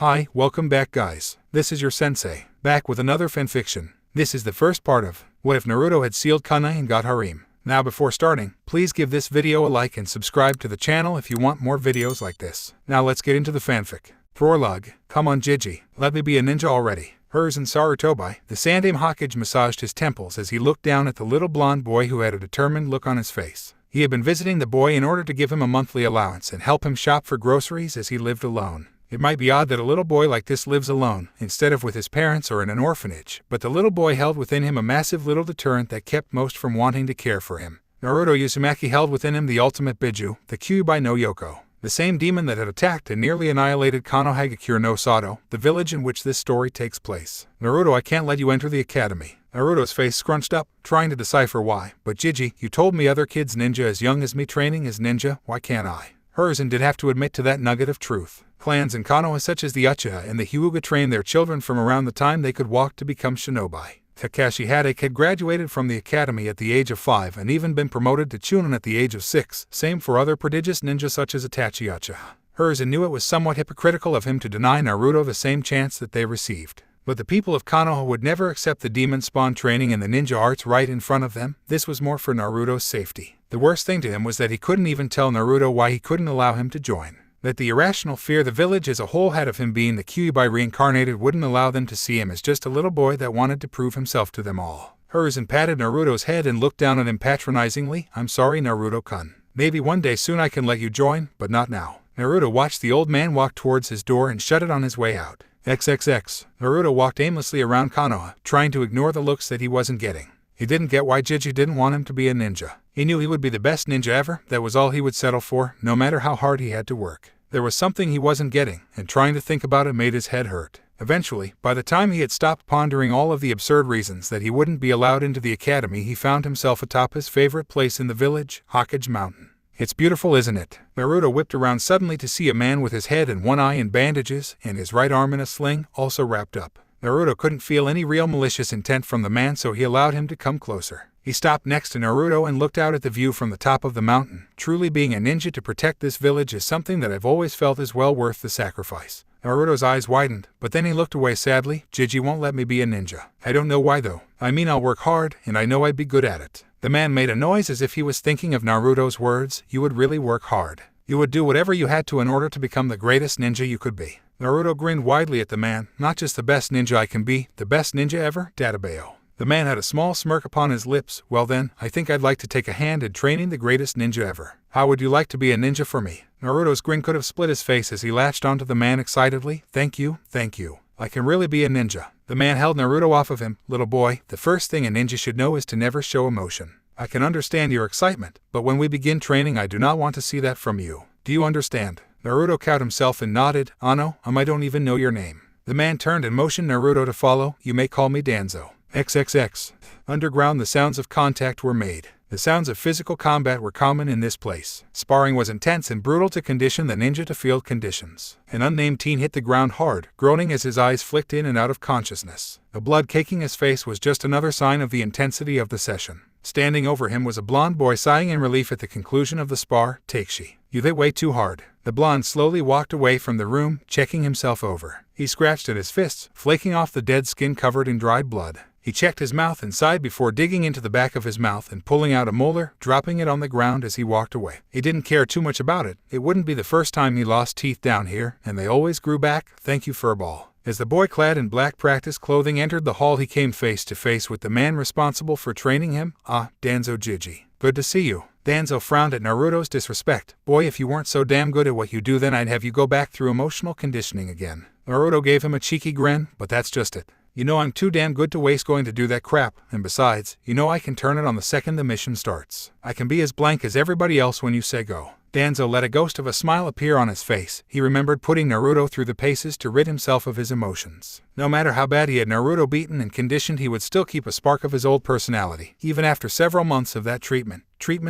Hi, welcome back guys. This is your sensei, back with another fanfiction. This is the first part of What If Naruto Had Sealed Kunai and Got Harem. Now before starting, please give this video a like and subscribe to the channel if you want more videos like this. Now let's get into the fanfic. Prologue. Come on Jiji, let me be a ninja already. Hers and Sarutobi, the Sandaime Hokage massaged his temples as he looked down at the little blonde boy who had a determined look on his face. He had been visiting the boy in order to give him a monthly allowance and help him shop for groceries as he lived alone. It might be odd that a little boy like this lives alone, instead of with his parents or in an orphanage, but the little boy held within him a massive little deterrent that kept most from wanting to care for him. Naruto Uzumaki held within him the ultimate Biju, the Kyuubi no Yoko, the same demon that had attacked and nearly annihilated Konoha no Sato, the village in which this story takes place. Naruto, I can't let you enter the academy. Naruto's face scrunched up, trying to decipher why. But Jiji, you told me other kids ninja as young as me training as ninja, why can't I? Hers and did have to admit to that nugget of truth. Clans in Konoha such as the Uchiha and the Hyuga trained their children from around the time they could walk to become shinobi. Kakashi Hatake had graduated from the academy at the age of 5 and even been promoted to Chunin at the age of 6, same for other prodigious ninjas such as Itachi Uchiha. Hers and knew it was somewhat hypocritical of him to deny Naruto the same chance that they received. But the people of Konoha would never accept the demon spawn training in the ninja arts right in front of them. This was more for Naruto's safety. The worst thing to him was that he couldn't even tell Naruto why he couldn't allow him to join. That the irrational fear the village as a whole had of him being the Kyuubi reincarnated wouldn't allow them to see him as just a little boy that wanted to prove himself to them all. Hers and patted Naruto's head and looked down at him patronizingly. I'm sorry Naruto-kun. Maybe one day soon I can let you join, but not now. Naruto watched the old man walk towards his door and shut it on his way out. XXX. Naruto walked aimlessly around Konoha, trying to ignore the looks that he wasn't getting. He didn't get why Jiji didn't want him to be a ninja. He knew he would be the best ninja ever, that was all he would settle for, no matter how hard he had to work. There was something he wasn't getting, and trying to think about it made his head hurt. Eventually, by the time he had stopped pondering all of the absurd reasons that he wouldn't be allowed into the academy, he found himself atop his favorite place in the village, Hokage Mountain. It's beautiful, isn't it? Naruto whipped around suddenly to see a man with his head and one eye in bandages, and his right arm in a sling, also wrapped up. Naruto couldn't feel any real malicious intent from the man, so he allowed him to come closer. He stopped next to Naruto and looked out at the view from the top of the mountain. Truly being a ninja to protect this village is something that I've always felt is well worth the sacrifice. Naruto's eyes widened, but then he looked away sadly. Jiji won't let me be a ninja. I don't know why though. I mean I'll work hard, and I know I'd be good at it. The man made a noise as if he was thinking of Naruto's words. You would really work hard. You would do whatever you had to in order to become the greatest ninja you could be. Naruto grinned widely at the man. Not just the best ninja I can be, the best ninja ever, Databeo. The man had a small smirk upon his lips. Well then, I think I'd like to take a hand in training the greatest ninja ever. How would you like to be a ninja for me? Naruto's grin could have split his face as he latched onto the man excitedly. Thank you, thank you. I can really be a ninja. The man held Naruto off of him. Little boy, the first thing a ninja should know is to never show emotion. I can understand your excitement, but when we begin training I do not want to see that from you. Do you understand? Naruto cowed himself and nodded. Ano, I don't even know your name. The man turned and motioned Naruto to follow. You may call me Danzo. XXX. Underground the sounds of contact were made. The sounds of physical combat were common in this place. Sparring was intense and brutal to condition the ninja to field conditions. An unnamed teen hit the ground hard, groaning as his eyes flicked in and out of consciousness. The blood caking his face was just another sign of the intensity of the session. Standing over him was a blonde boy sighing in relief at the conclusion of the spar. Takshi. You hit way too hard. The blonde slowly walked away from the room, checking himself over. He scratched at his fists, flaking off the dead skin covered in dried blood. He checked his mouth and sighed before digging into the back of his mouth and pulling out a molar, dropping it on the ground as he walked away. He didn't care too much about it. It wouldn't be the first time he lost teeth down here, and they always grew back. Thank you, furball. As the boy clad in black practice clothing entered the hall, he came face to face with the man responsible for training him. Danzo Jiji. Good to see you. Danzo frowned at Naruto's disrespect. Boy, if you weren't so damn good at what you do, then I'd have you go back through emotional conditioning again. Naruto gave him a cheeky grin, but that's just it. You know I'm too damn good to waste going to do that crap, and besides, you know I can turn it on the second the mission starts. I can be as blank as everybody else when you say go. Danzo let a ghost of a smile appear on his face. He remembered putting Naruto through the paces to rid himself of his emotions. No matter how bad he had Naruto beaten and conditioned, he would still keep a spark of his old personality, even after several months of that treatment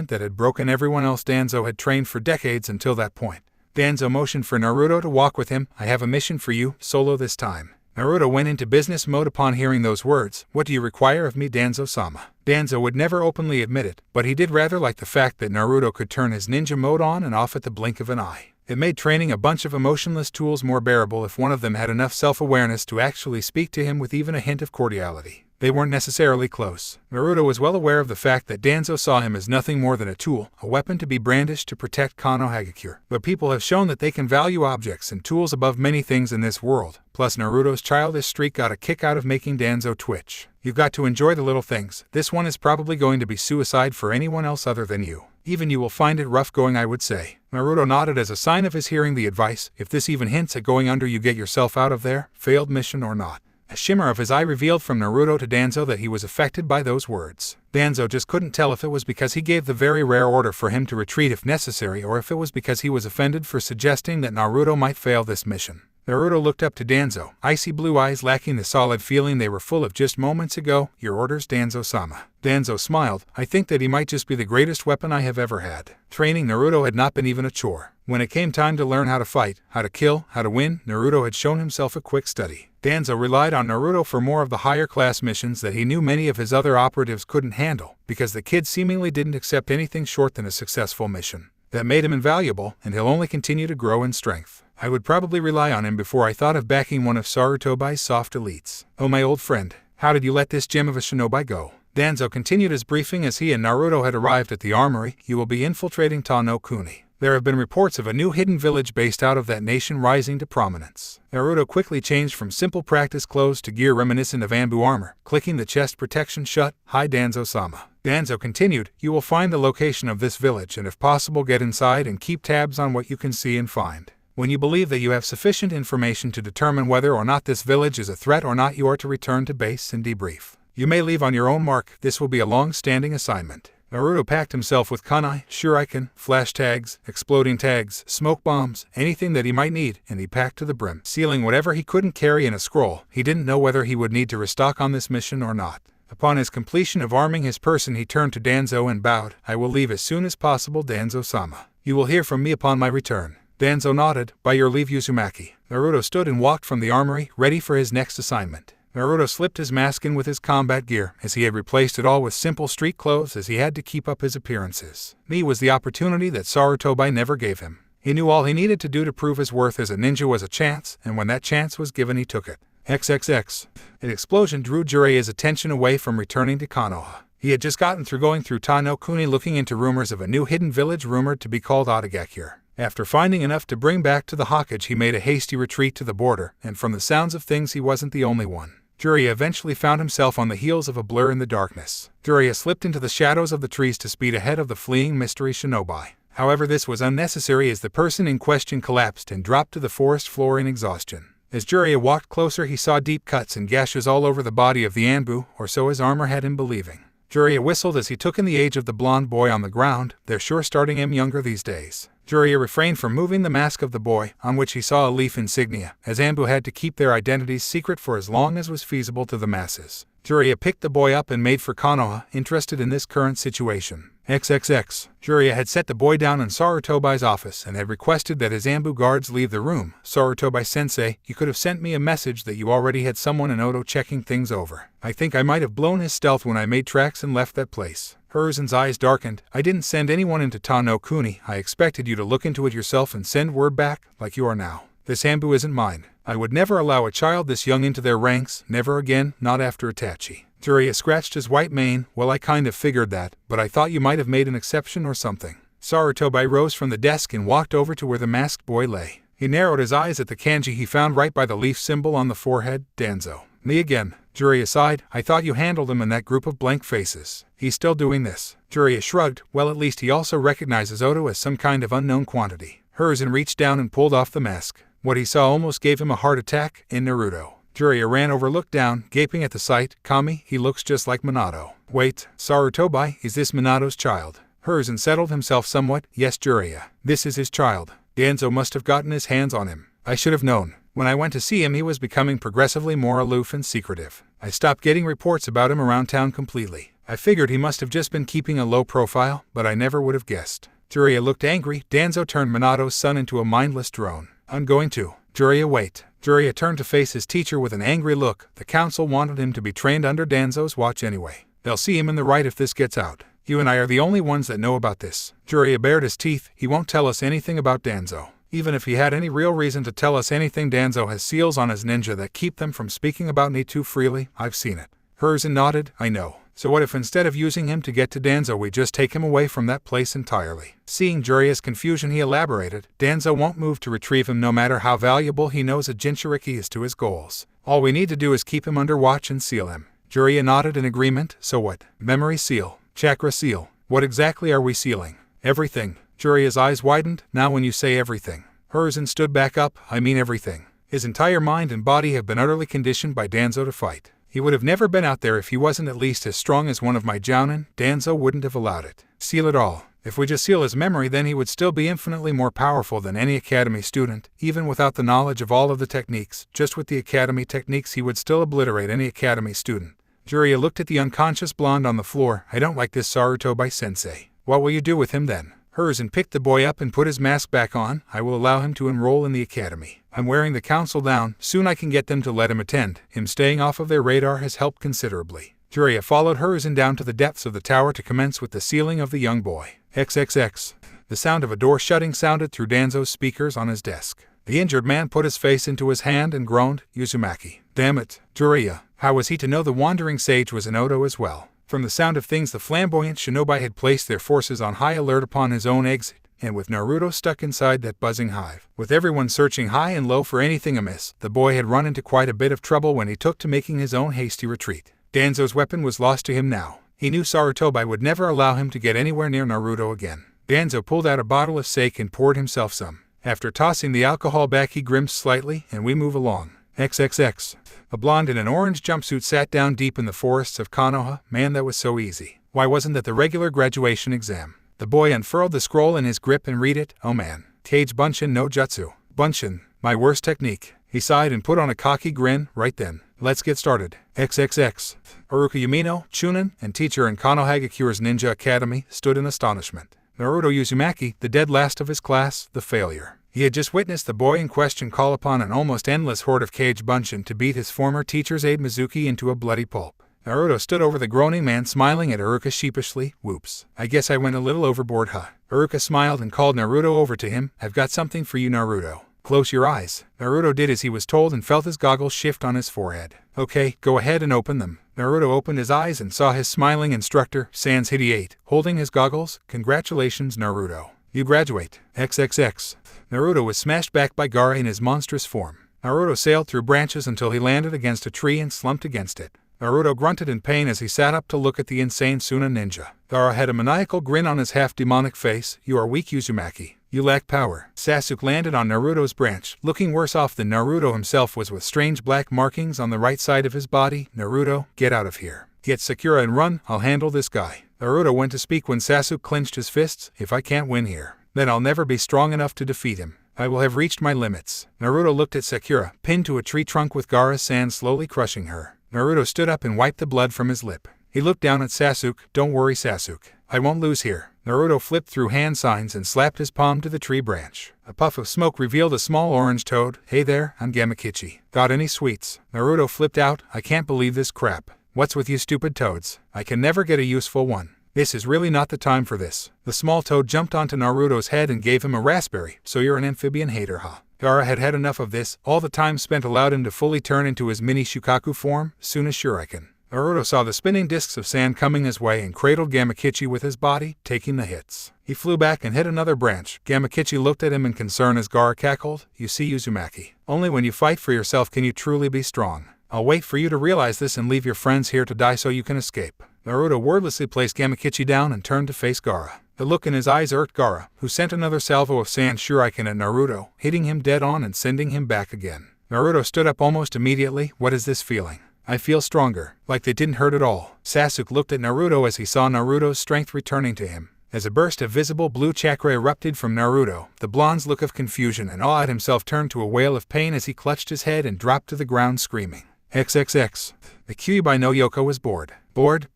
that had broken everyone else Danzo had trained for decades until that point. Danzo motioned for Naruto to walk with him. I have a mission for you, solo this time. Naruto went into business mode upon hearing those words. What do you require of me, Danzo-sama? Danzo would never openly admit it, but he did rather like the fact that Naruto could turn his ninja mode on and off at the blink of an eye. It made training a bunch of emotionless tools more bearable if one of them had enough self-awareness to actually speak to him with even a hint of cordiality. They weren't necessarily close. Naruto was well aware of the fact that Danzo saw him as nothing more than a tool, a weapon to be brandished to protect Konoha. But people have shown that they can value objects and tools above many things in this world. Plus Naruto's childish streak got a kick out of making Danzo twitch. You've got to enjoy the little things. This one is probably going to be suicide for anyone else other than you. Even you will find it rough going, I would say. Naruto nodded as a sign of his hearing the advice. If this even hints at going under, you get yourself out of there, failed mission or not. A shimmer of his eye revealed from Naruto to Danzo that he was affected by those words. Danzo just couldn't tell if it was because he gave the very rare order for him to retreat if necessary or if it was because he was offended for suggesting that Naruto might fail this mission. Naruto looked up to Danzo, icy blue eyes lacking the solid feeling they were full of just moments ago. Your orders, Danzo-sama. Danzo smiled. I think that he might just be the greatest weapon I have ever had. Training Naruto had not been even a chore. When it came time to learn how to fight, how to kill, how to win, Naruto had shown himself a quick study. Danzo relied on Naruto for more of the higher class missions that he knew many of his other operatives couldn't handle, because the kid seemingly didn't accept anything short than a successful mission. That made him invaluable, and he'll only continue to grow in strength. I would probably rely on him before I thought of backing one of Sarutobai's soft elites. Oh my old friend, how did you let this gem of a shinobi go? Danzo continued his briefing as he and Naruto had arrived at the armory. You will be infiltrating Ta no Kuni. There have been reports of a new hidden village based out of that nation rising to prominence. Naruto quickly changed from simple practice clothes to gear reminiscent of Anbu armor, clicking the chest protection shut. Hi Danzo-sama. Danzo continued, you will find the location of this village and if possible get inside and keep tabs on what you can see and find. When you believe that you have sufficient information to determine whether or not this village is a threat or not, you are to return to base and debrief. You may leave on your own mark. This will be a long-standing assignment. Naruto packed himself with kunai, shuriken, flash tags, exploding tags, smoke bombs, anything that he might need, and he packed to the brim, sealing whatever he couldn't carry in a scroll. He didn't know whether he would need to restock on this mission or not. Upon his completion of arming his person, he turned to Danzo and bowed. I will leave as soon as possible, Danzo-sama. You will hear from me upon my return. Danzo nodded. By your leave, Uzumaki. Naruto stood and walked from the armory, ready for his next assignment. Naruto slipped his mask in with his combat gear, as he had replaced it all with simple street clothes as he had to keep up his appearances. This was the opportunity that Sarutobi never gave him. He knew all he needed to do to prove his worth as a ninja was a chance, and when that chance was given he took it. XXX. An explosion drew Jiraiya's attention away from returning to Kanoha. He had just gotten through going through Ta no Kuni looking into rumors of a new hidden village rumored to be called Otagakure. After finding enough to bring back to the Hokage, he made a hasty retreat to the border, and from the sounds of things he wasn't the only one. Jiraiya eventually found himself on the heels of a blur in the darkness. Jiraiya slipped into the shadows of the trees to speed ahead of the fleeing mystery shinobi. However, this was unnecessary as the person in question collapsed and dropped to the forest floor in exhaustion. As Jiraiya walked closer, he saw deep cuts and gashes all over the body of the Anbu, or so his armor had him believing. Jiraiya whistled as he took in the age of the blonde boy on the ground. They're sure starting him younger these days. Jiraiya refrained from moving the mask of the boy, on which he saw a leaf insignia, as Anbu had to keep their identities secret for as long as was feasible to the masses. Jiraiya picked the boy up and made for Konoha, interested in this current situation. XXX. Jiraiya had set the boy down in Sarutobai's office and had requested that his Anbu guards leave the room. Sarutobai-sensei, you could have sent me a message that you already had someone in Oto checking things over. I think I might have blown his stealth when I made tracks and left that place. Hiruzen's eyes darkened. I didn't send anyone into Ta no Kuni. I expected you to look into it yourself and send word back, like you are now. This Anbu isn't mine. I would never allow a child this young into their ranks, never again, not after Itachi. Jiraiya scratched his white mane. Well, I kind of figured that, but I thought you might have made an exception or something. Sarutobai rose from the desk and walked over to where the masked boy lay. He narrowed his eyes at the kanji he found right by the leaf symbol on the forehead. Danzo. Me again. Jiraiya sighed. I thought you handled him in that group of blank faces. He's still doing this. Jiraiya shrugged. Well, at least he also recognizes Oto as some kind of unknown quantity. Hiruzen reached down and pulled off the mask. What he saw almost gave him a heart attack. In Naruto. Jiraiya ran over, looked down, gaping at the sight. Kami, he looks just like Minato. Wait, Sarutobai, is this Minato's child? Hiruzen settled himself somewhat. Yes, Jiraiya. This is his child. Danzo must have gotten his hands on him. I should have known. When I went to see him, he was becoming progressively more aloof and secretive. I stopped getting reports about him around town completely. I figured he must have just been keeping a low profile, but I never would have guessed. Jiraiya looked angry. Danzo turned Minato's son into a mindless drone. I'm going to. Jiraiya, wait. Jiraiya turned to face his teacher with an angry look. The council wanted him to be trained under Danzo's watch anyway. They'll see him in the right if this gets out. You and I are the only ones that know about this. Jiraiya bared his teeth. He won't tell us anything about Danzo. Even if he had any real reason to tell us anything, Danzo has seals on his ninja that keep them from speaking about me too freely. I've seen it. Hiruzen nodded. I know. So what if instead of using him to get to Danzo we just take him away from that place entirely? Seeing Jiraiya's confusion, he elaborated. Danzo won't move to retrieve him no matter how valuable he knows a Jinchuriki is to his goals. All we need to do is keep him under watch and seal him. Jiraiya nodded in agreement. So what? Memory seal. Chakra seal. What exactly are we sealing? Everything. Jiraiya's eyes widened. Now when you say everything. Hiruzen stood back up. I mean everything. His entire mind and body have been utterly conditioned by Danzo to fight. He would have never been out there if he wasn't at least as strong as one of my jounin. Danzo wouldn't have allowed it. Seal it all. If we just seal his memory, then he would still be infinitely more powerful than any academy student, even without the knowledge of all of the techniques. Just with the academy techniques he would still obliterate any academy student. Jiraiya looked at the unconscious blonde on the floor. I don't like this Sarutobi-sensei. What will you do with him then? Hiruzen picked the boy up and put his mask back on. I will allow him to enroll in the academy. I'm wearing the council down. Soon I can get them to let him attend. Him staying off of their radar has helped considerably. Jiraiya followed Hiruzen down to the depths of the tower to commence with the sealing of the young boy. XXX. The sound of a door shutting sounded through Danzo's speakers on his desk. The injured man put his face into his hand and groaned. Uzumaki. Damn it. Jiraiya. How was he to know the wandering sage was in Oto as well? From the sound of things, the flamboyant shinobi had placed their forces on high alert upon his own exit, and with Naruto stuck inside that buzzing hive, with everyone searching high and low for anything amiss, the boy had run into quite a bit of trouble when he took to making his own hasty retreat. Danzo's weapon was lost to him now. He knew Sarutobi would never allow him to get anywhere near Naruto again. Danzo pulled out a bottle of sake and poured himself some. After tossing the alcohol back, he grimaced slightly, and we move along. XXX. A blonde in an orange jumpsuit sat down deep in the forests of Kanoha. Man, that was so easy. Why wasn't that the regular graduation exam? The boy unfurled the scroll in his grip and read it. Oh man. Kage Bunshin no Jutsu. Bunshin. My worst technique. He sighed and put on a cocky grin. Right then. Let's get started. XXX. Haruka Yamino, Chunin, and teacher in Konohagakure's Ninja Academy, stood in astonishment. Naruto Uzumaki, the dead last of his class, the failure. He had just witnessed the boy in question call upon an almost endless horde of Kage Bunshin to beat his former teacher's aide Mizuki into a bloody pulp. Naruto stood over the groaning man, smiling at Haruka sheepishly. Whoops. I guess I went a little overboard, huh? Haruka smiled and called Naruto over to him. I've got something for you, Naruto. Close your eyes. Naruto did as he was told and felt his goggles shift on his forehead. Okay, go ahead and open them. Naruto opened his eyes and saw his smiling instructor, Sans Hideate, holding his goggles. Congratulations, Naruto. You graduate. XXX. Naruto was smashed back by Gaara in his monstrous form. Naruto sailed through branches until he landed against a tree and slumped against it. Naruto grunted in pain as he sat up to look at the insane Suna ninja. Gaara had a maniacal grin on his half-demonic face. You are weak, Uzumaki. You lack power. Sasuke landed on Naruto's branch. Looking worse off than Naruto himself was with strange black markings on the right side of his body. Naruto, get out of here. Get Sakura and run. I'll handle this guy. Naruto went to speak when Sasuke clenched his fists. If I can't win here, then I'll never be strong enough to defeat him. I will have reached my limits. Naruto looked at Sakura, pinned to a tree trunk with Gaara's sand slowly crushing her. Naruto stood up and wiped the blood from his lip. He looked down at Sasuke. Don't worry, Sasuke. I won't lose here. Naruto flipped through hand signs and slapped his palm to the tree branch. A puff of smoke revealed a small orange toad. Hey there, I'm Gamakichi. Got any sweets? Naruto flipped out. I can't believe this crap. What's with you stupid toads? I can never get a useful one. This is really not the time for this. The small toad jumped onto Naruto's head and gave him a raspberry. So you're an amphibian hater, huh? Gaara had had enough of this. All the time spent allowed him to fully turn into his mini Shukaku form. Soon as Shuriken. Naruto saw the spinning discs of sand coming his way and cradled Gamakichi with his body, taking the hits. He flew back and hit another branch. Gamakichi looked at him in concern as Gaara cackled. You see, Uzumaki, only when you fight for yourself can you truly be strong. I'll wait for you to realize this and leave your friends here to die so you can escape. Naruto wordlessly placed Gamakichi down and turned to face Gaara. The look in his eyes irked Gaara, who sent another salvo of sand shuriken at Naruto, hitting him dead on and sending him back again. Naruto stood up almost immediately. What is this feeling? I feel stronger, like they didn't hurt at all. Sasuke looked at Naruto as he saw Naruto's strength returning to him. As a burst of visible blue chakra erupted from Naruto, the blonde's look of confusion and awe at himself turned to a wail of pain as he clutched his head and dropped to the ground screaming. XXX. The Kyuubi no Yoko was bored. Bored.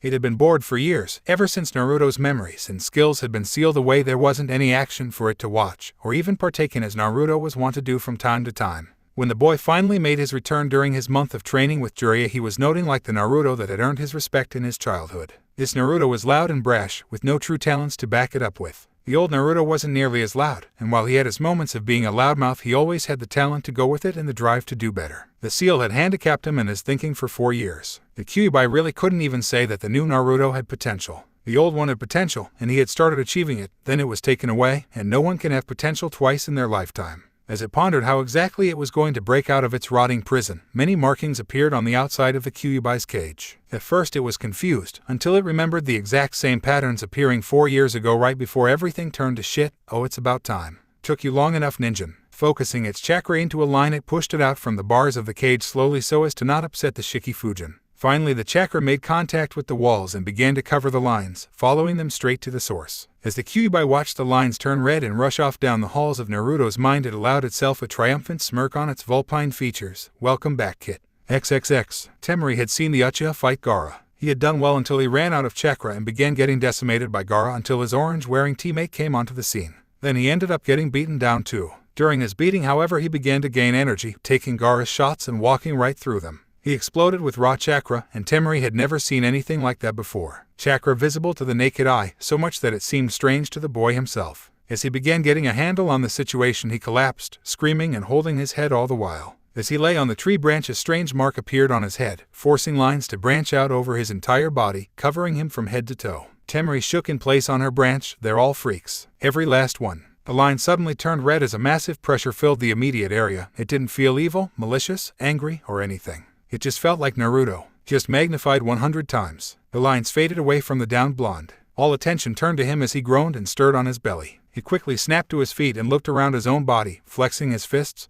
It had been bored for years, ever since Naruto's memories and skills had been sealed away. There wasn't any action for it to watch, or even partake in as Naruto was wont to do from time to time. When the boy finally made his return during his month of training with Jiraiya, he was noting like the Naruto that had earned his respect in his childhood. This Naruto was loud and brash, with no true talents to back it up with. The old Naruto wasn't nearly as loud, and while he had his moments of being a loudmouth, he always had the talent to go with it and the drive to do better. The seal had handicapped him in his thinking for 4 years. The Kyuubi really couldn't even say that the new Naruto had potential. The old one had potential, and he had started achieving it, then it was taken away, and no one can have potential twice in their lifetime. As it pondered how exactly it was going to break out of its rotting prison, many markings appeared on the outside of the Kyuubi's cage. At first it was confused, until it remembered the exact same patterns appearing 4 years ago right before everything turned to shit. Oh, it's about time. Took you long enough, Ninjin. Focusing its chakra into a line, it pushed it out from the bars of the cage slowly so as to not upset the Shikifujin. Finally, the chakra made contact with the walls and began to cover the lines, following them straight to the source. As the Kyuubi watched the lines turn red and rush off down the halls of Naruto's mind, it allowed itself a triumphant smirk on its vulpine features. Welcome back, kid. XXX. Temari had seen the Uchiha fight Gaara. He had done well until he ran out of chakra and began getting decimated by Gaara until his orange-wearing teammate came onto the scene. Then he ended up getting beaten down too. During his beating, however, he began to gain energy, taking Gaara's shots and walking right through them. He exploded with raw chakra, and Temari had never seen anything like that before. Chakra visible to the naked eye, so much that it seemed strange to the boy himself. As he began getting a handle on the situation, he collapsed, screaming and holding his head all the while. As he lay on the tree branch, a strange mark appeared on his head, forcing lines to branch out over his entire body, covering him from head to toe. Temari shook in place on her branch. They're all freaks. Every last one. The line suddenly turned red as a massive pressure filled the immediate area. It didn't feel evil, malicious, angry, or anything. It just felt like Naruto, just magnified 100 times. The lines faded away from the downed blonde. All attention turned to him as he groaned and stirred on his belly. He quickly snapped to his feet and looked around his own body, flexing his fists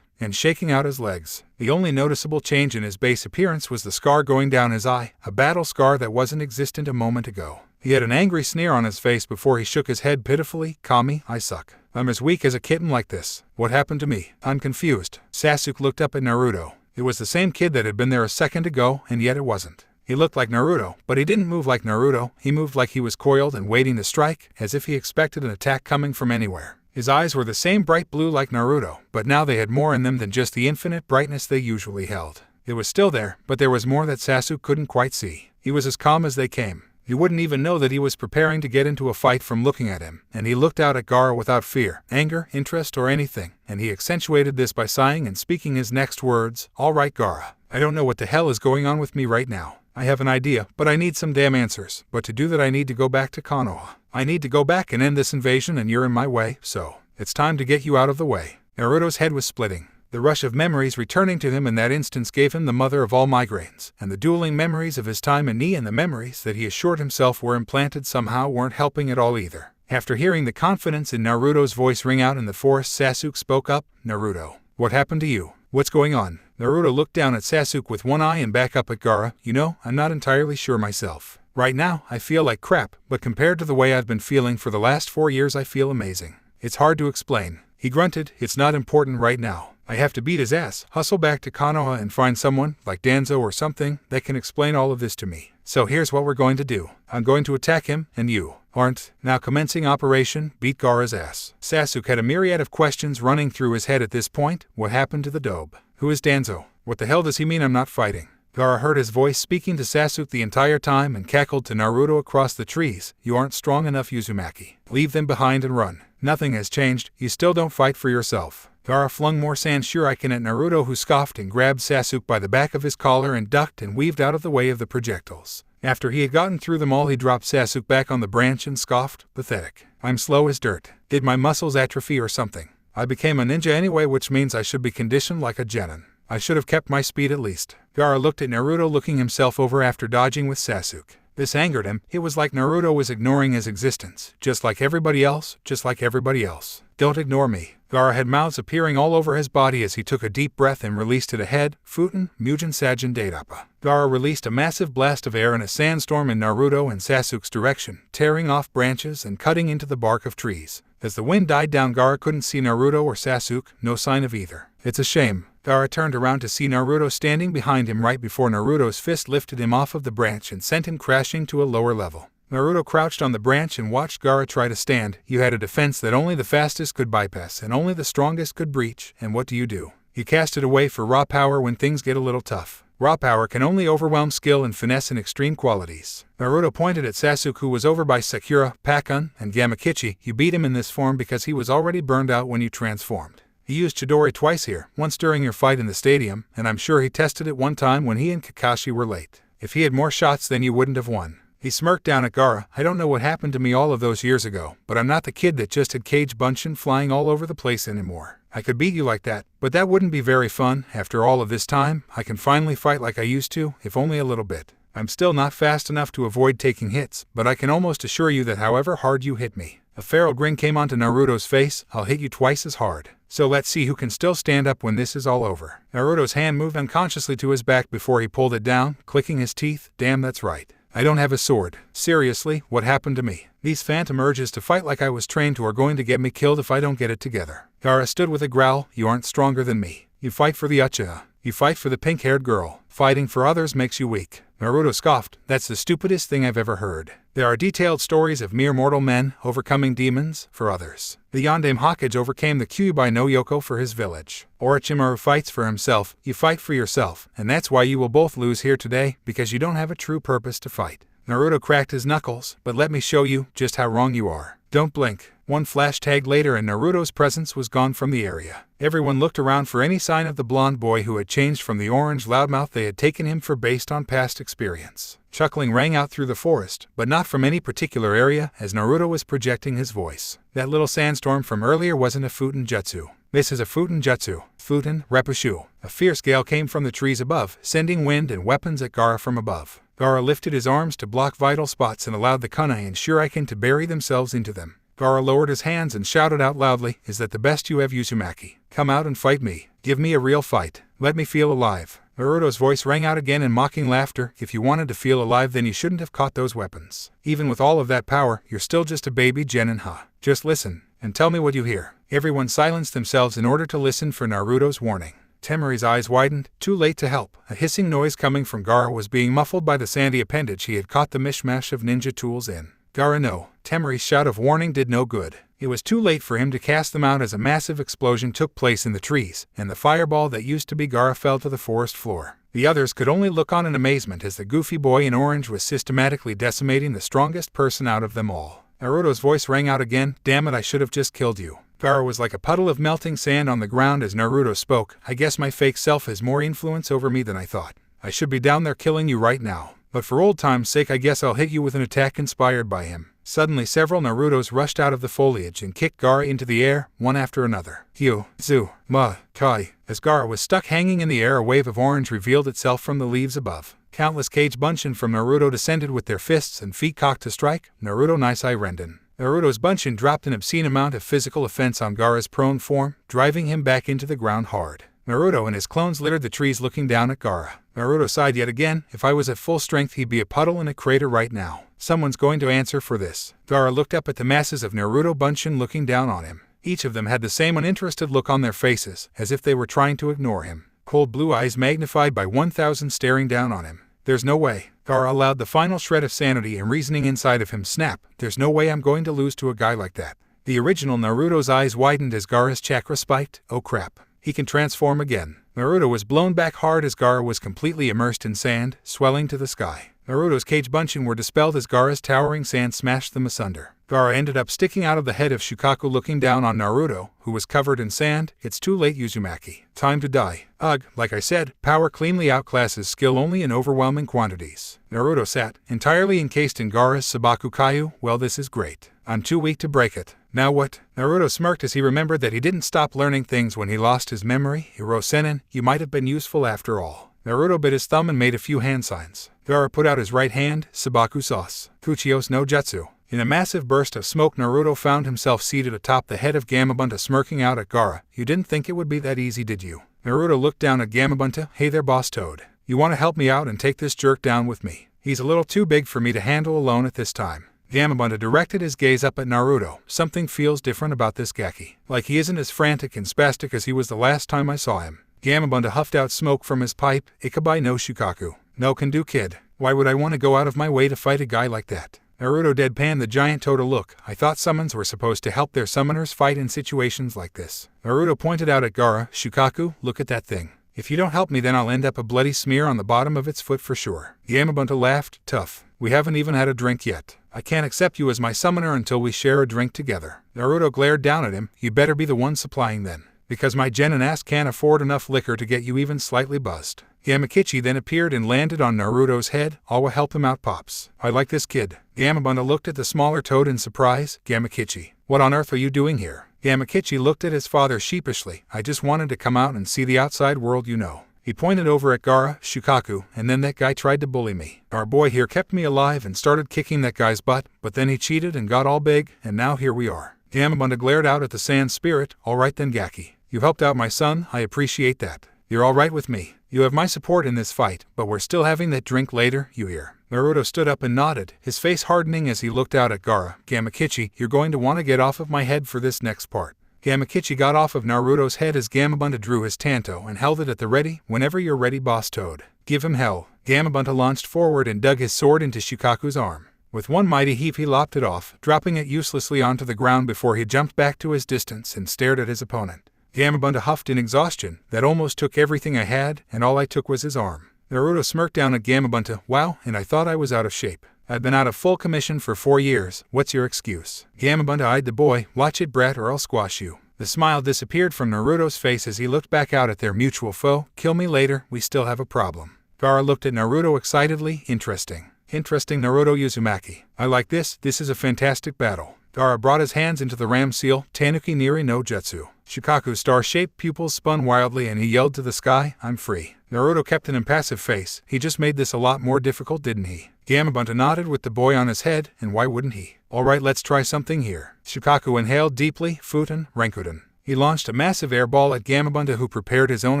and shaking out his legs. The only noticeable change in his base appearance was the scar going down his eye, a battle scar that wasn't existent a moment ago. He had an angry sneer on his face before he shook his head pitifully. Kami, I suck. I'm as weak as a kitten like this. What happened to me? I'm confused. Sasuke looked up at Naruto. It was the same kid that had been there a second ago, and yet it wasn't. He looked like Naruto, but he didn't move like Naruto. He moved like he was coiled and waiting to strike, as if he expected an attack coming from anywhere. His eyes were the same bright blue like Naruto, but now they had more in them than just the infinite brightness they usually held. It was still there, but there was more that Sasuke couldn't quite see. He was as calm as they came. You wouldn't even know that he was preparing to get into a fight from looking at him, and he looked out at Gaara without fear, anger, interest, or anything, and he accentuated this by sighing and speaking his next words. All right, Gaara. I don't know what the hell is going on with me right now. I have an idea, but I need some damn answers. But to do that I need to go back to Konoha. I need to go back and end this invasion, and you're in my way, so it's time to get you out of the way. Naruto's head was splitting. The rush of memories returning to him in that instance gave him the mother of all migraines, and the dueling memories of his time in Ni and the memories that he assured himself were implanted somehow weren't helping at all either. After hearing the confidence in Naruto's voice ring out in the forest, Sasuke spoke up. Naruto, what happened to you? What's going on? Naruto looked down at Sasuke with one eye and back up at Gaara. You know, I'm not entirely sure myself. Right now, I feel like crap, but compared to the way I've been feeling for the last 4 years, I feel amazing. It's hard to explain. He grunted. It's not important right now. I have to beat his ass, hustle back to Konoha and find someone, like Danzo or something, that can explain all of this to me. So here's what we're going to do. I'm going to attack him, and you aren't. Now commencing operation, beat Gaara's ass. Sasuke had a myriad of questions running through his head at this point. What happened to the dobe? Who is Danzo? What the hell does he mean I'm not fighting? Gaara heard his voice speaking to Sasuke the entire time and cackled to Naruto across the trees. You aren't strong enough, Uzumaki. Leave them behind and run. Nothing has changed. You still don't fight for yourself. Gaara flung more sand shuriken at Naruto, who scoffed and grabbed Sasuke by the back of his collar and ducked and weaved out of the way of the projectiles. After he had gotten through them all, he dropped Sasuke back on the branch and scoffed. Pathetic. I'm slow as dirt. Did my muscles atrophy or something? I became a ninja anyway, which means I should be conditioned like a genin. I should have kept my speed at least. Gaara looked at Naruto, looking himself over after dodging with Sasuke. This angered him. It was like Naruto was ignoring his existence. Just like everybody else, just like everybody else. Don't ignore me. Gaara had mouths appearing all over his body as he took a deep breath and released it ahead. Futen, Mugen Sajin Daidappa. Gaara released a massive blast of air in a sandstorm in Naruto and Sasuke's direction, tearing off branches and cutting into the bark of trees. As the wind died down, Gaara couldn't see Naruto or Sasuke, no sign of either. It's a shame. Gaara turned around to see Naruto standing behind him right before Naruto's fist lifted him off of the branch and sent him crashing to a lower level. Naruto crouched on the branch and watched Gaara try to stand. You had a defense that only the fastest could bypass and only the strongest could breach, and what do? You cast it away for raw power when things get a little tough. Raw power can only overwhelm skill and finesse in extreme qualities. Naruto pointed at Sasuke, who was over by Sakura, Pakun, and Gamakichi. You beat him in this form because he was already burned out when you transformed. He used Chidori twice here, once during your fight in the stadium, and I'm sure he tested it one time when he and Kakashi were late. If he had more shots then you wouldn't have won. He smirked down at Gaara. I don't know what happened to me all of those years ago, but I'm not the kid that just had Cage Bunshin flying all over the place anymore. I could beat you like that, but that wouldn't be very fun. After all of this time, I can finally fight like I used to, if only a little bit. I'm still not fast enough to avoid taking hits, but I can almost assure you that however hard you hit me. A feral grin came onto Naruto's face. I'll hit you twice as hard. So let's see who can still stand up when this is all over. Naruto's hand moved unconsciously to his back before he pulled it down, clicking his teeth. Damn, that's right. I don't have a sword. Seriously, what happened to me? These phantom urges to fight like I was trained to are going to get me killed if I don't get it together. Gaara stood with a growl. You aren't stronger than me. You fight for the Uchiha. You fight for the pink-haired girl. Fighting for others makes you weak. Naruto scoffed. That's the stupidest thing I've ever heard. There are detailed stories of mere mortal men overcoming demons for others. The Yondaime Hokage overcame the Kyuubi no Yoko for his village. Orochimaru fights for himself. You fight for yourself, and that's why you will both lose here today, because you don't have a true purpose to fight. Naruto cracked his knuckles. But let me show you just how wrong you are. Don't blink. One flash tag later and Naruto's presence was gone from the area. Everyone looked around for any sign of the blonde boy who had changed from the orange loudmouth they had taken him for based on past experience. Chuckling rang out through the forest, but not from any particular area, as Naruto was projecting his voice. That little sandstorm from earlier wasn't a Futen Jutsu. This is a Futen Jutsu. Futen Repushu. A fierce gale came from the trees above, sending wind and weapons at Gaara from above. Gaara lifted his arms to block vital spots and allowed the Kunai and Shuriken to bury themselves into them. Gaara lowered his hands and shouted out loudly, Is that the best you have, Uzumaki? Come out and fight me. Give me a real fight. Let me feel alive. Naruto's voice rang out again in mocking laughter. If you wanted to feel alive then you shouldn't have caught those weapons. Even with all of that power, you're still just a baby Genin-ha. Just listen, and tell me what you hear. Everyone silenced themselves in order to listen for Naruto's warning. Temari's eyes widened. Too late to help. A hissing noise coming from Gaara was being muffled by the sandy appendage he had caught the mishmash of ninja tools in. Gaara no. Temari's shout of warning did no good. It was too late for him to cast them out as a massive explosion took place in the trees, and the fireball that used to be Gaara fell to the forest floor. The others could only look on in amazement as the goofy boy in orange was systematically decimating the strongest person out of them all. Naruto's voice rang out again. Damn it, I should have just killed you. Gaara was like a puddle of melting sand on the ground as Naruto spoke. I guess my fake self has more influence over me than I thought. I should be down there killing you right now. But for old time's sake I guess I'll hit you with an attack inspired by him. Suddenly several Narutos rushed out of the foliage and kicked Gaara into the air, one after another. Hyo, Zu, Ma, Kai. As Gaara was stuck hanging in the air, a wave of orange revealed itself from the leaves above. Countless Cage Bunshin from Naruto descended with their fists and feet cocked to strike. Naruto Nisai Renden. Naruto's Bunshin dropped an obscene amount of physical offense on Gaara's prone form, driving him back into the ground hard. Naruto and his clones littered the trees looking down at Gaara. Naruto sighed yet again. If I was at full strength he'd be a puddle in a crater right now. Someone's going to answer for this. Gaara looked up at the masses of Naruto Bunshin looking down on him. Each of them had the same uninterested look on their faces, as if they were trying to ignore him. Cold blue eyes magnified by 1,000 staring down on him. There's no way. Gaara allowed the final shred of sanity and reasoning inside of him snap. There's no way I'm going to lose to a guy like that. The original Naruto's eyes widened as Gaara's chakra spiked. Oh crap. He can transform again. Naruto was blown back hard as Gaara was completely immersed in sand, swelling to the sky. Naruto's Cage Bunshin were dispelled as Gaara's towering sand smashed them asunder. Gaara ended up sticking out of the head of Shukaku looking down on Naruto, who was covered in sand. It's too late, Uzumaki. Time to die. Ugh, like I said, power cleanly outclasses skill only in overwhelming quantities. Naruto sat, entirely encased in Gaara's Sabaku Kaiu. Well, this is great. I'm too weak to break it. Now what? Naruto smirked as he remembered that he didn't stop learning things when he lost his memory. Hiro Sennin, you might have been useful after all. Naruto bit his thumb and made a few hand signs. Gaara put out his right hand. Sabaku sauce. Kuchios no Jutsu. In a massive burst of smoke, Naruto found himself seated atop the head of Gamabunta, smirking out at Gaara. You didn't think it would be that easy, did you? Naruto looked down at Gamabunta. Hey there, Boss Toad. You want to help me out and take this jerk down with me? He's a little too big for me to handle alone at this time. Gamabunta directed his gaze up at Naruto. Something feels different about this Gaki. Like he isn't as frantic and spastic as he was the last time I saw him. Gamabunta huffed out smoke from his pipe. Ikabai no Shukaku. No can do, kid. Why would I want to go out of my way to fight a guy like that? Naruto deadpanned the giant toad a look. I thought summons were supposed to help their summoners fight in situations like this. Naruto pointed out at Gaara. Shukaku, look at that thing. If you don't help me then I'll end up a bloody smear on the bottom of its foot for sure. Gamabunta laughed, tough. We haven't even had a drink yet. I can't accept you as my summoner until we share a drink together. Naruto glared down at him. You better be the one supplying then, because my genin ass can't afford enough liquor to get you even slightly buzzed. Gamakichi then appeared and landed on Naruto's head. I'll help him out, Pops. I like this kid. Gamabunta looked at the smaller toad in surprise. Gamakichi, what on earth are you doing here? Gamakichi looked at his father sheepishly. I just wanted to come out and see the outside world, you know. He pointed over at Gaara, Shukaku, and then that guy tried to bully me. Our boy here kept me alive and started kicking that guy's butt, but then he cheated and got all big, and now here we are. Gamabunta glared out at the sand spirit. All right then, Gaki. You helped out my son, I appreciate that. You're all right with me. You have my support in this fight, but we're still having that drink later, you hear? Naruto stood up and nodded, his face hardening as he looked out at Gaara. Gamakichi, you're going to want to get off of my head for this next part. Gamakichi got off of Naruto's head as Gamabunta drew his tanto and held it at the ready. Whenever you're ready, Boss Toad. Give him hell. Gamabunta launched forward and dug his sword into Shukaku's arm. With one mighty heave he lopped it off, dropping it uselessly onto the ground before he jumped back to his distance and stared at his opponent. Gamabunta huffed in exhaustion. That almost took everything I had, and all I took was his arm. Naruto smirked down at Gamabunta. Wow, and I thought I was out of shape. I've been out of full commission for 4 years. What's your excuse? Gamabunta eyed the boy. Watch it, brat, or I'll squash you. The smile disappeared from Naruto's face as he looked back out at their mutual foe. Kill me later, we still have a problem. Gaara looked at Naruto excitedly. Interesting. Interesting, Naruto Uzumaki. I like this. This is a fantastic battle. Gaara brought his hands into the ram seal. Tanuki Niri no Jutsu. Shukaku's star-shaped pupils spun wildly and he yelled to the sky, I'm free. Naruto kept an impassive face. He just made this a lot more difficult, didn't he? Gamabunta nodded with the boy on his head, and why wouldn't he? Alright, let's try something here. Shukaku inhaled deeply. Futen, Rankuden. He launched a massive airball at Gamabunta, who prepared his own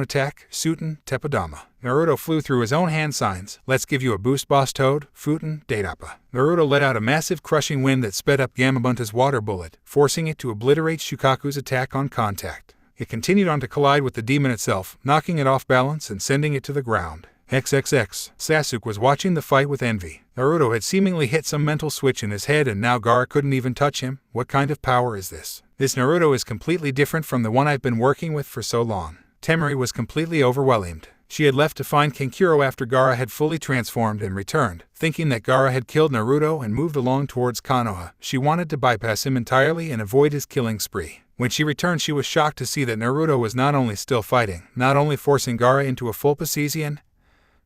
attack. Suten, Teppadama. Naruto flew through his own hand signs. Let's give you a boost, Boss Toad. Futen, Daidappa. Naruto let out a massive crushing wind that sped up Gamabunta's water bullet, forcing it to obliterate Shukaku's attack on contact. It continued on to collide with the demon itself, knocking it off balance and sending it to the ground. XXX. Sasuke was watching the fight with envy. Naruto had seemingly hit some mental switch in his head and now Gaara couldn't even touch him. What kind of power is this? This Naruto is completely different from the one I've been working with for so long. Temari was completely overwhelmed. She had left to find Kankuro after Gaara had fully transformed and returned, thinking that Gaara had killed Naruto and moved along towards Konoha. She wanted to bypass him entirely and avoid his killing spree. When she returned, she was shocked to see that Naruto was not only still fighting, not only forcing Gaara into a full Passesian,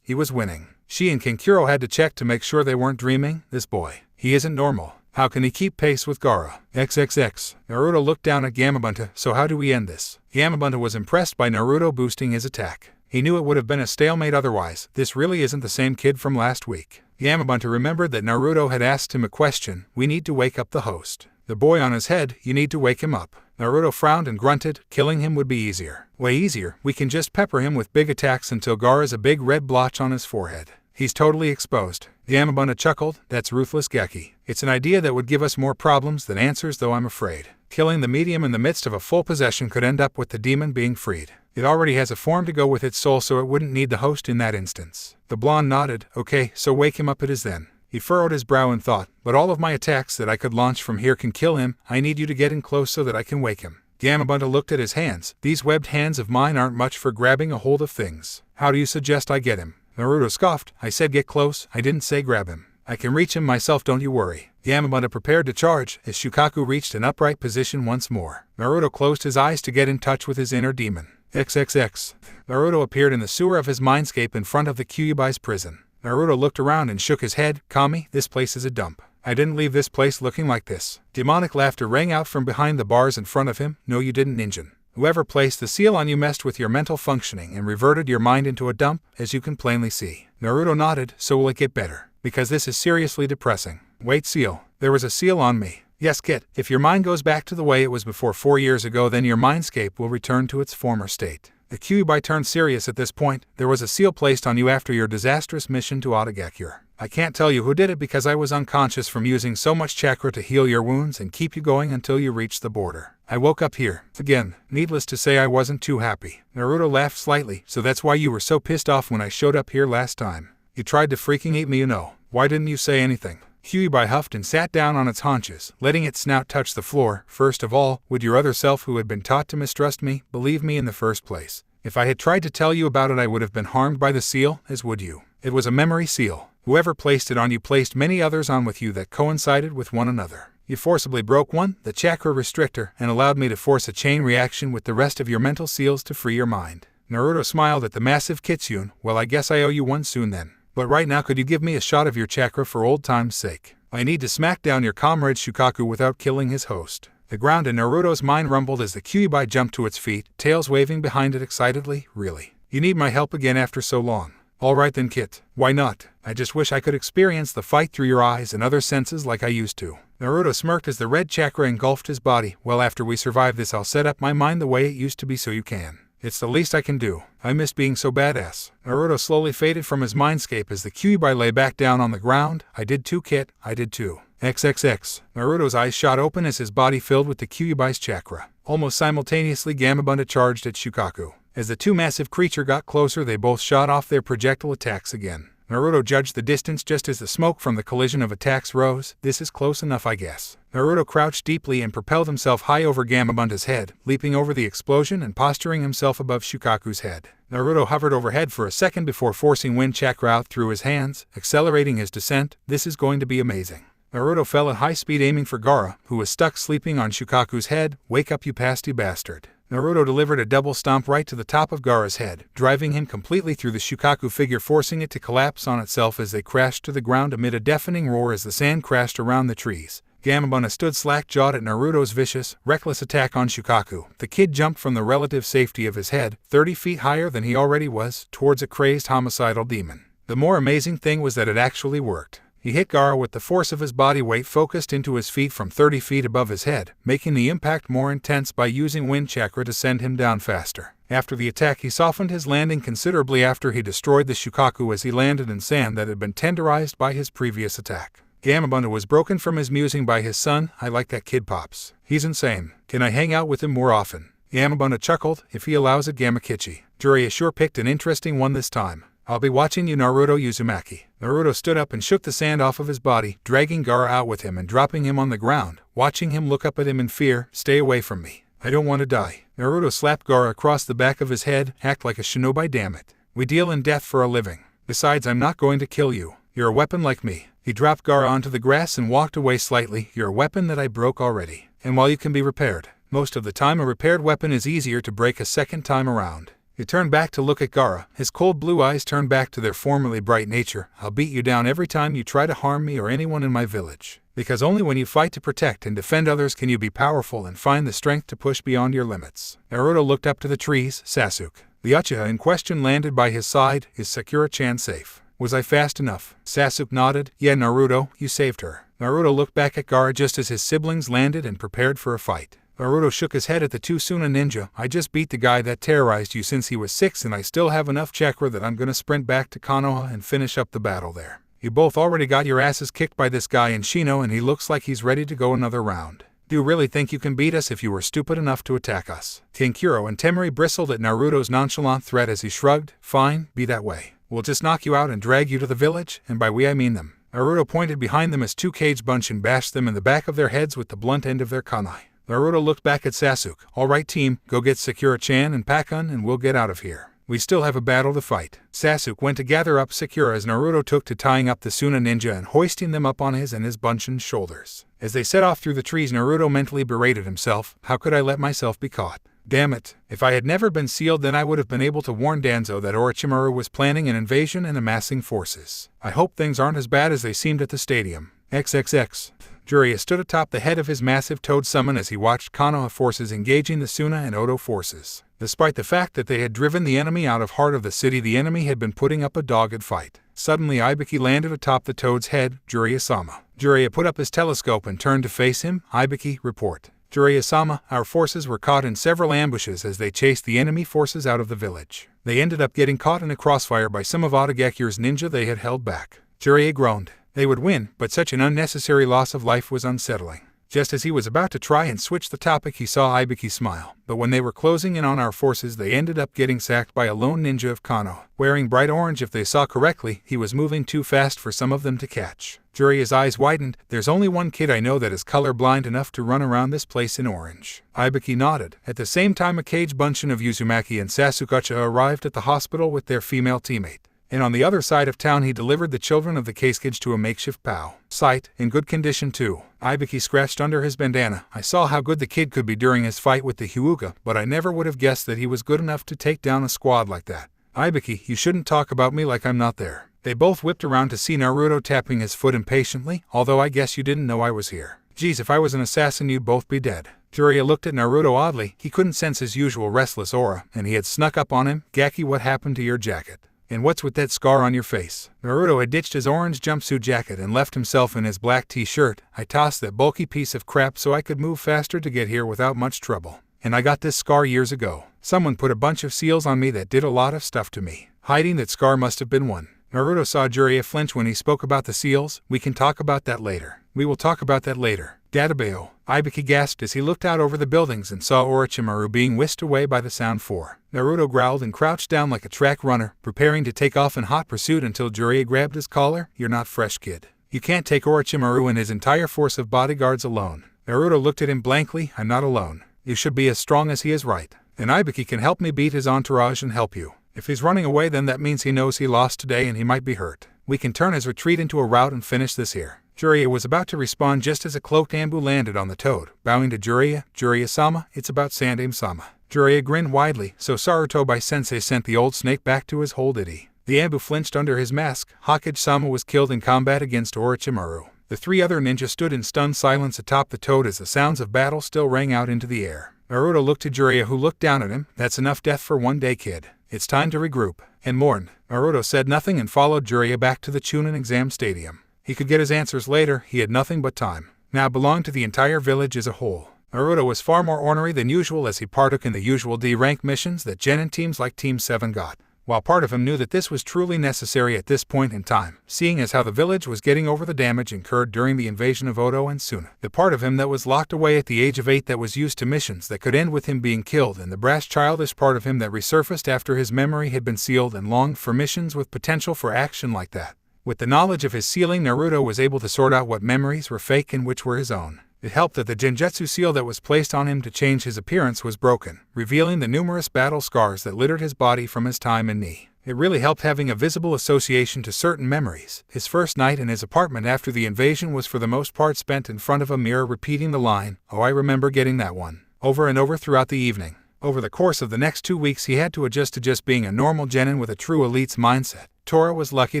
he was winning. She and Kankuro had to check to make sure they weren't dreaming. This boy, he isn't normal. How can he keep pace with Gaara? XXX. Naruto looked down at Gamabunta. So how do we end this? Gamabunta was impressed by Naruto boosting his attack. He knew it would have been a stalemate otherwise. This really isn't the same kid from last week. Gamabunta remembered that Naruto had asked him a question. We need to wake up the host. The boy on his head, you need to wake him up. Naruto frowned and grunted. Killing him would be easier. Way easier. We can just pepper him with big attacks until Gaara's a big red blotch on his forehead. He's totally exposed. Gamabunta chuckled. That's ruthless, Geki. It's an idea that would give us more problems than answers, though I'm afraid. Killing the medium in the midst of a full possession could end up with the demon being freed. It already has a form to go with its soul, so it wouldn't need the host in that instance. The blonde nodded. Okay, so wake him up it is then. He furrowed his brow and thought, but all of my attacks that I could launch from here can kill him. I need you to get in close so that I can wake him. Gamabunta looked at his hands. These webbed hands of mine aren't much for grabbing a hold of things. How do you suggest I get him? Naruto scoffed. I said get close, I didn't say grab him. I can reach him myself, don't you worry. Gamabunta prepared to charge as Shukaku reached an upright position once more. Naruto closed his eyes to get in touch with his inner demon. XXX. Naruto appeared in the sewer of his mindscape in front of the Kyubai's prison. Naruto looked around and shook his head. Kami, this place is a dump. I didn't leave this place looking like this. Demonic laughter rang out from behind the bars in front of him. No, you didn't, Ninjin. Whoever placed the seal on you messed with your mental functioning and reverted your mind into a dump, as you can plainly see. Naruto nodded. So will it get better? Because this is seriously depressing. Wait, seal. There was a seal on me. Yes, Kit. If your mind goes back to the way it was before 4 years ago, then your mindscape will return to its former state. The Kyuubi turned serious at this point. There was a seal placed on you after your disastrous mission to Otagakure. I can't tell you who did it because I was unconscious from using so much chakra to heal your wounds and keep you going until you reached the border. I woke up here. Again, needless to say I wasn't too happy. Naruto laughed slightly. So that's why you were so pissed off when I showed up here last time. You tried to freaking eat me, you know. Why didn't you say anything? Kyuubi huffed and sat down on its haunches, letting its snout touch the floor. First of all, would your other self who had been taught to mistrust me believe me in the first place? If I had tried to tell you about it I would have been harmed by the seal, as would you. It was a memory seal. Whoever placed it on you placed many others on with you that coincided with one another. You forcibly broke one, the chakra restrictor, and allowed me to force a chain reaction with the rest of your mental seals to free your mind. Naruto smiled at the massive kitsune. Well, I guess I owe you one soon then. But right now could you give me a shot of your chakra for old time's sake? I need to smack down your comrade Shukaku without killing his host. The ground in Naruto's mind rumbled as the Kyuubi jumped to its feet, tails waving behind it excitedly. Really? You need my help again after so long? Alright then, Kit. Why not? I just wish I could experience the fight through your eyes and other senses like I used to. Naruto smirked as the red chakra engulfed his body. Well, after we survive this I'll set up my mind the way it used to be so you can. It's the least I can do. I miss being so badass. Naruto slowly faded from his mindscape as the Kyuubi lay back down on the ground. I did too, Kit. I did too. XXX. Naruto's eyes shot open as his body filled with the Kyuubi's chakra. Almost simultaneously, Gamabunta charged at Shukaku. As the two massive creatures got closer, they both shot off their projectile attacks again. Naruto judged the distance just as the smoke from the collision of attacks rose. This is close enough, I guess. Naruto crouched deeply and propelled himself high over Gamabunta's head, leaping over the explosion and posturing himself above Shukaku's head. Naruto hovered overhead for a second before forcing wind chakra out through his hands, accelerating his descent. This is going to be amazing. Naruto fell at high speed aiming for Gaara, who was stuck sleeping on Shukaku's head. Wake up, you pasty bastard. Naruto delivered a double stomp right to the top of Gaara's head, driving him completely through the Shukaku figure, forcing it to collapse on itself as they crashed to the ground amid a deafening roar as the sand crashed around the trees. Gamabunta stood slack-jawed at Naruto's vicious, reckless attack on Shukaku. The kid jumped from the relative safety of his head, 30 feet higher than he already was, towards a crazed homicidal demon. The more amazing thing was that it actually worked. He hit Gaara with the force of his body weight focused into his feet from 30 feet above his head, making the impact more intense by using wind chakra to send him down faster. After the attack, he softened his landing considerably after he destroyed the Shukaku as he landed in sand that had been tenderized by his previous attack. Gamabunta was broken from his musing by his son. I like that kid, Pops. He's insane. Can I hang out with him more often? Gamabunta chuckled. If he allows it, Gamakichi. Jiraiya sure picked an interesting one this time. I'll be watching you, Naruto Uzumaki. Naruto stood up and shook the sand off of his body, dragging Gaara out with him and dropping him on the ground, watching him look up at him in fear. Stay away from me. I don't want to die. Naruto slapped Gaara across the back of his head. Act like a shinobi, damn it. We deal in death for a living. Besides, I'm not going to kill you. You're a weapon like me. He dropped Gaara onto the grass and walked away slightly. You're a weapon that I broke already. And while you can be repaired, most of the time a repaired weapon is easier to break a second time around. He turned back to look at Gaara. His cold blue eyes turned back to their formerly bright nature. I'll beat you down every time you try to harm me or anyone in my village. Because only when you fight to protect and defend others can you be powerful and find the strength to push beyond your limits. Naruto looked up to the trees. Sasuke. The Uchiha in question landed by his side. Is Sakura-chan safe? Was I fast enough? Sasuke nodded. Yeah, Naruto, you saved her. Naruto looked back at Gaara just as his siblings landed and prepared for a fight. Naruto shook his head at the two Suna ninja. I just beat the guy that terrorized you since he was 6 and I still have enough chakra that I'm gonna sprint back to Konoha and finish up the battle there. You both already got your asses kicked by this guy in Shino and he looks like he's ready to go another round. Do you really think you can beat us if you were stupid enough to attack us? Kankuro and Temari bristled at Naruto's nonchalant threat as he shrugged. Fine, be that way. We'll just knock you out and drag you to the village, and by we I mean them. Naruto pointed behind them as two Kage bunched and bashed them in the back of their heads with the blunt end of their kunai. Naruto looked back at Sasuke. Alright team, go get Sakura-chan and Pakun and we'll get out of here. We still have a battle to fight. Sasuke went to gather up Sakura as Naruto took to tying up the Suna ninja and hoisting them up on his and his bunchin's shoulders. As they set off through the trees, Naruto mentally berated himself. How could I let myself be caught? Damn it. If I had never been sealed, then I would have been able to warn Danzo that Orochimaru was planning an invasion and amassing forces. I hope things aren't as bad as they seemed at the stadium. XXX. Jiraiya stood atop the head of his massive toad summon as he watched Kanoha forces engaging the Suna and Odo forces. Despite the fact that they had driven the enemy out of heart of the city, the enemy had been putting up a dogged fight. Suddenly Ibiki landed atop the toad's head. Jiraiya-sama. Jiraiya put up his telescope and turned to face him. Ibiki, report. Jiraiya-sama, our forces were caught in several ambushes as they chased the enemy forces out of the village. They ended up getting caught in a crossfire by some of Otogakure's ninja they had held back. Jiraiya groaned. They would win, but such an unnecessary loss of life was unsettling. Just as he was about to try and switch the topic, he saw Ibiki smile, but when they were closing in on our forces, they ended up getting sacked by a lone ninja of Kanoha. Wearing bright orange, if they saw correctly, he was moving too fast for some of them to catch. Jiraiya's eyes widened. There's only one kid I know that is colorblind enough to run around this place in orange. Ibiki nodded. At the same time, a cage bunch of Uzumaki and Sasuke arrived at the hospital with their female teammate. And on the other side of town, he delivered the children of the Kage to a makeshift POW site, in good condition too. Ibiki scratched under his bandana. I saw how good the kid could be during his fight with the Hyuga, but I never would have guessed that he was good enough to take down a squad like that. Ibiki, you shouldn't talk about me like I'm not there. They both whipped around to see Naruto tapping his foot impatiently, although I guess you didn't know I was here. Geez, if I was an assassin, you'd both be dead. Jiraiya looked at Naruto oddly. He couldn't sense his usual restless aura, and he had snuck up on him. Gaki, what happened to your jacket? And what's with that scar on your face? Naruto had ditched his orange jumpsuit jacket and left himself in his black t-shirt. I tossed that bulky piece of crap so I could move faster to get here without much trouble. And I got this scar years ago. Someone put a bunch of seals on me that did a lot of stuff to me. Hiding that scar must have been one. Naruto saw Jiraiya flinch when he spoke about the seals. We can talk about that later. We will talk about that later. Databeo, Ibiki gasped as he looked out over the buildings and saw Orochimaru being whisked away by the sound 4. Naruto growled and crouched down like a track runner, preparing to take off in hot pursuit until Jiraiya grabbed his collar. You're not fresh, kid. You can't take Orochimaru and his entire force of bodyguards alone. Naruto looked at him blankly. I'm not alone. You should be as strong as he is, right? And Ibiki can help me beat his entourage and help you. If he's running away, then that means he knows he lost today and he might be hurt. We can turn his retreat into a rout and finish this here. Jiraiya was about to respond just as a cloaked Ambu landed on the toad. Bowing to Jiraiya, Jiraiya-sama, it's about Sandaime-sama. Jiraiya grinned widely, so Sarutobi-sensei sent the old snake back to his hole, did he? The Ambu flinched under his mask. Hokage-sama was killed in combat against Orochimaru. The 3 other ninjas stood in stunned silence atop the toad as the sounds of battle still rang out into the air. Naruto looked to Jiraiya, who looked down at him. That's enough death for one day, kid. It's time to regroup and mourn. Naruto said nothing and followed Jiraiya back to the Chunin exam stadium. He could get his answers later. He had nothing but time. Now belonged to the entire village as a whole. Naruto was far more ornery than usual as he partook in the usual D-rank missions that genin teams like Team 7 got. While part of him knew that this was truly necessary at this point in time, seeing as how the village was getting over the damage incurred during the invasion of Oto and Suna. The part of him that was locked away at the age of 8 that was used to missions that could end with him being killed, and the brash childish part of him that resurfaced after his memory had been sealed and longed for missions with potential for action like that. With the knowledge of his sealing, Naruto was able to sort out what memories were fake and which were his own. It helped that the genjutsu seal that was placed on him to change his appearance was broken, revealing the numerous battle scars that littered his body from his time in Ni. It really helped having a visible association to certain memories. His first night in his apartment after the invasion was for the most part spent in front of a mirror repeating the line, "Oh, I remember getting that one," over and over throughout the evening. Over the course of the next 2 weeks, he had to adjust to just being a normal genin with a true elite's mindset. Tora was lucky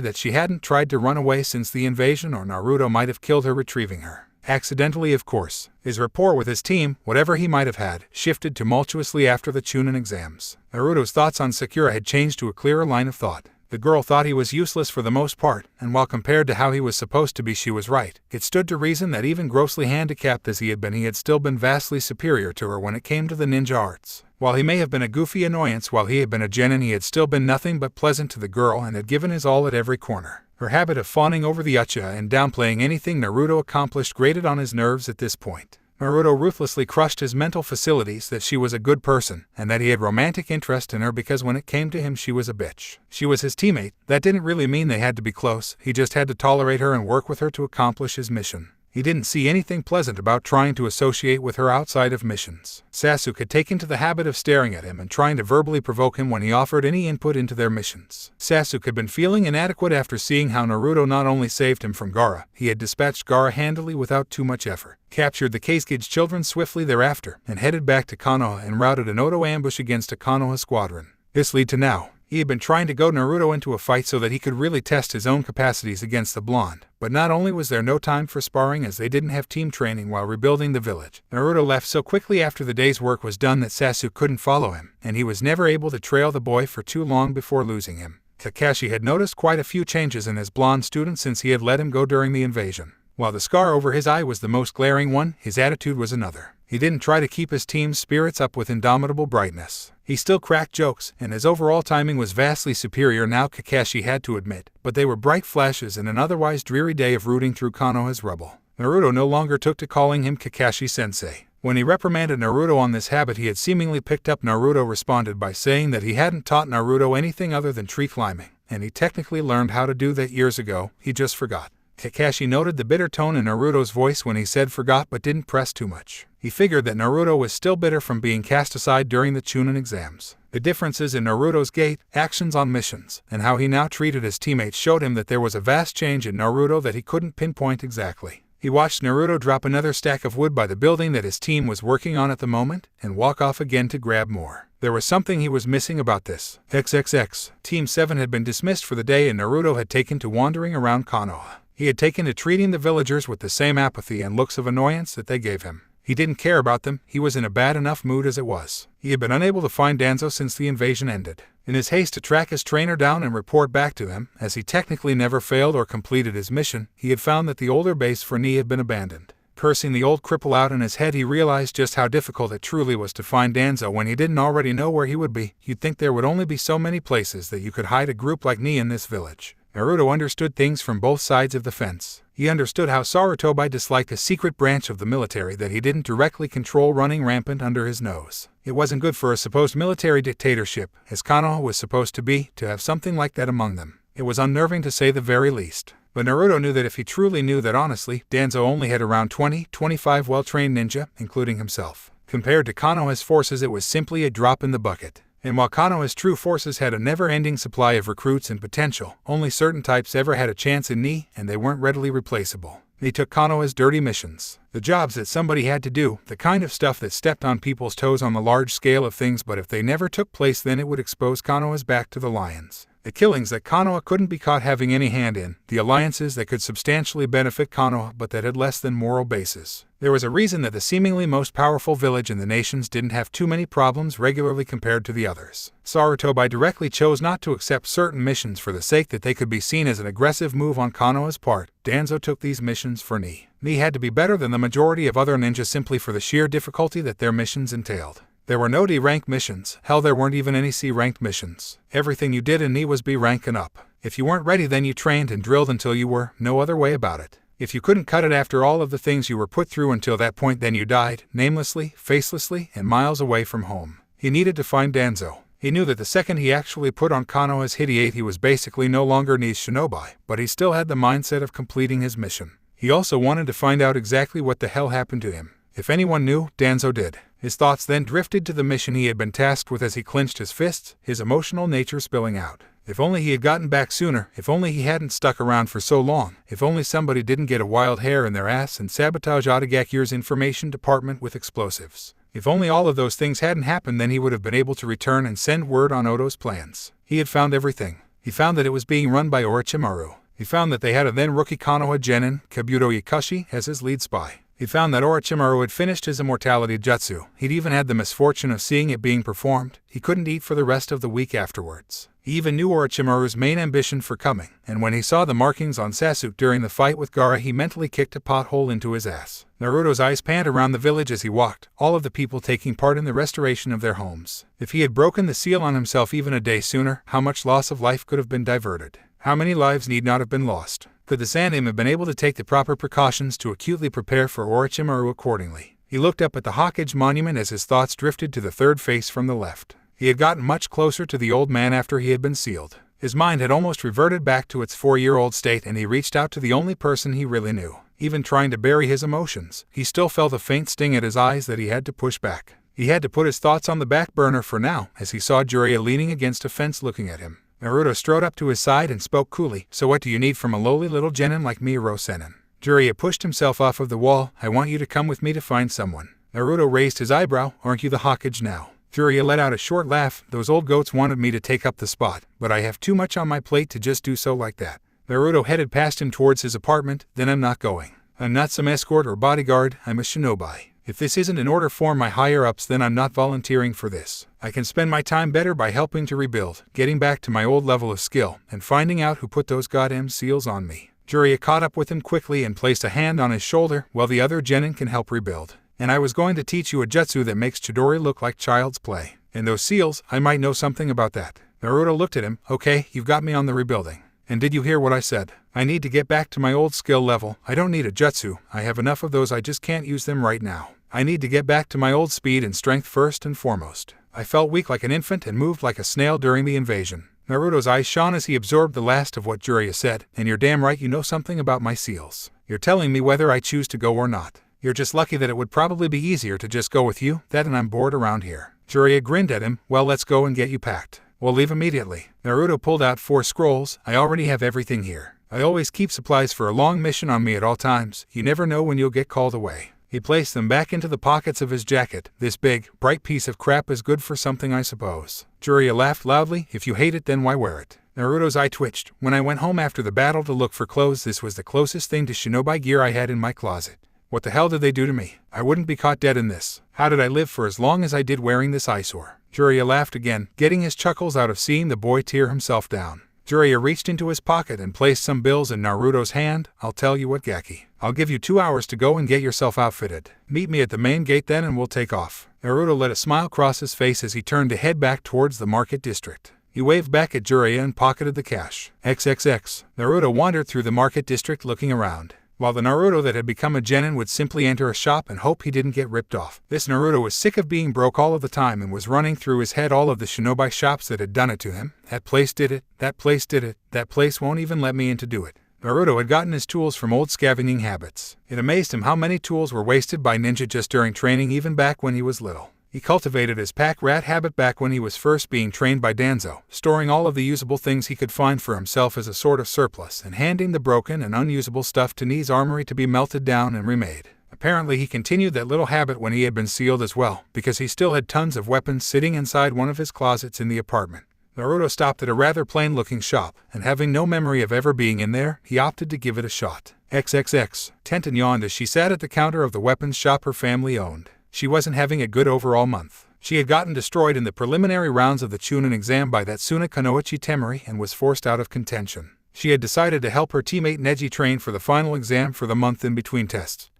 that she hadn't tried to run away since the invasion, or Naruto might have killed her retrieving her. Accidentally, of course. His rapport with his team, whatever he might have had, shifted tumultuously after the Chunin exams. Naruto's thoughts on Sakura had changed to a clearer line of thought. The girl thought he was useless for the most part, and while compared to how he was supposed to be, she was right. It stood to reason that even grossly handicapped as he had still been vastly superior to her when it came to the ninja arts. While he may have been a goofy annoyance while he had been a genin, he had still been nothing but pleasant to the girl and had given his all at every corner. Her habit of fawning over the Uchiha and downplaying anything Naruto accomplished grated on his nerves at this point. Naruto ruthlessly crushed his mental facilities that she was a good person, and that he had romantic interest in her because when it came to him she was a bitch. She was his teammate. That didn't really mean they had to be close, he just had to tolerate her and work with her to accomplish his mission. He didn't see anything pleasant about trying to associate with her outside of missions. Sasuke had taken to the habit of staring at him and trying to verbally provoke him when he offered any input into their missions. Sasuke had been feeling inadequate after seeing how Naruto not only saved him from Gaara, he had dispatched Gaara handily without too much effort, captured the Kage children swiftly thereafter, and headed back to Kanoha and routed an Oto ambush against a Konoha squadron. This led to now. He had been trying to goad Naruto into a fight so that he could really test his own capacities against the blonde. But not only was there no time for sparring as they didn't have team training while rebuilding the village, Naruto left so quickly after the day's work was done that Sasuke couldn't follow him, and he was never able to trail the boy for too long before losing him. Kakashi had noticed quite a few changes in his blonde student since he had let him go during the invasion. While the scar over his eye was the most glaring one, his attitude was another. He didn't try to keep his team's spirits up with indomitable brightness. He still cracked jokes, and his overall timing was vastly superior now, Kakashi had to admit, but they were bright flashes in an otherwise dreary day of rooting through Konoha's rubble. Naruto no longer took to calling him Kakashi-sensei. When he reprimanded Naruto on this habit he had seemingly picked up, Naruto responded by saying that he hadn't taught Naruto anything other than tree climbing, and he technically learned how to do that years ago, he just forgot. Kakashi noted the bitter tone in Naruto's voice when he said forgot but didn't press too much. He figured that Naruto was still bitter from being cast aside during the Chunin exams. The differences in Naruto's gait, actions on missions, and how he now treated his teammates showed him that there was a vast change in Naruto that he couldn't pinpoint exactly. He watched Naruto drop another stack of wood by the building that his team was working on at the moment, and walk off again to grab more. There was something he was missing about this. XXX. Team 7 had been dismissed for the day and Naruto had taken to wandering around Konoha. He had taken to treating the villagers with the same apathy and looks of annoyance that they gave him. He didn't care about them, he was in a bad enough mood as it was. He had been unable to find Danzo since the invasion ended. In his haste to track his trainer down and report back to them, as he technically never failed or completed his mission, he had found that the older base for Ni had been abandoned. Cursing the old cripple out in his head, he realized just how difficult it truly was to find Danzo when he didn't already know where he would be. You'd think there would only be so many places that you could hide a group like Ni in this village. Naruto understood things from both sides of the fence. He understood how Sarutobi disliked a secret branch of the military that he didn't directly control running rampant under his nose. It wasn't good for a supposed military dictatorship, as Kanoha was supposed to be, to have something like that among them. It was unnerving to say the very least. But Naruto knew that if he truly knew that honestly, Danzo only had around 20-25 well-trained ninja, including himself. Compared to Konoha's forces it was simply a drop in the bucket. And while Konoha's true forces had a never-ending supply of recruits and potential, only certain types ever had a chance in Ni, and they weren't readily replaceable. He took Konoha's dirty missions. The jobs that somebody had to do, the kind of stuff that stepped on people's toes on the large scale of things, but if they never took place then it would expose Konoha's back to the lions. The killings that Konoha couldn't be caught having any hand in, the alliances that could substantially benefit Konoha but that had less than moral basis. There was a reason that the seemingly most powerful village in the nations didn't have too many problems regularly compared to the others. Sarutobi directly chose not to accept certain missions for the sake that they could be seen as an aggressive move on Konoha's part. Danzo took these missions for Ni. Ni had to be better than the majority of other ninjas simply for the sheer difficulty that their missions entailed. There were no D-rank missions, hell there weren't even any C-ranked missions. Everything you did in Ni was B-rank and up. If you weren't ready then you trained and drilled until you were, no other way about it. If you couldn't cut it after all of the things you were put through until that point then you died, namelessly, facelessly, and miles away from home. He needed to find Danzo. He knew that the second he actually put on Konoha's Hideate he was basically no longer Ni's shinobi, but he still had the mindset of completing his mission. He also wanted to find out exactly what the hell happened to him. If anyone knew, Danzo did. His thoughts then drifted to the mission he had been tasked with as he clenched his fists, his emotional nature spilling out. If only he had gotten back sooner, if only he hadn't stuck around for so long, if only somebody didn't get a wild hair in their ass and sabotage Otagakure's information department with explosives. If only all of those things hadn't happened then he would have been able to return and send word on Oto's plans. He had found everything. He found that it was being run by Orochimaru. He found that they had a then-rookie Konoha genin, Kabuto Yakashi, as his lead spy. He found that Orochimaru had finished his immortality jutsu. He'd even had the misfortune of seeing it being performed. He couldn't eat for the rest of the week afterwards. He even knew Orochimaru's main ambition for coming, and when he saw the markings on Sasuke during the fight with Gaara he mentally kicked a pothole into his ass. Naruto's eyes panned around the village as he walked, all of the people taking part in the restoration of their homes. If he had broken the seal on himself even a day sooner, how much loss of life could have been diverted? How many lives need not have been lost? Could the Sandaime have been able to take the proper precautions to acutely prepare for Orochimaru accordingly? He looked up at the Hokage monument as his thoughts drifted to the third face from the left. He had gotten much closer to the old man after he had been sealed. His mind had almost reverted back to its 4-year-old state and he reached out to the only person he really knew. Even trying to bury his emotions, he still felt a faint sting at his eyes that he had to push back. He had to put his thoughts on the back burner for now as he saw Jiraiya leaning against a fence looking at him. Naruto strode up to his side and spoke coolly. "So what do you need from a lowly little genin like me, Rosenin?" Jiraiya pushed himself off of the wall. "I want you to come with me to find someone." Naruto raised his eyebrow. "Aren't you the Hokage now?" Jiraiya let out a short laugh. "Those old goats wanted me to take up the spot, but I have too much on my plate to just do so like that." Naruto headed past him towards his apartment. "Then I'm not going. I'm not some escort or bodyguard, I'm a shinobi. If this isn't an order for my higher-ups then I'm not volunteering for this. I can spend my time better by helping to rebuild, getting back to my old level of skill, and finding out who put those goddamn seals on me." Jiraiya caught up with him quickly and placed a hand on his shoulder. "Well, the other genin can help rebuild. And I was going to teach you a jutsu that makes Chidori look like child's play. And those seals, I might know something about that." Naruto looked at him. "Okay, you've got me on the rebuilding. And did you hear what I said? I need to get back to my old skill level. I don't need a jutsu. I have enough of those, I just can't use them right now. I need to get back to my old speed and strength first and foremost. I felt weak like an infant and moved like a snail during the invasion. Naruto's eyes shone as he absorbed the last of what Jiraiya said. And you're damn right you know something about my seals. You're telling me whether I choose to go or not. You're just lucky that it would probably be easier to just go with you, that and I'm bored around here. Jiraiya grinned at him. Well, let's go and get you packed. We'll leave immediately. Naruto pulled out 4 scrolls. I already have everything here. I always keep supplies for a long mission on me at all times. You never know when you'll get called away. He placed them back into the pockets of his jacket. This big, bright piece of crap is good for something, I suppose. Jiraiya laughed loudly. If you hate it, then why wear it? Naruto's eye twitched. When I went home after the battle to look for clothes, this was the closest thing to shinobi gear I had in my closet. What the hell did they do to me? I wouldn't be caught dead in this. How did I live for as long as I did wearing this eyesore? Jiraiya laughed again, getting his chuckles out of seeing the boy tear himself down. Jiraiya reached into his pocket and placed some bills in Naruto's hand. I'll tell you what, Gaki. I'll give you 2 hours to go and get yourself outfitted. Meet me at the main gate then and we'll take off. Naruto let a smile cross his face as he turned to head back towards the market district. He waved back at Jiraiya and pocketed the cash. XXX. Naruto wandered through the market district looking around. While the Naruto that had become a genin would simply enter a shop and hope he didn't get ripped off. This Naruto was sick of being broke all of the time and was running through his head all of the shinobi shops that had done it to him. That place did it, that place did it, that place won't even let me in to do it. Naruto had gotten his tools from old scavenging habits. It amazed him how many tools were wasted by ninja just during training even back when he was little. He cultivated his pack rat habit back when he was first being trained by Danzo, storing all of the usable things he could find for himself as a sort of surplus and handing the broken and unusable stuff to Neji's armory to be melted down and remade. Apparently he continued that little habit when he had been sealed as well, because he still had tons of weapons sitting inside one of his closets in the apartment. Naruto stopped at a rather plain-looking shop, and having no memory of ever being in there, he opted to give it a shot. XXX. Tenten yawned as she sat at the counter of the weapons shop her family owned. She wasn't having a good overall month. She had gotten destroyed in the preliminary rounds of the Chunin exam by that Suna Konoha Temari and was forced out of contention. She had decided to help her teammate Neji train for the final exam for the month in between tests,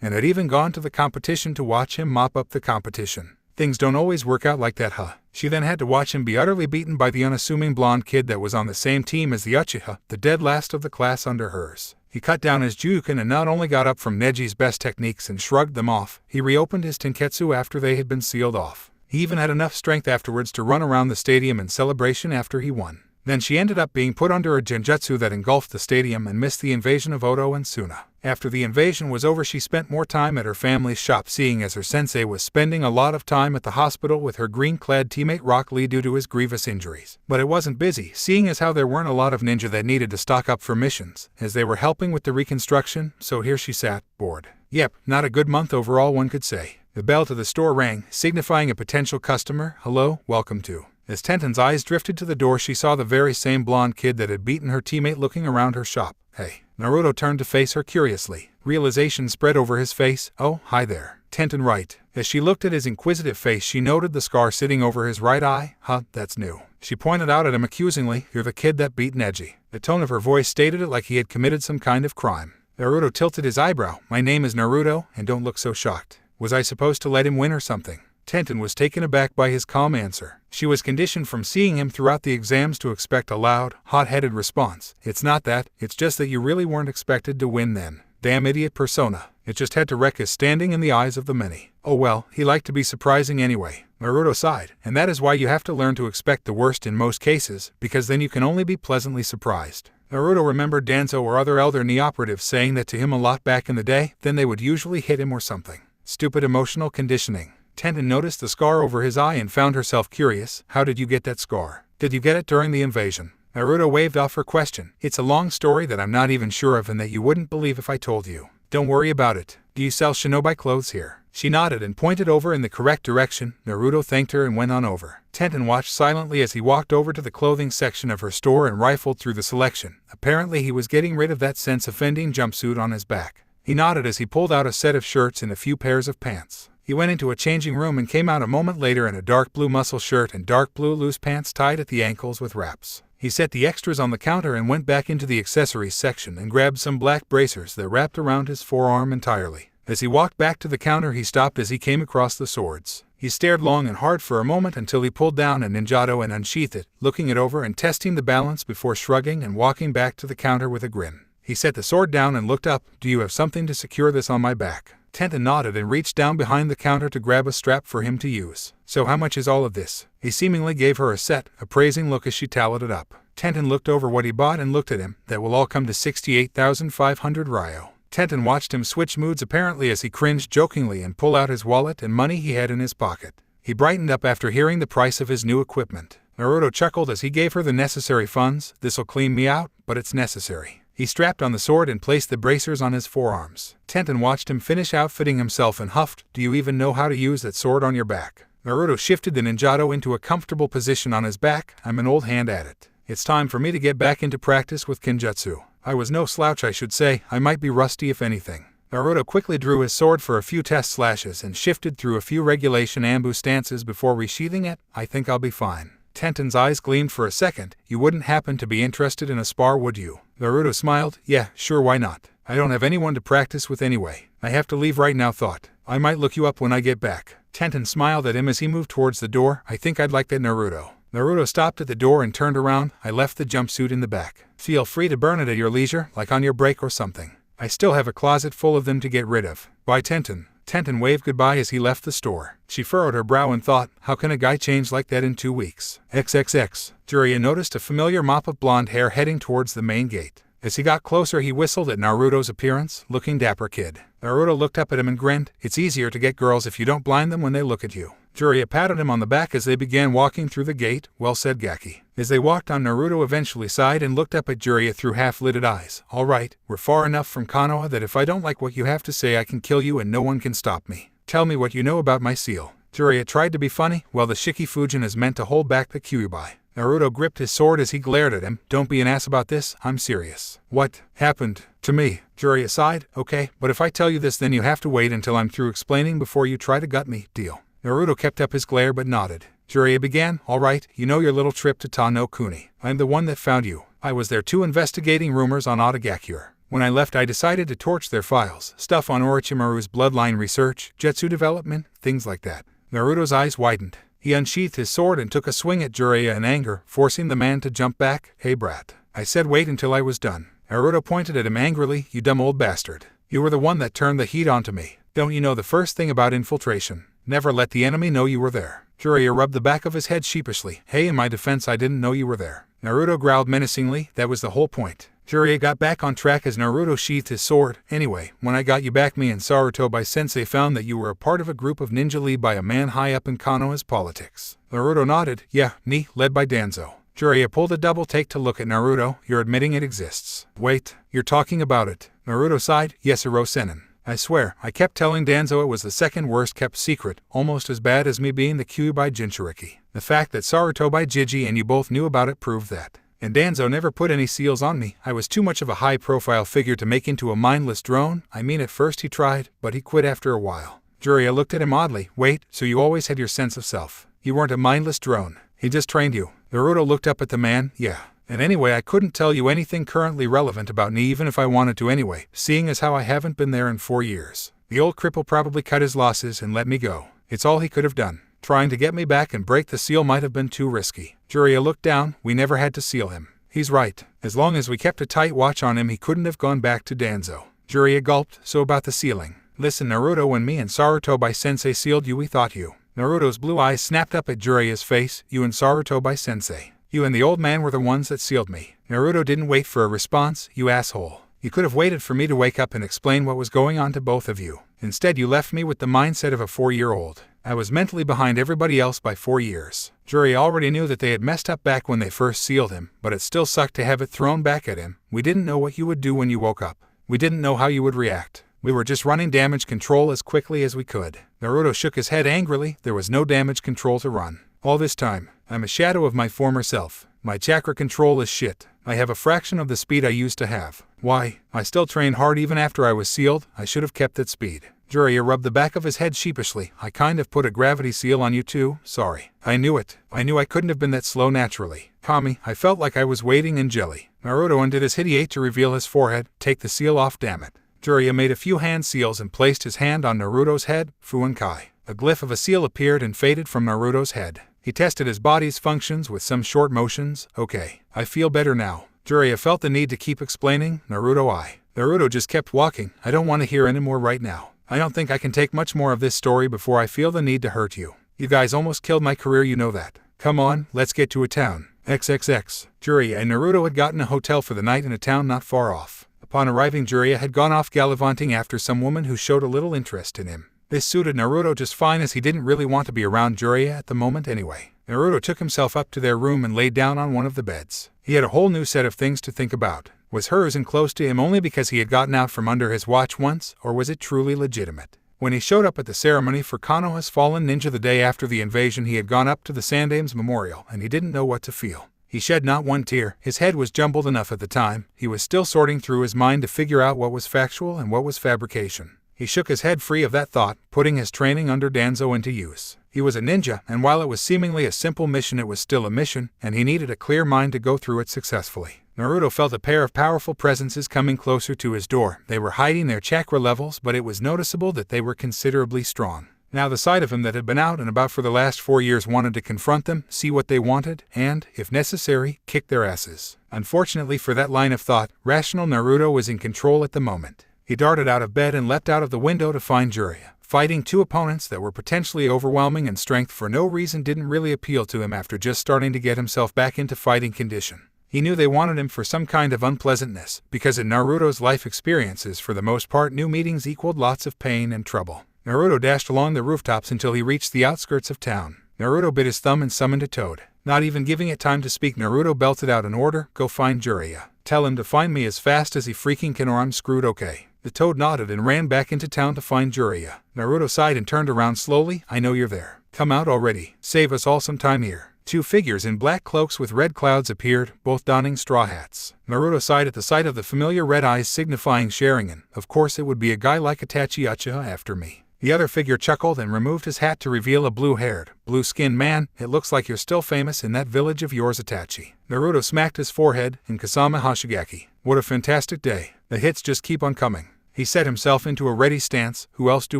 and had even gone to the competition to watch him mop up the competition. Things don't always work out like that, huh? She then had to watch him be utterly beaten by the unassuming blonde kid that was on the same team as the Uchiha, the dead last of the class under hers. He cut down his Juken and not only got up from Neji's best techniques and shrugged them off, he reopened his Tenketsu after they had been sealed off. He even had enough strength afterwards to run around the stadium in celebration after he won. Then she ended up being put under a genjutsu that engulfed the stadium and missed the invasion of Oto and Suna. After the invasion was over, she spent more time at her family's shop, seeing as her sensei was spending a lot of time at the hospital with her green-clad teammate Rock Lee due to his grievous injuries. But it wasn't busy, seeing as how there weren't a lot of ninja that needed to stock up for missions, as they were helping with the reconstruction, so here she sat, bored. Yep, not a good month overall, one could say. The bell to the store rang, signifying a potential customer. Hello, welcome to. As Tenten's eyes drifted to the door, she saw the very same blonde kid that had beaten her teammate looking around her shop. Hey. Naruto turned to face her curiously. Realization spread over his face. Oh, hi there. Tenten right. As she looked at his inquisitive face, she noted the scar sitting over his right eye. Huh, that's new. She pointed out at him accusingly. You're the kid that beat Neji. The tone of her voice stated it like he had committed some kind of crime. Naruto tilted his eyebrow. My name is Naruto, and don't look so shocked. Was I supposed to let him win or something? Tenten was taken aback by his calm answer. She was conditioned from seeing him throughout the exams to expect a loud, hot-headed response. It's not that, it's just that you really weren't expected to win then. Damn idiot persona. It just had to wreck his standing in the eyes of the many. Oh well, he liked to be surprising anyway. Naruto sighed, and that is why you have to learn to expect the worst in most cases, because then you can only be pleasantly surprised. Naruto remembered Danzo or other elder operatives saying that to him a lot back in the day, then they would usually hit him or something. Stupid emotional conditioning. Tenten noticed the scar over his eye and found herself curious. How did you get that scar? Did you get it during the invasion? Naruto waved off her question. It's a long story that I'm not even sure of and that you wouldn't believe if I told you. Don't worry about it. Do you sell shinobi clothes here? She nodded and pointed over in the correct direction. Naruto thanked her and went on over. Tenten watched silently as he walked over to the clothing section of her store and rifled through the selection. Apparently he was getting rid of that sense-offending jumpsuit on his back. He nodded as he pulled out a set of shirts and a few pairs of pants. He went into a changing room and came out a moment later in a dark blue muscle shirt and dark blue loose pants tied at the ankles with wraps. He set the extras on the counter and went back into the accessories section and grabbed some black bracers that wrapped around his forearm entirely. As he walked back to the counter, he stopped as he came across the swords. He stared long and hard for a moment until he pulled down a ninjato and unsheathed it, looking it over and testing the balance before shrugging and walking back to the counter with a grin. He set the sword down and looked up. Do you have something to secure this on my back? Tenten nodded and reached down behind the counter to grab a strap for him to use. So how much is all of this? He seemingly gave her a appraising look as she tallied it up. Tenten looked over what he bought and looked at him. That will all come to 68,500 ryo. Tenten watched him switch moods apparently as he cringed jokingly and pull out his wallet and money he had in his pocket. He brightened up after hearing the price of his new equipment. Naruto chuckled as he gave her the necessary funds. This'll clean me out, but it's necessary. He strapped on the sword and placed the bracers on his forearms. Tenten watched him finish outfitting himself and huffed, do you even know how to use that sword on your back? Naruto shifted the ninjato into a comfortable position on his back. I'm an old hand at it. It's time for me to get back into practice with Kenjutsu. I was no slouch, I should say. I might be rusty if anything. Naruto quickly drew his sword for a few test slashes and shifted through a few regulation ambu stances before resheathing it. I think I'll be fine. Tenten's eyes gleamed for a second. You wouldn't happen to be interested in a spar, would you? Naruto smiled. Yeah, sure, why not? I don't have anyone to practice with anyway. I have to leave right now. Thought I might look you up when I get back. Tenten smiled at him as he moved towards the door. I think I'd like that, Naruto. Naruto stopped at the door and turned around. I left the jumpsuit in the back. Feel free to burn it at your leisure, like on your break or something. I still have a closet full of them to get rid of. Bye, Tenten. Tenten waved goodbye as he left the store. She furrowed her brow and thought, how can a guy change like that in 2 weeks? XXX. Jiraiya noticed a familiar mop of blonde hair heading towards the main gate. As he got closer, he whistled at Naruto's appearance, looking dapper kid. Naruto looked up at him and grinned. It's easier to get girls if you don't blind them when they look at you. Jiraiya patted him on the back as they began walking through the gate. Well said, Gaki. As they walked on, Naruto eventually sighed and looked up at Jiraiya through half-lidded eyes. All right, we're far enough from Kanoha that if I don't like what you have to say, I can kill you and no one can stop me. Tell me what you know about my seal. Jiraiya tried to be funny. Well, the Shikifujin is meant to hold back the Kyuubi. Naruto gripped his sword as he glared at him. Don't be an ass about this, I'm serious. What happened to me? Jiraiya sighed. Okay, but if I tell you this, then you have to wait until I'm through explaining before you try to gut me. Deal. Naruto kept up his glare but nodded. Jiraiya began. All right, you know your little trip to Ta no Kuni. I'm the one that found you. I was there too, investigating rumors on Otagakure. When I left, I decided to torch their files, stuff on Orochimaru's bloodline research, jutsu development, things like that. Naruto's eyes widened. He unsheathed his sword and took a swing at Jiraiya in anger, forcing the man to jump back. Hey brat. I said wait until I was done. Naruto pointed at him angrily. You dumb old bastard. You were the one that turned the heat onto me. Don't you know the first thing about infiltration? Never let the enemy know you were there. Jiraiya rubbed the back of his head sheepishly. Hey, in my defense, I didn't know you were there. Naruto growled menacingly. That was the whole point. Jiraiya got back on track as Naruto sheathed his sword. Anyway, when I got you back, me and Sarutobi-sensei found that you were a part of a group of ninja led by a man high up in Konoha's politics. Naruto nodded. Yeah, me, led by Danzo. Jiraiya pulled a double take to look at Naruto. You're admitting it exists. Wait, you're talking about it. Naruto sighed. Yes, Oro-senin. I swear, I kept telling Danzo it was the second worst kept secret, almost as bad as me being the Kyuubi Jinchuriki. The fact that Sarutobi Jiji and you both knew about it proved that. And Danzo never put any seals on me. I was too much of a high-profile figure to make into a mindless drone. I mean, at first he tried, but he quit after a while. Jiraiya looked at him oddly. Wait, so you always had your sense of self. You weren't a mindless drone. He just trained you. Naruto looked up at the man. Yeah. And anyway, I couldn't tell you anything currently relevant about me even if I wanted to anyway, seeing as how I haven't been there in 4 years. The old cripple probably cut his losses and let me go. It's all he could have done. Trying to get me back and break the seal might have been too risky. Jiraiya looked down. We never had to seal him. He's right. As long as we kept a tight watch on him, he couldn't have gone back to Danzo. Jiraiya gulped. So about the sealing. Listen, Naruto, when me and Sarutobi-sensei sealed you, we thought you. Naruto's blue eyes snapped up at Jiraiya's face. You and Sarutobi-sensei. You and the old man were the ones that sealed me. Naruto didn't wait for a response. You asshole. You could have waited for me to wake up and explain what was going on to both of you. Instead, you left me with the mindset of a 4-year-old. I was mentally behind everybody else by 4 years. Jiraiya already knew that they had messed up back when they first sealed him, but it still sucked to have it thrown back at him. We didn't know what you would do when you woke up. We didn't know how you would react. We were just running damage control as quickly as we could. Naruto shook his head angrily. There was no damage control to run. All this time, I'm a shadow of my former self. My chakra control is shit. I have a fraction of the speed I used to have. Why? I still trained hard even after I was sealed. I should have kept that speed. Jiraiya rubbed the back of his head sheepishly. I kind of put a gravity seal on you too. Sorry. I knew it. I knew I couldn't have been that slow naturally. Kami, I felt like I was wading in jelly. Naruto undid his hideate to reveal his forehead. Take the seal off, damn it. Jiraiya made a few hand seals and placed his hand on Naruto's head. Fuinkai. A glyph of a seal appeared and faded from Naruto's head. He tested his body's functions with some short motions. Okay, I feel better now. Jiraiya felt the need to keep explaining. Naruto just kept walking. I don't want to hear any more right now. I don't think I can take much more of this story before I feel the need to hurt you. You guys almost killed my career, you know that. Come on, let's get to a town. XXX. Jiraiya and Naruto had gotten a hotel for the night in a town not far off. Upon arriving, Jiraiya had gone off gallivanting after some woman who showed a little interest in him. This suited Naruto just fine, as he didn't really want to be around Jiraiya at the moment anyway. Naruto took himself up to their room and laid down on one of the beds. He had a whole new set of things to think about. Was hers and close to him only because he had gotten out from under his watch once, or was it truly legitimate? When he showed up at the ceremony for Konoha's fallen ninja the day after the invasion, he had gone up to the Sandame's memorial, and he didn't know what to feel. He shed not one tear. His head was jumbled enough at the time. He was still sorting through his mind to figure out what was factual and what was fabrication. He shook his head free of that thought, putting his training under Danzo into use. He was a ninja, and while it was seemingly a simple mission, it was still a mission, and he needed a clear mind to go through it successfully. Naruto felt a pair of powerful presences coming closer to his door. They were hiding their chakra levels, but it was noticeable that they were considerably strong. Now the side of him that had been out and about for the last 4 years wanted to confront them, see what they wanted, and, if necessary, kick their asses. Unfortunately for that line of thought, rational Naruto was in control at the moment. He darted out of bed and leapt out of the window to find Jiraiya. Fighting two opponents that were potentially overwhelming in strength for no reason didn't really appeal to him after just starting to get himself back into fighting condition. He knew they wanted him for some kind of unpleasantness, because in Naruto's life experiences, for the most part, new meetings equaled lots of pain and trouble. Naruto dashed along the rooftops until he reached the outskirts of town. Naruto bit his thumb and summoned a toad. Not even giving it time to speak, Naruto belted out an order: go find Jiraiya. Tell him to find me as fast as he freaking can, or I'm screwed. Okay. The toad nodded and ran back into town to find Jiraiya. Naruto sighed and turned around slowly. I know you're there. Come out already. Save us all some time here. Two figures in black cloaks with red clouds appeared, both donning straw hats. Naruto sighed at the sight of the familiar red eyes signifying Sharingan. Of course it would be a guy like Itachi Uchiha after me. The other figure chuckled and removed his hat to reveal a blue-haired, blue-skinned man. It looks like you're still famous in that village of yours, Itachi. Naruto smacked his forehead. In Kasama Hoshigaki. What a fantastic day. The hits just keep on coming. He set himself into a ready stance. Who else do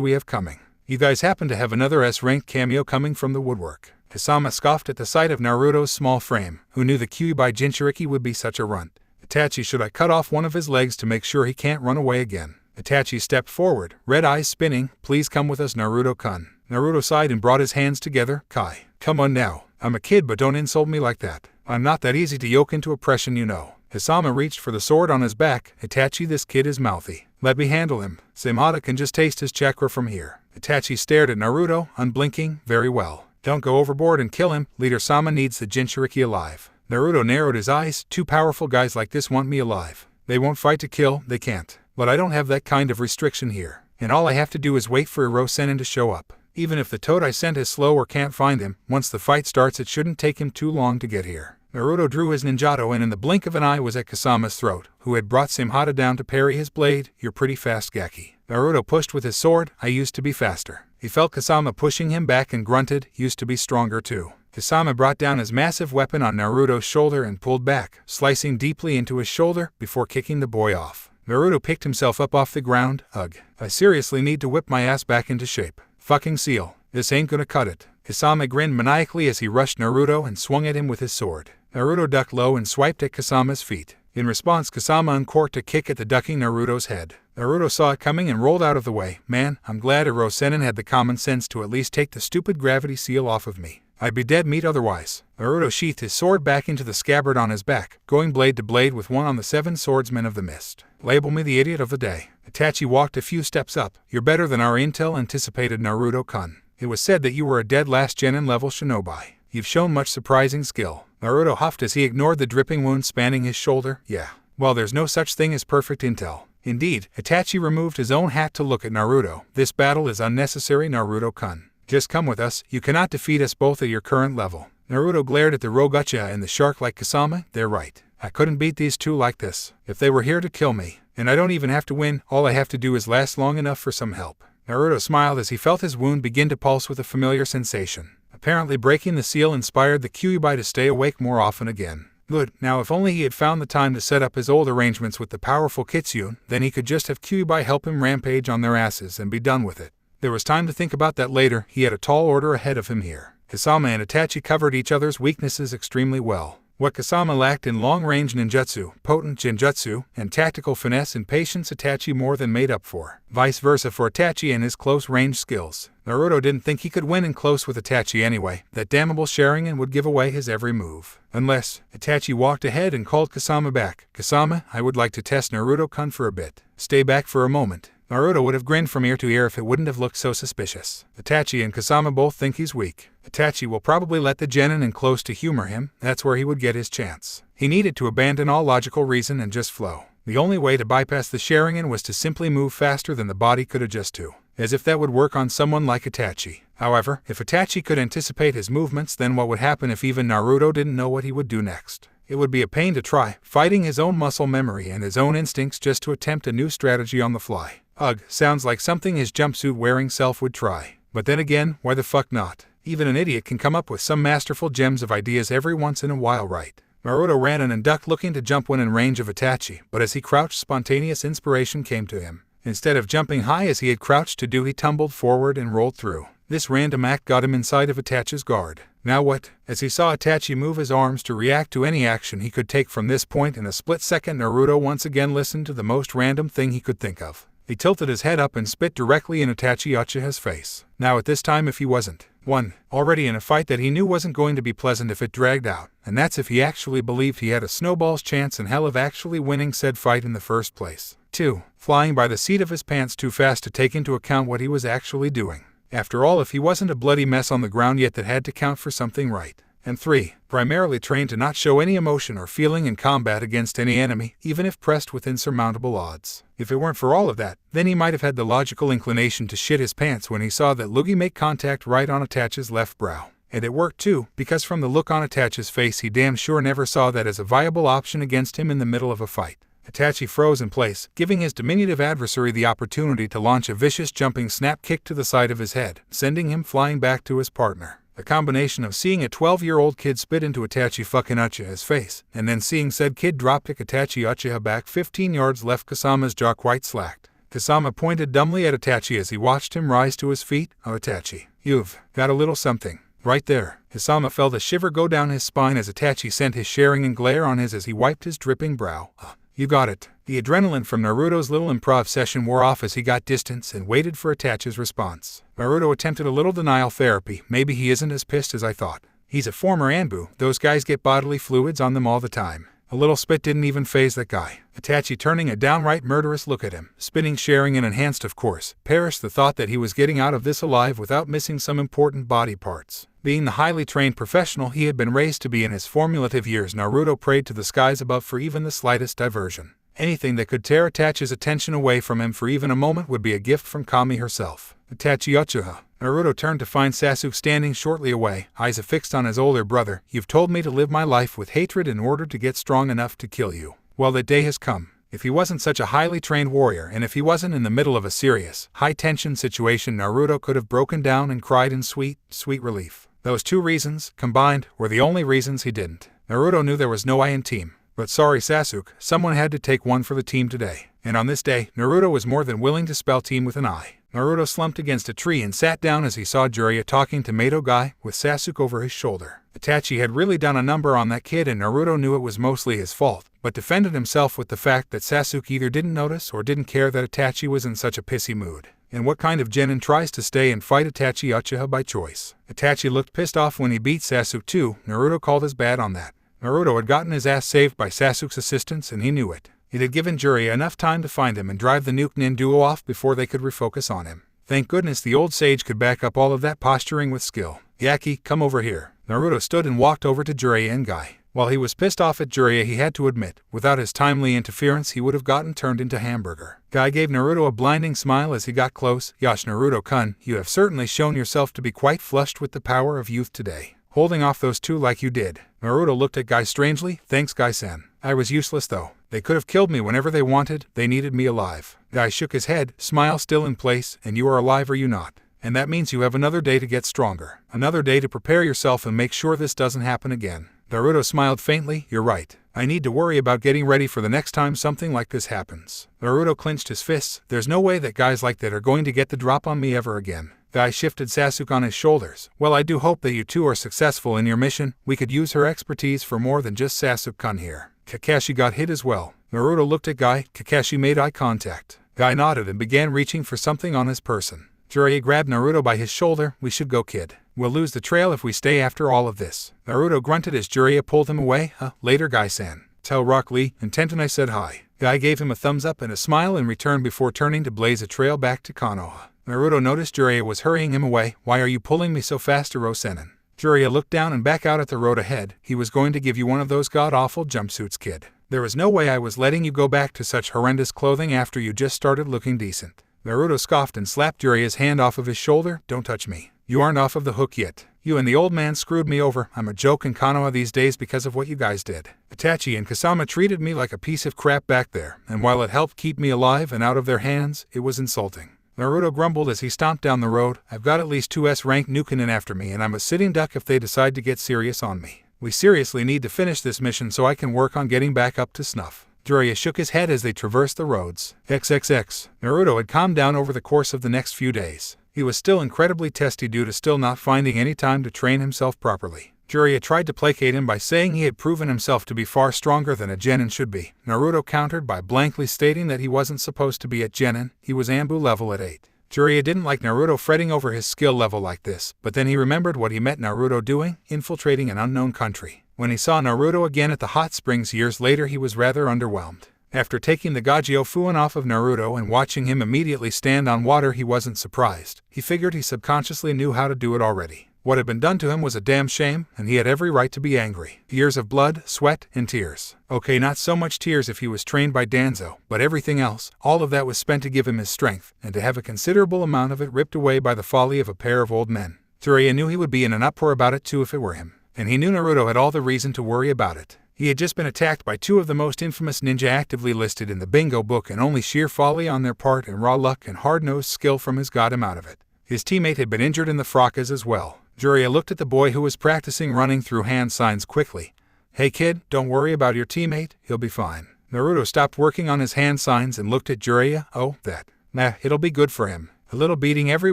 we have coming? You guys happen to have another S-ranked cameo coming from the woodwork. Kasama scoffed at the sight of Naruto's small frame. Who knew the Kyuubi Jinchuriki would be such a runt? Itachi, should I cut off one of his legs to make sure he can't run away again? Itachi stepped forward, red eyes spinning. Please come with us, Naruto-kun. Naruto sighed and brought his hands together. Kai, come on now. I'm a kid, but don't insult me like that. I'm not that easy to yoke into oppression, you know. Hisama reached for the sword on his back. Itachi, this kid is mouthy. Let me handle him. Hinata can just taste his chakra from here. Itachi stared at Naruto, unblinking. Very well. Don't go overboard and kill him. Leader Sama needs the Jinchuriki alive. Naruto narrowed his eyes. Two powerful guys like this want me alive. They won't fight to kill, they can't. But I don't have that kind of restriction here. And all I have to do is wait for Hirosenin to show up. Even if the toad I sent is slow or can't find him, once the fight starts it shouldn't take him too long to get here. Naruto drew his ninjato and in the blink of an eye was at Kasama's throat, who had brought Hinata down to parry his blade. You're pretty fast, Gaki. Naruto pushed with his sword. I used to be faster. He felt Kasama pushing him back and grunted. Used to be stronger too. Kasama brought down his massive weapon on Naruto's shoulder and pulled back, slicing deeply into his shoulder before kicking the boy off. Naruto picked himself up off the ground. Ugh. I seriously need to whip my ass back into shape. Fucking seal. This ain't gonna cut it. Kasama grinned maniacally as he rushed Naruto and swung at him with his sword. Naruto ducked low and swiped at Kasama's feet. In response, Kasama uncorked a kick at the ducking Naruto's head. Naruto saw it coming and rolled out of the way. Man, I'm glad Hirosenin had the common sense to at least take the stupid gravity seal off of me. I'd be dead meat otherwise. Naruto sheathed his sword back into the scabbard on his back, going blade to blade with one on the 7 swordsmen of the mist. Label me the idiot of the day. Itachi walked a few steps up. You're better than our intel anticipated, Naruto-kun. It was said that you were a dead last genin level shinobi. You've shown much surprising skill. Naruto huffed as he ignored the dripping wound spanning his shoulder. Yeah. Well, there's no such thing as perfect intel. Indeed, Itachi removed his own hat to look at Naruto. This battle is unnecessary, Naruto-kun. Just come with us. You cannot defeat us both at your current level. Naruto glared at the rogue Uchiha and the shark like Kasama. They're right. I couldn't beat these two like this. If they were here to kill me, and I don't even have to win, all I have to do is last long enough for some help. Naruto smiled as he felt his wound begin to pulse with a familiar sensation. Apparently breaking the seal inspired the Kyuubi to stay awake more often again. Good. Now if only he had found the time to set up his old arrangements with the powerful Kitsune, then he could just have Kyuubi help him rampage on their asses and be done with it. There was time to think about that later. He had a tall order ahead of him here. Kasama and Itachi covered each other's weaknesses extremely well. What Kasama lacked in long-range ninjutsu, potent genjutsu, and tactical finesse and patience, Itachi more than made up for. Vice versa for Itachi and his close-range skills. Naruto didn't think he could win in close with Itachi anyway. That damnable Sharingan would give away his every move. Unless, Itachi walked ahead and called Kasama back. "Kasama, I would like to test Naruto-kun for a bit. Stay back for a moment." Naruto would have grinned from ear to ear if it wouldn't have looked so suspicious. Itachi and Kasama both think he's weak. Itachi will probably let the genin in close to humor him. That's where he would get his chance. He needed to abandon all logical reason and just flow. The only way to bypass the Sharingan was to simply move faster than the body could adjust to. As if that would work on someone like Itachi. However, if Itachi could anticipate his movements, then what would happen if even Naruto didn't know what he would do next? It would be a pain to try, fighting his own muscle memory and his own instincts just to attempt a new strategy on the fly. Ugh, sounds like something his jumpsuit-wearing self would try. But then again, why the fuck not? Even an idiot can come up with some masterful gems of ideas every once in a while, right? Naruto ran and ducked, looking to jump when in range of Itachi, but as he crouched, spontaneous inspiration came to him. Instead of jumping high as he had crouched to do, he tumbled forward and rolled through. This random act got him inside of Itachi's guard. Now what? As he saw Itachi move his arms to react to any action he could take from this point, in a split second Naruto once again listened to the most random thing he could think of. He tilted his head up and spit directly in Itachi Uchiha's face. Now at this time, if he wasn't 1. Already in a fight that he knew wasn't going to be pleasant if it dragged out, and that's if he actually believed he had a snowball's chance in hell of actually winning said fight in the first place. 2. Flying by the seat of his pants too fast to take into account what he was actually doing. After all, if he wasn't a bloody mess on the ground yet, that had to count for something, right? And 3. Primarily trained to not show any emotion or feeling in combat against any enemy, even if pressed with insurmountable odds. If it weren't for all of that, then he might have had the logical inclination to shit his pants when he saw that Lugi make contact right on Itachi's left brow. And it worked too, because from the look on Itachi's face, he damn sure never saw that as a viable option against him in the middle of a fight. Itachi froze in place, giving his diminutive adversary the opportunity to launch a vicious jumping snap kick to the side of his head, sending him flying back to his partner. The combination of seeing a 12-year-old kid spit into Itachi fucking Uchiha's face, and then seeing said kid dropkick Itachi Uchiha back 15 yards left Kasama's jaw quite slacked. Kasama pointed dumbly at Itachi as he watched him rise to his feet. "Oh, Itachi, you've got a little something right there." Kasama felt a shiver go down his spine as Itachi sent his Sharingan glare on his as he wiped his dripping brow. "You got it." The adrenaline from Naruto's little improv session wore off as he got distance and waited for Itachi's response. Naruto attempted a little denial therapy. "Maybe he isn't as pissed as I thought. He's a former Anbu. Those guys get bodily fluids on them all the time. A little spit didn't even faze that guy." Itachi turning a downright murderous look at him, spinning Sharingan enhanced of course, perished the thought that he was getting out of this alive without missing some important body parts. Being the highly trained professional he had been raised to be in his formative years, Naruto prayed to the skies above for even the slightest diversion. Anything that could tear Itachi's attention away from him for even a moment would be a gift from Kami herself. Itachi Uchiha. Naruto turned to find Sasuke standing shortly away, eyes affixed on his older brother. "You've told me to live my life with hatred in order to get strong enough to kill you. Well, that day has come. If he wasn't such a highly trained warrior, and if he wasn't in the middle of a serious, high-tension situation, Naruto could have broken down and cried in sweet, sweet relief. Those two reasons, combined, were the only reasons he didn't. Naruto knew there was no I in team. But sorry Sasuke, someone had to take one for the team today. And on this day, Naruto was more than willing to spell team with an I. Naruto slumped against a tree and sat down as he saw Jiraiya talking to Mato Guy, with Sasuke over his shoulder. Itachi had really done a number on that kid and Naruto knew it was mostly his fault, but defended himself with the fact that Sasuke either didn't notice or didn't care that Itachi was in such a pissy mood. And what kind of genin tries to stay and fight Itachi Uchiha by choice? Itachi looked pissed off when he beat Sasuke too. Naruto called his bad on that. Naruto had gotten his ass saved by Sasuke's assistance and he knew it. It had given Jiraiya enough time to find him and drive the nuke nin duo off before they could refocus on him. Thank goodness the old sage could back up all of that posturing with skill. "Yaki, come over here." Naruto stood and walked over to Jiraiya and Guy. While he was pissed off at Jiraiya, he had to admit, without his timely interference he would have gotten turned into hamburger. Guy gave Naruto a blinding smile as he got close. "Yash Naruto-kun, you have certainly shown yourself to be quite flushed with the power of youth today. Holding off those two like you did." Naruto looked at Guy strangely. "Thanks Guy-san. I was useless though. They could have killed me whenever they wanted, they needed me alive." Guy shook his head, smile still in place. "And you are alive, are you not? And that means you have another day to get stronger. Another day to prepare yourself and make sure this doesn't happen again." Naruto smiled faintly. You're right. I need to worry about getting ready for the next time something like this happens. Naruto clenched his fists. There's no way that guys like that are going to get the drop on me ever again. Guy shifted Sasuke on his shoulders. Well, I do hope that you two are successful in your mission. We could use her expertise for more than just Sasuke-kun here. Kakashi got hit as well. Naruto looked at Guy. Kakashi made eye contact. Guy nodded and began reaching for something on his person. Jiraiya grabbed Naruto by his shoulder. We should go, kid. We'll lose the trail if we stay after all of this. Naruto grunted as Jiraiya pulled him away. Later, Guy-san. Tell Rock Lee and Tentenai said hi. Guy gave him a thumbs up and a smile in return before turning to blaze a trail back to Konoha. Naruto noticed Jiraiya was hurrying him away. Why are you pulling me so fast, Oro-senin? Jiraiya looked down and back out at the road ahead. He was going to give you one of those god-awful jumpsuits, kid. There was no way I was letting you go back to such horrendous clothing after you just started looking decent. Naruto scoffed and slapped Jiraiya's hand off of his shoulder. Don't touch me. You aren't off of the hook yet. You and the old man screwed me over. I'm a joke in Konoha these days because of what you guys did. Itachi and Kasama treated me like a piece of crap back there, and while it helped keep me alive and out of their hands, it was insulting. Naruto grumbled as he stomped down the road. I've got at least 2 S-rank Nukenin after me, and I'm a sitting duck if they decide to get serious on me. We seriously need to finish this mission so I can work on getting back up to snuff. Jiraiya shook his head as they traversed the roads. XXX. Naruto had calmed down over the course of the next few days. He was still incredibly testy due to still not finding any time to train himself properly. Jiraiya tried to placate him by saying he had proven himself to be far stronger than a genin should be. Naruto countered by blankly stating that he wasn't supposed to be at genin, he was Anbu level at 8. Jiraiya didn't like Naruto fretting over his skill level like this, but then he remembered what he met Naruto doing, infiltrating an unknown country. When he saw Naruto again at the hot springs years later, he was rather underwhelmed. After taking the Gajio Fuin off of Naruto and watching him immediately stand on water, he wasn't surprised. He figured he subconsciously knew how to do it already. What had been done to him was a damn shame, and he had every right to be angry. Years of blood, sweat, and tears. Okay, not so much tears if he was trained by Danzo, but everything else, all of that was spent to give him his strength, and to have a considerable amount of it ripped away by the folly of a pair of old men. Jiraiya knew he would be in an uproar about it too if it were him, and he knew Naruto had all the reason to worry about it. He had just been attacked by 2 of the most infamous ninja actively listed in the bingo book, and only sheer folly on their part and raw luck and hard-nosed skill from his got him out of it. His teammate had been injured in the fracas as well. Jiraiya looked at the boy who was practicing running through hand signs quickly. Hey kid, don't worry about your teammate, he'll be fine. Naruto stopped working on his hand signs and looked at Jiraiya. Oh, that. Nah, it'll be good for him. A little beating every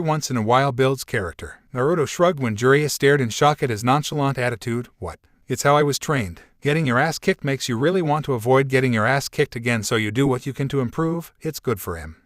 once in a while builds character. Naruto shrugged when Jiraiya stared in shock at his nonchalant attitude. What? It's how I was trained. Getting your ass kicked makes you really want to avoid getting your ass kicked again, so you do what you can to improve. It's good for him.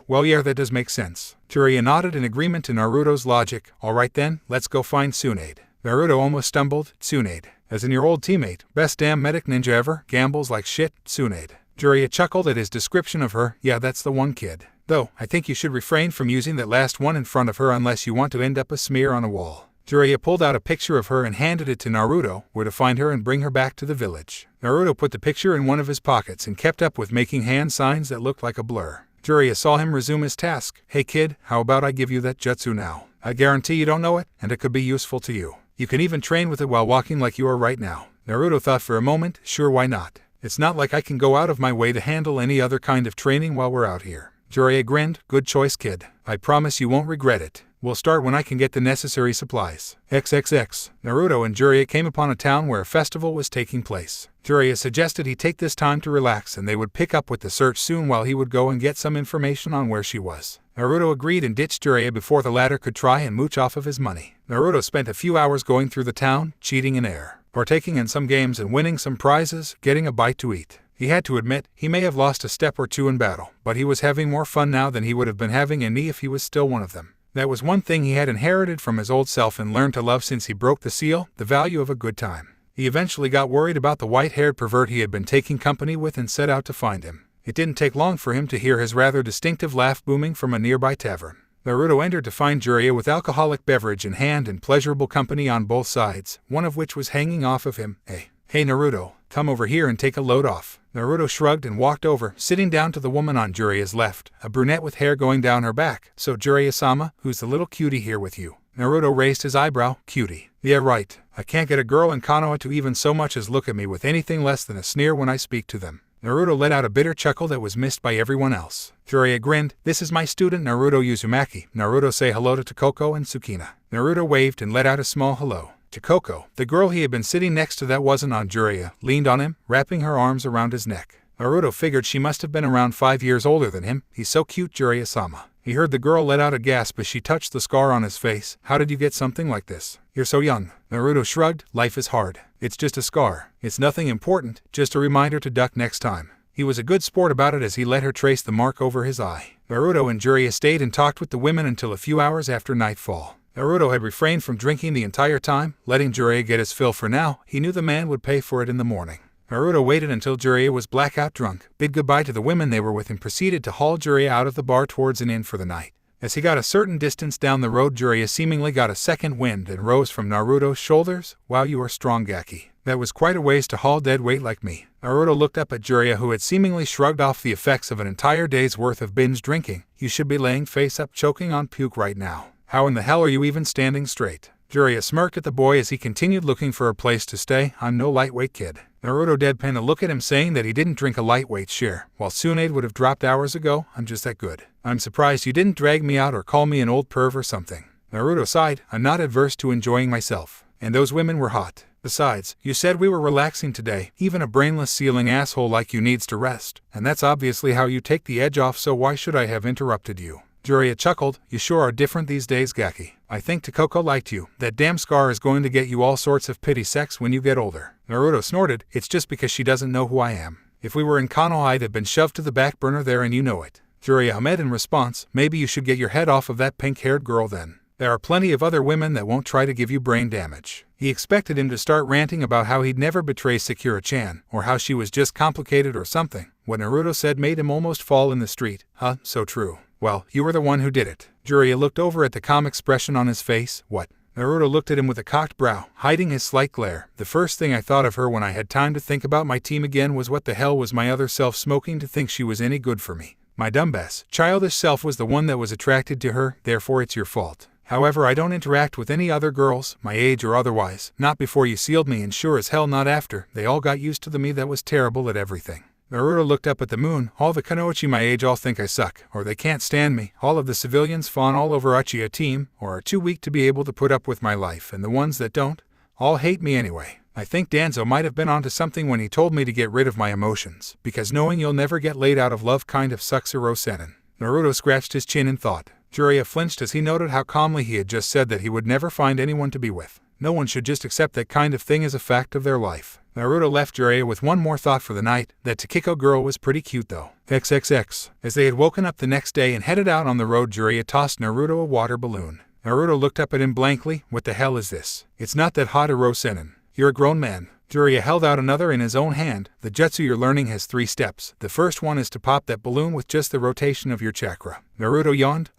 Well yeah, that does make sense. Jiraiya nodded in agreement to Naruto's logic. Alright then, let's go find Tsunade. Naruto almost stumbled. Tsunade. As in your old teammate, best damn medic ninja ever, gambles like shit, Tsunade. Jiraiya chuckled at his description of her. Yeah, that's the one, kid. Though, I think you should refrain from using that last one in front of her unless you want to end up a smear on a wall. Jiraiya pulled out a picture of her and handed it to Naruto, where to find her and bring her back to the village. Naruto put the picture in one of his pockets and kept up with making hand signs that looked like a blur. Jiraiya saw him resume his task. Hey kid, how about I give you that jutsu now? I guarantee you don't know it, and it could be useful to you. You can even train with it while walking like you are right now. Naruto thought for a moment. Sure, why not? It's not like I can go out of my way to handle any other kind of training while we're out here. Jiraiya grinned. Good choice, kid. I promise you won't regret it. We'll start when I can get the necessary supplies. XXX. Naruto and Jiraiya came upon a town where a festival was taking place. Jiraiya suggested he take this time to relax and they would pick up with the search soon while he would go and get some information on where she was. Naruto agreed and ditched Jiraiya before the latter could try and mooch off of his money. Naruto spent a few hours going through the town, cheating in air, partaking in some games and winning some prizes, getting a bite to eat. He had to admit, he may have lost a step or two in battle, but he was having more fun now than he would have been having in if he was still one of them. That was one thing he had inherited from his old self and learned to love since he broke the seal, the value of a good time. He eventually got worried about the white-haired pervert he had been taking company with and set out to find him. It didn't take long for him to hear his rather distinctive laugh booming from a nearby tavern. Naruto entered to find Jiraiya with alcoholic beverage in hand and pleasurable company on both sides, one of which was hanging off of him. Hey Naruto, come over here and take a load off. Naruto shrugged and walked over, sitting down to the woman on Jiraiya's left, a brunette with hair going down her back. So Jiraiya-sama, who's the little cutie here with you? Naruto raised his eyebrow. Cutie. Yeah right, I can't get a girl in Konoha to even so much as look at me with anything less than a sneer when I speak to them. Naruto let out a bitter chuckle that was missed by everyone else. Jiraiya grinned. This is my student Naruto Uzumaki. Naruto say hello to Tokoko and Tsukina. Naruto waved and let out a small hello. Chikoko, the girl he had been sitting next to that wasn't on Jiraiya, leaned on him, wrapping her arms around his neck. Naruto figured she must have been around 5 years older than him. He's so cute, Jiraiya-sama. He heard the girl let out a gasp as she touched the scar on his face. How did you get something like this? You're so young. Naruto shrugged. Life is hard. It's just a scar. It's nothing important, just a reminder to duck next time. He was a good sport about it as he let her trace the mark over his eye. Naruto and Jiraiya stayed and talked with the women until a few hours after nightfall. Naruto had refrained from drinking the entire time, letting Jiraiya get his fill for now. He knew the man would pay for it in the morning. Naruto waited until Jiraiya was blackout drunk, bid goodbye to the women they were with and proceeded to haul Jiraiya out of the bar towards an inn for the night. As he got a certain distance down the road, Jiraiya seemingly got a second wind and rose from Naruto's shoulders. Wow, you are strong, Gaki. That was quite a ways to haul dead weight like me. Naruto looked up at Jiraiya, who had seemingly shrugged off the effects of an entire day's worth of binge drinking. You should be laying face up choking on puke right now. How in the hell are you even standing straight? Jiraiya smirked at the boy as he continued looking for a place to stay. I'm no lightweight kid. Naruto deadpanned a look at him, saying that he didn't drink a lightweight share, while Tsunade would have dropped hours ago. I'm just that good. I'm surprised you didn't drag me out or call me an old perv or something. Naruto sighed. I'm not adverse to enjoying myself. And those women were hot. Besides, you said we were relaxing today. Even a brainless ceiling asshole like you needs to rest. And that's obviously how you take the edge off, so why should I have interrupted you? Jiraiya chuckled. You sure are different these days, Gaki. I think Chikoko liked you. That damn scar is going to get you all sorts of pity sex when you get older. Naruto snorted. It's just because she doesn't know who I am. If we were in Konoha, I'd have been shoved to the back burner there, and you know it. Jiraiya hummed in response. Maybe you should get your head off of that pink-haired girl then. There are plenty of other women that won't try to give you brain damage. He expected him to start ranting about how he'd never betray Sakura-chan, or how she was just complicated or something. What Naruto said made him almost fall in the street. Huh, so true. Well, you were the one who did it. Jiraiya looked over at the calm expression on his face. What? Naruto looked at him with a cocked brow, hiding his slight glare. The first thing I thought of her when I had time to think about my team again was what the hell was my other self smoking to think she was any good for me. My dumbass, childish self was the one that was attracted to her, therefore it's your fault. However, I don't interact with any other girls, my age or otherwise, not before you sealed me, and sure as hell not after. They all got used to me that was terrible at everything. Naruto looked up at the moon. All the Kunoichi my age all think I suck, or they can't stand me. All of the civilians fawn all over Uchiha team, or are too weak to be able to put up with my life, and the ones that don't, all hate me anyway. I think Danzo might have been onto something when he told me to get rid of my emotions, because knowing you'll never get laid out of love kind of sucks. Senin. Naruto scratched his chin in thought. Jiraiya flinched as he noted how calmly he had just said that he would never find anyone to be with. No one should just accept that kind of thing as a fact of their life. Naruto left Jiraiya with one more thought for the night. That Takiko girl was pretty cute though. XXX. As they had woken up the next day and headed out on the road, Jiraiya tossed Naruto a water balloon. Naruto looked up at him blankly. What the hell is this? It's not that hot, Senin. You're a grown man. Jiraiya held out another in his own hand. The jutsu you're learning has 3 steps. The first one is to pop that balloon with just the rotation of your chakra. Naruto yawned.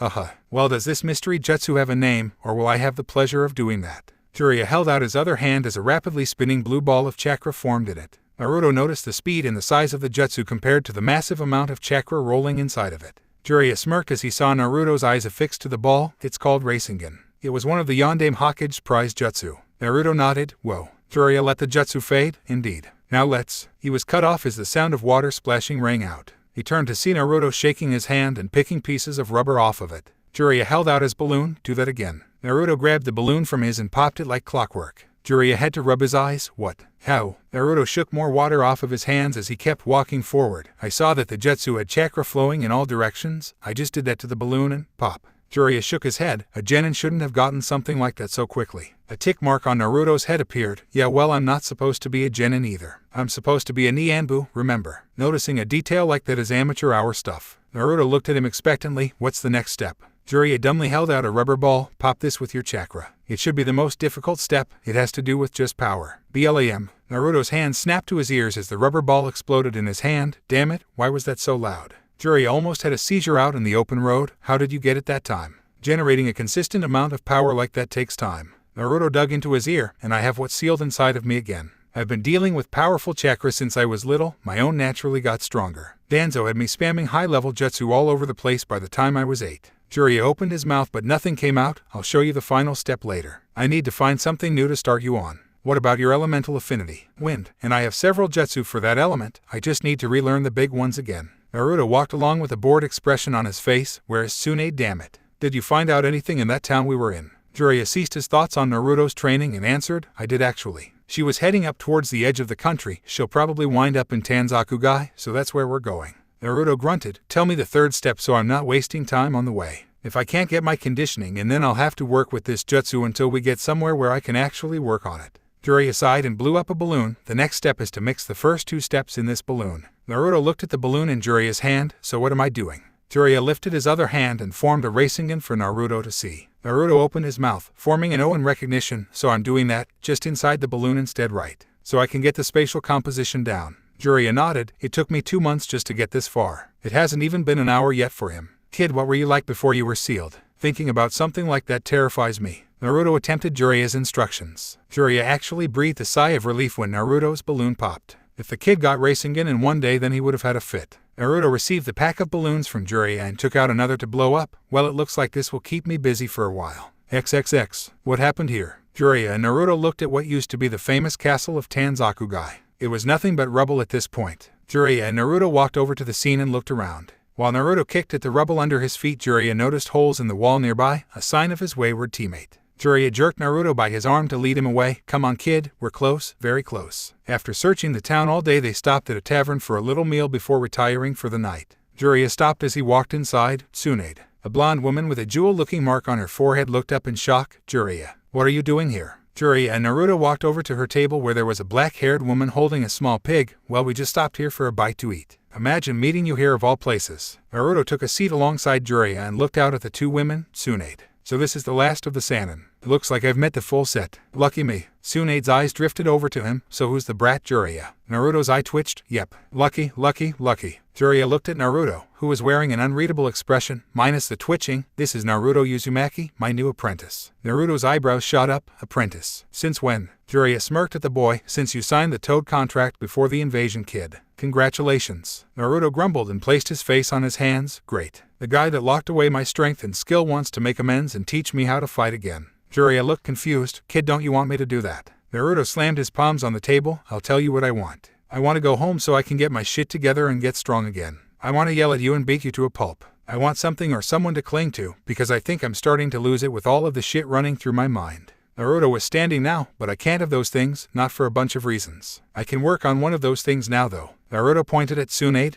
Well, does this mystery jutsu have a name, or will I have the pleasure of doing that? Jiraiya held out his other hand as a rapidly spinning blue ball of chakra formed in it. Naruto noticed the speed and the size of the jutsu compared to the massive amount of chakra rolling inside of it. Jiraiya smirked as he saw Naruto's eyes affixed to the ball. It's called Rasengan. It was one of the Yondaime Hokage's prized jutsu. Naruto nodded. Whoa. Jiraiya let the jutsu fade. Indeed. Now let's. He was cut off as the sound of water splashing rang out. He turned to see Naruto shaking his hand and picking pieces of rubber off of it. Jiraiya held out his balloon. Do that again. Naruto grabbed the balloon from his and popped it like clockwork. Jiraiya had to rub his eyes. What? How? Naruto shook more water off of his hands as he kept walking forward. I saw that the jutsu had chakra flowing in all directions. I just did that to the balloon and pop. Jiraiya shook his head. A genin shouldn't have gotten something like that so quickly. A tick mark on Naruto's head appeared. Yeah, well, I'm not supposed to be a genin either. I'm supposed to be a Nianbu, remember. Noticing a detail like that is amateur hour stuff. Naruto looked at him expectantly. What's the next step? Jiraiya dumbly held out a rubber ball. Pop this with your chakra. It should be the most difficult step. It has to do with just power. BLAM. Naruto's hand snapped to his ears as the rubber ball exploded in his hand. Damn it, why was that so loud? Jiraiya almost had a seizure out in the open road. How did you get it that time? Generating a consistent amount of power like that takes time. Naruto dug into his ear, and I have what's sealed inside of me again. I've been dealing with powerful chakra since I was little. My own naturally got stronger. Danzo had me spamming high-level jutsu all over the place by the time I was 8. Jiraiya opened his mouth but nothing came out. I'll show you the final step later. I need to find something new to start you on. What about your elemental affinity? Wind. And I have several jutsu for that element. I just need to relearn the big ones again. Naruto walked along with a bored expression on his face. Where's Tsunade, damn it? Did you find out anything in that town we were in? Jiraiya ceased his thoughts on Naruto's training and answered, I did actually. She was heading up towards the edge of the country. She'll probably wind up in Tanzakugai, so that's where we're going. Naruto grunted, tell me the third step so I'm not wasting time on the way. If I can't get my conditioning, and then I'll have to work with this jutsu until we get somewhere where I can actually work on it. Jiraiya sighed and blew up a balloon. The next step is to mix the first 2 steps in this balloon. Naruto looked at the balloon in Jiraiya's hand, so what am I doing? Jiraiya lifted his other hand and formed a Rasengan for Naruto to see. Naruto opened his mouth, forming an O in recognition, so I'm doing that, just inside the balloon instead, right? So I can get the spatial composition down. Jiraiya nodded, it took me 2 months just to get this far. It hasn't even been an hour yet for him. Kid, what were you like before you were sealed? Thinking about something like that terrifies me. Naruto attempted Jiraiya's instructions. Jiraiya actually breathed a sigh of relief when Naruto's balloon popped. If the kid got Rasengan in one day, then he would have had a fit. Naruto received the pack of balloons from Jiraiya and took out another to blow up. Well, it looks like this will keep me busy for a while. XXX. What happened here? Jiraiya and Naruto looked at what used to be the famous castle of Tanzakugai. It was nothing but rubble at this point. Jiraiya and Naruto walked over to the scene and looked around. While Naruto kicked at the rubble under his feet, Jiraiya noticed holes in the wall nearby, a sign of his wayward teammate. Jiraiya jerked Naruto by his arm to lead him away. Come on kid, we're close, very close. After searching the town all day, they stopped at a tavern for a little meal before retiring for the night. Jiraiya stopped as he walked inside. Tsunade, a blonde woman with a jewel-looking mark on her forehead, looked up in shock. Jiraiya, what are you doing here? Jiraiya and Naruto walked over to her table where there was a black-haired woman holding a small pig. Well, we just stopped here for a bite to eat. Imagine meeting you here of all places. Naruto took a seat alongside Jiraiya and looked out at the 2 women. Tsunade, so this is the last of the Sannin. It looks like I've met the full set. Lucky me. Tsunade's eyes drifted over to him. So who's the brat? Jiraiya. Naruto's eye twitched. Yep. Lucky, lucky, lucky. Jiraiya looked at Naruto, who was wearing an unreadable expression, minus the twitching. This is Naruto Uzumaki, my new apprentice. Naruto's eyebrows shot up. Apprentice. Since when? Jiraiya smirked at the boy. Since you signed the Toad contract before the invasion, kid. Congratulations. Naruto grumbled and placed his face on his hands. Great. The guy that locked away my strength and skill wants to make amends and teach me how to fight again. Jiraiya looked confused. Kid, don't you want me to do that? Naruto slammed his palms on the table. I'll tell you what I want. I want to go home so I can get my shit together and get strong again. I want to yell at you and beat you to a pulp. I want something or someone to cling to, because I think I'm starting to lose it with all of the shit running through my mind. Naruto was standing now, but I can't have those things, not for a bunch of reasons. I can work on one of those things now though. Naruto pointed at Tsunade.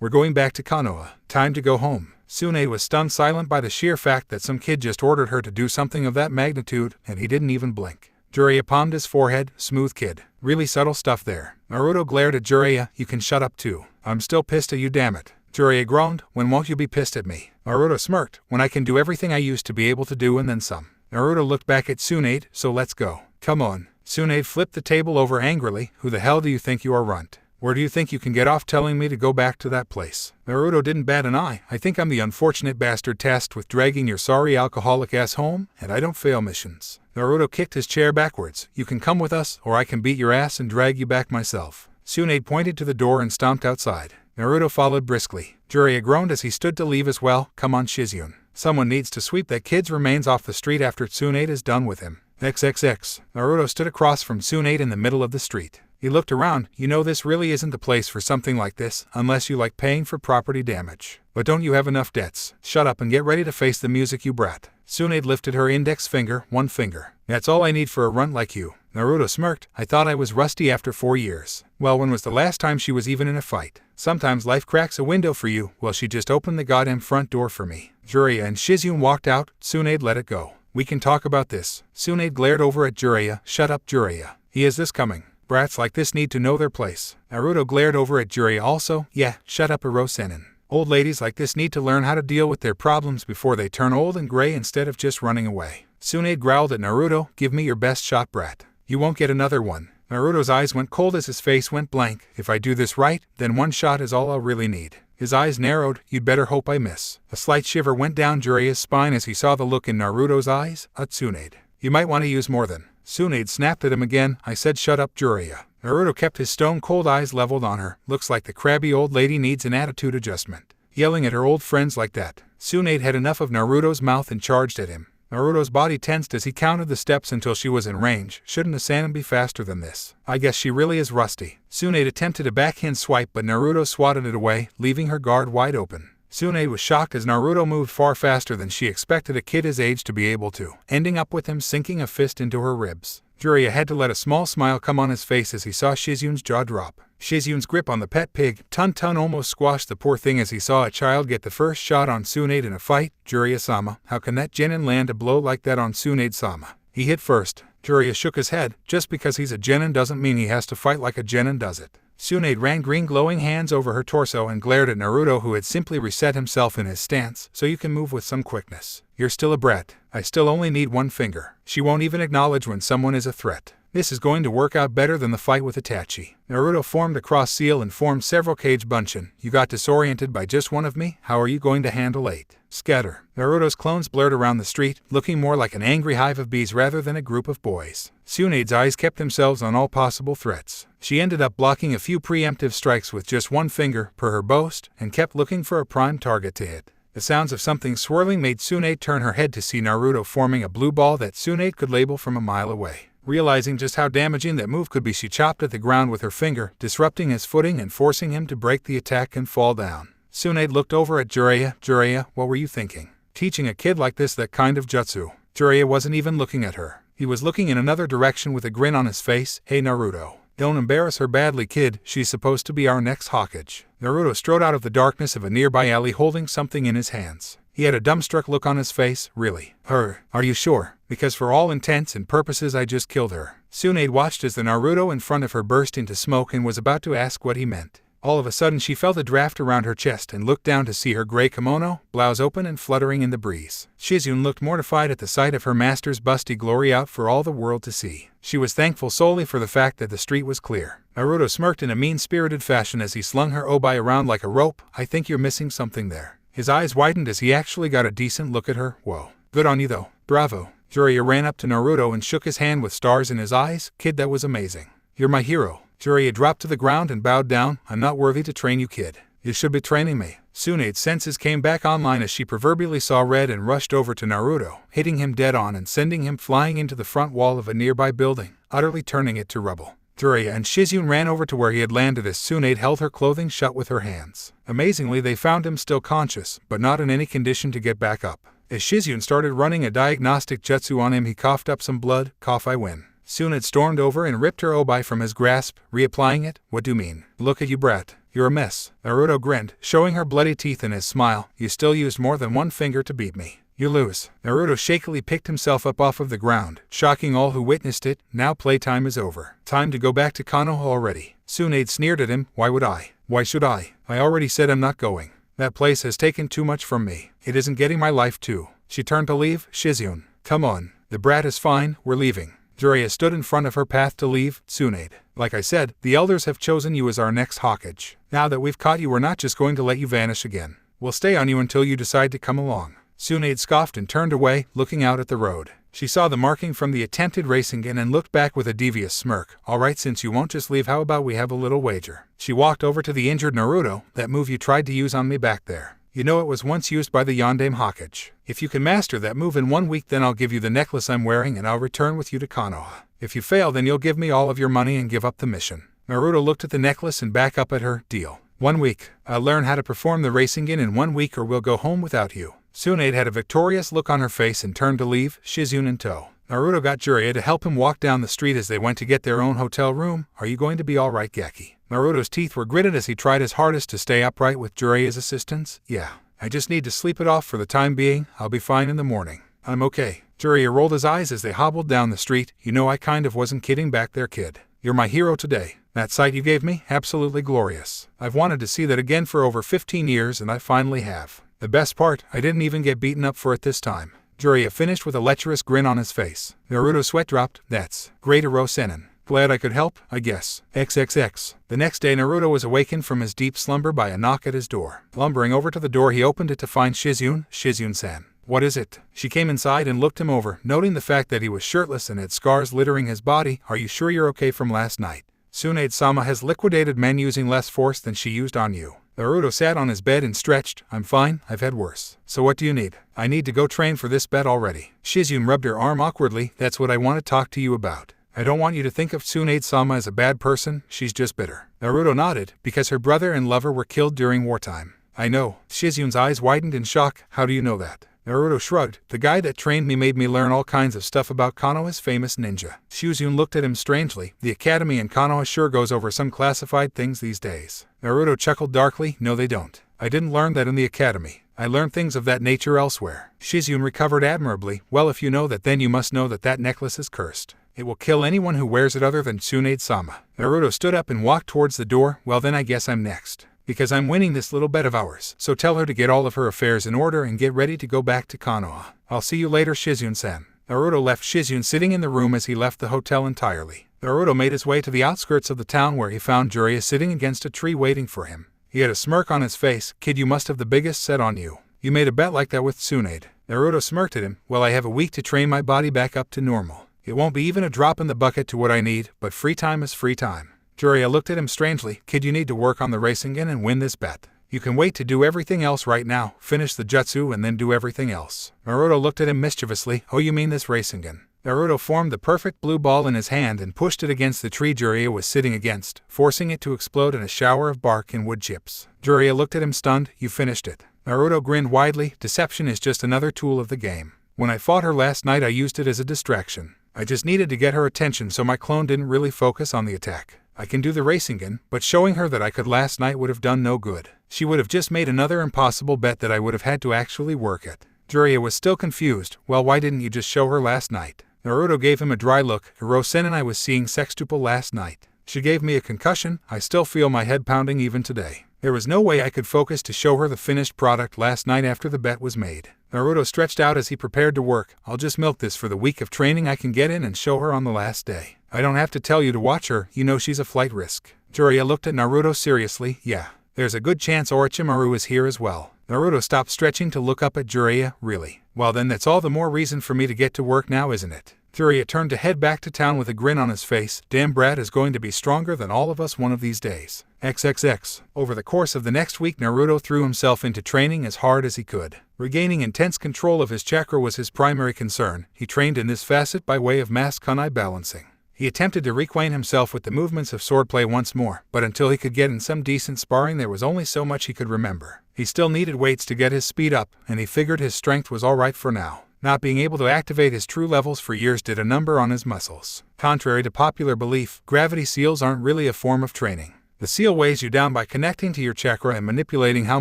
We're going back to Kanoha. Time to go home. Tsunade was stunned silent by the sheer fact that some kid just ordered her to do something of that magnitude, and he didn't even blink. Jiraiya palmed his forehead. Smooth kid. Really subtle stuff there. Naruto glared at Jiraiya. You can shut up too. I'm still pissed at you, damn it. Jiraiya groaned. When won't you be pissed at me? Naruto smirked. When I can do everything I used to be able to do and then some. Naruto looked back at Tsunade. So let's go. Come on. Tsunade flipped the table over angrily. Who the hell do you think you are, runt? Where do you think you can get off telling me to go back to that place? Naruto didn't bat an eye. I think I'm the unfortunate bastard tasked with dragging your sorry alcoholic ass home, and I don't fail missions. Naruto kicked his chair backwards. You can come with us, or I can beat your ass and drag you back myself. Tsunade pointed to the door and stomped outside. Naruto followed briskly. Jiraiya groaned as he stood to leave as well. Come on, Shizune. Someone needs to sweep that kid's remains off the street after Tsunade is done with him. XXX. Naruto stood across from Tsunade in the middle of the street. He looked around. You know, this really isn't the place for something like this, unless you like paying for property damage. But don't you have enough debts? Shut up and get ready to face the music, you brat. Tsunade lifted her index finger. One finger. That's all I need for a runt like you. Naruto smirked. I thought I was rusty after 4 years. Well, when was the last time she was even in a fight? Sometimes life cracks a window for you. Well, she just opened the goddamn front door for me. Jiraiya and Shizune walked out. Tsunade let it go. We can talk about this. Tsunade glared over at Jiraiya. Shut up, Jiraiya. He has this coming. Brats like this need to know their place. Naruto glared over at Jiraiya also. Yeah, shut up, Orochimaru. Old ladies like this need to learn how to deal with their problems before they turn old and gray instead of just running away. Tsunade growled at Naruto. Give me your best shot, brat. You won't get another one. Naruto's eyes went cold as his face went blank. If I do this right, then one shot is all I'll really need. His eyes narrowed. You'd better hope I miss. A slight shiver went down Jiraiya's spine as he saw the look in Naruto's eyes. Tsunade. You might want to use more than. Tsunade snapped at him again. I said shut up, Jiraiya. Naruto kept his stone-cold eyes leveled on her. Looks like the crabby old lady needs an attitude adjustment. Yelling at her old friends like that. Tsunade had enough of Naruto's mouth and charged at him. Naruto's body tensed as he counted the steps until she was in range. Shouldn't a Sannin be faster than this? I guess she really is rusty. Tsunade attempted a backhand swipe, but Naruto swatted it away, leaving her guard wide open. Tsunade was shocked as Naruto moved far faster than she expected a kid his age to be able to, ending up with him sinking a fist into her ribs. Jiraiya had to let a small smile come on his face as he saw Shizun's jaw drop. Shizun's grip on the pet pig, Tun almost squashed the poor thing as he saw a child get the first shot on Tsunade in a fight. Jiraiya-sama, how can that genin land a blow like that on Tsunade-sama? He hit first. Jiraiya shook his head. Just because he's a genin doesn't mean he has to fight like a genin, does it? Tsunade ran green glowing hands over her torso and glared at Naruto, who had simply reset himself in his stance. So you can move with some quickness. You're still a brat. I still only need one finger. She won't even acknowledge when someone is a threat. This is going to work out better than the fight with Itachi. Naruto formed a cross seal and formed several cage bunshin. You got disoriented by just one of me? How are you going to handle 8? Scatter. Naruto's clones blurred around the street, looking more like an angry hive of bees rather than a group of boys. Tsunade's eyes kept themselves on all possible threats. She ended up blocking a few preemptive strikes with just one finger, per her boast, and kept looking for a prime target to hit. The sounds of something swirling made Tsunade turn her head to see Naruto forming a blue ball that Tsunade could label from a mile away. Realizing just how damaging that move could be, she chopped at the ground with her finger, disrupting his footing and forcing him to break the attack and fall down. Tsunade looked over at Jiraiya. Jiraiya, what were you thinking? Teaching a kid like this that kind of jutsu? Jiraiya wasn't even looking at her. He was looking in another direction with a grin on his face. Hey Naruto. Don't embarrass her badly, kid. She's supposed to be our next Hokage. Naruto strode out of the darkness of a nearby alley holding something in his hands. He had a dumbstruck look on his face. Really? Her? Are you sure? Because for all intents and purposes I just killed her. Tsunade watched as the Naruto in front of her burst into smoke and was about to ask what he meant. All of a sudden she felt a draft around her chest and looked down to see her gray kimono, blouse open and fluttering in the breeze. Shizun looked mortified at the sight of her master's busty glory out for all the world to see. She was thankful solely for the fact that the street was clear. Naruto smirked in a mean-spirited fashion as he slung her obai around like a rope. I think you're missing something there. His eyes widened as he actually got a decent look at her. Whoa. Good on you though. Bravo. Jiraiya ran up to Naruto and shook his hand with stars in his eyes. Kid, that was amazing. You're my hero. Jiraiya dropped to the ground and bowed down. I'm not worthy to train you, kid. You should be training me. Tsunade's senses came back online as she proverbially saw red and rushed over to Naruto, hitting him dead on and sending him flying into the front wall of a nearby building, utterly turning it to rubble. Jiraiya and Shizun ran over to where he had landed as Tsunade held her clothing shut with her hands. Amazingly, they found him still conscious, but not in any condition to get back up. As Shizun started running a diagnostic jutsu on him, he coughed up some blood. Cough, I win. Tsunade stormed over and ripped her obai from his grasp, reapplying it. What do you mean? Look at you, brat. You're a mess. Naruto grinned, showing her bloody teeth in his smile. You still used more than one finger to beat me. You lose. Naruto shakily picked himself up off of the ground, shocking all who witnessed it. Now playtime is over. Time to go back to Konoha already. Tsunade sneered at him. Why would I? Why should I? I already said I'm not going. That place has taken too much from me. It isn't getting my life too. She turned to leave. Shizun. Come on. The brat is fine. We're leaving. Jiraiya stood in front of her path to leave. Tsunade. Like I said, the elders have chosen you as our next Hokage. Now that we've caught you, we're not just going to let you vanish again. We'll stay on you until you decide to come along. Tsunade scoffed and turned away, looking out at the road. She saw the marking from the attempted Rasengan and looked back with a devious smirk. Alright, since you won't just leave, how about we have a little wager? She walked over to the injured Naruto. That move you tried to use on me back there. You know it was once used by the Yondaime Hokage. If you can master that move in 1 week, then I'll give you the necklace I'm wearing and I'll return with you to Konoha. If you fail, then you'll give me all of your money and give up the mission. Naruto looked at the necklace and back up at her. Deal. 1 week. I'll learn how to perform the Rasengan in 1 week or we'll go home without you. Tsunade had a victorious look on her face and turned to leave, Shizun in tow. Naruto got Jiraiya to help him walk down the street as they went to get their own hotel room. Are you going to be alright, Gaki? Naruto's teeth were gritted as he tried his hardest to stay upright with Jiraiya's assistance. Yeah. I just need to sleep it off for the time being. I'll be fine in the morning. I'm okay. Jiraiya rolled his eyes as they hobbled down the street. You know, I kind of wasn't kidding back there, kid. You're my hero today. That sight you gave me? Absolutely glorious. I've wanted to see that again for over 15 years and I finally have. The best part, I didn't even get beaten up for it this time. Jiraiya finished with a lecherous grin on his face. Naruto's sweat dropped. That's great, Oro Sennin. Glad I could help, I guess. XXX. The next day, Naruto was awakened from his deep slumber by a knock at his door. Lumbering over to the door, he opened it to find Shizun. Shizun-san. What is it? She came inside and looked him over, noting the fact that he was shirtless and had scars littering his body. Are you sure you're okay from last night? Tsunade-sama has liquidated men using less force than she used on you. Naruto sat on his bed and stretched. I'm fine, I've had worse. So what do you need? I need to go train for this bet already. Shizun rubbed her arm awkwardly. That's what I want to talk to you about. I don't want you to think of Tsunade-sama as a bad person, she's just bitter. Naruto nodded, because her brother and lover were killed during wartime. I know. Shizyun's eyes widened in shock. How do you know that? Naruto shrugged. The guy that trained me made me learn all kinds of stuff about Konoha's famous ninja. Shizyun looked at him strangely. The academy in Konoha sure goes over some classified things these days. Naruto chuckled darkly. No they don't. I didn't learn that in the academy. I learned things of that nature elsewhere. Shizyun recovered admirably. Well, if you know that, then you must know that that necklace is cursed. It will kill anyone who wears it other than Tsunade-sama. Naruto stood up and walked towards the door. Well then I guess I'm next. Because I'm winning this little bet of ours. So tell her to get all of her affairs in order and get ready to go back to Konoha. I'll see you later, Shizyun-san. Naruto left Shizyun sitting in the room as he left the hotel entirely. Naruto made his way to the outskirts of the town where he found Jiraiya sitting against a tree waiting for him. He had a smirk on his face. Kid, you must have the biggest set on you. You made a bet like that with Tsunade. Naruto smirked at him. Well, I have a week to train my body back up to normal. It won't be even a drop in the bucket to what I need, but free time is free time. Jiraiya looked at him strangely. Kid, you need to work on the Rasengan and win this bet. You can wait to do everything else right now, finish the jutsu and then do everything else. Naruto looked at him mischievously. Oh, you mean this Rasengan? Naruto formed the perfect blue ball in his hand and pushed it against the tree Jiraiya was sitting against, forcing it to explode in a shower of bark and wood chips. Jiraiya looked at him stunned. You finished it. Naruto grinned widely. Deception is just another tool of the game. When I fought her last night, I used it as a distraction. I just needed to get her attention so my clone didn't really focus on the attack. I can do the Rasengan, but showing her that I could last night would have done no good. She would have just made another impossible bet that I would have had to actually work at. Jiraiya was still confused. Well, why didn't you just show her last night? Naruto gave him a dry look. Hirosen and I was seeing sextuple last night. She gave me a concussion. I still feel my head pounding even today. There was no way I could focus to show her the finished product last night after the bet was made. Naruto stretched out as he prepared to work. I'll just milk this for the week of training I can get in and show her on the last day. I don't have to tell you to watch her, you know she's a flight risk. Jiraiya looked at Naruto seriously. Yeah, there's a good chance Orochimaru is here as well. Naruto stopped stretching to look up at Jiraiya. Really? Well then that's all the more reason for me to get to work now, isn't it? Jiraiya turned to head back to town with a grin on his face. Damn, Brad is going to be stronger than all of us one of these days. XXX. Over the course of the next week, Naruto threw himself into training as hard as he could. Regaining intense control of his chakra was his primary concern. He trained in this facet by way of mass kunai balancing. He attempted to reacquaint himself with the movements of swordplay once more, but until he could get in some decent sparring there was only so much he could remember. He still needed weights to get his speed up, and he figured his strength was alright for now. Not being able to activate his true levels for years did a number on his muscles. Contrary to popular belief, gravity seals aren't really a form of training. The seal weighs you down by connecting to your chakra and manipulating how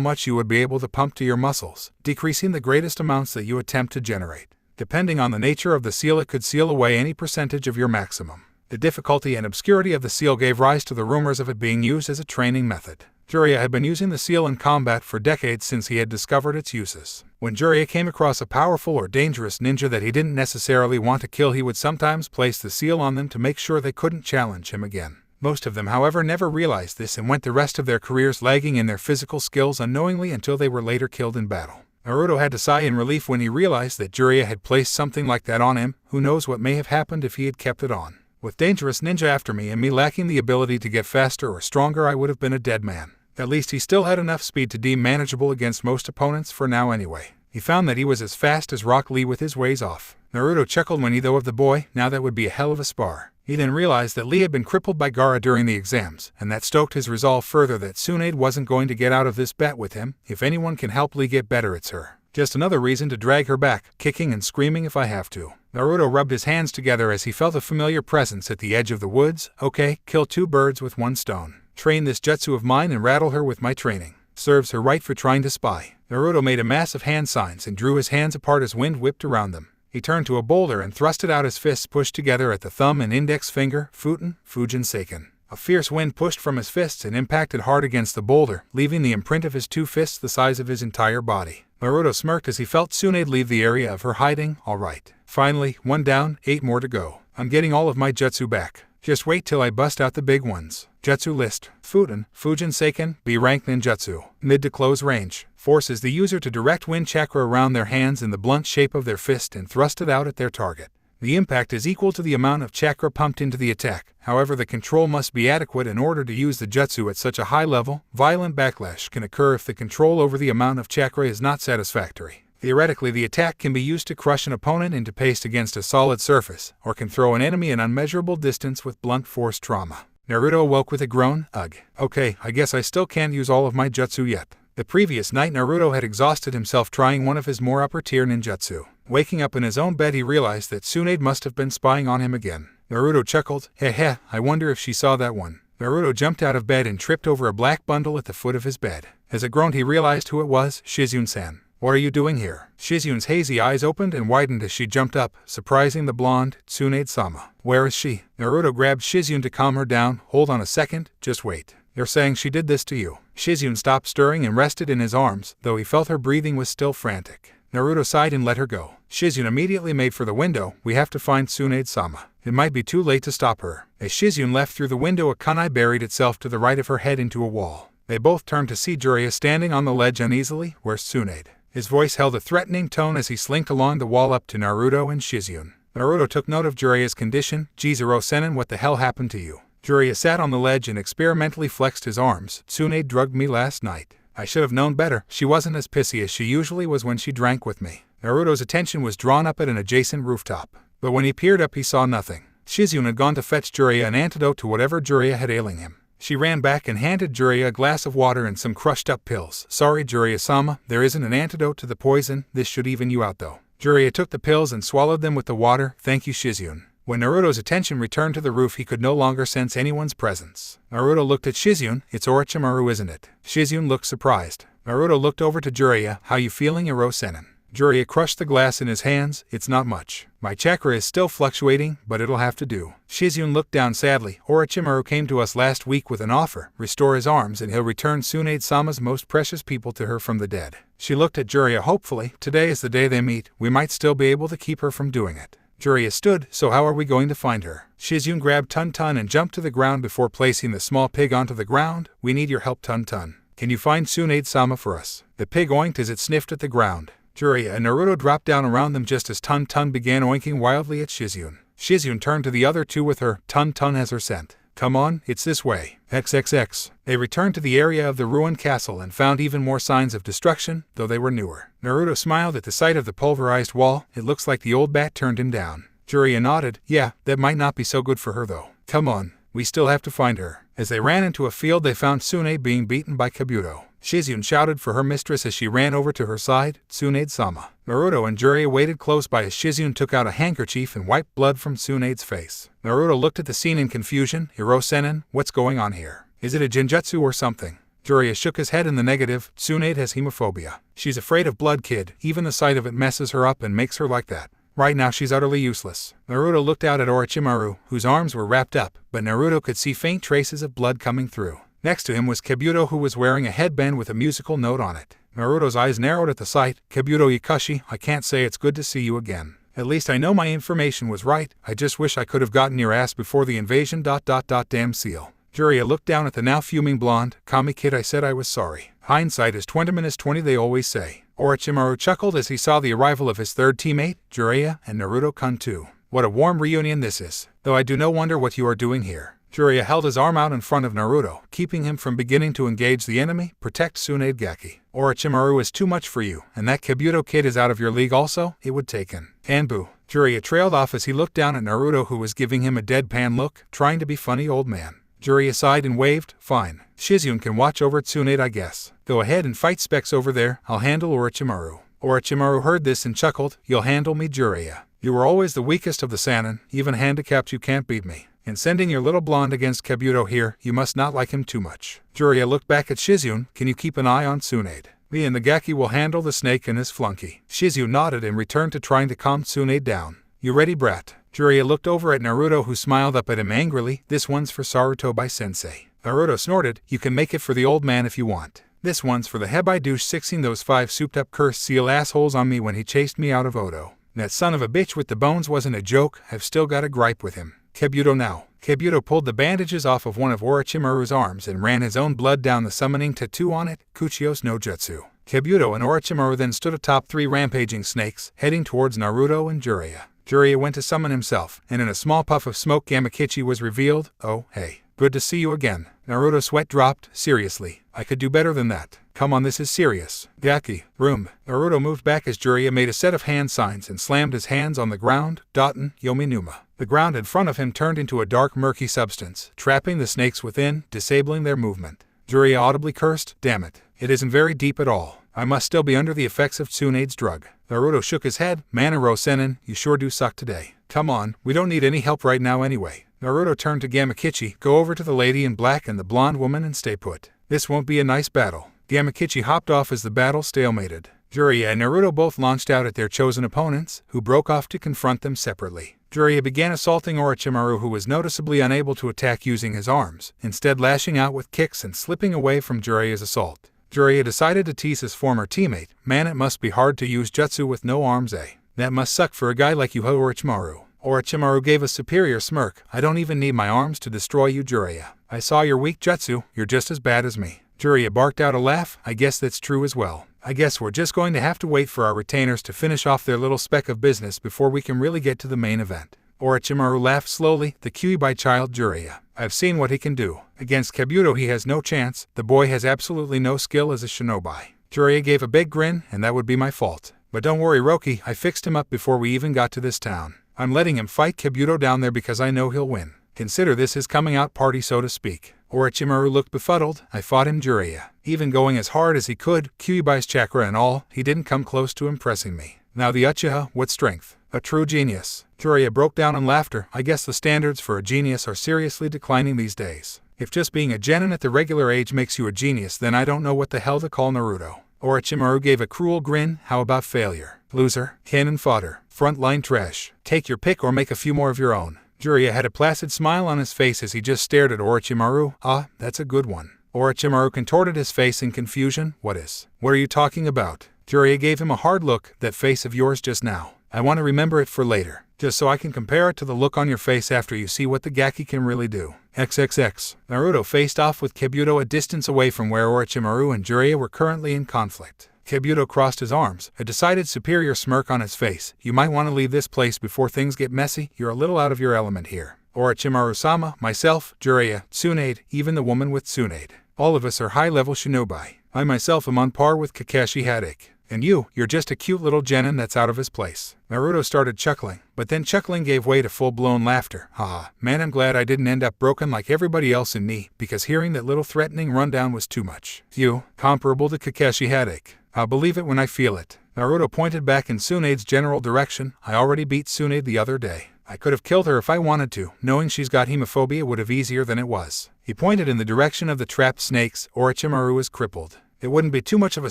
much you would be able to pump to your muscles, decreasing the greatest amounts that you attempt to generate. Depending on the nature of the seal, it could seal away any percentage of your maximum. The difficulty and obscurity of the seal gave rise to the rumors of it being used as a training method. Jiraiya had been using the seal in combat for decades since he had discovered its uses. When Jiraiya came across a powerful or dangerous ninja that he didn't necessarily want to kill, he would sometimes place the seal on them to make sure they couldn't challenge him again. Most of them, however, never realized this and went the rest of their careers lagging in their physical skills unknowingly until they were later killed in battle. Naruto had to sigh in relief when he realized that Jiraiya had placed something like that on him. Who knows what may have happened if he had kept it on. With dangerous ninja after me and me lacking the ability to get faster or stronger, I would have been a dead man. At least he still had enough speed to deem manageable against most opponents for now anyway. He found that he was as fast as Rock Lee with his ways off. Naruto chuckled when he thought of the boy. Now that would be a hell of a spar. He then realized that Lee had been crippled by Gaara during the exams, and that stoked his resolve further that Tsunade wasn't going to get out of this bet with him. If anyone can help Lee get better, it's her. Just another reason to drag her back, kicking and screaming if I have to. Naruto rubbed his hands together as he felt a familiar presence at the edge of the woods. Okay, kill two birds with one stone. Train this jutsu of mine and rattle her with my training. Serves her right for trying to spy. Naruto made a massive hand signs and drew his hands apart as wind whipped around them. He turned to a boulder and thrusted out his fists pushed together at the thumb and index finger, Futen, Fujin Seiken. A fierce wind pushed from his fists and impacted hard against the boulder, leaving the imprint of his two fists the size of his entire body. Naruto smirked as he felt Tsunade leave the area of her hiding. Alright. Finally, 1 down, 8 more to go. I'm getting all of my jutsu back. Just wait till I bust out the big ones. Jutsu list. Futen, Fujin Seiken, B-rank ninjutsu. Mid to close range. Forces the user to direct wind chakra around their hands in the blunt shape of their fist and thrust it out at their target. The impact is equal to the amount of chakra pumped into the attack. However, the control must be adequate in order to use the jutsu at such a high level. Violent backlash can occur if the control over the amount of chakra is not satisfactory. Theoretically, the attack can be used to crush an opponent into paste against a solid surface, or can throw an enemy an unmeasurable distance with blunt force trauma. Naruto awoke with a groan. Ugh. Okay, I guess I still can't use all of my jutsu yet. The previous night Naruto had exhausted himself trying one of his more upper-tier ninjutsu. Waking up in his own bed he realized that Tsunade must have been spying on him again. Naruto chuckled, heh, I wonder if she saw that one. Naruto jumped out of bed and tripped over a black bundle at the foot of his bed. As it groaned he realized who it was, Shizune-san. What are you doing here? Shizune's hazy eyes opened and widened as she jumped up, surprising the blonde, Tsunade-sama. Where is she? Naruto grabbed Shizune to calm her down. Hold on a second, just wait. You're saying she did this to you? Shizune stopped stirring and rested in his arms, though he felt her breathing was still frantic. Naruto sighed and let her go. Shizune immediately made for the window. We have to find Tsunade-sama. It might be too late to stop her. As Shizune left through the window, a kunai buried itself to the right of her head into a wall. They both turned to see Jiraiya standing on the ledge uneasily. Where's Tsunade? His voice held a threatening tone as he slinked along the wall up to Naruto and Shizune. Naruto took note of Jiraiya's condition. Jizuru-senin, what the hell happened to you? Jiraiya sat on the ledge and experimentally flexed his arms. Tsunade drugged me last night. I should have known better. She wasn't as pissy as she usually was when she drank with me. Naruto's attention was drawn up at an adjacent rooftop. But when he peered up he saw nothing. Shizune had gone to fetch Jiraiya an antidote to whatever Jiraiya had ailing him. She ran back and handed Jiraiya a glass of water and some crushed-up pills. Sorry, Jiraiya-sama, there isn't an antidote to the poison. This should even you out though. Jiraiya took the pills and swallowed them with the water. Thank you, Shizune. When Naruto's attention returned to the roof, he could no longer sense anyone's presence. Naruto looked at Shizune. It's Orochimaru, isn't it? Shizune looked surprised. Naruto looked over to Jiraiya. How you feeling, Oro-senin? Jiraiya crushed the glass in his hands. It's not much. My chakra is still fluctuating, but it'll have to do. Shizune looked down sadly. Orochimaru came to us last week with an offer. Restore his arms and he'll return Tsunade-sama's most precious people to her from the dead. She looked at Jiraiya hopefully. Today is the day they meet. We might still be able to keep her from doing it. Jiraiya stood. So how are we going to find her? Shizune grabbed Tun-Tun and jumped to the ground before placing the small pig onto the ground. We need your help, Tun-Tun. Can you find Tsunade-sama for us? The pig oinked as it sniffed at the ground. Jiraiya and Naruto dropped down around them just as Tun-Tun began oinking wildly at Shizune. Shizune turned to the other two with her. Tun-Tun has her scent. Come on, it's this way. XXX. They returned to the area of the ruined castle and found even more signs of destruction, though they were newer. Naruto smiled at the sight of the pulverized wall. It looks like the old bat turned him down. Jiraiya nodded. Yeah, that might not be so good for her though. Come on, we still have to find her. As they ran into a field they found Tsunade being beaten by Kabuto. Shizune shouted for her mistress as she ran over to her side. Tsunade-sama. Naruto and Jiraiya waited close by as Shizune took out a handkerchief and wiped blood from Tsunade's face. Naruto looked at the scene in confusion. Hiro-senin, what's going on here? Is it a genjutsu or something? Jiraiya shook his head in the negative. Tsunade has hemophobia. She's afraid of blood, kid. Even the sight of it messes her up and makes her like that. Right now she's utterly useless. Naruto looked out at Orochimaru, whose arms were wrapped up, but Naruto could see faint traces of blood coming through. Next to him was Kabuto, who was wearing a headband with a musical note on it. Naruto's eyes narrowed at the sight. Kabuto Ikashi, I can't say it's good to see you again. At least I know my information was right. I just wish I could have gotten your ass before the invasion. Damn seal. Jiraiya looked down at the now fuming blonde. Kami kid, I said I was sorry. Hindsight is 20/20, they always say. Orochimaru chuckled as he saw the arrival of his third teammate, Jiraiya, and Naruto-kun too. What a warm reunion this is. Though I do no wonder what you are doing here. Jiraiya held his arm out in front of Naruto, keeping him from beginning to engage the enemy. Protect Tsunade Gaki. Orochimaru is too much for you, and that Kabuto kid is out of your league also. It would take him. Anbu. Jiraiya trailed off as he looked down at Naruto, who was giving him a deadpan look, trying to be funny, old man. Jiraiya sighed and waved. Fine. Shizune can watch over Tsunade, I guess. Go ahead and fight Specs over there. I'll handle Orochimaru. Orochimaru heard this and chuckled. You'll handle me, Jiraiya. You were always the weakest of the Sannin. Even handicapped you can't beat me. In sending your little blonde against Kabuto here, you must not like him too much. Jiraiya looked back at Shizune. Can you keep an eye on Tsunade? Me and the Gaki will handle the snake and his flunky. Shizune nodded and returned to trying to calm Tsunade down. You ready, brat? Jiraiya looked over at Naruto, who smiled up at him angrily. This one's for Sarutobi-sensei. Naruto snorted. You can make it for the old man if you want. This one's for the Hebai douche sixing those 5 souped-up cursed seal assholes on me when he chased me out of Odo. That son of a bitch with the bones wasn't a joke. I've still got a gripe with him. Kabuto now. Kabuto pulled the bandages off of one of Orochimaru's arms and ran his own blood down the summoning tattoo on it, Kuchio's no jutsu. Kabuto and Orochimaru then stood atop 3 rampaging snakes, heading towards Naruto and Jiraiya. Jiraiya went to summon himself, and in a small puff of smoke Gamakichi was revealed. Oh, hey. Good to see you again. Naruto's sweat dropped. Seriously, I could do better than that. Come on, this is serious. Gaki, room. Naruto moved back as Jiraiya made a set of hand signs and slammed his hands on the ground. Daten, Yominuma. The ground in front of him turned into a dark, murky substance, trapping the snakes within, disabling their movement. Jiraiya audibly cursed. Damn it. It isn't very deep at all. I must still be under the effects of Tsunade's drug. Naruto shook his head. Man, Orochimaru, you sure do suck today. Come on, we don't need any help right now anyway. Naruto turned to Gamakichi. Go over to the lady in black and the blonde woman and stay put. This won't be a nice battle. Gamakichi hopped off as the battle stalemated. Jiraiya and Naruto both launched out at their chosen opponents, who broke off to confront them separately. Jiraiya began assaulting Orochimaru, who was noticeably unable to attack using his arms, instead lashing out with kicks and slipping away from Jiraiya's assault. Jiraiya decided to tease his former teammate. Man, it must be hard to use jutsu with no arms, eh? That must suck for a guy like you, Orochimaru. Orochimaru gave a superior smirk. I don't even need my arms to destroy you, Jiraiya. I saw your weak jutsu, you're just as bad as me. Jiraiya barked out a laugh. I guess that's true as well. I guess we're just going to have to wait for our retainers to finish off their little speck of business before we can really get to the main event. Orochimaru laughed slowly. The Kyuubi child Jiraiya. I've seen what he can do. Against Kabuto he has no chance. The boy has absolutely no skill as a shinobi. Jiraiya gave a big grin, and that would be my fault. But don't worry, Roki, I fixed him up before we even got to this town. I'm letting him fight Kabuto down there because I know he'll win. Consider this his coming out party, so to speak. Orochimaru looked befuddled. I fought him, Jiraiya. Even going as hard as he could, Kyuubi's chakra and all, he didn't come close to impressing me. Now the Uchiha, what strength. A true genius. Jiraiya broke down in laughter. I guess the standards for a genius are seriously declining these days. If just being a genin at the regular age makes you a genius, then I don't know what the hell to call Naruto. Orochimaru gave a cruel grin. How about failure? Loser, cannon fodder, frontline trash. Take your pick or make a few more of your own. Jiraiya had a placid smile on his face as he just stared at Orochimaru. Ah, that's a good one. Orochimaru contorted his face in confusion. What are you talking about? Jiraiya gave him a hard look. That face of yours just now. I want to remember it for later, just so I can compare it to the look on your face after you see what the Gaki can really do. XXX. Naruto faced off with Kabuto a distance away from where Orochimaru and Jiraiya were currently in conflict. Kabuto crossed his arms, a decided superior smirk on his face. You might want to leave this place before things get messy. You're a little out of your element here. Orochimaru-sama, myself, Jiraiya, Tsunade, even the woman with Tsunade. All of us are high-level shinobi. I myself am on par with Kakashi Haddock. And you're just a cute little genin that's out of his place. Naruto started chuckling, but then chuckling gave way to full-blown laughter. Haha, man, I'm glad I didn't end up broken like everybody else in knee, because hearing that little threatening rundown was too much. You, comparable to Kakashi Haddock. I'll believe it when I feel it. Naruto pointed back in Tsunade's general direction. I already beat Tsunade the other day. I could have killed her if I wanted to. Knowing she's got hemophobia would have easier than it was. He pointed in the direction of the trapped snakes. Orochimaru is crippled. It wouldn't be too much of a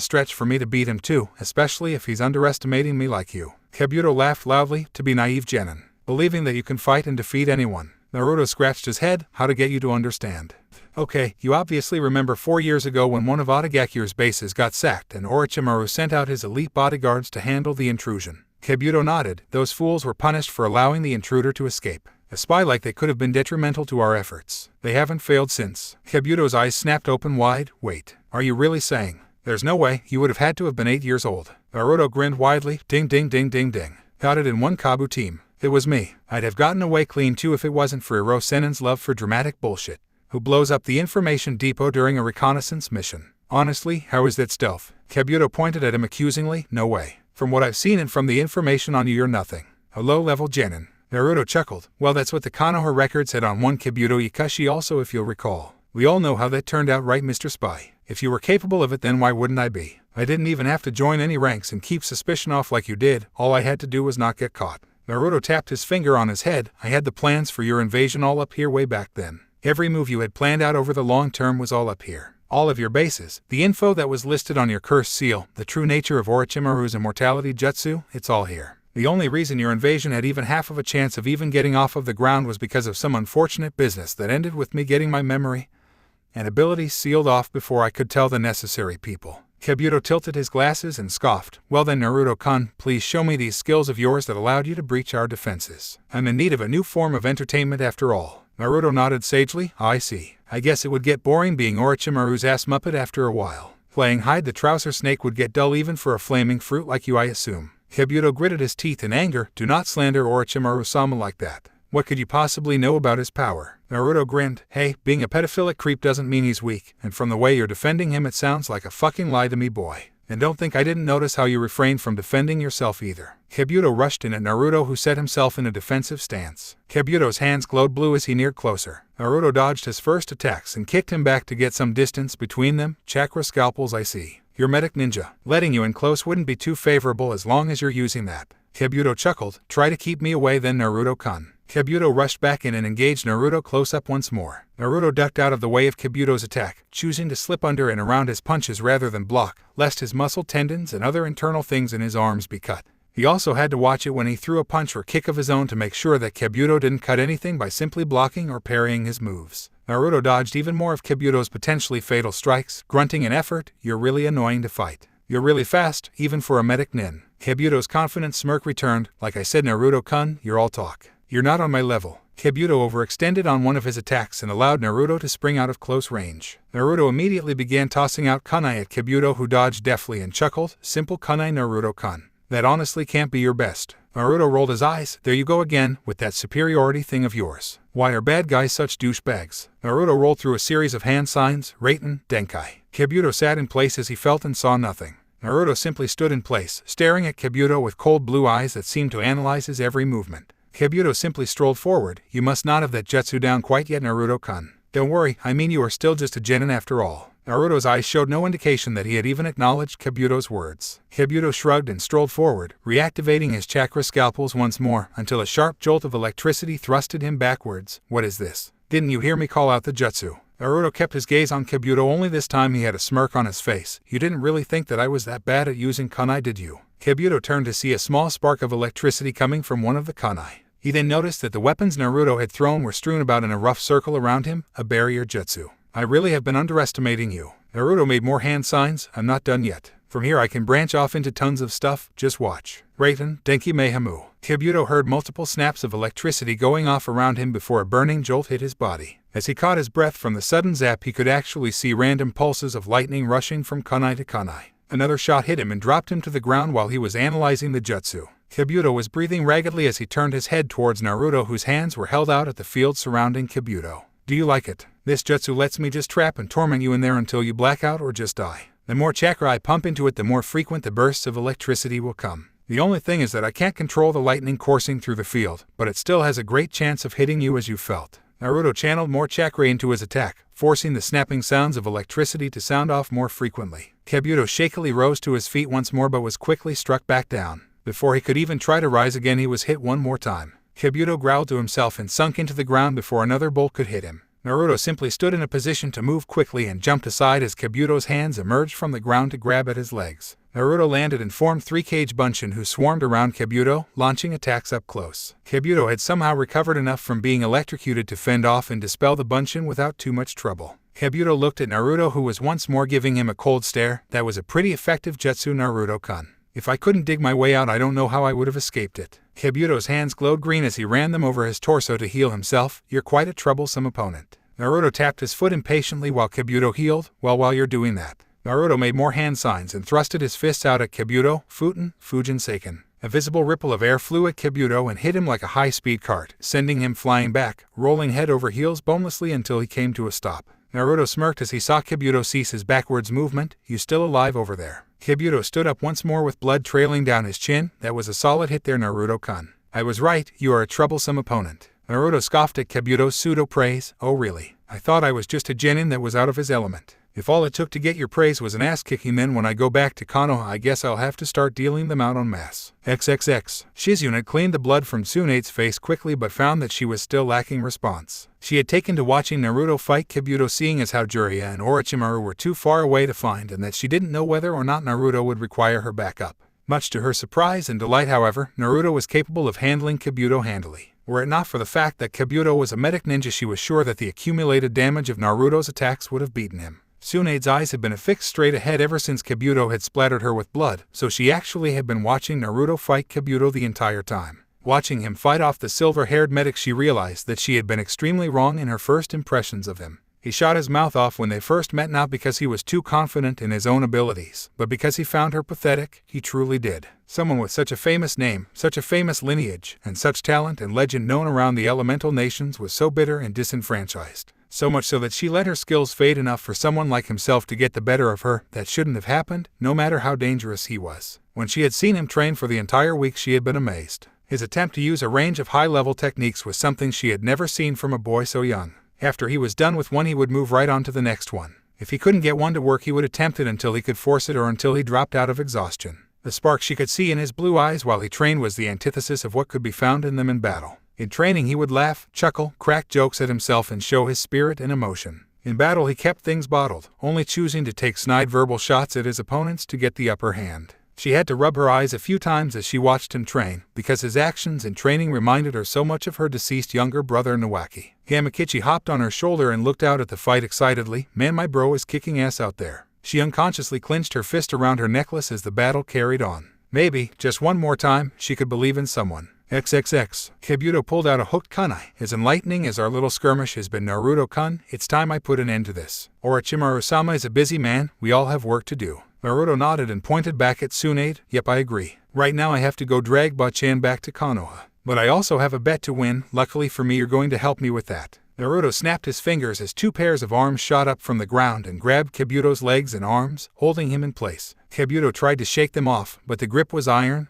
stretch for me to beat him too, especially if he's underestimating me like you. Kabuto laughed loudly. To be naive genin. Believing that you can fight and defeat anyone. Naruto scratched his head. How to get you to understand. Okay, you obviously remember 4 years ago when one of Otagakure's bases got sacked and Orochimaru sent out his elite bodyguards to handle the intrusion. Kabuto nodded. Those fools were punished for allowing the intruder to escape. A spy like they could have been detrimental to our efforts. They haven't failed since. Kabuto's eyes snapped open wide. Wait, are you really saying? There's no way, you would have had to have been 8 years old. Naruto grinned widely. Ding ding ding ding ding. Got it in one Kabu team. It was me. I'd have gotten away clean too if it wasn't for Iro Sennin's love for dramatic bullshit. Who blows up the information depot during a reconnaissance mission. Honestly, how is that stealth? Kabuto pointed at him accusingly. No way. From what I've seen and from the information on you, you're nothing. A low-level genin. Naruto chuckled. Well, that's what the Konoha record said on one Kabuto Ikashi also, if you'll recall. We all know how that turned out, right, Mr. Spy? If you were capable of it, then why wouldn't I be? I didn't even have to join any ranks and keep suspicion off like you did. All I had to do was not get caught. Naruto tapped his finger on his head. I had the plans for your invasion all up here way back then. Every move you had planned out over the long term was all up here. All of your bases, the info that was listed on your cursed seal, the true nature of Orochimaru's immortality jutsu, it's all here. The only reason your invasion had even half of a chance of even getting off of the ground was because of some unfortunate business that ended with me getting my memory and abilities sealed off before I could tell the necessary people. Kabuto tilted his glasses and scoffed. Well then, Naruto-kun, please show me these skills of yours that allowed you to breach our defenses. I'm in need of a new form of entertainment after all. Naruto nodded sagely. I see. I guess it would get boring being Orochimaru's ass muppet after a while. Playing hide the trouser snake would get dull even for a flaming fruit like you, I assume. Kabuto gritted his teeth in anger. Do not slander Orochimaru-sama like that. What could you possibly know about his power? Naruto grinned. Hey, being a pedophilic creep doesn't mean he's weak, and from the way you're defending him it sounds like a fucking lie to me, boy. And don't think I didn't notice how you refrained from defending yourself either. Kabuto rushed in at Naruto, who set himself in a defensive stance. Kabuto's hands glowed blue as he neared closer. Naruto dodged his first attacks and kicked him back to get some distance between them. Chakra scalpels, I see. You're medic ninja. Letting you in close wouldn't be too favorable as long as you're using that. Kabuto chuckled. Try to keep me away then, Naruto-kun. Kabuto rushed back in and engaged Naruto close up once more. Naruto ducked out of the way of Kabuto's attack, choosing to slip under and around his punches rather than block, lest his muscle tendons and other internal things in his arms be cut. He also had to watch it when he threw a punch or kick of his own to make sure that Kabuto didn't cut anything by simply blocking or parrying his moves. Naruto dodged even more of Kabuto's potentially fatal strikes, grunting in effort. You're really annoying to fight. You're really fast, even for a medic nin. Kabuto's confident smirk returned. Like I said, Naruto-kun, you're all talk. You're not on my level. Kabuto overextended on one of his attacks and allowed Naruto to spring out of close range. Naruto immediately began tossing out kunai at Kabuto, who dodged deftly and chuckled. Simple kunai, Naruto-kun. That honestly can't be your best. Naruto rolled his eyes. There you go again, with that superiority thing of yours. Why are bad guys such douchebags? Naruto rolled through a series of hand signs. Raiten, Denkai. Kabuto sat in place as he felt and saw nothing. Naruto simply stood in place, staring at Kabuto with cold blue eyes that seemed to analyze his every movement. Kabuto simply strolled forward. You must not have that jutsu down quite yet, Naruto-kun. Don't worry, I mean you are still just a genin after all. Naruto's eyes showed no indication that he had even acknowledged Kabuto's words. Kabuto shrugged and strolled forward, reactivating his chakra scalpels once more until a sharp jolt of electricity thrusted him backwards. What is this? Didn't you hear me call out the jutsu? Naruto kept his gaze on Kabuto, only this time he had a smirk on his face. You didn't really think that I was that bad at using kunai, did you? Kabuto turned to see a small spark of electricity coming from one of the kunai. He then noticed that the weapons Naruto had thrown were strewn about in a rough circle around him, a barrier jutsu. I really have been underestimating you. Naruto made more hand signs. I'm not done yet. From here I can branch off into tons of stuff, just watch. Raiten, Denki Meihamu. Kabuto heard multiple snaps of electricity going off around him before a burning jolt hit his body. As he caught his breath from the sudden zap, he could actually see random pulses of lightning rushing from kunai to kunai. Another shot hit him and dropped him to the ground while he was analyzing the jutsu. Kabuto was breathing raggedly as he turned his head towards Naruto, whose hands were held out at the field surrounding Kabuto. Do you like it? This jutsu lets me just trap and torment you in there until you black out or just die. The more chakra I pump into it, the more frequent the bursts of electricity will come. The only thing is that I can't control the lightning coursing through the field, but it still has a great chance of hitting you as you felt. Naruto channeled more chakra into his attack, forcing the snapping sounds of electricity to sound off more frequently. Kabuto shakily rose to his feet once more but was quickly struck back down. Before he could even try to rise again, he was hit one more time. Kabuto growled to himself and sunk into the ground before another bolt could hit him. Naruto simply stood in a position to move quickly and jumped aside as Kabuto's hands emerged from the ground to grab at his legs. Naruto landed and formed 3 Kage Bunshin, who swarmed around Kabuto, launching attacks up close. Kabuto had somehow recovered enough from being electrocuted to fend off and dispel the Bunshin without too much trouble. Kabuto looked at Naruto, who was once more giving him a cold stare. That was a pretty effective jutsu, Naruto-kun. If I couldn't dig my way out, I don't know how I would have escaped it. Kabuto's hands glowed green as he ran them over his torso to heal himself. You're quite a troublesome opponent. Naruto tapped his foot impatiently while Kabuto healed. Well, while you're doing that. Naruto made more hand signs and thrusted his fists out at Kabuto. Futen, Fujin Seiken. A visible ripple of air flew at Kabuto and hit him like a high-speed cart, sending him flying back, rolling head over heels bonelessly until he came to a stop. Naruto smirked as he saw Kabuto cease his backwards movement. You still alive over there? Kabuto stood up once more with blood trailing down his chin. That was a solid hit there, Naruto-kun. I was right, you are a troublesome opponent. Naruto scoffed at Kabuto's pseudo-praise. Oh really? I thought I was just a genin that was out of his element. If all it took to get your praise was an ass-kicking, then when I go back to Konoha, I guess I'll have to start dealing them out en masse. XXX. Shizune had cleaned the blood from Tsunade's face quickly but found that she was still lacking response. She had taken to watching Naruto fight Kabuto, seeing as how Jiraiya and Orochimaru were too far away to find, and that she didn't know whether or not Naruto would require her backup. Much to her surprise and delight, however, Naruto was capable of handling Kabuto handily. Were it not for the fact that Kabuto was a medic ninja, she was sure that the accumulated damage of Naruto's attacks would have beaten him. Tsunade's eyes had been affixed straight ahead ever since Kabuto had splattered her with blood, so she actually had been watching Naruto fight Kabuto the entire time. Watching him fight off the silver-haired medic, she realized that she had been extremely wrong in her first impressions of him. He shot his mouth off when they first met, not because he was too confident in his own abilities, but because he found her pathetic. He truly did. Someone with such a famous name, such a famous lineage, and such talent and legend known around the elemental nations was so bitter and disenfranchised. so much so that she let her skills fade enough for someone like himself to get the better of her. That shouldn't have happened, no matter how dangerous he was. When she had seen him train for the entire week, she had been amazed. His attempt to use a range of high-level techniques was something she had never seen from a boy so young. After he was done with one, he would move right on to the next one. If he couldn't get one to work, he would attempt it until he could force it or until he dropped out of exhaustion. The spark she could see in his blue eyes while he trained was the antithesis of what could be found in them in battle. In training, he would laugh, chuckle, crack jokes at himself, and show his spirit and emotion. In battle, he kept things bottled, only choosing to take snide verbal shots at his opponents to get the upper hand. She had to rub her eyes a few times as she watched him train, because his actions and training reminded her so much of her deceased younger brother Nawaki. Gamakichi hopped on her shoulder and looked out at the fight excitedly. Man, my bro is kicking ass out there. She unconsciously clenched her fist around her necklace as the battle carried on. Maybe, just one more time, she could believe in someone. XXX. Kabuto pulled out a hooked kunai. As enlightening as our little skirmish has been, Naruto-kun, it's time I put an end to this. Orochimaru-sama is a busy man, we all have work to do. Naruto nodded and pointed back at Tsunade. Yep, I agree. Right now I have to go drag Bachan back to Konoha. But I also have a bet to win. Luckily for me, you're going to help me with that. Naruto snapped his fingers as two pairs of arms shot up from the ground and grabbed Kabuto's legs and arms, holding him in place. Kabuto tried to shake them off, but the grip was iron.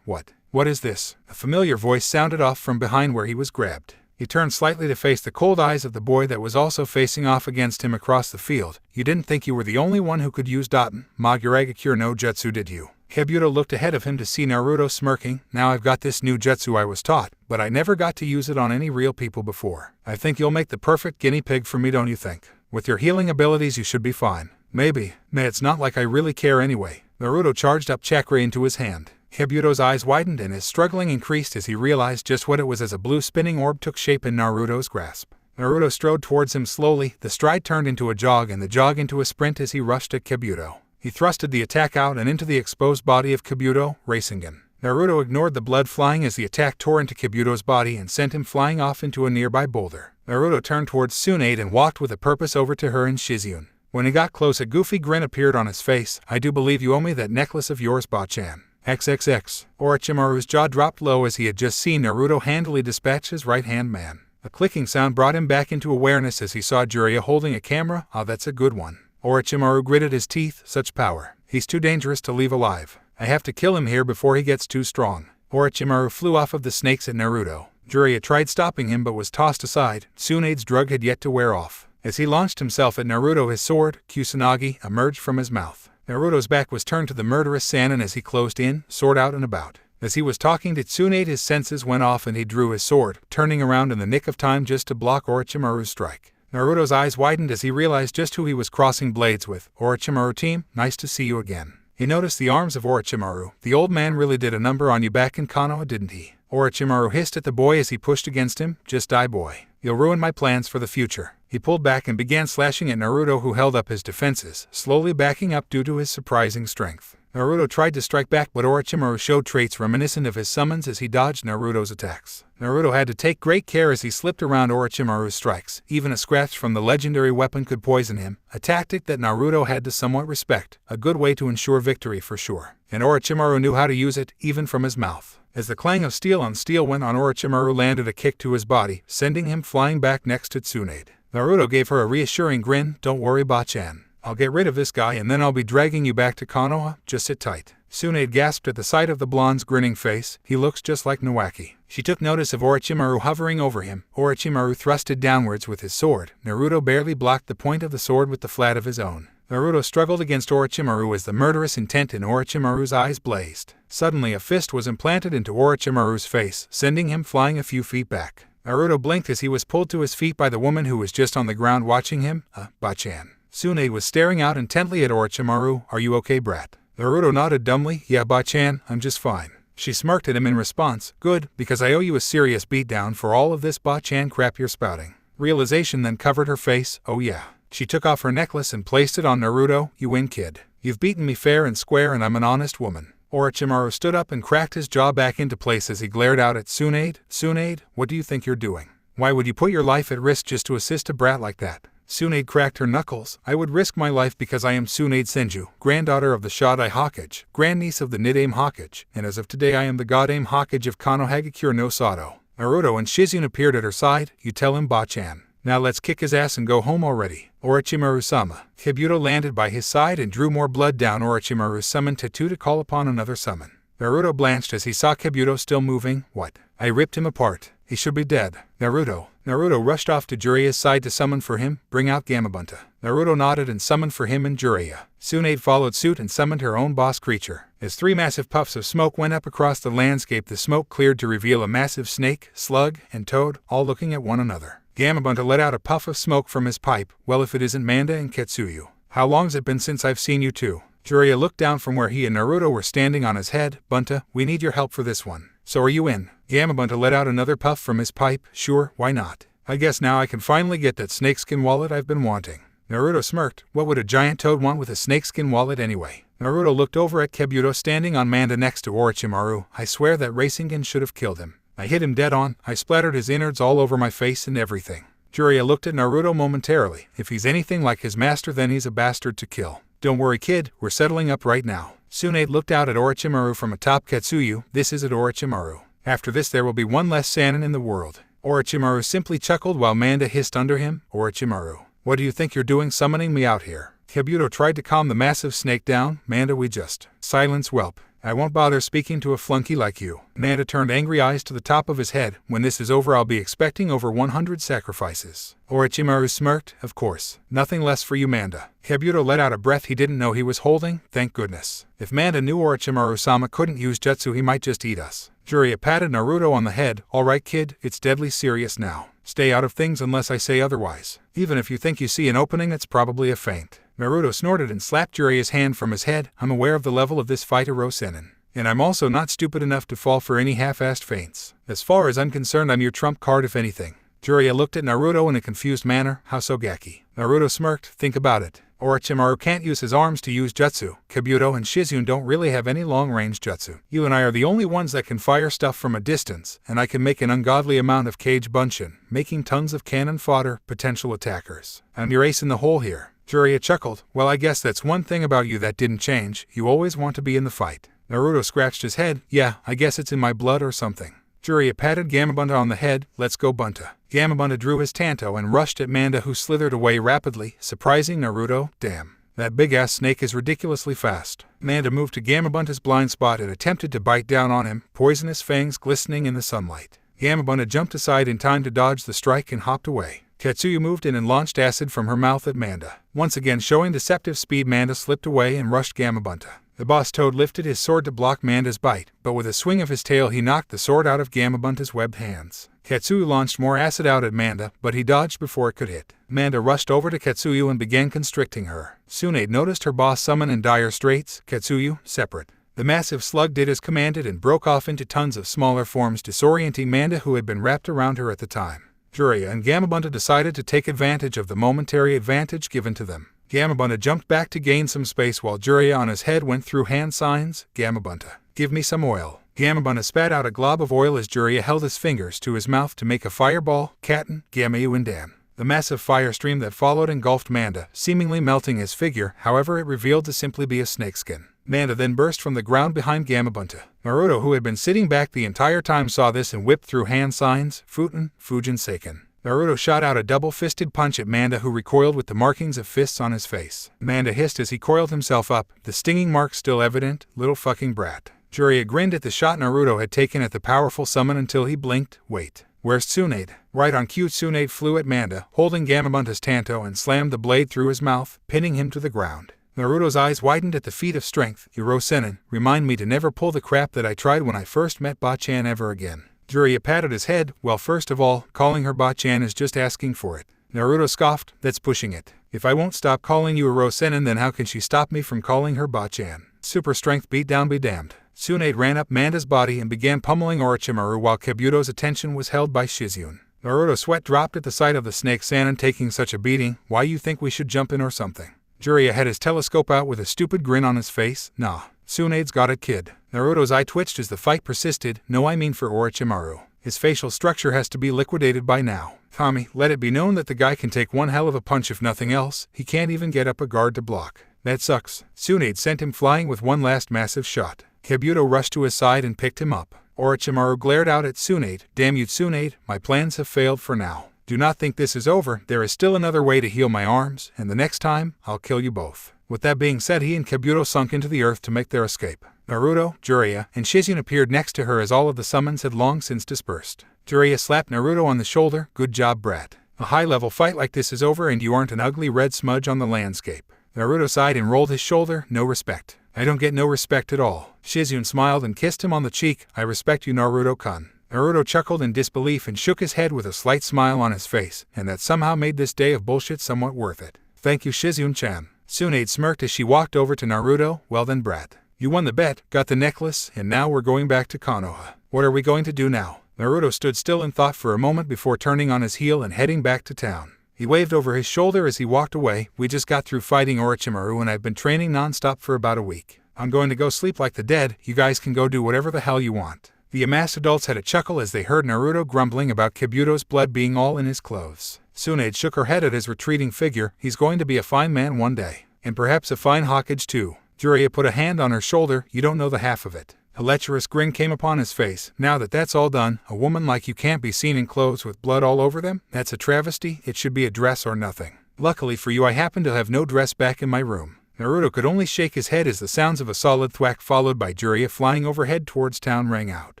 What is this? A familiar voice sounded off from behind where he was grabbed. He turned slightly to face the cold eyes of the boy that was also facing off against him across the field. You didn't think you were the only one who could use Daten, Maguragakure no Jutsu, did you? Kabuto looked ahead of him to see Naruto smirking. Now I've got this new jutsu I was taught, but I never got to use it on any real people before. I think you'll make the perfect guinea pig for me, don't you think? With your healing abilities, you should be fine. Maybe. It's not like I really care anyway. Naruto charged up chakra into his hand. Kabuto's eyes widened and his struggling increased as he realized just what it was as a blue spinning orb took shape in Naruto's grasp. Naruto strode towards him slowly. The stride turned into a jog and the jog into a sprint as he rushed at Kabuto. He thrusted the attack out and into the exposed body of Kabuto, Rasengan. Naruto ignored the blood flying as the attack tore into Kabuto's body and sent him flying off into a nearby boulder. Naruto turned towards Tsunade and walked with a purpose over to her and Shizune. When he got close, a goofy grin appeared on his face. I do believe you owe me that necklace of yours, Bachan. XXX. Orochimaru's jaw dropped low as he had just seen Naruto handily dispatch his right-hand man. A clicking sound brought him back into awareness as he saw Jiraiya holding a camera. That's a good one. Orochimaru gritted his teeth. Such power. He's too dangerous to leave alive. I have to kill him here before he gets too strong. Orochimaru flew off of the snakes at Naruto. Jiraiya tried stopping him but was tossed aside. Tsunade's drug had yet to wear off. As he launched himself at Naruto, his sword, Kusanagi, emerged from his mouth. Naruto's back was turned to the murderous Sannin as he closed in, sword out and about. As he was talking to Tsunade, his senses went off and he drew his sword, turning around in the nick of time just to block Orochimaru's strike. Naruto's eyes widened as he realized just who he was crossing blades with. Orochimaru team, nice to see you again. He noticed the arms of Orochimaru. The old man really did a number on you back in Konoha, didn't he? Orochimaru hissed at the boy as he pushed against him. Just die, boy. You'll ruin my plans for the future. He pulled back and began slashing at Naruto, who held up his defenses, slowly backing up due to his surprising strength. Naruto tried to strike back, but Orochimaru showed traits reminiscent of his summons as he dodged Naruto's attacks. Naruto had to take great care as he slipped around Orochimaru's strikes. Even a scratch from the legendary weapon could poison him, a tactic that Naruto had to somewhat respect, a good way to ensure victory for sure. And Orochimaru knew how to use it, even from his mouth. As the clang of steel on steel went on, Orochimaru landed a kick to his body, sending him flying back next to Tsunade. Naruto gave her a reassuring grin. Don't worry, Bachan. I'll get rid of this guy and then I'll be dragging you back to Konoha. Just sit tight. Tsunade gasped at the sight of the blonde's grinning face. He looks just like Nawaki. She took notice of Orochimaru hovering over him. Orochimaru thrusted downwards with his sword. Naruto barely blocked the point of the sword with the flat of his own. Naruto struggled against Orochimaru as the murderous intent in Orochimaru's eyes blazed. Suddenly a fist was implanted into Orochimaru's face, sending him flying a few feet back. Naruto blinked as he was pulled to his feet by the woman who was just on the ground watching him. Bachan. Tsunade was staring out intently at Orochimaru. Are you okay, brat? Naruto nodded dumbly. Yeah, Bachan, I'm just fine. She smirked at him in response. Good, because I owe you a serious beatdown for all of this Bachan crap you're spouting. Realization then covered her face. Oh yeah. She took off her necklace and placed it on Naruto. You win, kid. You've beaten me fair and square and I'm an honest woman. Orochimaru stood up and cracked his jaw back into place as he glared out at Tsunade. Tsunade, what do you think you're doing? Why would you put your life at risk just to assist a brat like that? Tsunade cracked her knuckles. I would risk my life because I am Tsunade Senju, granddaughter of the Shodai Hokage, grandniece of the Nidaime Hokage, and as of today I am the Godaime Hokage of Konohagakure no Sato. Naruto and Shizune appeared at her side. You tell him, Bachan. Now let's kick his ass and go home already. Orochimaru-sama. Kabuto landed by his side and drew more blood down Orochimaru's summon tattoo to call upon another summon. Naruto blanched as he saw Kabuto still moving. What? I ripped him apart. He should be dead. Naruto. Naruto rushed off to Jiraiya's side to summon for him. Bring out Gamabunta. Naruto nodded and summoned for him and Jiraiya. Tsunade followed suit and summoned her own boss creature. As 3 massive puffs of smoke went up across the landscape, the smoke cleared to reveal a massive snake, slug, and toad, all looking at one another. Gamabunta let out a puff of smoke from his pipe. Well, if it isn't Manda and Ketsuyu. How long's it been since I've seen you two? Jiraiya looked down from where he and Naruto were standing on his head. Bunta, we need your help for this one. So are you in? Gamabunta let out another puff from his pipe. Sure, why not? I guess now I can finally get that snakeskin wallet I've been wanting. Naruto smirked. What would a giant toad want with a snakeskin wallet anyway? Naruto looked over at Kabuto standing on Manda next to Orochimaru. I swear that Rasengan should have killed him. I hit him dead on. I splattered his innards all over my face and everything. Jiraiya looked at Naruto momentarily. If he's anything like his master, then he's a bastard to kill. Don't worry, kid, we're settling up right now. Tsunade looked out at Orochimaru from atop Ketsuyu. This is it, Orochimaru. After this there will be one less Sannin in the world. Orochimaru simply chuckled while Manda hissed under him. Orochimaru, what do you think you're doing summoning me out here? Kabuto tried to calm the massive snake down. Manda, we just... Silence, whelp. I won't bother speaking to a flunky like you. Manda turned angry eyes to the top of his head. When this is over, I'll be expecting over 100 sacrifices. Orochimaru smirked. Of course. Nothing less for you, Manda. Kabuto let out a breath he didn't know he was holding. Thank goodness. If Manda knew Orochimaru-sama couldn't use jutsu, he might just eat us. Jiraiya patted Naruto on the head. Alright, kid, it's deadly serious now. Stay out of things unless I say otherwise. Even if you think you see an opening, it's probably a feint. Naruto snorted and slapped Jiraiya's hand from his head. I'm aware of the level of this fight, Orosennin. And I'm also not stupid enough to fall for any half-assed feints. As far as I'm concerned, I'm your trump card if anything. Jiraiya looked at Naruto in a confused manner. How so, Gaki? Naruto smirked. Think about it. Orochimaru can't use his arms to use jutsu. Kabuto and Shizune don't really have any long-range jutsu. You and I are the only ones that can fire stuff from a distance, and I can make an ungodly amount of cage bunshin, making tons of cannon fodder, potential attackers. I'm your ace in the hole here. Jiraiya chuckled. Well, I guess that's one thing about you that didn't change. You always want to be in the fight. Naruto scratched his head. Yeah, I guess it's in my blood or something. Jiraiya patted Gamabunta on the head. Let's go, Bunta. Gamabunta drew his tanto and rushed at Manda, who slithered away rapidly, surprising Naruto. Damn. That big-ass snake is ridiculously fast. Manda moved to Gamabunta's blind spot and attempted to bite down on him, poisonous fangs glistening in the sunlight. Gamabunta jumped aside in time to dodge the strike and hopped away. Ketsuyu moved in and launched acid from her mouth at Manda. Once again showing deceptive speed, Manda slipped away and rushed Gamabunta. The boss toad lifted his sword to block Manda's bite, but with a swing of his tail he knocked the sword out of Gamabunta's webbed hands. Ketsuyu launched more acid out at Manda, but he dodged before it could hit. Manda rushed over to Ketsuyu and began constricting her. Tsunade noticed her boss summon in dire straits. Ketsuyu, separate. The massive slug did as commanded and broke off into tons of smaller forms, disorienting Manda, who had been wrapped around her at the time. Jiraiya and Gamabunta decided to take advantage of the momentary advantage given to them. Gamabunta jumped back to gain some space while Jiraiya on his head went through hand signs. Gamabunta, give me some oil. Gamabunta spat out a glob of oil as Jiraiya held his fingers to his mouth to make a fireball. Katten, Gamayu and Dan. The massive fire stream that followed engulfed Manda, seemingly melting his figure. However, it revealed to simply be a snakeskin. Manda then burst from the ground behind Gamabunta. Naruto, who had been sitting back the entire time, saw this and whipped through hand signs. Futen, Fujin Seiken. Naruto shot out a double-fisted punch at Manda, who recoiled with the markings of fists on his face. Manda hissed as he coiled himself up, the stinging marks still evident. Little fucking brat. Jiraiya grinned at the shot Naruto had taken at the powerful summon until he blinked. Wait, where's Tsunade? Right on cue, Tsunade flew at Manda, holding Gamabunta's tanto, and slammed the blade through his mouth, pinning him to the ground. Naruto's eyes widened at the feat of strength. Orosennin, remind me to never pull the crap that I tried when I first met Ba-chan ever again. Jiraiya patted his head. Well, first of all, calling her Ba-chan is just asking for it. Naruto scoffed. That's pushing it. If I won't stop calling you Orosennin, then how can she stop me from calling her Ba-chan? Super strength beatdown be damned. Tsunade ran up Manda's body and began pummeling Orochimaru while Kabuto's attention was held by Shizune. Naruto's sweat dropped at the sight of the snake Sannin taking such a beating. Why you think we should jump in or something? Jiraiya had his telescope out with a stupid grin on his face. Nah. Tsunade's got it, kid. Naruto's eye twitched as the fight persisted. No, I mean for Orochimaru. His facial structure has to be liquidated by now. Tommy, let it be known that the guy can take one hell of a punch if nothing else. He can't even get up a guard to block. That sucks. Tsunade sent him flying with one last massive shot. Kabuto rushed to his side and picked him up. Orochimaru glared out at Tsunade. Damn you, Tsunade, my plans have failed for now. Do not think this is over, there is still another way to heal my arms, and the next time, I'll kill you both. With that being said, he and Kabuto sunk into the earth to make their escape. Naruto, Jiraiya, and Shizune appeared next to her as all of the summons had long since dispersed. Jiraiya slapped Naruto on the shoulder. Good job, brat. A high-level fight like this is over and you aren't an ugly red smudge on the landscape. Naruto sighed and rolled his shoulder. No respect. I don't get no respect at all. Shizune smiled and kissed him on the cheek. I respect you, Naruto-kun. Naruto chuckled in disbelief and shook his head with a slight smile on his face, and that somehow made this day of bullshit somewhat worth it. Thank you, Shizune-chan. Tsunade smirked as she walked over to Naruto. Well then, brat. You won the bet, got the necklace, and now we're going back to Konoha. What are we going to do now? Naruto stood still in thought for a moment before turning on his heel and heading back to town. He waved over his shoulder as he walked away. We just got through fighting Orochimaru and I've been training non-stop for about a week. I'm going to go sleep like the dead. You guys can go do whatever the hell you want. The amassed adults had a chuckle as they heard Naruto grumbling about Kabuto's blood being all in his clothes. Tsunade shook her head at his retreating figure. He's going to be a fine man one day. And perhaps a fine Hokage too. Jiraiya put a hand on her shoulder. You don't know the half of it. A lecherous grin came upon his face. Now that that's all done, a woman like you can't be seen in clothes with blood all over them? That's a travesty. It should be a dress or nothing. Luckily for you, I happen to have no dress back in my room. Naruto could only shake his head as the sounds of a solid thwack followed by Jiraiya flying overhead towards town rang out.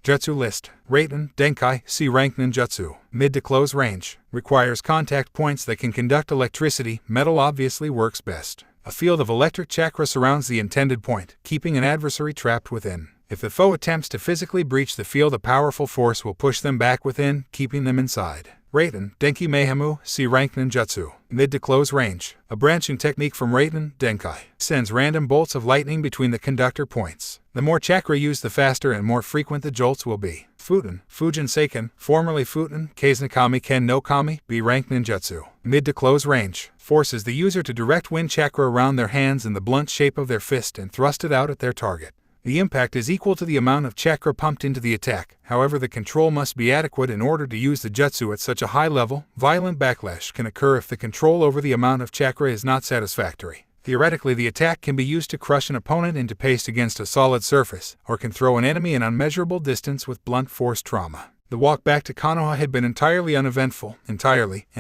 Jutsu list. Raten, Denkai, C rank ninjutsu. Mid to close range. Requires contact points that can conduct electricity. Metal obviously works best. A field of electric chakra surrounds the intended point, keeping an adversary trapped within. If the foe attempts to physically breach the field, a powerful force will push them back within, keeping them inside. Raten, Denki Meihamu, C rank ninjutsu. Mid to close range. A branching technique from Raten, Denkai. Sends random bolts of lightning between the conductor points. The more chakra used, the faster and more frequent the jolts will be. Futen, Fujin Seiken, formerly Futen, Kazunakami Ken no Kami, B rank ninjutsu. Mid to close range. Forces the user to direct wind chakra around their hands in the blunt shape of their fist and thrust it out at their target. The impact is equal to the amount of chakra pumped into the attack. However, the control must be adequate in order to use the jutsu at such a high level. Violent backlash can occur if the control over the amount of chakra is not satisfactory. Theoretically, the attack can be used to crush an opponent into paste against a solid surface, or can throw an enemy an unmeasurable distance with blunt force trauma. The walk back to Konoha had been entirely uneventful, and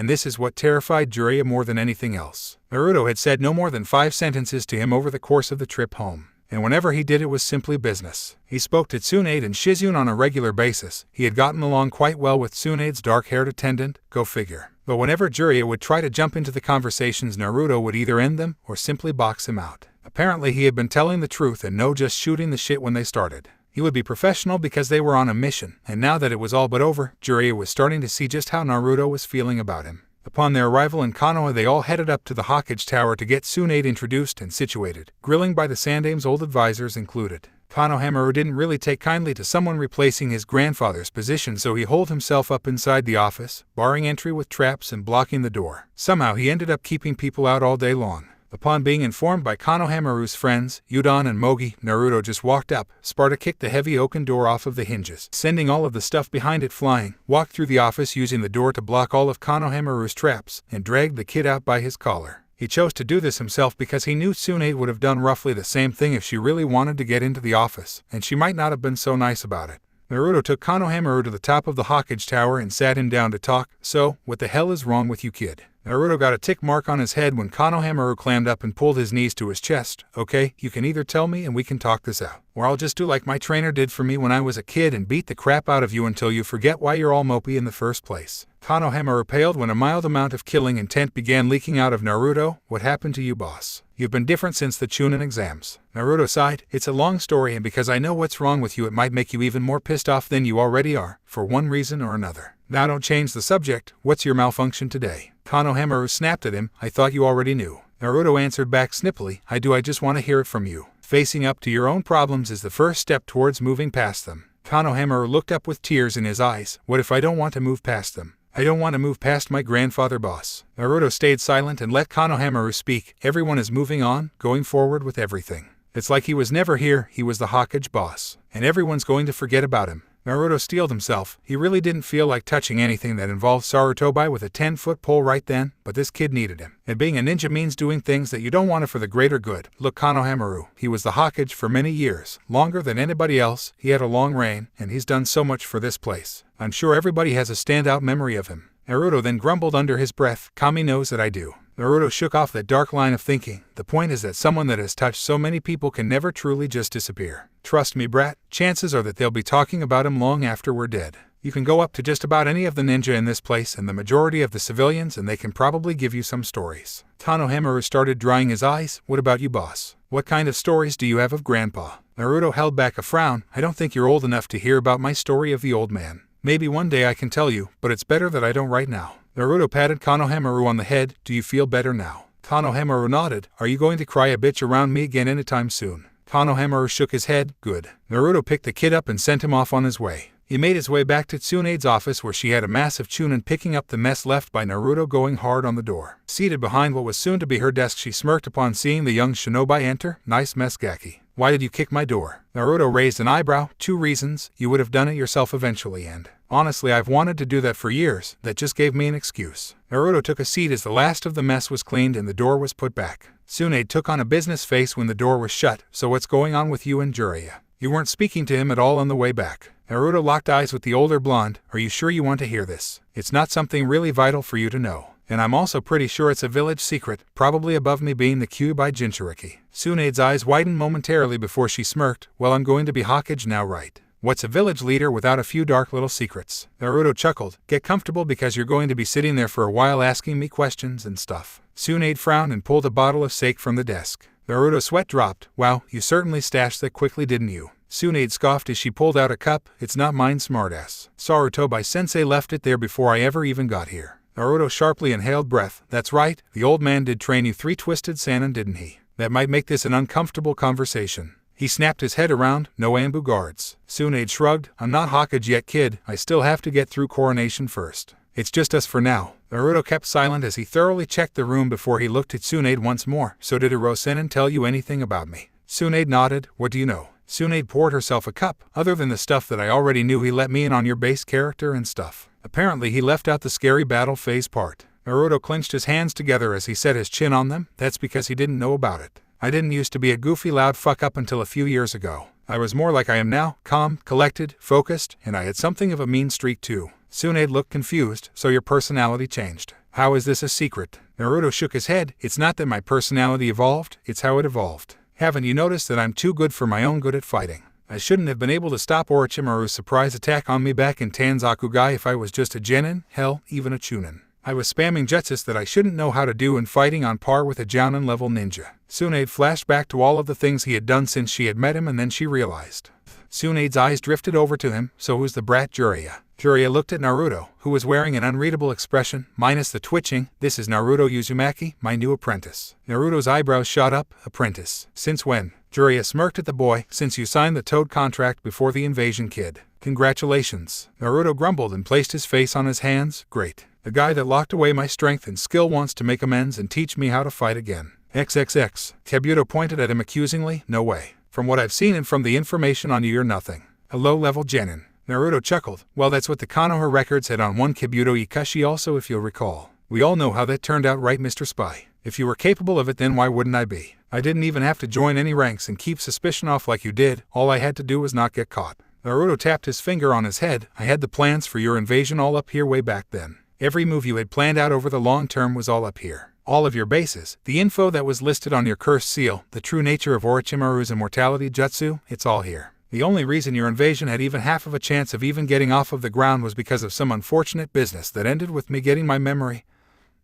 this is what terrified Jiraiya more than anything else. Naruto had said no more than 5 sentences to him over the course of the trip home. And whenever he did, it was simply business. He spoke to Tsunade and Shizune on a regular basis. He had gotten along quite well with Tsunade's dark-haired attendant, go figure. But whenever Jiraiya would try to jump into the conversations, Naruto would either end them or simply box him out. Apparently he had been telling the truth and no just shooting the shit when they started. He would be professional because they were on a mission, and now that it was all but over, Jiraiya was starting to see just how Naruto was feeling about him. Upon their arrival in Konoha, they all headed up to the Hokage Tower to get Tsunade introduced and situated, grilling by the Sandame's old advisors included. Konohamaru didn't really take kindly to someone replacing his grandfather's position, so he holed himself up inside the office, barring entry with traps and blocking the door. Somehow he ended up keeping people out all day long. Upon being informed by Konohamaru's friends, Udon and Mogi, Naruto just walked up. Sparta kicked the heavy oaken door off of the hinges, sending all of the stuff behind it flying, walked through the office using the door to block all of Konohamaru's traps, and dragged the kid out by his collar. He chose to do this himself because he knew Tsunade would have done roughly the same thing if she really wanted to get into the office, and she might not have been so nice about it. Naruto took Konohamaru to the top of the Hokage Tower and sat him down to talk. So, what the hell is wrong with you, kid? Naruto got a tick mark on his head when Konohamaru clammed up and pulled his knees to his chest. Okay, you can either tell me and we can talk this out, or I'll just do like my trainer did for me when I was a kid and beat the crap out of you until you forget why you're all mopey in the first place. Konohamaru paled when a mild amount of killing intent began leaking out of Naruto. What happened to you, boss? You've been different since the Chunin exams. Naruto sighed. It's a long story, and because I know what's wrong with you, it might make you even more pissed off than you already are, for one reason or another. Now don't change the subject. What's your malfunction today? Konohamaru snapped at him. I thought you already knew. Naruto answered back snippily. I do, I just want to hear it from you. Facing up to your own problems is the first step towards moving past them. Konohamaru looked up with tears in his eyes. What if I don't want to move past them? I don't want to move past my grandfather, boss. Naruto stayed silent and let Konohamaru speak. Everyone is moving on, going forward with everything. It's like he was never here. He was the Hokage boss, and everyone's going to forget about him. Naruto steeled himself. He really didn't feel like touching anything that involved Sarutobi with a 10-foot pole right then, but this kid needed him. And being a ninja means doing things that you don't want to for the greater good. Look, Konohamaru, he was the Hokage for many years, longer than anybody else. He had a long reign, and he's done so much for this place. I'm sure everybody has a standout memory of him. Naruto then grumbled under his breath, Kami knows that I do. Naruto shook off that dark line of thinking. The point is that someone that has touched so many people can never truly just disappear. Trust me, brat, chances are that they'll be talking about him long after we're dead. You can go up to just about any of the ninja in this place and the majority of the civilians and they can probably give you some stories. Konohamaru started drying his eyes. What about you, boss? What kind of stories do you have of Grandpa? Naruto held back a frown. I don't think you're old enough to hear about my story of the old man. Maybe one day I can tell you, but it's better that I don't right now. Naruto patted Konohamaru on the head. Do you feel better now? Konohamaru nodded. Are you going to cry a bitch around me again anytime soon? Konohamaru shook his head. Good. Naruto picked the kid up and sent him off on his way. He made his way back to Tsunade's office where she had a massive chunin picking up the mess left by Naruto going hard on the door. Seated behind what was soon to be her desk, she smirked upon seeing the young shinobi enter. Nice mess, Gaki. Why did you kick my door? Naruto raised an eyebrow. 2 reasons. You would have done it yourself eventually and honestly I've wanted to do that for years. That just gave me an excuse. Naruto took a seat as the last of the mess was cleaned and the door was put back. Tsunade took on a business face when the door was shut. So what's going on with you and Jiraiya? You weren't speaking to him at all on the way back. Naruto locked eyes with the older blonde. Are you sure you want to hear this? It's not something really vital for you to know. And I'm also pretty sure it's a village secret, probably above me being the Kyuubi Jinchuriki. Tsunade's eyes widened momentarily before she smirked. Well, I'm going to be Hokage now, right? What's a village leader without a few dark little secrets? Naruto chuckled. Get comfortable because you're going to be sitting there for a while asking me questions and stuff. Tsunade frowned and pulled a bottle of sake from the desk. Naruto's sweat dropped. Wow, you certainly stashed that quickly, didn't you? Tsunade scoffed as she pulled out a cup. It's not mine, smartass. Sarutobi-sensei left it there before I ever even got here. Naruto sharply inhaled breath. That's right, the old man did train you 3 twisted Sannin, didn't he? That might make this an uncomfortable conversation. He snapped his head around. No Anbu guards. Tsunade shrugged. I'm not Hokage yet, kid. I still have to get through coronation first. It's just us for now. Naruto kept silent as he thoroughly checked the room before he looked at Tsunade once more. So did Hirosenin tell you anything about me? Tsunade nodded. What do you know? Tsunade poured herself a cup. Other than the stuff that I already knew, he let me in on your base character and stuff. Apparently he left out the scary battle phase part. Naruto clenched his hands together as he set his chin on them. That's because he didn't know about it. I didn't used to be a goofy loud fuck up until a few years ago. I was more like I am now, calm, collected, focused, and I had something of a mean streak too. Tsunade looked confused. So your personality changed. How is this a secret? Naruto shook his head. It's not that my personality evolved, it's how it evolved. Haven't you noticed that I'm too good for my own good at fighting? I shouldn't have been able to stop Orochimaru's surprise attack on me back in Tanzakugai if I was just a genin, hell, even a chunin. I was spamming jutsus that I shouldn't know how to do and fighting on par with a jounin level ninja. Tsunade flashed back to all of the things he had done since she had met him, and then she realized. Tsunade's eyes drifted over to him. So who's the brat Jiraiya? Jiraiya looked at Naruto, who was wearing an unreadable expression, minus the twitching. This is Naruto Uzumaki, my new apprentice. Naruto's eyebrows shot up. Apprentice? Since when? Jiraiya smirked at the boy. Since you signed the Toad contract before the invasion, kid. Congratulations. Naruto grumbled and placed his face on his hands. Great. The guy that locked away my strength and skill wants to make amends and teach me how to fight again. XXX. Kabuto pointed at him accusingly. No way. From what I've seen and from the information on you, you're nothing. A low-level genin. Naruto chuckled. Well, that's what the Konoha records had on one Kabuto Ikashi also, if you'll recall. We all know how that turned out, right, Mr. Spy? If you were capable of it, then why wouldn't I be? I didn't even have to join any ranks and keep suspicion off like you did. All I had to do was not get caught. Naruto tapped his finger on his head. I had the plans for your invasion all up here way back then. Every move you had planned out over the long term was all up here. All of your bases, the info that was listed on your cursed seal, the true nature of Orochimaru's immortality jutsu, it's all here. The only reason your invasion had even half of a chance of even getting off of the ground was because of some unfortunate business that ended with me getting my memory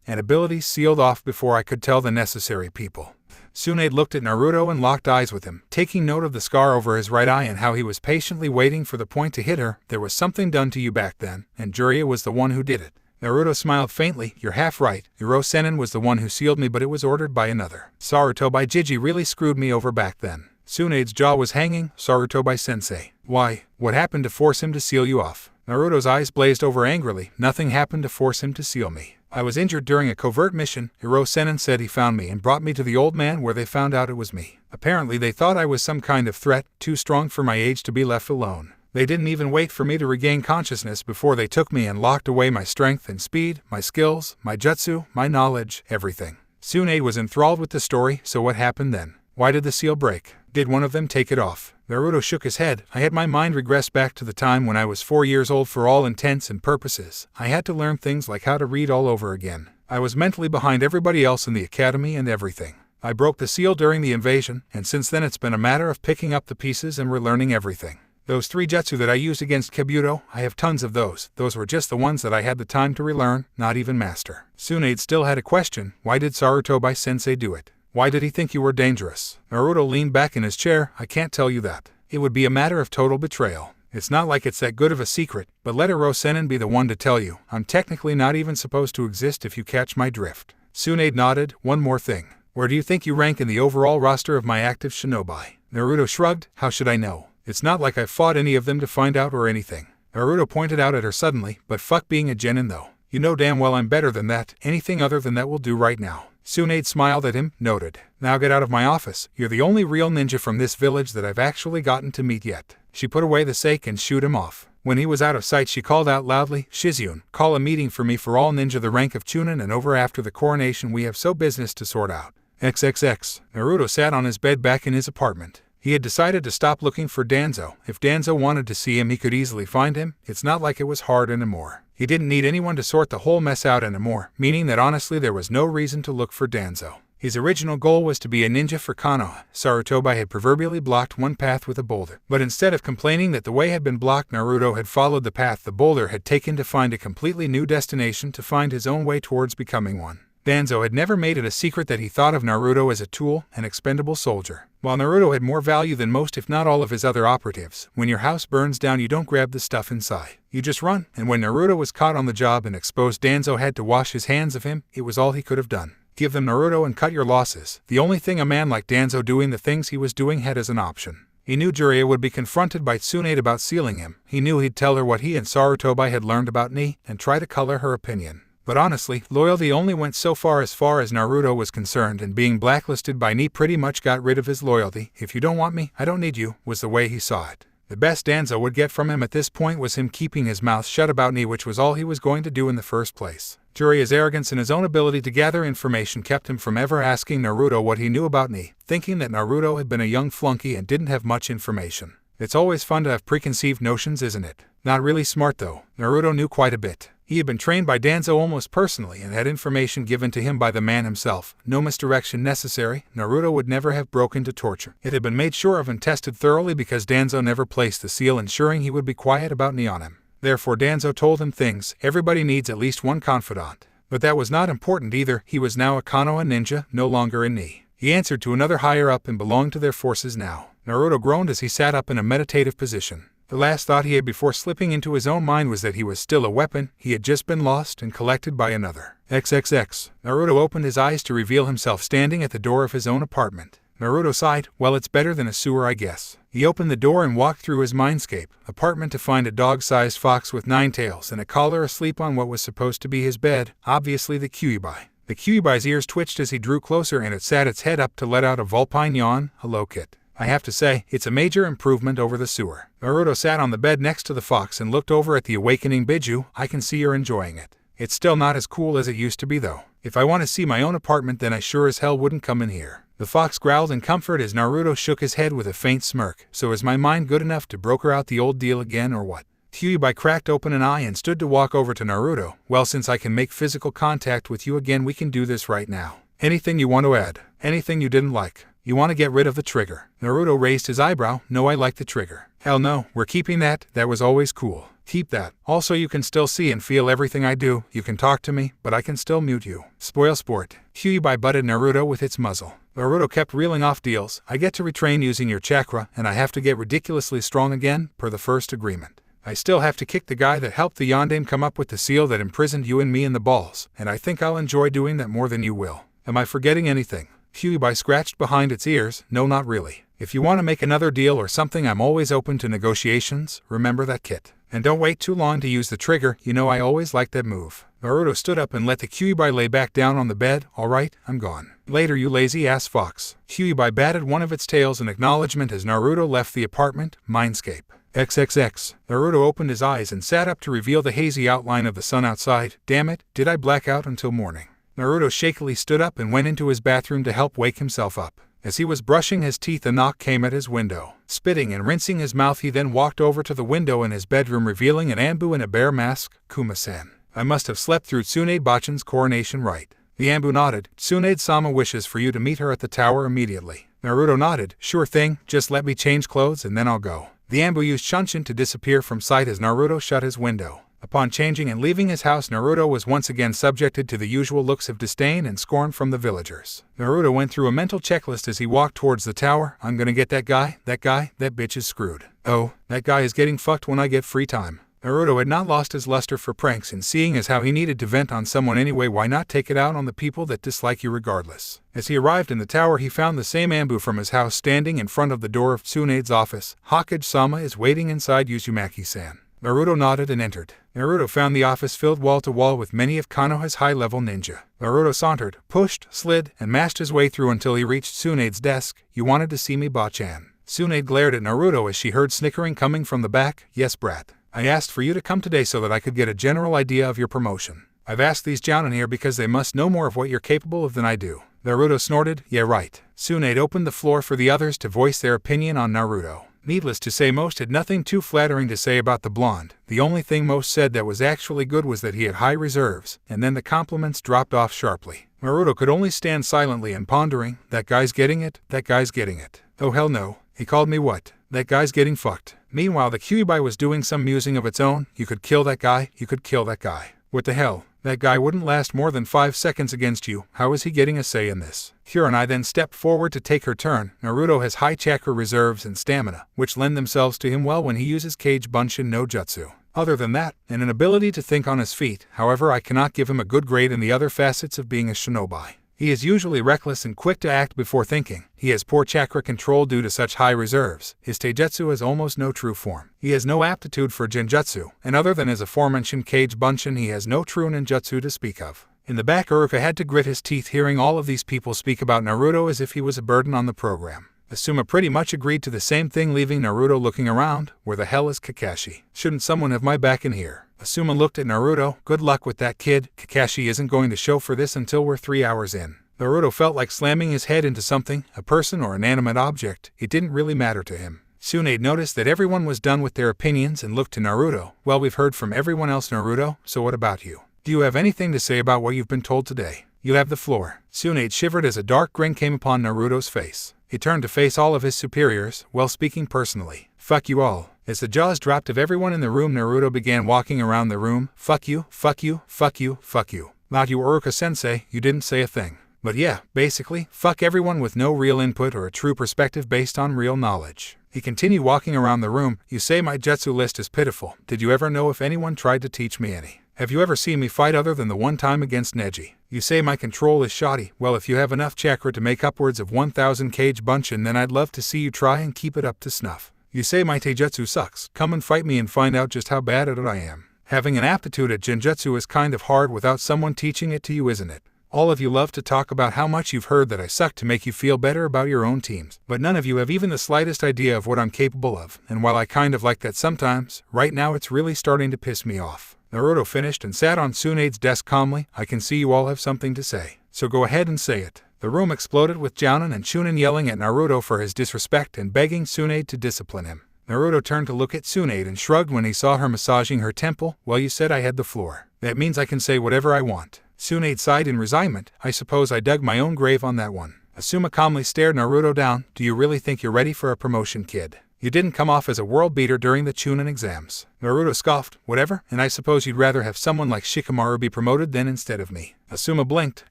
and abilities sealed off before I could tell the necessary people. Tsunade looked at Naruto and locked eyes with him, taking note of the scar over his right eye and how he was patiently waiting for the point to hit her. There was something done to you back then, and Jiraiya was the one who did it. Naruto smiled faintly. You're half right. Hirosenin was the one who sealed me, but it was ordered by another. Sarutobi-Jiji really screwed me over back then. Tsunade's jaw was hanging. Sarutobi-sensei. Why? What happened to force him to seal you off? Naruto's eyes blazed over angrily. Nothing happened to force him to seal me. I was injured during a covert mission. Hirosenin said he found me and brought me to the old man where they found out it was me. Apparently they thought I was some kind of threat, too strong for my age to be left alone. They didn't even wait for me to regain consciousness before they took me and locked away my strength and speed, my skills, my jutsu, my knowledge, everything. Tsunade was enthralled with the story. So what happened then? Why did the seal break? Did one of them take it off? Naruto shook his head. I had my mind regress back to the time when I was 4 years old for all intents and purposes. I had to learn things like how to read all over again. I was mentally behind everybody else in the academy and everything. I broke the seal during the invasion, and since then it's been a matter of picking up the pieces and relearning everything. Those 3 jutsu that I used against Kabuto, I have tons of those. Those were just the ones that I had the time to relearn, not even master. Tsunade still had a question. Why did Sarutobi-sensei do it? Why did he think you were dangerous? Naruto leaned back in his chair. I can't tell you that. It would be a matter of total betrayal. It's not like it's that good of a secret, but let Oro-sennin be the one to tell you. I'm technically not even supposed to exist if you catch my drift. Tsunade nodded. One more thing. Where do you think you rank in the overall roster of my active shinobi? Naruto shrugged. How should I know? It's not like I fought any of them to find out or anything. Naruto pointed out at her suddenly, but fuck being a genin though. You know damn well I'm better than that. Anything other than that will do right now. Tsunade smiled at him. Noted. Now get out of my office. You're the only real ninja from this village that I've actually gotten to meet yet. She put away the sake and shooed him off. When he was out of sight she called out loudly, Shizyun, call a meeting for me for all ninja the rank of Chunin and over after the coronation we have so business to sort out. XXX. Naruto sat on his bed back in his apartment. He had decided to stop looking for Danzo. If Danzo wanted to see him he could easily find him. It's not like it was hard anymore. He didn't need anyone to sort the whole mess out anymore, meaning that honestly there was no reason to look for Danzo. His original goal was to be a ninja for Kanoha. Sarutobi had proverbially blocked one path with a boulder. But instead of complaining that the way had been blocked, Naruto had followed the path the boulder had taken to find a completely new destination, to find his own way towards becoming one. Danzo had never made it a secret that he thought of Naruto as a tool, an expendable soldier. While Naruto had more value than most if not all of his other operatives, when your house burns down you don't grab the stuff inside. You just run, and when Naruto was caught on the job and exposed, Danzo had to wash his hands of him. It was all he could have done. Give them Naruto and cut your losses. The only thing a man like Danzo doing the things he was doing had as an option. He knew Jiraiya would be confronted by Tsunade about sealing him. He knew he'd tell her what he and Sarutobi had learned about Ni, and try to color her opinion. But honestly, loyalty only went so far as Naruto was concerned, and being blacklisted by Ni pretty much got rid of his loyalty. If you don't want me, I don't need you, was the way he saw it. The best Danzo would get from him at this point was him keeping his mouth shut about Ni, which was all he was going to do in the first place. Jiraiya's arrogance and his own ability to gather information kept him from ever asking Naruto what he knew about Ni, thinking that Naruto had been a young flunky and didn't have much information. It's always fun to have preconceived notions, isn't it? Not really smart though. Naruto knew quite a bit. He had been trained by Danzo almost personally and had information given to him by the man himself. No misdirection necessary. Naruto would never have broken to torture. It had been made sure of and tested thoroughly because Danzo never placed the seal, ensuring he would be quiet about Ni on him. Therefore Danzo told him things. Everybody needs at least one confidant. But that was not important either. He was now a Konoha ninja, no longer a Ni. He answered to another higher up and belonged to their forces now. Naruto groaned as he sat up in a meditative position. The last thought he had before slipping into his own mind was that he was still a weapon. He had just been lost and collected by another. XXX. Naruto opened his eyes to reveal himself standing at the door of his own apartment. Naruto sighed. Well, it's better than a sewer, I guess. He opened the door and walked through his mindscape apartment to find a dog-sized fox with 9 tails and a collar asleep on what was supposed to be his bed, obviously the Kyuubi. The Kyuubi's ears twitched as he drew closer and it sat its head up to let out a vulpine yawn. Hello, kit. I have to say, it's a major improvement over the sewer. Naruto sat on the bed next to the fox and looked over at the awakening Biju. I can see you're enjoying it. It's still not as cool as it used to be though. If I want to see my own apartment then I sure as hell wouldn't come in here. The fox growled in comfort as Naruto shook his head with a faint smirk. So is my mind good enough to broker out the old deal again or what? Kyuubi cracked open an eye and stood to walk over to Naruto. Well, since I can make physical contact with you again we can do this right now. Anything you want to add? Anything you didn't like? You want to get rid of the trigger? Naruto raised his eyebrow. No, I like the trigger. Hell no, we're keeping that. That was always cool. Keep that. Also, you can still see and feel everything I do. You can talk to me, but I can still mute you. Spoil sport. Kyuubi butted Naruto with its muzzle. Naruto kept reeling off deals. I get to retrain using your chakra, and I have to get ridiculously strong again, per the first agreement. I still have to kick the guy that helped the Yondaime come up with the seal that imprisoned you and me in the balls, and I think I'll enjoy doing that more than you will. Am I forgetting anything? Kyuubi scratched behind its ears. No, not really. If you want to make another deal or something, I'm always open to negotiations. Remember that, kit. And don't wait too long to use the trigger. You know I always like that move. Naruto stood up and let the Kyuubi lay back down on the bed. Alright, I'm gone. Later, you lazy-ass fox. Kyuubi batted one of its tails in acknowledgement as Naruto left the apartment. Mindscape. XXX. Naruto opened his eyes and sat up to reveal the hazy outline of the sun outside. Damn it, did I black out until morning? Naruto shakily stood up and went into his bathroom to help wake himself up. As he was brushing his teeth, a knock came at his window. Spitting and rinsing his mouth, he then walked over to the window in his bedroom, revealing an Anbu in a bear mask. "Kuma-san, I must have slept through Tsunade-bachan's coronation rite." The Anbu nodded. "Tsunade-sama wishes for you to meet her at the tower immediately." Naruto nodded. "Sure thing, just let me change clothes and then I'll go." The Anbu used Shunshin to disappear from sight as Naruto shut his window. Upon changing and leaving his house, Naruto was once again subjected to the usual looks of disdain and scorn from the villagers. Naruto went through a mental checklist as he walked towards the tower. "I'm gonna get that guy, that bitch is screwed. Oh, that guy is getting fucked when I get free time." Naruto had not lost his luster for pranks, and seeing as how he needed to vent on someone anyway, why not take it out on the people that dislike you regardless? As he arrived in the tower, he found the same Anbu from his house standing in front of the door of Tsunade's office. "Hokage-sama is waiting inside, Uzumaki-san." Naruto nodded and entered. Naruto found the office filled wall to wall with many of Konoha's high-level ninja. Naruto sauntered, pushed, slid, and mashed his way through until he reached Tsunade's desk. "You wanted to see me, Bachan?" Tsunade glared at Naruto as she heard snickering coming from the back. "Yes, brat. I asked for you to come today so that I could get a general idea of your promotion. I've asked these jounin here because they must know more of what you're capable of than I do." Naruto snorted. "Yeah, right." Tsunade opened the floor for the others to voice their opinion on Naruto. Needless to say, most had nothing too flattering to say about the blonde. The only thing most said that was actually good was that he had high reserves, and then the compliments dropped off sharply. Naruto could only stand silently and pondering. "That guy's getting it, that guy's getting it. Oh hell no, he called me what? That guy's getting fucked." Meanwhile, the Kyuubi was doing some musing of its own. "You could kill that guy, you could kill that guy. What the hell? That guy wouldn't last more than 5 seconds against you. How is he getting a say in this?" Kunai then stepped forward to take her turn. Naruto has high chakra reserves and stamina, which lend themselves to him well when he uses Kage Bunshin no Jutsu. Other than that, and an ability to think on his feet. However, I cannot give him a good grade in the other facets of being a shinobi. He is usually reckless and quick to act before thinking. He has poor chakra control due to such high reserves. His taijutsu has almost no true form. He has no aptitude for genjutsu, and other than his aforementioned Kage Bunshin, he has no true ninjutsu to speak of. In the back, Uruka had to grit his teeth hearing all of these people speak about Naruto as if he was a burden on the program. Asuma pretty much agreed to the same thing, leaving Naruto looking around. "Where the hell is Kakashi? Shouldn't someone have my back in here?" Asuma looked at Naruto. "Good luck with that, kid. Kakashi isn't going to show for this until we're 3 hours in." Naruto felt like slamming his head into something, a person or inanimate object. It didn't really matter to him. Tsunade noticed that everyone was done with their opinions and looked to Naruto. "Well, we've heard from everyone else, Naruto, so what about you? Do you have anything to say about what you've been told today? You have the floor." Tsunade shivered as a dark grin came upon Naruto's face. He turned to face all of his superiors. "Well, speaking personally, fuck you all." As the jaws dropped of everyone in the room, Naruto began walking around the room. "Fuck you, fuck you, fuck you, fuck you. Not you, Uruka-sensei, you didn't say a thing. But yeah, basically, fuck everyone with no real input or a true perspective based on real knowledge." He continued walking around the room. "You say my jutsu list is pitiful. Did you ever know if anyone tried to teach me any? Have you ever seen me fight other than the one time against Neji? You say my control is shoddy. Well, if you have enough chakra to make upwards of 1000 Kage Bunshin, then I'd love to see you try and keep it up to snuff. You say my taijutsu sucks. Come and fight me and find out just how bad at it I am. Having an aptitude at genjutsu is kind of hard without someone teaching it to you, isn't it? All of you love to talk about how much you've heard that I suck to make you feel better about your own teams, but none of you have even the slightest idea of what I'm capable of, and while I kind of like that sometimes, right now it's really starting to piss me off." Naruto finished and sat on Tsunade's desk calmly. "I can see you all have something to say, so go ahead and say it." The room exploded with Jounin and Chunin yelling at Naruto for his disrespect and begging Tsunade to discipline him. Naruto turned to look at Tsunade and shrugged when he saw her massaging her temple. "Well, you said I had the floor. That means I can say whatever I want." Tsunade sighed in resignment. "I suppose I dug my own grave on that one." Asuma calmly stared Naruto down. "Do you really think you're ready for a promotion, kid? You didn't come off as a world beater during the Chunin exams." Naruto scoffed. "Whatever, and I suppose you'd rather have someone like Shikamaru be promoted than instead of me." Asuma blinked.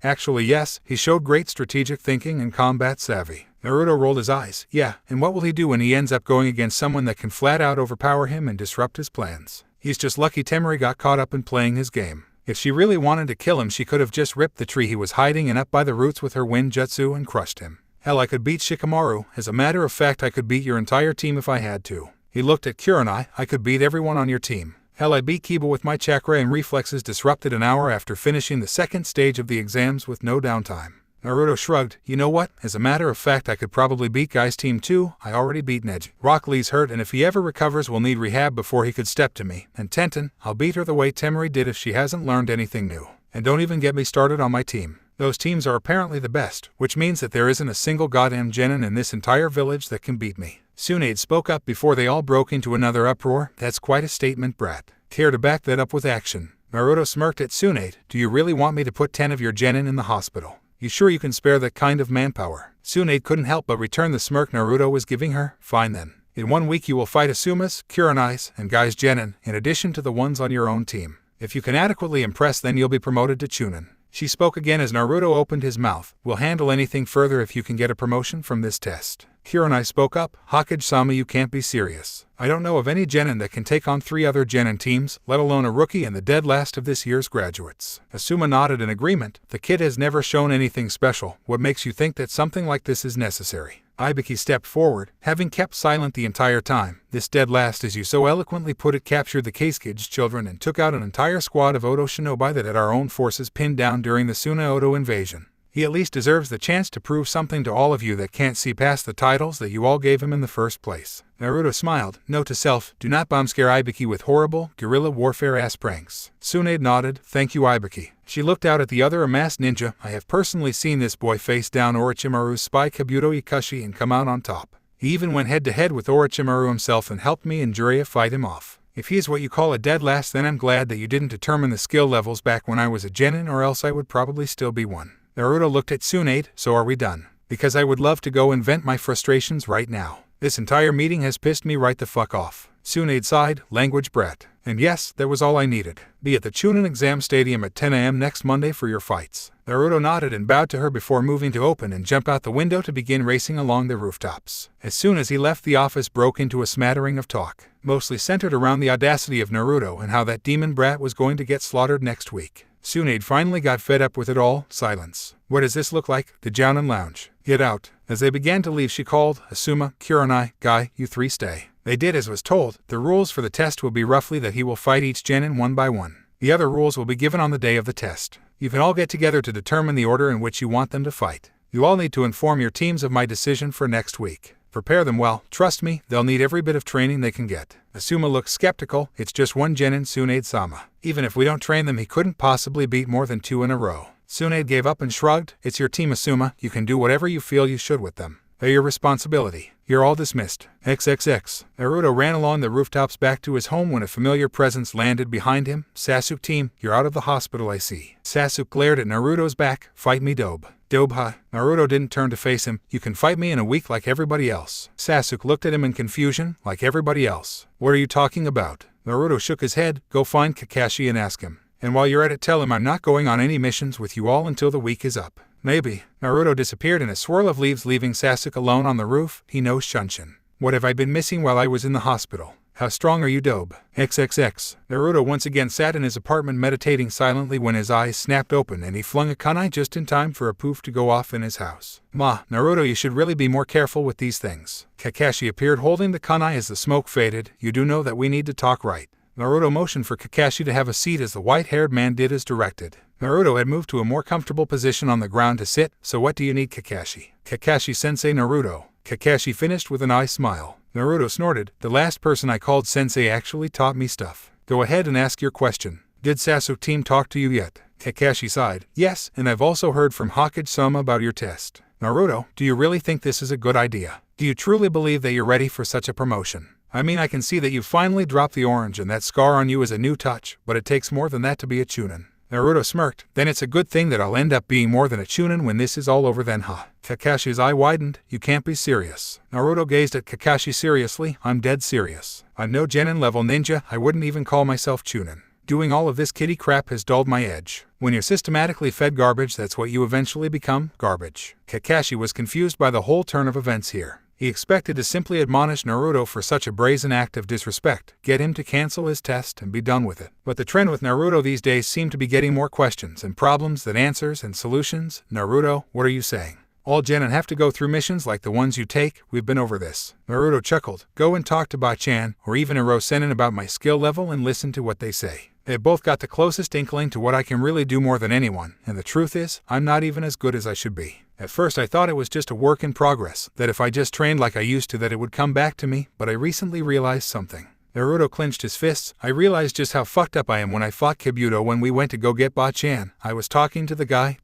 "Actually yes, he showed great strategic thinking and combat savvy." Naruto rolled his eyes. "Yeah, and what will he do when he ends up going against someone that can flat out overpower him and disrupt his plans? He's just lucky Temari got caught up in playing his game. If she really wanted to kill him, she could have just ripped the tree he was hiding in up by the roots with her wind jutsu and crushed him. Hell, I could beat Shikamaru. As a matter of fact, I could beat your entire team if I had to." He looked at Kunai. "I could beat everyone on your team. Hell, I beat Kiba with my chakra and reflexes disrupted an hour after finishing the second stage of the exams with no downtime." Naruto shrugged. "You know what? As a matter of fact, I could probably beat Guy's team too. I already beat Neji. Rock Lee's hurt, and if he ever recovers, will need rehab before he could step to me. And Tenten, I'll beat her the way Temari did if she hasn't learned anything new. And don't even get me started on my team. Those teams are apparently the best, which means that there isn't a single goddamn genin in this entire village that can beat me. Tsunade spoke up before they all broke into another uproar. That's quite a statement, brat. Care to back that up with action? Naruto smirked at Tsunade. Do you really want me to put 10 of your genin in the hospital? You sure you can spare that kind of manpower? Tsunade couldn't help but return the smirk Naruto was giving her. Fine then. In 1 week you will fight Asuma's, Kurenai's, and Gai's genin, in addition to the ones on your own team. If you can adequately impress, then you'll be promoted to Chunin. She spoke again as Naruto opened his mouth. We'll handle anything further if you can get a promotion from this test. Kurenai spoke up. Hokage-sama, you can't be serious. I don't know of any genin that can take on 3 other genin teams, let alone a rookie and the dead last of this year's graduates. Asuma nodded in agreement. The kid has never shown anything special. What makes you think that something like this is necessary? Ibiki stepped forward, having kept silent the entire time. This dead last, as you so eloquently put it, captured the Kasuke's children and took out an entire squad of Odo shinobi that had our own forces pinned down during the Suna-Odo invasion. He at least deserves the chance to prove something to all of you that can't see past the titles that you all gave him in the first place. Naruto smiled. Note to self, do not bomb scare Ibiki with horrible, guerrilla warfare-ass pranks. Tsunade nodded. Thank you, Ibiki. She looked out at the other amassed ninja. I have personally seen this boy face down Orochimaru's spy Kabuto Ikushi and come out on top. He even went head-to-head with Orochimaru himself and helped me and Jiraiya fight him off. If he's what you call a dead last, then I'm glad that you didn't determine the skill levels back when I was a genin, or else I would probably still be one. Naruto looked at Tsunade. So are we done? Because I would love to go and vent my frustrations right now. This entire meeting has pissed me right the fuck off. Tsunade sighed. Language brat. And yes, that was all I needed. Be at the Chunin exam stadium at 10 a.m. next Monday for your fights. Naruto nodded and bowed to her before moving to open and jump out the window to begin racing along the rooftops. As soon as he left, the office broke into a smattering of talk, mostly centered around the audacity of Naruto and how that demon brat was going to get slaughtered next week. Tsunade finally got fed up with it all. Silence. What does this look like? The Jounin Lounge. Get out. As they began to leave, she called. Asuma, Kurenai, Gai, you 3 stay. They did as was told. The rules for the test will be roughly that he will fight each genin 1 by 1. The other rules will be given on the day of the test. You can all get together to determine the order in which you want them to fight. You all need to inform your teams of my decision for next week. Prepare them well. Trust me, they'll need every bit of training they can get. Asuma looked skeptical. It's just 1 genin, Tsunade-sama. Even if we don't train them, he couldn't possibly beat more than 2 in a row. Tsunade gave up and shrugged. It's your team, Asuma. You can do whatever you feel you should with them. They're your responsibility. You're all dismissed. XXX. Naruto ran along the rooftops back to his home when a familiar presence landed behind him. Sasuke team, you're out of the hospital, I see. Sasuke glared at Naruto's back. Fight me, Dobe. Dobe, huh? Naruto didn't turn to face him. You can fight me in a week like everybody else. Sasuke looked at him in confusion. Like everybody else. What are you talking about? Naruto shook his head. Go find Kakashi and ask him. And while you're at it, tell him I'm not going on any missions with you all until the week is up. Maybe. Naruto disappeared in a swirl of leaves, leaving Sasuke alone on the roof. He knows Shunshin. What have I been missing while I was in the hospital? How strong are you, Dobe? XXX. Naruto once again sat in his apartment meditating silently when his eyes snapped open and he flung a kunai just in time for a poof to go off in his house. Ma, Naruto, you should really be more careful with these things. Kakashi appeared holding the kunai as the smoke faded. You do know that we need to talk, right? Naruto motioned for Kakashi to have a seat as the white-haired man did as directed. Naruto had moved to a more comfortable position on the ground to sit. So what do you need, Kakashi? Kakashi-sensei, Naruto. Kakashi finished with an eye smile. Naruto snorted. The last person I called sensei actually taught me stuff. Go ahead and ask your question. Did Sasuke team talk to you yet? Kakashi sighed. Yes, and I've also heard from Hokage-sama about your test. Naruto, do you really think this is a good idea? Do you truly believe that you're ready for such a promotion? I mean, I can see that you finally dropped the orange and that scar on you is a new touch, but it takes more than that to be a Chunin. Naruto smirked. Then it's a good thing that I'll end up being more than a Chunin when this is all over then, huh? Kakashi's eye widened. You can't be serious. Naruto gazed at Kakashi seriously. I'm dead serious. I'm no genin level ninja. I wouldn't even call myself Chunin. Doing all of this kitty crap has dulled my edge. When you're systematically fed garbage, that's what you eventually become, garbage. Kakashi was confused by the whole turn of events here. He expected to simply admonish Naruto for such a brazen act of disrespect, get him to cancel his test and be done with it. But the trend with Naruto these days seemed to be getting more questions and problems than answers and solutions. Naruto, what are you saying? All genin have to go through missions like the ones you take? We've been over this. Naruto chuckled. Go and talk to Ba-chan or even Iro Sennin about my skill level and listen to what they say. They've both got the closest inkling to what I can really do more than anyone, and the truth is, I'm not even as good as I should be. At first I thought it was just a work in progress, that if I just trained like I used to that it would come back to me, but I recently realized something. Naruto clenched his fists. I realized just how fucked up I am when I fought Kabuto when we went to go get Ba-chan. I was talking to the guy,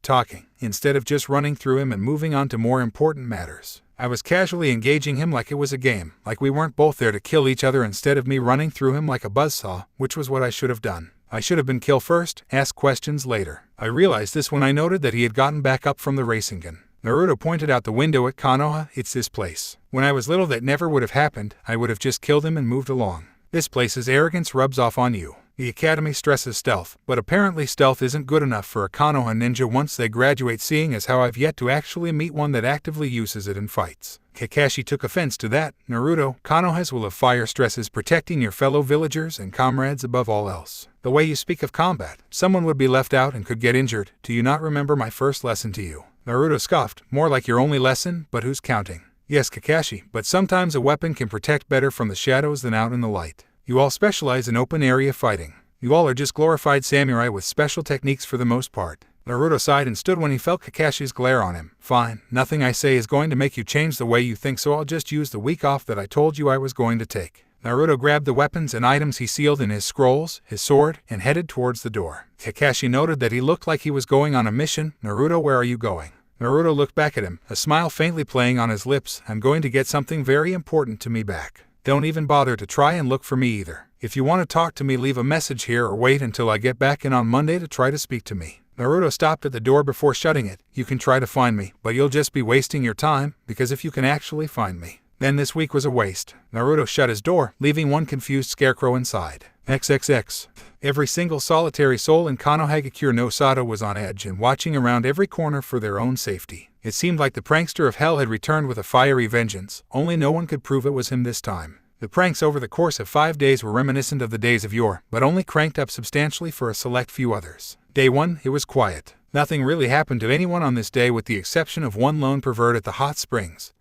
instead of just running through him and moving on to more important matters. I was casually engaging him like it was a game, like we weren't both there to kill each other instead of me running through him like a buzzsaw, which was what I should have done. I should have been kill first, ask questions later. I realized this when I noted that he had gotten back up from the Rasengan. Naruto pointed out the window at Konoha. It's this place. When I was little that never would have happened. I would have just killed him and moved along. This place's arrogance rubs off on you. The academy stresses stealth, but apparently stealth isn't good enough for a Konoha ninja once they graduate, seeing as how I've yet to actually meet one that actively uses it in fights. Kakashi took offense to that. Naruto, Konohas will have fire stresses protecting your fellow villagers and comrades above all else. The way you speak of combat, someone would be left out and could get injured. Do you not remember my first lesson to you? Naruto scoffed. More like your only lesson, but who's counting? Yes, Kakashi, but sometimes a weapon can protect better from the shadows than out in the light. You all specialize in open area fighting. You all are just glorified samurai with special techniques for the most part. Naruto sighed and stood when he felt Kakashi's glare on him. Fine, nothing I say is going to make you change the way you think, so I'll just use the week off that I told you I was going to take. Naruto grabbed the weapons and items he sealed in his scrolls, his sword, and headed towards the door. Kakashi noted that he looked like he was going on a mission. Naruto, where are you going? Naruto looked back at him, a smile faintly playing on his lips. I'm going to get something very important to me back. Don't even bother to try and look for me either. If you want to talk to me, leave a message here or wait until I get back in on Monday to try to speak to me. Naruto stopped at the door before shutting it. You can try to find me, but you'll just be wasting your time, because if you can actually find me, then this week was a waste. Naruto shut his door, leaving one confused scarecrow inside. XXX. Every single solitary soul in Konohagakure no Sato was on edge and watching around every corner for their own safety. It seemed like the prankster of hell had returned with a fiery vengeance, only no one could prove it was him this time. The pranks over the course of 5 days were reminiscent of the days of yore, but only cranked up substantially for a select few others. Day 1, it was quiet. Nothing really happened to anyone on this day with the exception of one lone pervert at the hot springs,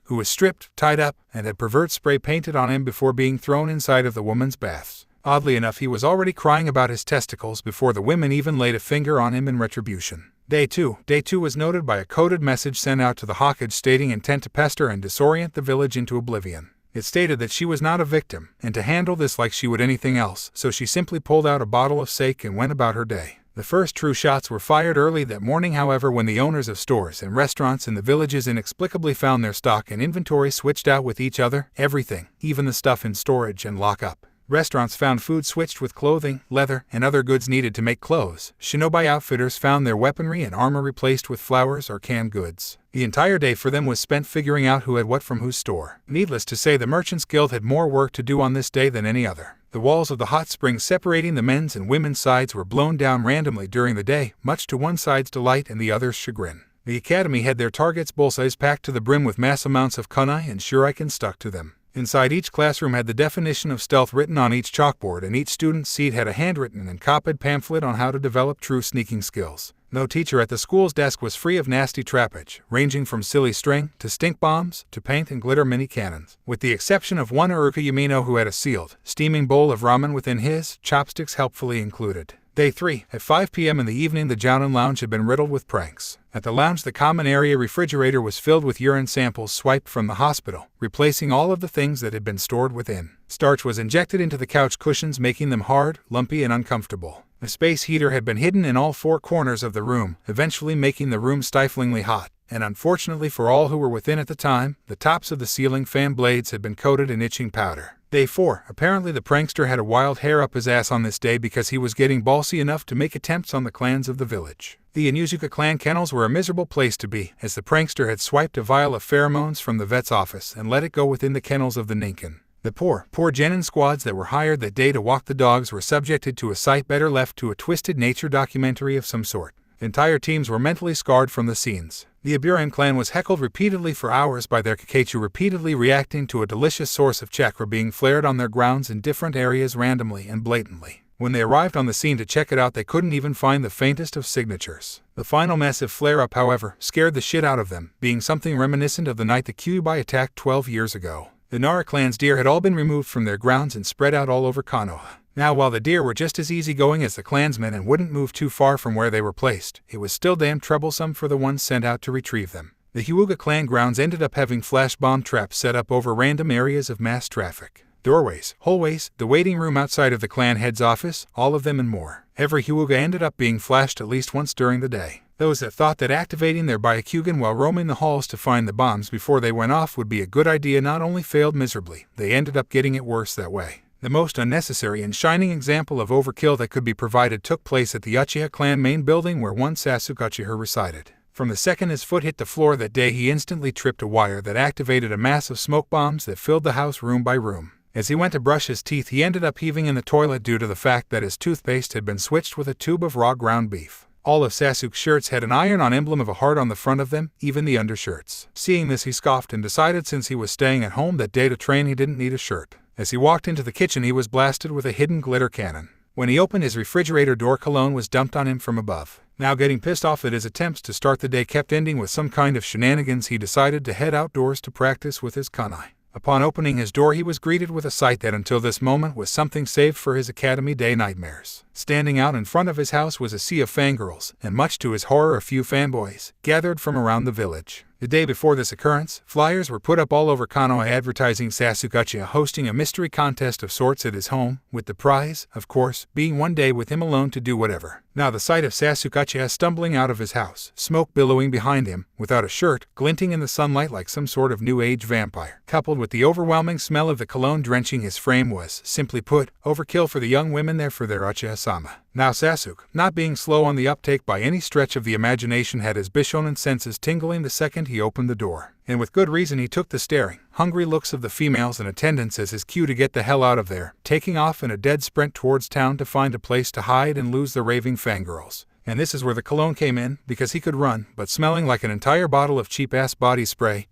who was stripped, tied up, and had pervert spray painted on him before being thrown inside of the woman's baths. Oddly enough, he was already crying about his testicles before the women even laid a finger on him in retribution. Day 2 was noted by a coded message sent out to the Hokage stating intent to pester and disorient the village into oblivion. It stated that she was not a victim, and to handle this like she would anything else, so she simply pulled out a bottle of sake and went about her day. The first true shots were fired early that morning, however, when the owners of stores and restaurants in the villages inexplicably found their stock and inventory switched out with each other, everything, even the stuff in storage and lock-up. Restaurants found food switched with clothing, leather, and other goods needed to make clothes. Shinobi outfitters found their weaponry and armor replaced with flowers or canned goods. The entire day for them was spent figuring out who had what from whose store. Needless to say, the Merchants Guild had more work to do on this day than any other. The walls of the hot springs separating the men's and women's sides were blown down randomly during the day, much to one side's delight and the other's chagrin. The academy had their targets' bullseyes packed to the brim with mass amounts of kunai and shuriken stuck to them. Inside each classroom had the definition of stealth written on each chalkboard, and each student's seat had a handwritten and copied pamphlet on how to develop true sneaking skills. No teacher at the school's desk was free of nasty trappage, ranging from silly string to stink bombs to paint and glitter mini cannons, with the exception of one Uruka Yamino who had a sealed, steaming bowl of ramen within his, chopsticks helpfully included. Day 3, at 5 p.m. in the evening, the Jounin Lounge had been riddled with pranks. At the lounge, the common area refrigerator was filled with urine samples swiped from the hospital, replacing all of the things that had been stored within. Starch was injected into the couch cushions, making them hard, lumpy, and uncomfortable. The space heater had been hidden in all 4 corners of the room, eventually making the room stiflingly hot. And unfortunately for all who were within at the time, the tops of the ceiling fan blades had been coated in itching powder. Day 4, apparently the prankster had a wild hair up his ass on this day because he was getting ballsy enough to make attempts on the clans of the village. The Inuzuka clan kennels were a miserable place to be, as the prankster had swiped a vial of pheromones from the vet's office and let it go within the kennels of the Ninken. The poor genin squads that were hired that day to walk the dogs were subjected to a sight better left to a twisted nature documentary of some sort. Entire teams were mentally scarred from the scenes. The Aburan clan was heckled repeatedly for hours by their Kakechu, repeatedly reacting to a delicious source of chakra being flared on their grounds in different areas randomly and blatantly. When they arrived on the scene to check it out, they couldn't even find the faintest of signatures. The final massive flare-up, however, scared the shit out of them, being something reminiscent of the night the Kyuubi attacked 12 years ago. The Nara clan's deer had all been removed from their grounds and spread out all over Kanoha. Now, while the deer were just as easygoing as the clansmen and wouldn't move too far from where they were placed, it was still damn troublesome for the ones sent out to retrieve them. The Hyuga clan grounds ended up having flash bomb traps set up over random areas of mass traffic. doorways, hallways, the waiting room outside of the clan head's office, all of them and more. Every Hyuga ended up being flashed at least once during the day. Those that thought that activating their Byakugan while roaming the halls to find the bombs before they went off would be a good idea not only failed miserably, they ended up getting it worse that way. The most unnecessary and shining example of overkill that could be provided took place at the Uchiha clan main building where one Sasuke Uchiha resided. From the second his foot hit the floor that day, he instantly tripped a wire that activated a mass of smoke bombs that filled the house room by room. As he went to brush his teeth, he ended up heaving in the toilet due to the fact that his toothpaste had been switched with a tube of raw ground beef. All of Sasuke's shirts had an iron-on emblem of a heart on the front of them, even the undershirts. Seeing this, he scoffed and decided since he was staying at home that day to train, he didn't need a shirt. As he walked into the kitchen, he was blasted with a hidden glitter cannon. When he opened his refrigerator door, cologne was dumped on him from above. Now getting pissed off that his attempts to start the day kept ending with some kind of shenanigans, he decided to head outdoors to practice with his kunai. Upon opening his door, he was greeted with a sight that until this moment was something saved for his academy day nightmares. Standing out in front of his house was a sea of fangirls, and much to his horror, a few fanboys gathered from around the village. The day before this occurrence, flyers were put up all over Kanoha advertising Sasuke Uchiha hosting a mystery contest of sorts at his home, with the prize, of course, being one day with him alone to do whatever. Now the sight of Sasuke Uchiha stumbling out of his house, smoke billowing behind him, without a shirt, glinting in the sunlight like some sort of new age vampire, coupled with the overwhelming smell of the cologne drenching his frame was, simply put, overkill for the young women there for their Uchiha-sama. Now Sasuke, not being slow on the uptake by any stretch of the imagination, had his Bishonen senses tingling the second he opened the door. And with good reason he took the staring, hungry looks of the females in attendance as his cue to get the hell out of there, taking off in a dead sprint towards town to find a place to hide and lose the raving fangirls. And this is where the cologne came in, because he could run, but smelling like an entire bottle of cheap-ass body spray,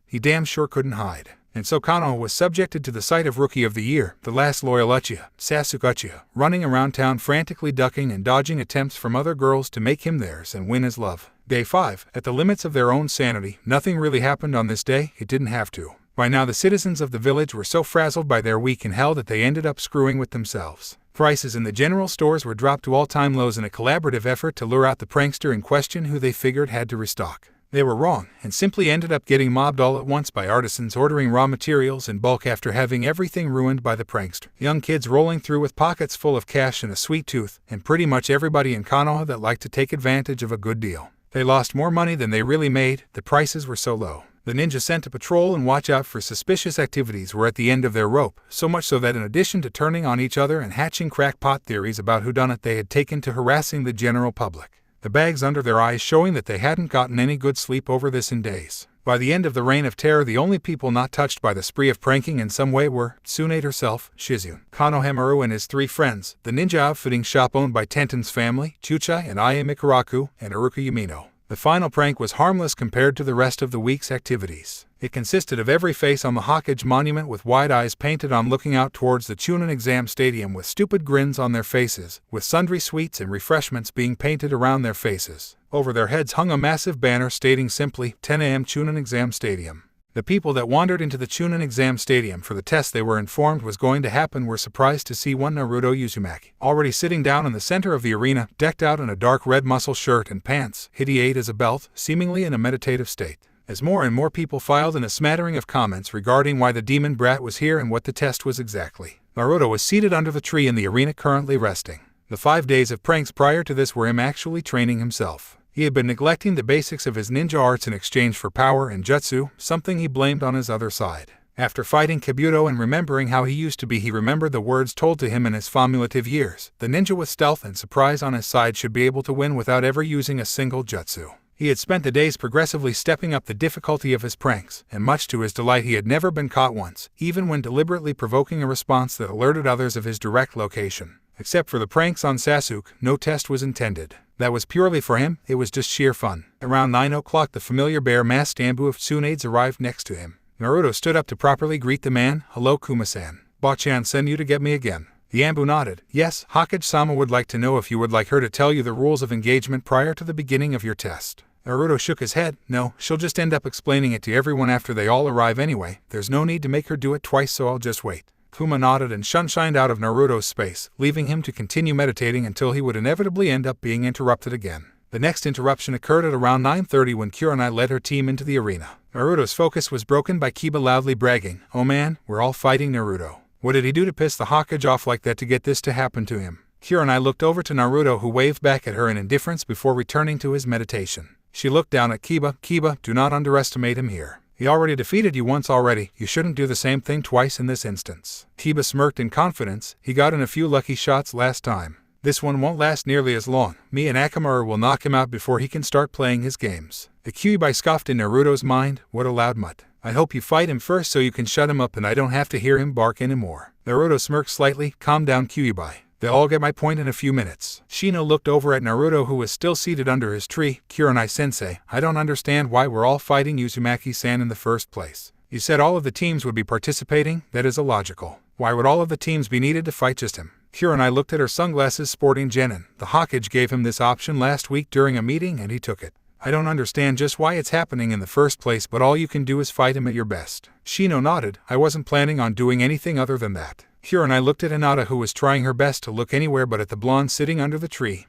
he damn sure couldn't hide. And so Kanoha was subjected to the sight of Rookie of the Year, the last loyal Uchiha, Sasuke Uchiha, running around town frantically ducking and dodging attempts from other girls to make him theirs and win his love. Day 5, at the limits of their own sanity, nothing really happened on this day, it didn't have to. By now the citizens of the village were so frazzled by their week in hell that they ended up screwing with themselves. Prices in the general stores were dropped to all-time lows in a collaborative effort to lure out the prankster in question, who they figured had to restock. They were wrong, and simply ended up getting mobbed all at once by artisans ordering raw materials in bulk after having everything ruined by the prankster. Young kids rolling through with pockets full of cash and a sweet tooth, and pretty much everybody in Konoha that liked to take advantage of a good deal. They lost more money than they really made, the prices were so low. The ninja sent to patrol and watch out for suspicious activities were at the end of their rope, so much so that in addition to turning on each other and hatching crackpot theories about whodunit, they had taken to harassing the general public. The bags under their eyes showing that they hadn't gotten any good sleep over this in days. By the end of the Reign of Terror, the only people not touched by the spree of pranking in some way were Tsunade herself, Shizune, Konohamaru and his 3 friends, the ninja outfitting shop owned by Tenten's family, Chuchai and Ie Mikaraku, and Iruka Yamino. The final prank was harmless compared to the rest of the week's activities. It consisted of every face on the Hokage monument with wide eyes painted on looking out towards the Chunin exam stadium with stupid grins on their faces, with sundry sweets and refreshments being painted around their faces. Over their heads hung a massive banner stating simply, 10 a.m. Chunin exam stadium. The people that wandered into the Chunin exam stadium for the test they were informed was going to happen were surprised to see one Naruto Uzumaki, already sitting down in the center of the arena, decked out in a dark red muscle shirt and pants, hideate as a belt, seemingly in a meditative state. As more and more people filed in a smattering of comments regarding why the demon brat was here and what the test was exactly, Naruto was seated under the tree in the arena currently resting. The 5 days of pranks prior to this were him actually training himself. He had been neglecting the basics of his ninja arts in exchange for power and jutsu, something he blamed on his other side. After fighting Kabuto and remembering how he used to be, he remembered the words told to him in his formative years. The ninja with stealth and surprise on his side should be able to win without ever using a single jutsu. He had spent the days progressively stepping up the difficulty of his pranks, and much to his delight he had never been caught once, even when deliberately provoking a response that alerted others of his direct location. Except for the pranks on Sasuke, no test was intended. That was purely for him, it was just sheer fun. Around 9 o'clock the familiar bare-masked Ambu of Tsunades arrived next to him. Naruto stood up to properly greet the man. "Hello Kuma-san. Bachan sent you to get me again." The Ambu nodded. "Yes, Hokage-sama would like to know if you would like her to tell you the rules of engagement prior to the beginning of your test." Naruto shook his head. "No, she'll just end up explaining it to everyone after they all arrive anyway. There's no need to make her do it twice, so I'll just wait." Kuma nodded and shunshined out of Naruto's space, leaving him to continue meditating until he would inevitably end up being interrupted again. The next interruption occurred at around 9:30 when Kunai led her team into the arena. Naruto's focus was broken by Kiba loudly bragging, "Oh man, we're all fighting Naruto." What did he do to piss the Hokage off like that to get this to happen to him? Kunai looked over to Naruto, who waved back at her in indifference before returning to his meditation. She looked down at Kiba. Kiba, do not underestimate him here. He already defeated you once already, you shouldn't do the same thing twice in this instance. Kiba smirked in confidence. He got in a few lucky shots last time. This one won't last nearly as long. Me and Akamaru will knock him out before he can start playing his games. The Kyuubi scoffed in Naruto's mind. What a loud mutt. I hope you fight him first so you can shut him up and I don't have to hear him bark anymore. Naruto smirked slightly. Calm down, Kyuubi. They'll all get my point in a few minutes. Shino looked over at Naruto, who was still seated under his tree. Kunai-sensei, I don't understand why we're all fighting Uzumaki-san in the first place. You said all of the teams would be participating, that is illogical. Why would all of the teams be needed to fight just him? Kunai looked at her sunglasses sporting Genin. The Hokage gave him this option last week during a meeting and he took it. I don't understand just why it's happening in the first place, but all you can do is fight him at your best. Shino nodded. I wasn't planning on doing anything other than that. Kunai looked at Hinata, who was trying her best to look anywhere but at the blonde sitting under the tree.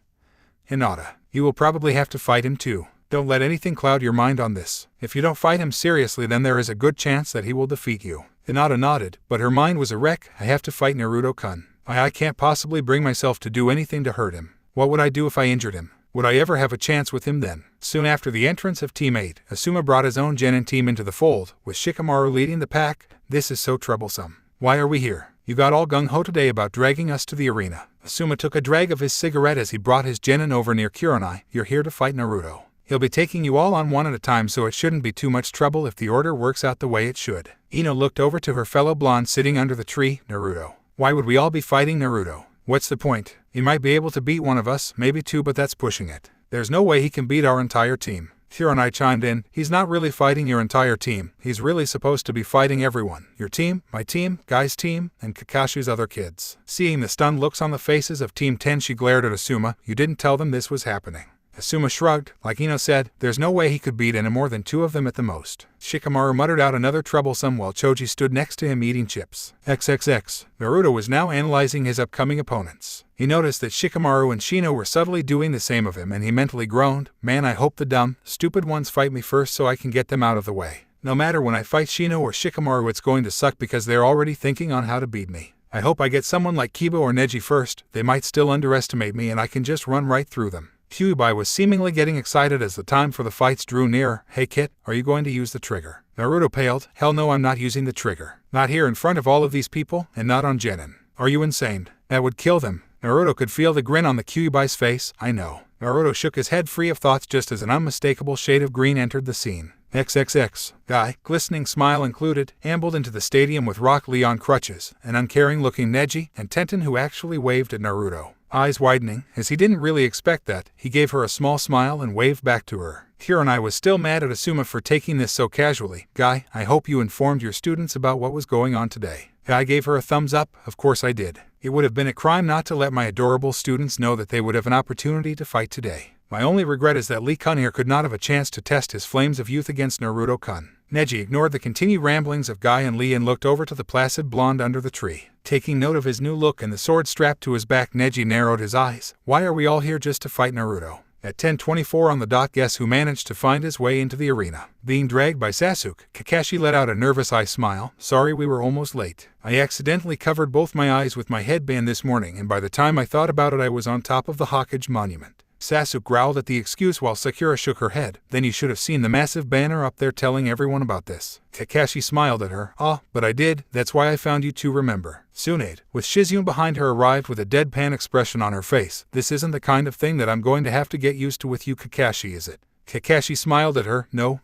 Hinata, you will probably have to fight him too. Don't let anything cloud your mind on this. If you don't fight him seriously, then there is a good chance that he will defeat you. Hinata nodded, but her mind was a wreck. I have to fight Naruto-kun. I can't possibly bring myself to do anything to hurt him. What would I do if I injured him? Would I ever have a chance with him then? Soon after the entrance of Team 8, Asuma brought his own Genin team into the fold, with Shikamaru leading the pack. This is so troublesome. Why are we here? You got all gung-ho today about dragging us to the arena. Asuma took a drag of his cigarette as he brought his Genin over near Kunai. You're here to fight Naruto. He'll be taking you all on one at a time, so it shouldn't be too much trouble if the order works out the way it should. Ino looked over to her fellow blonde sitting under the tree. Naruto. Why would we all be fighting Naruto? What's the point? He might be able to beat one of us, maybe two, but that's pushing it. There's no way he can beat our entire team. Kunai chimed in. He's not really fighting your entire team. He's really supposed to be fighting everyone. Your team, my team, Guy's team, and Kakashi's other kids. Seeing the stunned looks on the faces of Team 10, she glared at Asuma. You didn't tell them this was happening. Asuma shrugged. Like Ino said, there's no way he could beat any more than two of them at the most. Shikamaru muttered out another troublesome while Choji stood next to him eating chips. XXX. Naruto was now analyzing his upcoming opponents. He noticed that Shikamaru and Shino were subtly doing the same of him, and he mentally groaned. Man, I hope the dumb, stupid ones fight me first so I can get them out of the way. No matter when I fight Shino or Shikamaru, it's going to suck because they're already thinking on how to beat me. I hope I get someone like Kiba or Neji first. They might still underestimate me and I can just run right through them. Kyuubi was seemingly getting excited as the time for the fights drew nearer. Hey Kit, are you going to use the trigger? Naruto paled. Hell no, I'm not using the trigger. Not here in front of all of these people, and not on Genin. Are you insane? That would kill them. Naruto could feel the grin on the Kyuubi's face. I know. Naruto shook his head free of thoughts just as an unmistakable shade of green entered the scene. XXX. Guy, glistening smile included, ambled into the stadium with Rock Lee on crutches, an uncaring-looking Neji, and Tenten, who actually waved at Naruto. Eyes widening, as he didn't really expect that, he gave her a small smile and waved back to her. Kunai was still mad at Asuma for taking this so casually. Guy, I hope you informed your students about what was going on today. Guy gave her a thumbs up. Of course I did. It would have been a crime not to let my adorable students know that they would have an opportunity to fight today. My only regret is that Lee-kun here could not have a chance to test his flames of youth against Naruto-kun. Neji ignored the continued ramblings of Guy and Lee and looked over to the placid blonde under the tree. Taking note of his new look and the sword strapped to his back, Neji narrowed his eyes. Why are we all here just to fight Naruto? At 10:24 on the dot, guess who managed to find his way into the arena? Being dragged by Sasuke, Kakashi let out a nervous eye smile. Sorry, we were almost late. I accidentally covered both my eyes with my headband this morning, and by the time I thought about it, I was on top of the Hokage monument. Sasuke growled at the excuse while Sakura shook her head. Then you should have seen the massive banner up there telling everyone about this. Kakashi smiled at her. But I did. That's why I found you to remember. Tsunade, with Shizune behind her, arrived with a deadpan expression on her face. This isn't the kind of thing that I'm going to have to get used to with you, Kakashi, is it? Kakashi smiled at her. No,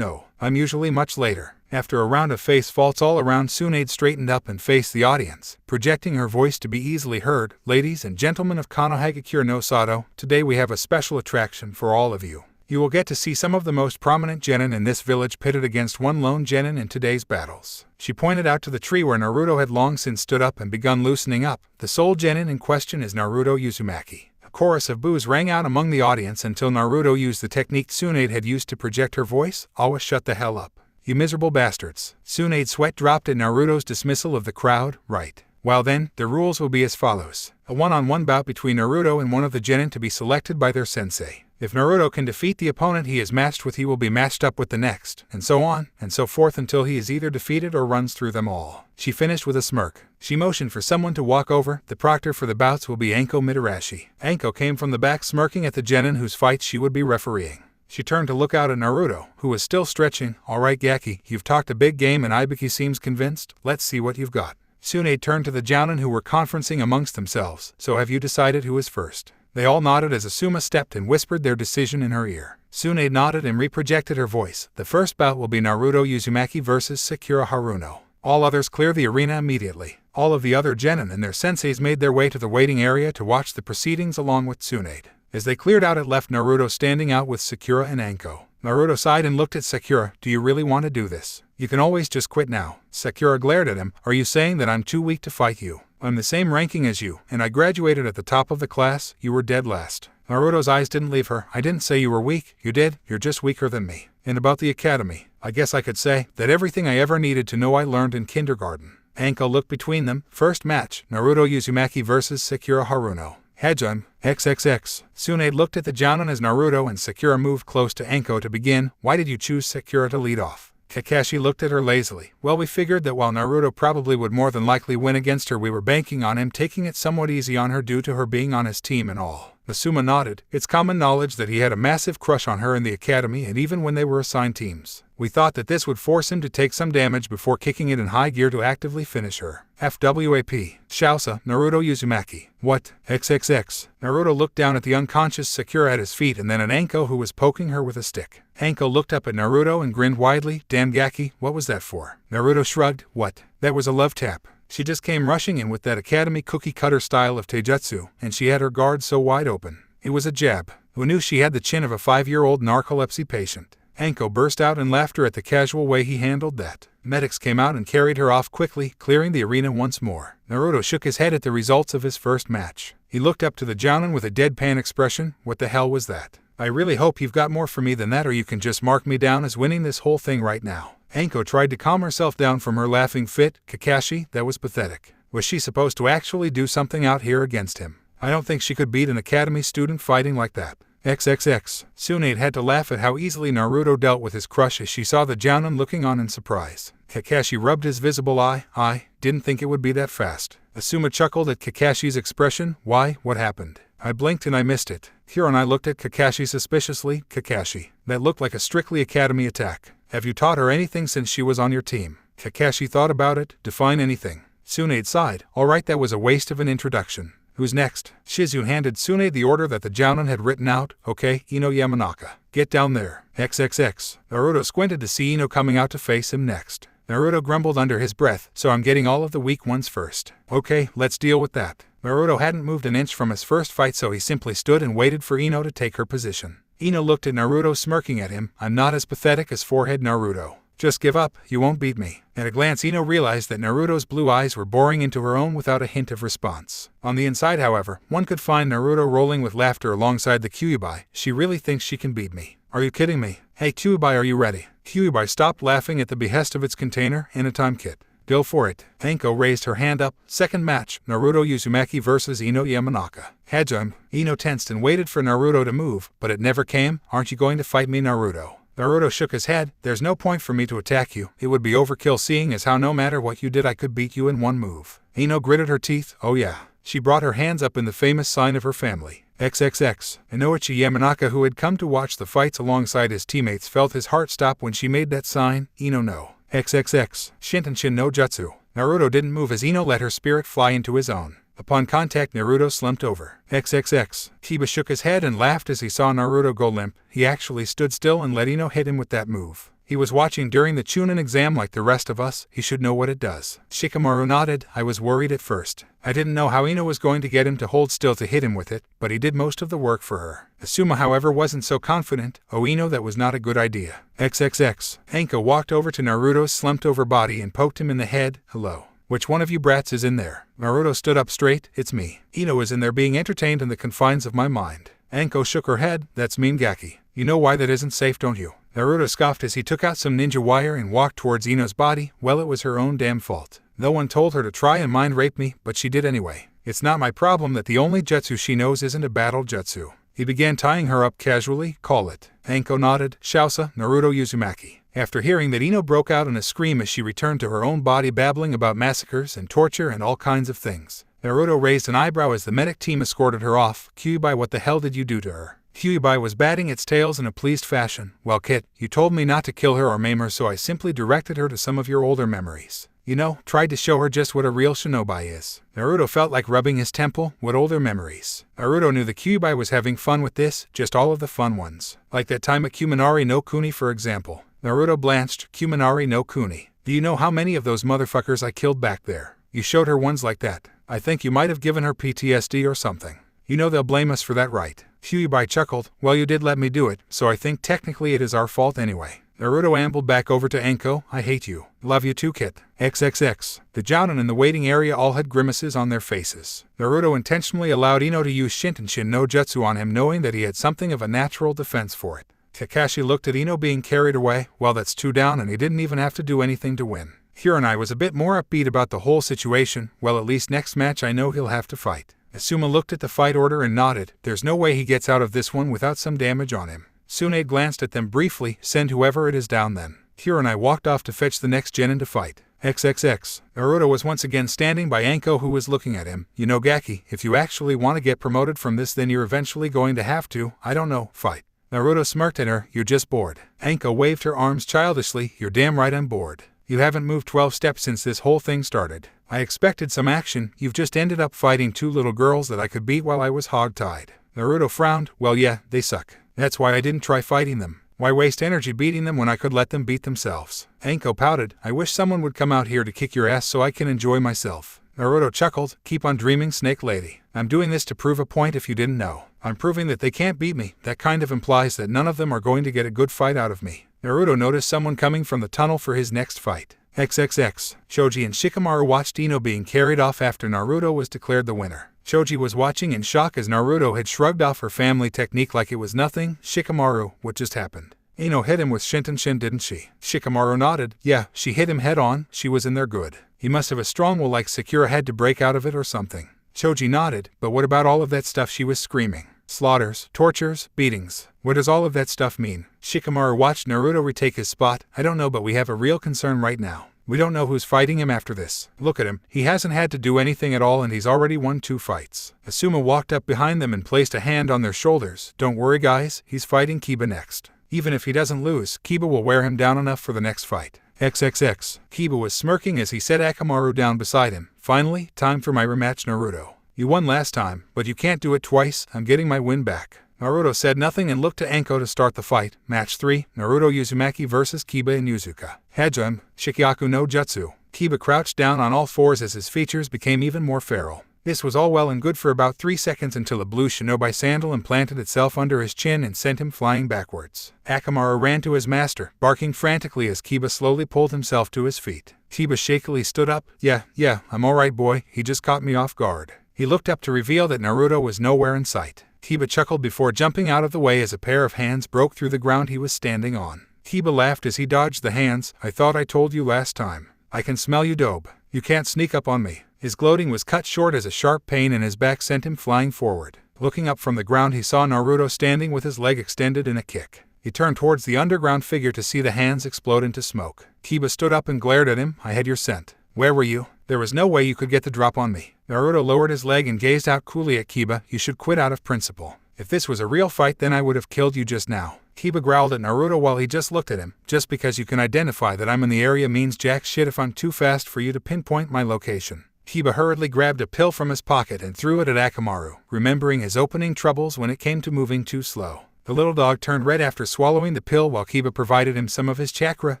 I'm usually much later. After a round of face faults all around, Tsunade straightened up and faced the audience, projecting her voice to be easily heard. Ladies and gentlemen of Konoha no Sato, today we have a special attraction for all of you. You will get to see some of the most prominent genin in this village pitted against one lone genin in today's battles. She pointed out to the tree where Naruto had long since stood up and begun loosening up. The sole genin in question is Naruto Uzumaki. A chorus of boos rang out among the audience until Naruto used the technique Tsunade had used to project her voice. Always shut the hell up. You miserable bastards. Tsunade's sweat dropped at Naruto's dismissal of the crowd. Right. Well then, the rules will be as follows. A one-on-one bout between Naruto and one of the genin to be selected by their sensei. If Naruto can defeat the opponent he is matched with, he will be matched up with the next, and so on, and so forth until he is either defeated or runs through them all. She finished with a smirk. She motioned for someone to walk over. The proctor for the bouts will be Anko Mitarashi. Anko came from the back smirking at the genin whose fight she would be refereeing. She turned to look out at Naruto, who was still stretching. Alright Gaki, you've talked a big game and Ibiki seems convinced. Let's see what you've got. Tsunade turned to the jounin who were conferencing amongst themselves. So have you decided who is first? They all nodded as Asuma stepped and whispered their decision in her ear. Tsunade nodded and reprojected her voice. The first bout will be Naruto Uzumaki versus Sakura Haruno. All others clear the arena immediately. All of the other genin and their senseis made their way to the waiting area to watch the proceedings along with Tsunade. As they cleared out, it left Naruto standing out with Sakura and Anko. Naruto sighed and looked at Sakura. Do you really want to do this? You can always just quit now. Sakura glared at him. Are you saying that I'm too weak to fight you? I'm the same ranking as you, and I graduated at the top of the class. You were dead last. Naruto's eyes didn't leave her. I didn't say you were weak. You did. You're just weaker than me. And about the academy, I guess I could say that everything I ever needed to know I learned in kindergarten. Anko looked between them. First match, Naruto Uzumaki versus Sakura Haruno. Hajime, XXX. Tsunade looked at the jounin as Naruto and Sakura moved close to Anko to begin. Why did you choose Sakura to lead off? Kakashi looked at her lazily. Well, we figured that while Naruto probably would more than likely win against her, we were banking on him taking it somewhat easy on her due to her being on his team and all. Asuma nodded. It's common knowledge that he had a massive crush on her in the academy and even when they were assigned teams. We thought that this would force him to take some damage before kicking it in high gear to actively finish her. FWAP. Shausa, Naruto Uzumaki. What? XXX. Naruto looked down at the unconscious Sakura at his feet and then at Anko who was poking her with a stick. Anko looked up at Naruto and grinned widely. Damn Gaki, what was that for? Naruto shrugged. What? That was a love tap. She just came rushing in with that academy cookie-cutter style of taijutsu, and she had her guard so wide open. It was a jab. Who knew she had the chin of a 5-year-old narcolepsy patient? Anko burst out in laughter at the casual way he handled that. Medics came out and carried her off quickly, clearing the arena once more. Naruto shook his head at the results of his first match. He looked up to the jounin with a deadpan expression. What the hell was that? I really hope you've got more for me than that or you can just mark me down as winning this whole thing right now. Anko tried to calm herself down from her laughing fit. Kakashi, that was pathetic. Was she supposed to actually do something out here against him? I don't think she could beat an academy student fighting like that. XXX. Tsunade had to laugh at how easily Naruto dealt with his crush as she saw the jounin looking on in surprise. Kakashi rubbed his visible eye. I didn't think it would be that fast. Asuma chuckled at Kakashi's expression. Why? What happened? I blinked and I missed it. Hiro and I looked at Kakashi suspiciously. Kakashi. That looked like a strictly academy attack. Have you taught her anything since she was on your team? Kakashi thought about it. Define anything. Tsunade sighed. Alright, that was a waste of an introduction. Who's next? Shizu handed Tsunade the order that the jounin had written out. Okay, Ino Yamanaka. Get down there. XXX. Naruto squinted to see Ino coming out to face him next. Naruto grumbled under his breath. So I'm getting all of the weak ones first. Okay, let's deal with that. Naruto hadn't moved an inch from his first fight, so he simply stood and waited for Ino to take her position. Ino looked at Naruto smirking at him. I'm not as pathetic as forehead Naruto. Just give up, you won't beat me. At a glance, Ino realized that Naruto's blue eyes were boring into her own without a hint of response. On the inside, however, one could find Naruto rolling with laughter alongside the Kyuubi. She really thinks she can beat me. Are you kidding me? Hey Kyuubi, are you ready? Kyuubi stopped laughing at the behest of its container in a time kit. Go for it. Anko raised her hand up. Second match, Naruto Uzumaki versus Ino Yamanaka. Hajime. Ino tensed and waited for Naruto to move, but it never came. Aren't you going to fight me, Naruto? Naruto shook his head. There's no point for me to attack you. It would be overkill seeing as how no matter what you did I could beat you in one move. Ino gritted her teeth. Oh yeah. She brought her hands up in the famous sign of her family. XXX. Inoichi Yamanaka, who had come to watch the fights alongside his teammates, felt his heart stop when she made that sign. Ino no. XXX. Shintenshin no Jutsu. Naruto didn't move as Ino let her spirit fly into his own. Upon contact, Naruto slumped over. XXX. Kiba shook his head and laughed as he saw Naruto go limp. He actually stood still and let Ino hit him with that move. He was watching during the Chunin exam like the rest of us. He should know what it does. Shikamaru nodded. I was worried at first. I didn't know how Ino was going to get him to hold still to hit him with it, but he did most of the work for her. Asuma, however, wasn't so confident. Oh Ino, that was not a good idea. XXX. Anko walked over to Naruto's slumped-over body and poked him in the head. Hello. Which one of you brats is in there? Naruto stood up straight. It's me. Ino is in there being entertained in the confines of my mind. Anko shook her head. That's mean Gaki. You know why that isn't safe, don't you? Naruto scoffed as he took out some ninja wire and walked towards Ino's body. Well, it was her own damn fault. No one told her to try and mind rape me, but she did anyway. It's not my problem that the only jutsu she knows isn't a battle jutsu. He began tying her up casually. Call it. Anko nodded. Shausa, Naruto Uzumaki. After hearing that, Ino broke out in a scream as she returned to her own body, babbling about massacres and torture and all kinds of things. Naruto raised an eyebrow as the medic team escorted her off. Kyuubi, what the hell did you do to her? Kyuubi was batting its tails in a pleased fashion. Well kid, you told me not to kill her or maim her, so I simply directed her to some of your older memories. You know, tried to show her just what a real shinobi is. Naruto felt like rubbing his temple. What older memories? Naruto knew the Kyuubi was having fun with this, just all of the fun ones. Like that time at Kuminari no Kuni, for example. Naruto blanched. Kuminari no Kuni. Do you know how many of those motherfuckers I killed back there? You showed her ones like that. I think you might have given her PTSD or something. You know they'll blame us for that, right? Kyuubi chuckled. Well, you did let me do it, so I think technically it is our fault anyway. Naruto ambled back over to Anko. I hate you. Love you too, kid. XXX. The Jounin in the waiting area all had grimaces on their faces. Naruto intentionally allowed Ino to use Shintenshin no Jutsu on him, knowing that he had something of a natural defense for it. Kakashi looked at Ino being carried away. Well, that's 2 down and he didn't even have to do anything to win. Kurenai was a bit more upbeat about the whole situation. Well, at least next match I know he'll have to fight. Asuma looked at the fight order and nodded. There's no way he gets out of this one without some damage on him. Tsunade glanced at them briefly. Send whoever it is down then. Kurenai walked off to fetch the next genin to fight. XXX. Naruto was once again standing by Anko, who was looking at him. You know, Gaki, if you actually want to get promoted from this, then you're eventually going to have to, I don't know, fight. Naruto smirked at her. You're just bored. Anko waved her arms childishly. You're damn right I'm bored. You haven't moved 12 steps since this whole thing started. I expected some action. You've just ended up fighting 2 little girls that I could beat while I was hog-tied. Naruto frowned. Well, yeah, they suck. That's why I didn't try fighting them. Why waste energy beating them when I could let them beat themselves? Anko pouted. I wish someone would come out here to kick your ass so I can enjoy myself. Naruto chuckled. Keep on dreaming, Snake Lady. I'm doing this to prove a point if you didn't know. I'm proving that they can't beat me. That kind of implies that none of them are going to get a good fight out of me. Naruto noticed someone coming from the tunnel for his next fight. XXX. Choji and Shikamaru watched Ino being carried off after Naruto was declared the winner. Choji was watching in shock as Naruto had shrugged off her family technique like it was nothing. Shikamaru, what just happened? Ino hit him with Shintenshin, didn't she? Shikamaru nodded. Yeah, she hit him head on. She was in there good. He must have a strong will like Sakura had to break out of it or something. Choji nodded. But what about all of that stuff she was screaming? Slaughters, tortures, beatings. What does all of that stuff mean? Shikamaru watched Naruto retake his spot. I don't know, but we have a real concern right now. We don't know who's fighting him after this. Look at him. He hasn't had to do anything at all and he's already won 2 fights. Asuma walked up behind them and placed a hand on their shoulders. Don't worry guys, he's fighting Kiba next. Even if he doesn't lose, Kiba will wear him down enough for the next fight. XXX. Kiba was smirking as he set Akamaru down beside him. Finally, time for my rematch, Naruto. You won last time, but you can't do it twice. I'm getting my win back. Naruto said nothing and looked to Anko to start the fight. Match 3, Naruto Uzumaki vs Kiba and Yuzuka. Hajime, Shikyaku no Jutsu. Kiba crouched down on all fours as his features became even more feral. This was all well and good for about 3 seconds until a blue shinobi sandal implanted itself under his chin and sent him flying backwards. Akamaru ran to his master, barking frantically as Kiba slowly pulled himself to his feet. Kiba shakily stood up. Yeah, I'm alright boy, he just caught me off guard. He looked up to reveal that Naruto was nowhere in sight. Kiba chuckled before jumping out of the way as a pair of hands broke through the ground he was standing on. Kiba laughed as he dodged the hands. I thought I told you last time. I can smell you, dope. You can't sneak up on me. His gloating was cut short as a sharp pain in his back sent him flying forward. Looking up from the ground, he saw Naruto standing with his leg extended in a kick. He turned towards the underground figure to see the hands explode into smoke. Kiba stood up and glared at him. I had your scent. Where were you? There was no way you could get the drop on me. Naruto lowered his leg and gazed out coolly at Kiba. You should quit out of principle. If this was a real fight, then I would have killed you just now. Kiba growled at Naruto while he just looked at him. Just because you can identify that I'm in the area means jack shit if I'm too fast for you to pinpoint my location. Kiba hurriedly grabbed a pill from his pocket and threw it at Akamaru, remembering his opening troubles when it came to moving too slow. The little dog turned red after swallowing the pill while Kiba provided him some of his chakra,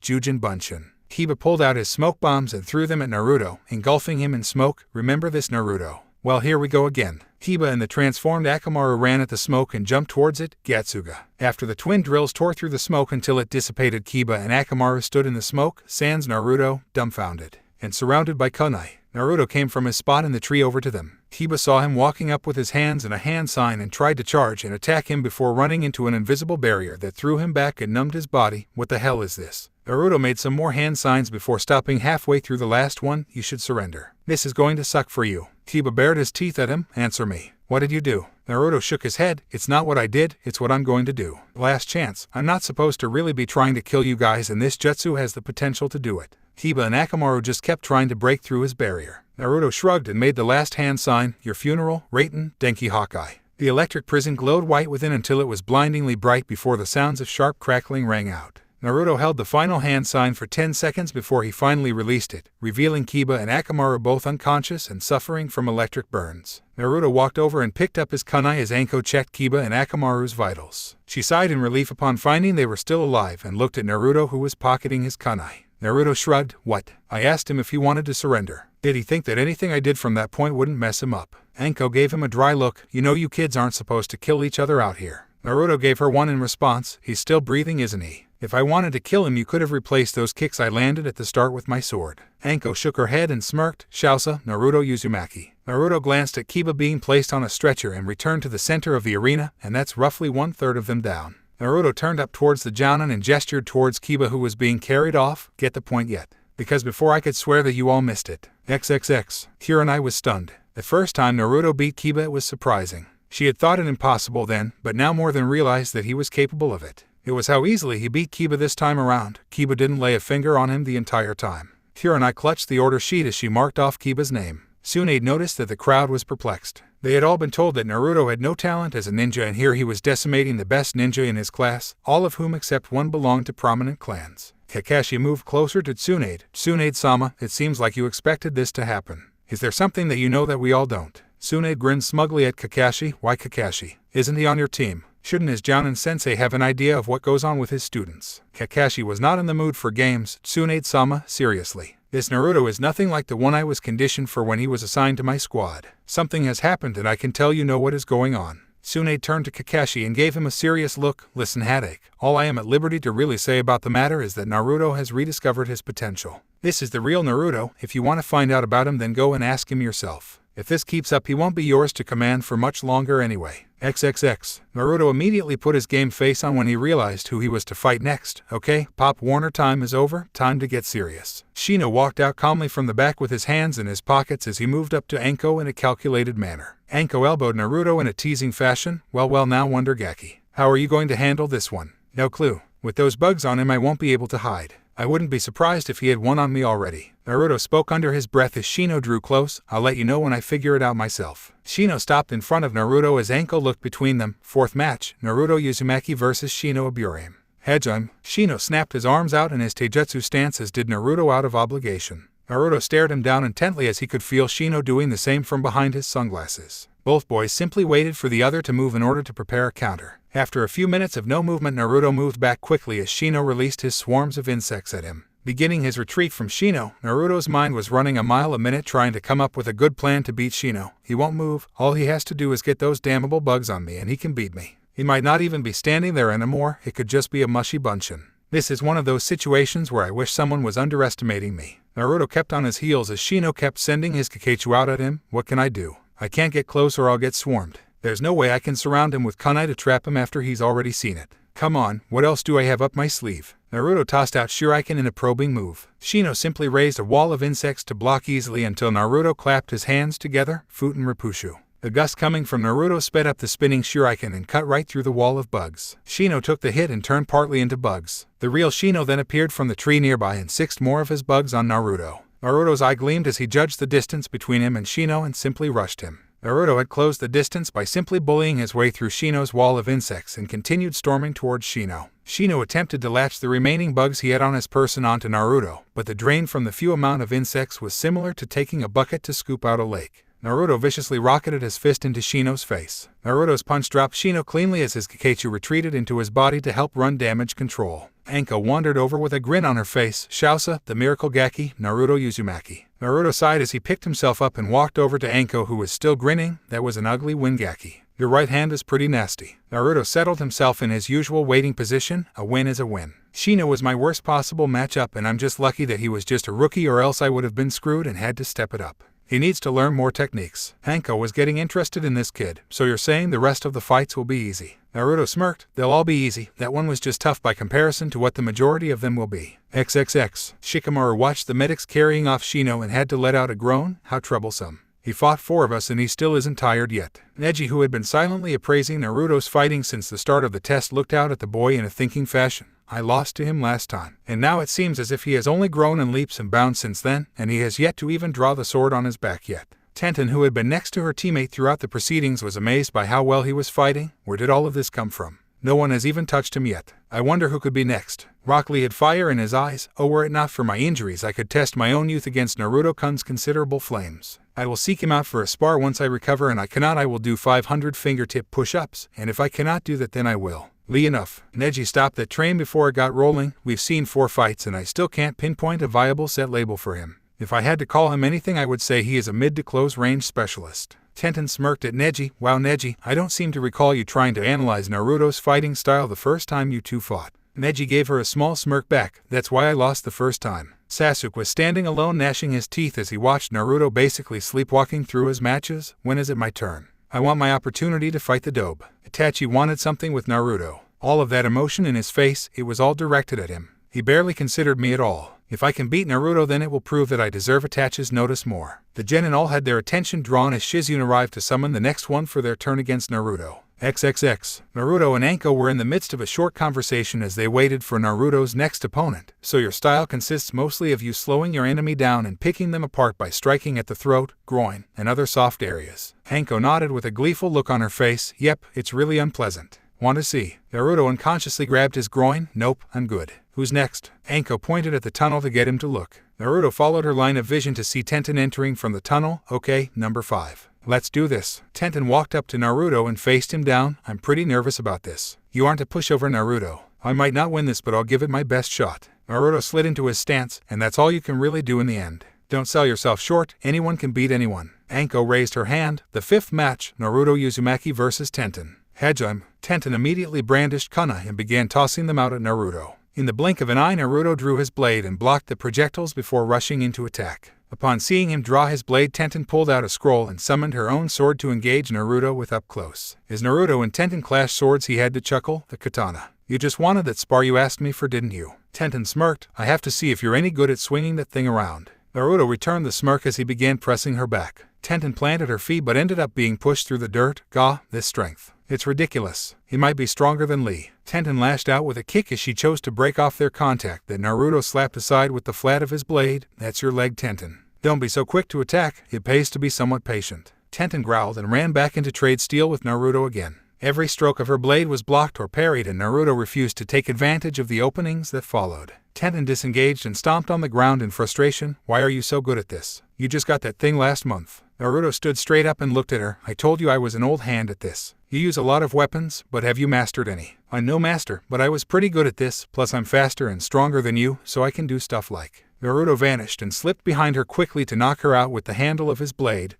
Jujin Bunshin. Kiba pulled out his smoke bombs and threw them at Naruto, engulfing him in smoke. Remember this, Naruto? Well, here we go again. Kiba and the transformed Akamaru ran at the smoke and jumped towards it, Gatsuga. After the twin drills tore through the smoke until it dissipated, Kiba and Akamaru stood in the smoke, sans Naruto, dumbfounded, and surrounded by kunai. Naruto came from his spot in the tree over to them. Kiba saw him walking up with his hands in a hand sign and tried to charge and attack him before running into an invisible barrier that threw him back and numbed his body. What the hell is this? Naruto made some more hand signs before stopping halfway through the last one. You should surrender. This is going to suck for you. Kiba bared his teeth at him. Answer me. What did you do? Naruto shook his head. It's not what I did, it's what I'm going to do. Last chance. I'm not supposed to really be trying to kill you guys, and this jutsu has the potential to do it. Kiba and Akamaru just kept trying to break through his barrier. Naruto shrugged and made the last hand sign. Your funeral, Raiten, Denki Hawkeye. The electric prison glowed white within until it was blindingly bright before the sounds of sharp crackling rang out. Naruto held the final hand sign for 10 seconds before he finally released it, revealing Kiba and Akamaru both unconscious and suffering from electric burns. Naruto walked over and picked up his kunai as Anko checked Kiba and Akamaru's vitals. She sighed in relief upon finding they were still alive and looked at Naruto, who was pocketing his kunai. Naruto shrugged. What? I asked him if he wanted to surrender. Did he think that anything I did from that point wouldn't mess him up? Anko gave him a dry look. You know you kids aren't supposed to kill each other out here. Naruto gave her one in response. He's still breathing, isn't he? If I wanted to kill him, you could have replaced those kicks I landed at the start with my sword. Anko shook her head and smirked. Shausa, Naruto Uzumaki. Naruto glanced at Kiba being placed on a stretcher and returned to the center of the arena, and that's roughly 1/3 of them down. Naruto turned up towards the Jounin and gestured towards Kiba, who was being carried off. Get the point yet? Because before I could swear that you all missed it. XXX. Kurenai was stunned. The first time Naruto beat Kiba, it was surprising. She had thought it impossible then, but now more than realized that he was capable of it. It was how easily he beat Kiba this time around. Kiba didn't lay a finger on him the entire time. Kurenai clutched the order sheet as she marked off Kiba's name. Tsunade noticed that the crowd was perplexed. They had all been told that Naruto had no talent as a ninja, and here he was decimating the best ninja in his class, all of whom except one belonged to prominent clans. Kakashi moved closer to Tsunade. Tsunade-sama, it seems like you expected this to happen. Is there something that you know that we all don't? Tsunade grinned smugly at Kakashi. Why Kakashi? Isn't he on your team? Shouldn't his Jounin sensei have an idea of what goes on with his students? Kakashi was not in the mood for games. Tsunade-sama, seriously. This Naruto is nothing like the one I was conditioned for when he was assigned to my squad. Something has happened and I can tell you know what is going on. Tsunade turned to Kakashi and gave him a serious look. Listen, Headache. All I am at liberty to really say about the matter is that Naruto has rediscovered his potential. This is the real Naruto. If you want to find out about him, then go and ask him yourself. If this keeps up, he won't be yours to command for much longer anyway. XXX. Naruto immediately put his game face on when he realized who he was to fight next. Okay, Pop Warner, time is over. Time to get serious. Shino walked out calmly from the back with his hands in his pockets as he moved up to Anko in a calculated manner. Anko elbowed Naruto in a teasing fashion. Well now, Wonder Gaki. How are you going to handle this one? No clue. With those bugs on him, I won't be able to hide. I wouldn't be surprised if he had one on me already. Naruto spoke under his breath as Shino drew close. I'll let you know when I figure it out myself. Shino stopped in front of Naruto as Anko looked between them. Fourth match, Naruto Uzumaki versus Shino Aburame. Hedgehog. Shino snapped his arms out in his taijutsu stance, as did Naruto out of obligation. Naruto stared him down intently as he could feel Shino doing the same from behind his sunglasses. Both boys simply waited for the other to move in order to prepare a counter. After a few minutes of no movement, Naruto moved back quickly as Shino released his swarms of insects at him. Beginning his retreat from Shino, Naruto's mind was running a mile a minute trying to come up with a good plan to beat Shino. He won't move. All he has to do is get those damnable bugs on me and he can beat me. He might not even be standing there anymore. It could just be a mushy bunchin. This is one of those situations where I wish someone was underestimating me. Naruto kept on his heels as Shino kept sending his Kakeichu out at him. What can I do? I can't get close or I'll get swarmed. There's no way I can surround him with kunai to trap him after he's already seen it. Come on, what else do I have up my sleeve? Naruto tossed out shuriken in a probing move. Shino simply raised a wall of insects to block easily until Naruto clapped his hands together. Futen Repushu. The gust coming from Naruto sped up the spinning shuriken and cut right through the wall of bugs. Shino took the hit and turned partly into bugs. The real Shino then appeared from the tree nearby and sixed more of his bugs on Naruto. Naruto's eye gleamed as he judged the distance between him and Shino and simply rushed him. Naruto had closed the distance by simply bullying his way through Shino's wall of insects and continued storming towards Shino. Shino attempted to latch the remaining bugs he had on his person onto Naruto, but the drain from the few amount of insects was similar to taking a bucket to scoop out a lake. Naruto viciously rocketed his fist into Shino's face. Naruto's punch dropped Shino cleanly as his Kakeichu retreated into his body to help run damage control. Anko wandered over with a grin on her face. Shausa, the miracle Gaki, Naruto Uzumaki. Naruto sighed as he picked himself up and walked over to Anko, who was still grinning. That was an ugly Wingaki. Your right hand is pretty nasty. Naruto settled himself in his usual waiting position. A win is a win. Shino was my worst possible matchup and I'm just lucky that he was just a rookie, or else I would have been screwed and had to step it up. He needs to learn more techniques. Anko was getting interested in this kid. So you're saying the rest of the fights will be easy? Naruto smirked. They'll all be easy. That one was just tough by comparison to what the majority of them will be. XXX. Shikamaru watched the medics carrying off Shino and had to let out a groan. How troublesome. He fought 4 of us and he still isn't tired yet. Neji, who had been silently appraising Naruto's fighting since the start of the test, looked out at the boy in a thinking fashion. I lost to him last time, and now it seems as if he has only grown in leaps and bounds since then, and he has yet to even draw the sword on his back yet. Tenten, who had been next to her teammate throughout the proceedings, was amazed by how well he was fighting. Where did all of this come from? No one has even touched him yet. I wonder who could be next. Rock Lee had fire in his eyes. Oh, were it not for my injuries, I could test my own youth against Naruto-kun's considerable flames. I will seek him out for a spar once I recover, and I cannot, I will do 500 fingertip push-ups, and if I cannot do that, then I will. Lee, enough. Neji stopped that train before it got rolling. We've seen 4 fights and I still can't pinpoint a viable set label for him. If I had to call him anything, I would say he is a mid to close range specialist. Tenten smirked at Neji. Wow, Neji, I don't seem to recall you trying to analyze Naruto's fighting style the first time you two fought. Neji gave her a small smirk back. That's why I lost the first time. Sasuke was standing alone, gnashing his teeth as he watched Naruto basically sleepwalking through his matches. When is it my turn? I want my opportunity to fight the dope. Itachi wanted something with Naruto. All of that emotion in his face, it was all directed at him. He barely considered me at all. If I can beat Naruto, then it will prove that I deserve Itachi's notice more. The genin all had their attention drawn as Shizune arrived to summon the next one for their turn against Naruto. XXX. Naruto and Anko were in the midst of a short conversation as they waited for Naruto's next opponent. So your style consists mostly of you slowing your enemy down and picking them apart by striking at the throat, groin, and other soft areas. Anko nodded with a gleeful look on her face. Yep, it's really unpleasant. Want to see? Naruto unconsciously grabbed his groin. Nope, I'm good. Who's next? Anko pointed at the tunnel to get him to look. Naruto followed her line of vision to see Tenten entering from the tunnel. Okay, number 5. Let's do this. Tenten walked up to Naruto and faced him down. I'm pretty nervous about this. You aren't a pushover, Naruto. I might not win this, but I'll give it my best shot. Naruto slid into his stance, and that's all you can really do in the end. Don't sell yourself short. Anyone can beat anyone. Anko raised her hand. The 5th match, Naruto Uzumaki versus Tenten. Hejime. Tenten immediately brandished kunai and began tossing them out at Naruto. In the blink of an eye, Naruto drew his blade and blocked the projectiles before rushing into attack. Upon seeing him draw his blade, Tenten pulled out a scroll and summoned her own sword to engage Naruto with up close. As Naruto and Tenten clashed swords, he had to chuckle. The katana. You just wanted that spar you asked me for, didn't you? Tenten smirked. I have to see if you're any good at swinging that thing around. Naruto returned the smirk as he began pressing her back. Tenten planted her feet but ended up being pushed through the dirt. Gah, this strength. It's ridiculous. He might be stronger than Lee. Tenten lashed out with a kick as she chose to break off their contact that Naruto slapped aside with the flat of his blade. That's your leg, Tenten. Don't be so quick to attack. It pays to be somewhat patient. Tenten growled and ran back into trade steel with Naruto again. Every stroke of her blade was blocked or parried, and Naruto refused to take advantage of the openings that followed. Tenten disengaged and stomped on the ground in frustration. Why are you so good at this? You just got that thing last month. Naruto stood straight up and looked at her. I told you I was an old hand at this. You use a lot of weapons, but have you mastered any? I'm no master, but I was pretty good at this, plus I'm faster and stronger than you, so I can do stuff like. Naruto vanished and slipped behind her quickly to knock her out with the handle of his blade.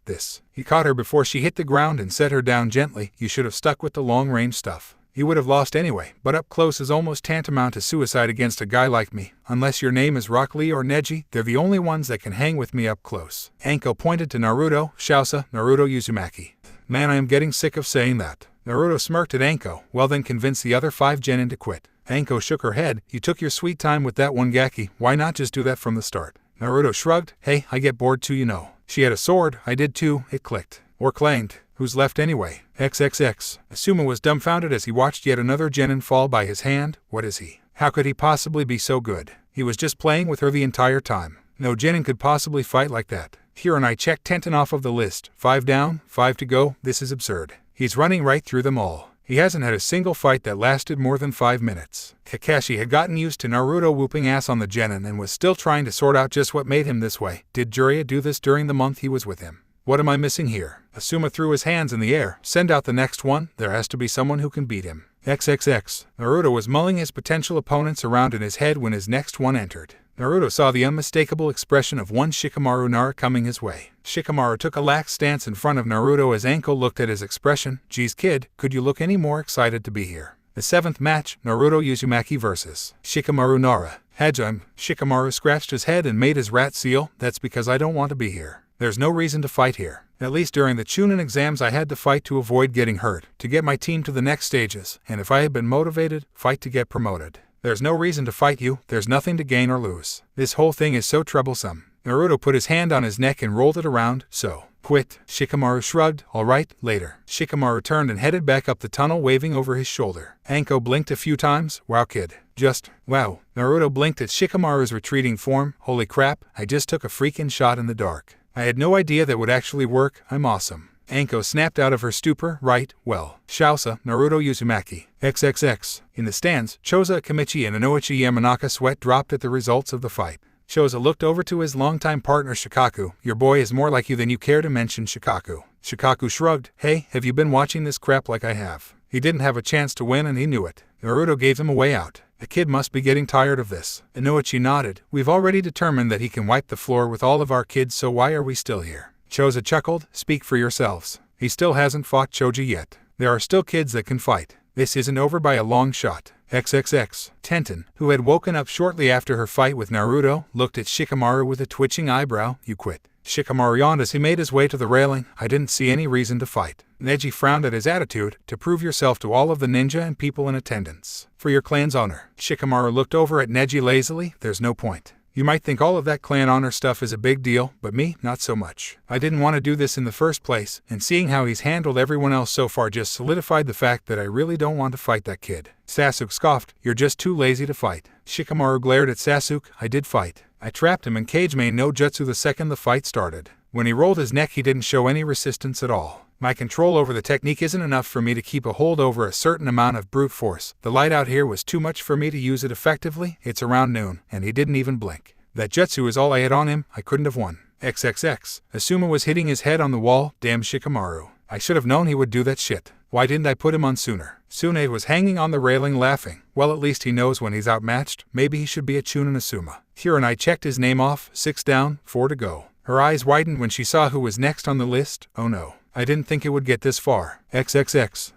He caught her before she hit the ground and set her down gently. You should have stuck with the long-range stuff. You would have lost anyway, but up close is almost tantamount to suicide against a guy like me. Unless your name is Rock Lee or Neji, they're the only ones that can hang with me up close. Anko pointed to Naruto. Shousa, Naruto Uzumaki. Man, I am getting sick of saying that. Naruto smirked at Anko. Well then, convince the other 5 genin to quit. Anko shook her head. You took your sweet time with that one Gaki. Why not just do that from the start? Naruto shrugged. Hey, I get bored too, you know. She had a sword. I did too. It clicked. Or clanged. Who's left anyway? XXX. Asuma was dumbfounded as he watched yet another genin fall by his hand. What is he? How could he possibly be so good? He was just playing with her the entire time. No genin could possibly fight like that. Here, and I checked Tenten off of the list. 5 down, 5 to go. This is absurd. He's running right through them all. He hasn't had a single fight that lasted more than 5 minutes. Kakashi had gotten used to Naruto whooping ass on the genin and was still trying to sort out just what made him this way. Did Jiraiya do this during the month he was with him? What am I missing here? Asuma threw his hands in the air. Send out the next one. There has to be someone who can beat him. XXX. Naruto was mulling his potential opponents around in his head when his next one entered. Naruto saw the unmistakable expression of one Shikamaru Nara coming his way. Shikamaru took a lax stance in front of Naruto as Anko looked at his expression. Geez kid, could you look any more excited to be here? The 7th match, Naruto Uzumaki vs. Shikamaru Nara. Hejime. Shikamaru scratched his head and made his rat seal. That's because I don't want to be here. There's no reason to fight here. At least during the Chunin exams I had to fight to avoid getting hurt, to get my team to the next stages, and if I had been motivated, fight to get promoted. There's no reason to fight you, there's nothing to gain or lose. This whole thing is so troublesome. Naruto put his hand on his neck and rolled it around. So, Quit. Shikamaru shrugged. Alright, later. Shikamaru turned and headed back up the tunnel, waving over his shoulder. Anko blinked a few times. Wow, kid. Just, wow. Naruto blinked at Shikamaru's retreating form. Holy crap, I just took a freaking shot in the dark. I had no idea that would actually work. I'm awesome. Anko snapped out of her stupor. Right, well. Shausa, Naruto Uzumaki. XXX. In the stands, Choza Akamichi and Inoichi Yamanaka sweat dropped at the results of the fight. Choza looked over to his longtime partner Shikaku. Your boy is more like you than you care to mention, Shikaku. Shikaku shrugged. Hey, have you been watching this crap like I have? He didn't have a chance to win and he knew it. Naruto gave him a way out. The kid must be getting tired of this. Inoichi nodded. We've already determined that he can wipe the floor with all of our kids, so why are we still here? Choza chuckled. Speak for yourselves. He still hasn't fought Choji yet. There are still kids that can fight. This isn't over by a long shot. XXX. Tenten, who had woken up shortly after her fight with Naruto, looked at Shikamaru with a twitching eyebrow. You quit. Shikamaru yawned as he made his way to the railing. I didn't see any reason to fight. Neji frowned at his attitude. To prove yourself to all of the ninja and people in attendance. For your clan's honor. Shikamaru looked over at Neji lazily. There's no point. You might think all of that clan honor stuff is a big deal, but me, not so much. I didn't want to do this in the first place, and seeing how he's handled everyone else so far just solidified the fact that I really don't want to fight that kid. Sasuke scoffed. You're just too lazy to fight. Shikamaru glared at Sasuke. I did fight. I trapped him in Kage Main no Jutsu the second the fight started. When he rolled his neck, he didn't show any resistance at all. My control over the technique isn't enough for me to keep a hold over a certain amount of brute force. The light out here was too much for me to use it effectively. It's around noon, and he didn't even blink. That jutsu is all I had on him. I couldn't have won. XXX. Asuma was hitting his head on the wall. Damn Shikamaru. I should have known he would do that shit. Why didn't I put him on sooner? Tsunade was hanging on the railing laughing. Well, at least he knows when he's outmatched. Maybe he should be a Chunin Asuma. Hiranai checked his name off. 6 down, 4 to go. Her eyes widened when she saw who was next on the list. Oh no. I didn't think it would get this far. XXX.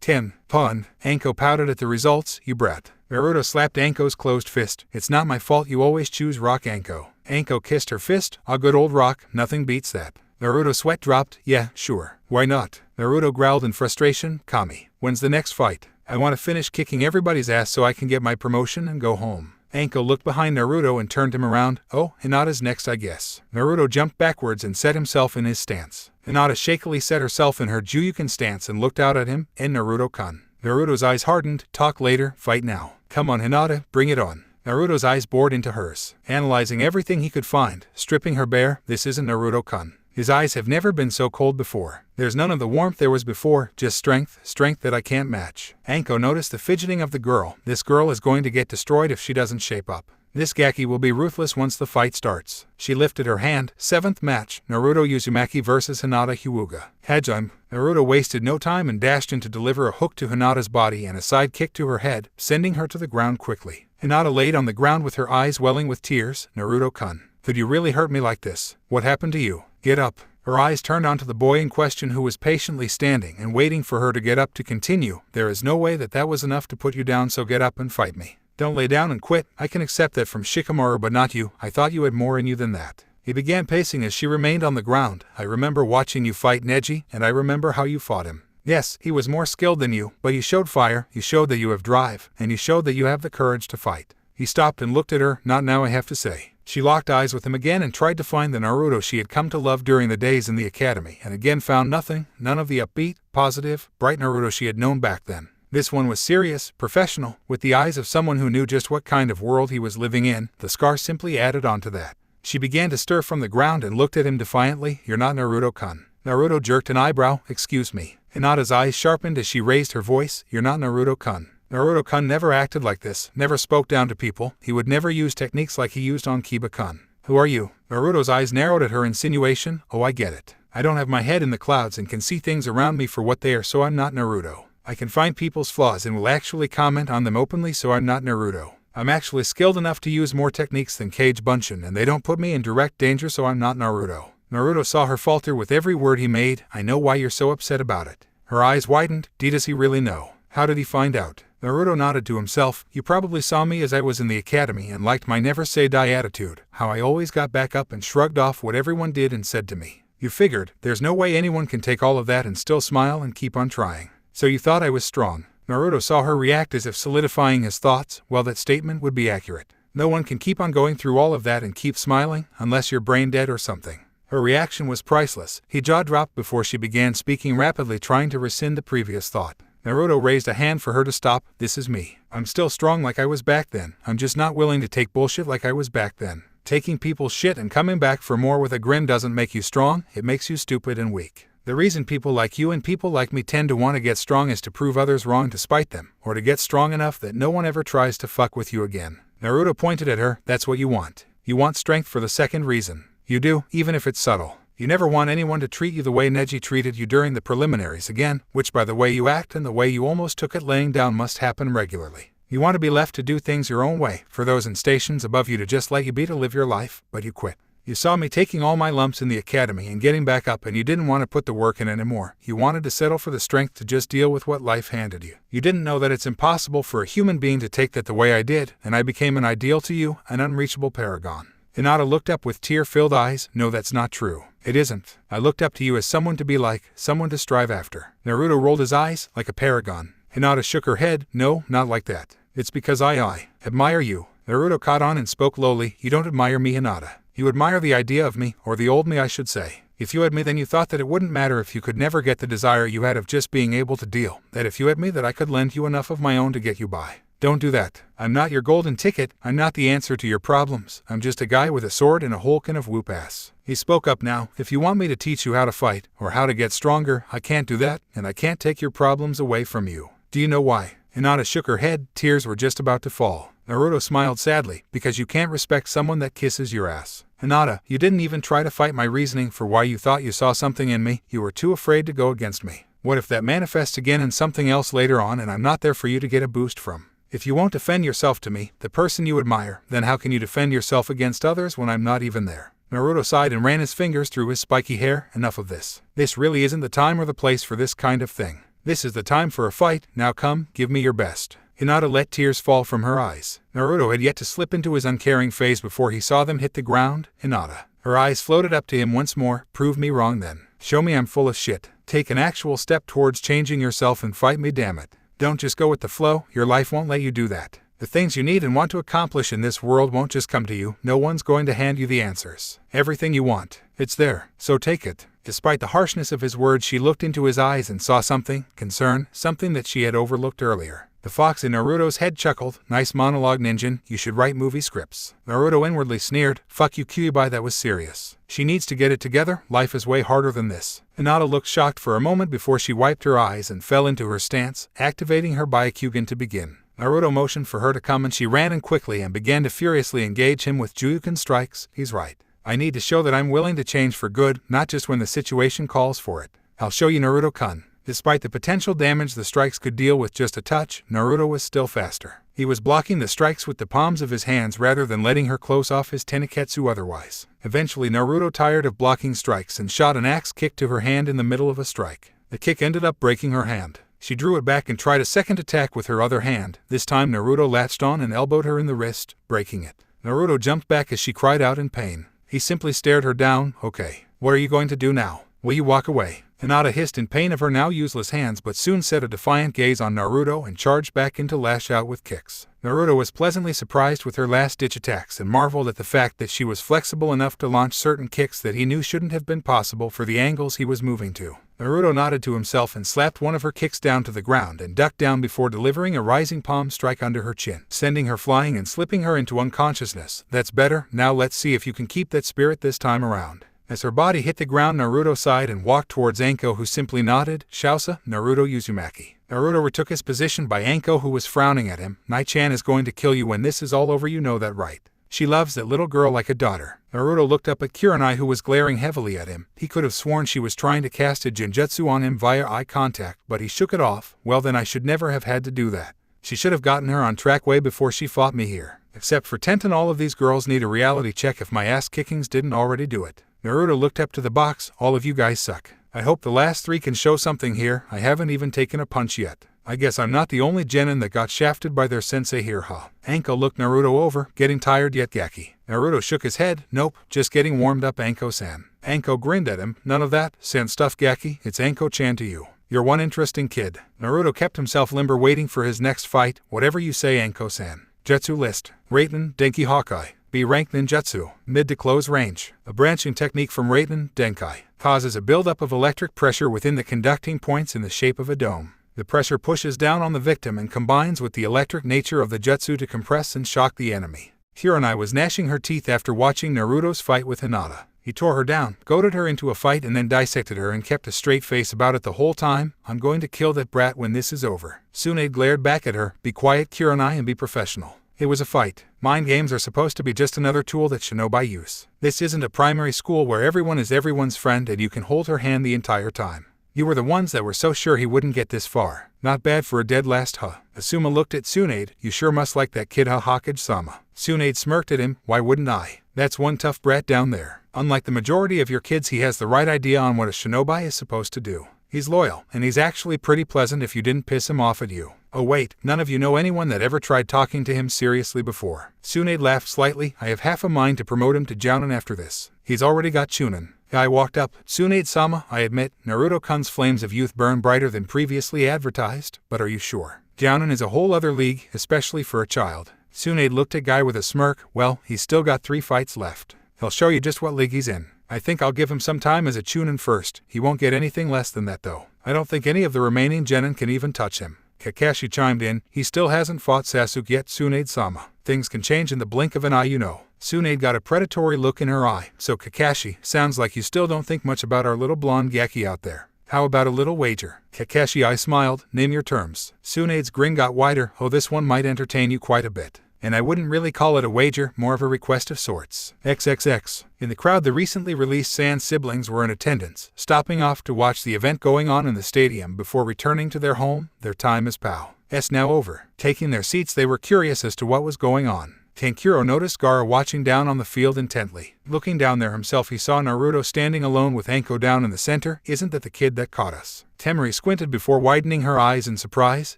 10. Pun. Anko pouted at the results. You brat. Naruto slapped Anko's closed fist. It's not my fault you always choose rock, Anko. Anko kissed her fist. A good old rock. Nothing beats that. Naruto's sweat dropped. Yeah, sure. Why not? Naruto growled in frustration. Kami. When's the next fight? I want to finish kicking everybody's ass so I can get my promotion and go home. Anko looked behind Naruto and turned him around. Oh, Hinata's next, I guess. Naruto jumped backwards and set himself in his stance. Hinata shakily set herself in her Juryuken stance and looked out at him. And Naruto-kun. Naruto's eyes hardened. Talk later, fight now. Come on, Hinata, bring it on. Naruto's eyes bored into hers, analyzing everything he could find, stripping her bare. This isn't Naruto-kun. His eyes have never been so cold before. There's none of the warmth there was before, just strength that I can't match. Anko noticed the fidgeting of the girl. This girl is going to get destroyed if she doesn't shape up. This Gaki will be ruthless once the fight starts. She lifted her hand. 7th match, Naruto Uzumaki vs Hinata Hyuga. Hajime. Naruto wasted no time and dashed in to deliver a hook to Hinata's body and a side kick to her head, sending her to the ground quickly. Hinata laid on the ground with her eyes welling with tears. Naruto-kun. Could you really hurt me like this? What happened to you? Get up. Her eyes turned onto the boy in question who was patiently standing and waiting for her to get up to continue. There is no way that was enough to put you down, so get up and fight me. Don't lay down and quit. I can accept that from Shikamaru, but not you. I thought you had more in you than that. He began pacing as she remained on the ground. I remember watching you fight Neji, and I remember how you fought him. Yes, he was more skilled than you, but you showed fire, you showed that you have drive, and you showed that you have the courage to fight. He stopped and looked at her. Not now, I have to say. She locked eyes with him again and tried to find the Naruto she had come to love during the days in the academy, and again found nothing, none of the upbeat, positive, bright Naruto she had known back then. This one was serious, professional, with the eyes of someone who knew just what kind of world he was living in. The scar simply added on to that. She began to stir from the ground and looked at him defiantly. You're not Naruto-kun. Naruto jerked an eyebrow. Excuse me. Hinata's eyes sharpened as she raised her voice. You're not Naruto-kun. Naruto-kun never acted like this, never spoke down to people. He would never use techniques like he used on Kiba-kun. Who are you? Naruto's eyes narrowed at her insinuation. Oh, I get it. I don't have my head in the clouds and can see things around me for what they are, so I'm not Naruto. I can find people's flaws and will actually comment on them openly, so I'm not Naruto. I'm actually skilled enough to use more techniques than Kage Bunshin, and they don't put me in direct danger, so I'm not Naruto. Naruto saw her falter with every word he made. I know why you're so upset about it. Her eyes widened. Does he really know? How did he find out? Naruto nodded to himself. You probably saw me as I was in the academy and liked my never say die attitude, how I always got back up and shrugged off what everyone did and said to me. You figured, there's no way anyone can take all of that and still smile and keep on trying. So you thought I was strong. Naruto saw her react as if solidifying his thoughts. Well, that statement would be accurate. No one can keep on going through all of that and keep smiling, unless you're brain dead or something. Her reaction was priceless. He jaw-dropped before she began speaking rapidly, trying to rescind the previous thought. Naruto raised a hand for her to stop. This is me. I'm still strong like I was back then. I'm just not willing to take bullshit like I was back then. Taking people's shit and coming back for more with a grin doesn't make you strong, it makes you stupid and weak. The reason people like you and people like me tend to want to get strong is to prove others wrong to spite them, or to get strong enough that no one ever tries to fuck with you again. Naruto pointed at her. That's what you want. You want strength for the second reason. You do, even if it's subtle. You never want anyone to treat you the way Neji treated you during the preliminaries again, which by the way you act and the way you almost took it laying down must happen regularly. You want to be left to do things your own way, for those in stations above you to just let you be to live your life, but you quit. You saw me taking all my lumps in the academy and getting back up, and you didn't want to put the work in anymore. You wanted to settle for the strength to just deal with what life handed you. You didn't know that it's impossible for a human being to take that the way I did, and I became an ideal to you, an unreachable paragon. Hinata looked up with tear-filled eyes. No, that's not true. It isn't. I looked up to you as someone to be like, someone to strive after. Naruto rolled his eyes, like a paragon. Hinata shook her head. No, not like that. It's because I admire you. Naruto caught on and spoke lowly. You don't admire me, Hinata. You admire the idea of me, or the old me I should say. If you had me, then you thought that it wouldn't matter if you could never get the desire you had of just being able to deal. That if you had me, that I could lend you enough of my own to get you by. Don't do that. I'm not your golden ticket. I'm not the answer to your problems. I'm just a guy with a sword and a Hulk and of whoop ass. He spoke up now. If you want me to teach you how to fight, or how to get stronger, I can't do that, and I can't take your problems away from you. Do you know why? Hinata shook her head. Tears were just about to fall. Naruto smiled sadly. Because you can't respect someone that kisses your ass. Hinata, you didn't even try to fight my reasoning for why you thought you saw something in me. You were too afraid to go against me. What if that manifests again in something else later on and I'm not there for you to get a boost from? If you won't defend yourself to me, the person you admire, then how can you defend yourself against others when I'm not even there? Naruto sighed and ran his fingers through his spiky hair. Enough of this. This really isn't the time or the place for this kind of thing. This is the time for a fight. Now come, give me your best. Hinata let tears fall from her eyes. Naruto had yet to slip into his uncaring phase before he saw them hit the ground. Hinata. Her eyes floated up to him once more. Prove me wrong then. Show me I'm full of shit. Take an actual step towards changing yourself and fight me, damn it. Don't just go with the flow. Your life won't let you do that. The things you need and want to accomplish in this world won't just come to you. No one's going to hand you the answers. Everything you want, it's there, so take it. Despite the harshness of his words, she looked into his eyes and saw something, concern, something that she had overlooked earlier. The fox in Naruto's head chuckled. Nice monologue, ninja. You should write movie scripts. Naruto inwardly sneered. Fuck you, Kyuubi, that was serious. She needs to get it together. Life is way harder than this. Hinata looked shocked for a moment before she wiped her eyes and fell into her stance, activating her Byakugan to begin. Naruto motioned for her to come and she ran in quickly and began to furiously engage him with Juuken strikes. He's right. I need to show that I'm willing to change for good, not just when the situation calls for it. I'll show you, Naruto-kun. Despite the potential damage the strikes could deal with just a touch, Naruto was still faster. He was blocking the strikes with the palms of his hands rather than letting her close off his tenketsu otherwise. Eventually Naruto tired of blocking strikes and shot an axe kick to her hand in the middle of a strike. The kick ended up breaking her hand. She drew it back and tried a second attack with her other hand. This time Naruto latched on and elbowed her in the wrist, breaking it. Naruto jumped back as she cried out in pain. He simply stared her down. Okay, what are you going to do now? Will you walk away? Hinata hissed in pain of her now useless hands but soon set a defiant gaze on Naruto and charged back in to lash out with kicks. Naruto was pleasantly surprised with her last-ditch attacks and marveled at the fact that she was flexible enough to launch certain kicks that he knew shouldn't have been possible for the angles he was moving to. Naruto nodded to himself and slapped one of her kicks down to the ground and ducked down before delivering a rising palm strike under her chin, sending her flying and slipping her into unconsciousness. That's better. Now let's see if you can keep that spirit this time around. As her body hit the ground, Naruto sighed and walked towards Anko, who simply nodded. Shausa, Naruto Uzumaki. Naruto retook his position by Anko, who was frowning at him. Nai-chan is going to kill you when this is all over, you know that, right? She loves that little girl like a daughter. Naruto looked up at Kunai, who was glaring heavily at him. He could have sworn she was trying to cast a genjutsu on him via eye contact, but he shook it off. Well then, I should never have had to do that. She should have gotten her on track way before she fought me here. Except for Tenten, all of these girls need a reality check if my ass kickings didn't already do it. Naruto looked up to the box. All of you guys suck. I hope the last three can show something here. I haven't even taken a punch yet. I guess I'm not the only genin that got shafted by their sensei here, huh? Anko looked Naruto over. Getting tired yet, Gaki? Naruto shook his head. Nope, just getting warmed up, Anko-san. Anko grinned at him. None of that sand stuff, Gaki. It's Anko-chan to you. You're one interesting kid. Naruto kept himself limber, waiting for his next fight. Whatever you say, Anko-san. Jutsu list. Raten, Denki Hawkeye. B-rank ninjutsu, mid to close range. A branching technique from Raiden Denkai causes a buildup of electric pressure within the conducting points in the shape of a dome. The pressure pushes down on the victim and combines with the electric nature of the jutsu to compress and shock the enemy. Kunai was gnashing her teeth after watching Naruto's fight with Hinata. He tore her down, goaded her into a fight and then dissected her and kept a straight face about it the whole time. I'm going to kill that brat when this is over. Tsunade glared back at her. Be quiet, Kunai, and be professional. It was a fight. Mind games are supposed to be just another tool that shinobi use. This isn't a primary school where everyone is everyone's friend and you can hold her hand the entire time. You were the ones that were so sure he wouldn't get this far. Not bad for a dead last, huh? Asuma looked at Tsunade. You sure must like that kid, huh, Hokage-sama? Tsunade smirked at him. Why wouldn't I? That's one tough brat down there. Unlike the majority of your kids, he has the right idea on what a shinobi is supposed to do. He's loyal, and he's actually pretty pleasant if you didn't piss him off at you. Oh wait, none of you know anyone that ever tried talking to him seriously before. Tsunade laughed slightly. I have half a mind to promote him to Jounin after this. He's already got Chunin. I walked up. Tsunade-sama, I admit, Naruto-kun's flames of youth burn brighter than previously advertised, but are you sure? Jounin is a whole other league, especially for a child. Tsunade looked at Guy with a smirk. Well, he's still got 3 fights left. He'll show you just what league he's in. I think I'll give him some time as a Chunin first. He won't get anything less than that though. I don't think any of the remaining genin can even touch him. Kakashi chimed in. He still hasn't fought Sasuke yet, Tsunade-sama. Things can change in the blink of an eye, you know. Tsunade got a predatory look in her eye. So Kakashi, sounds like you still don't think much about our little blonde Gaki out there. How about a little wager? Kakashi I smiled. Name your terms. Tsunade's grin got wider. Oh, this one might entertain you quite a bit. And I wouldn't really call it a wager, more of a request of sorts. XXX. In the crowd, the recently released Sand siblings were in attendance, stopping off to watch the event going on in the stadium before returning to their home. Their time as POW's now over. Taking their seats, they were curious as to what was going on. Kankuro noticed Gaara watching down on the field intently. Looking down there himself, he saw Naruto standing alone with Anko down in the center. Isn't that the kid that caught us? Temari squinted before widening her eyes in surprise.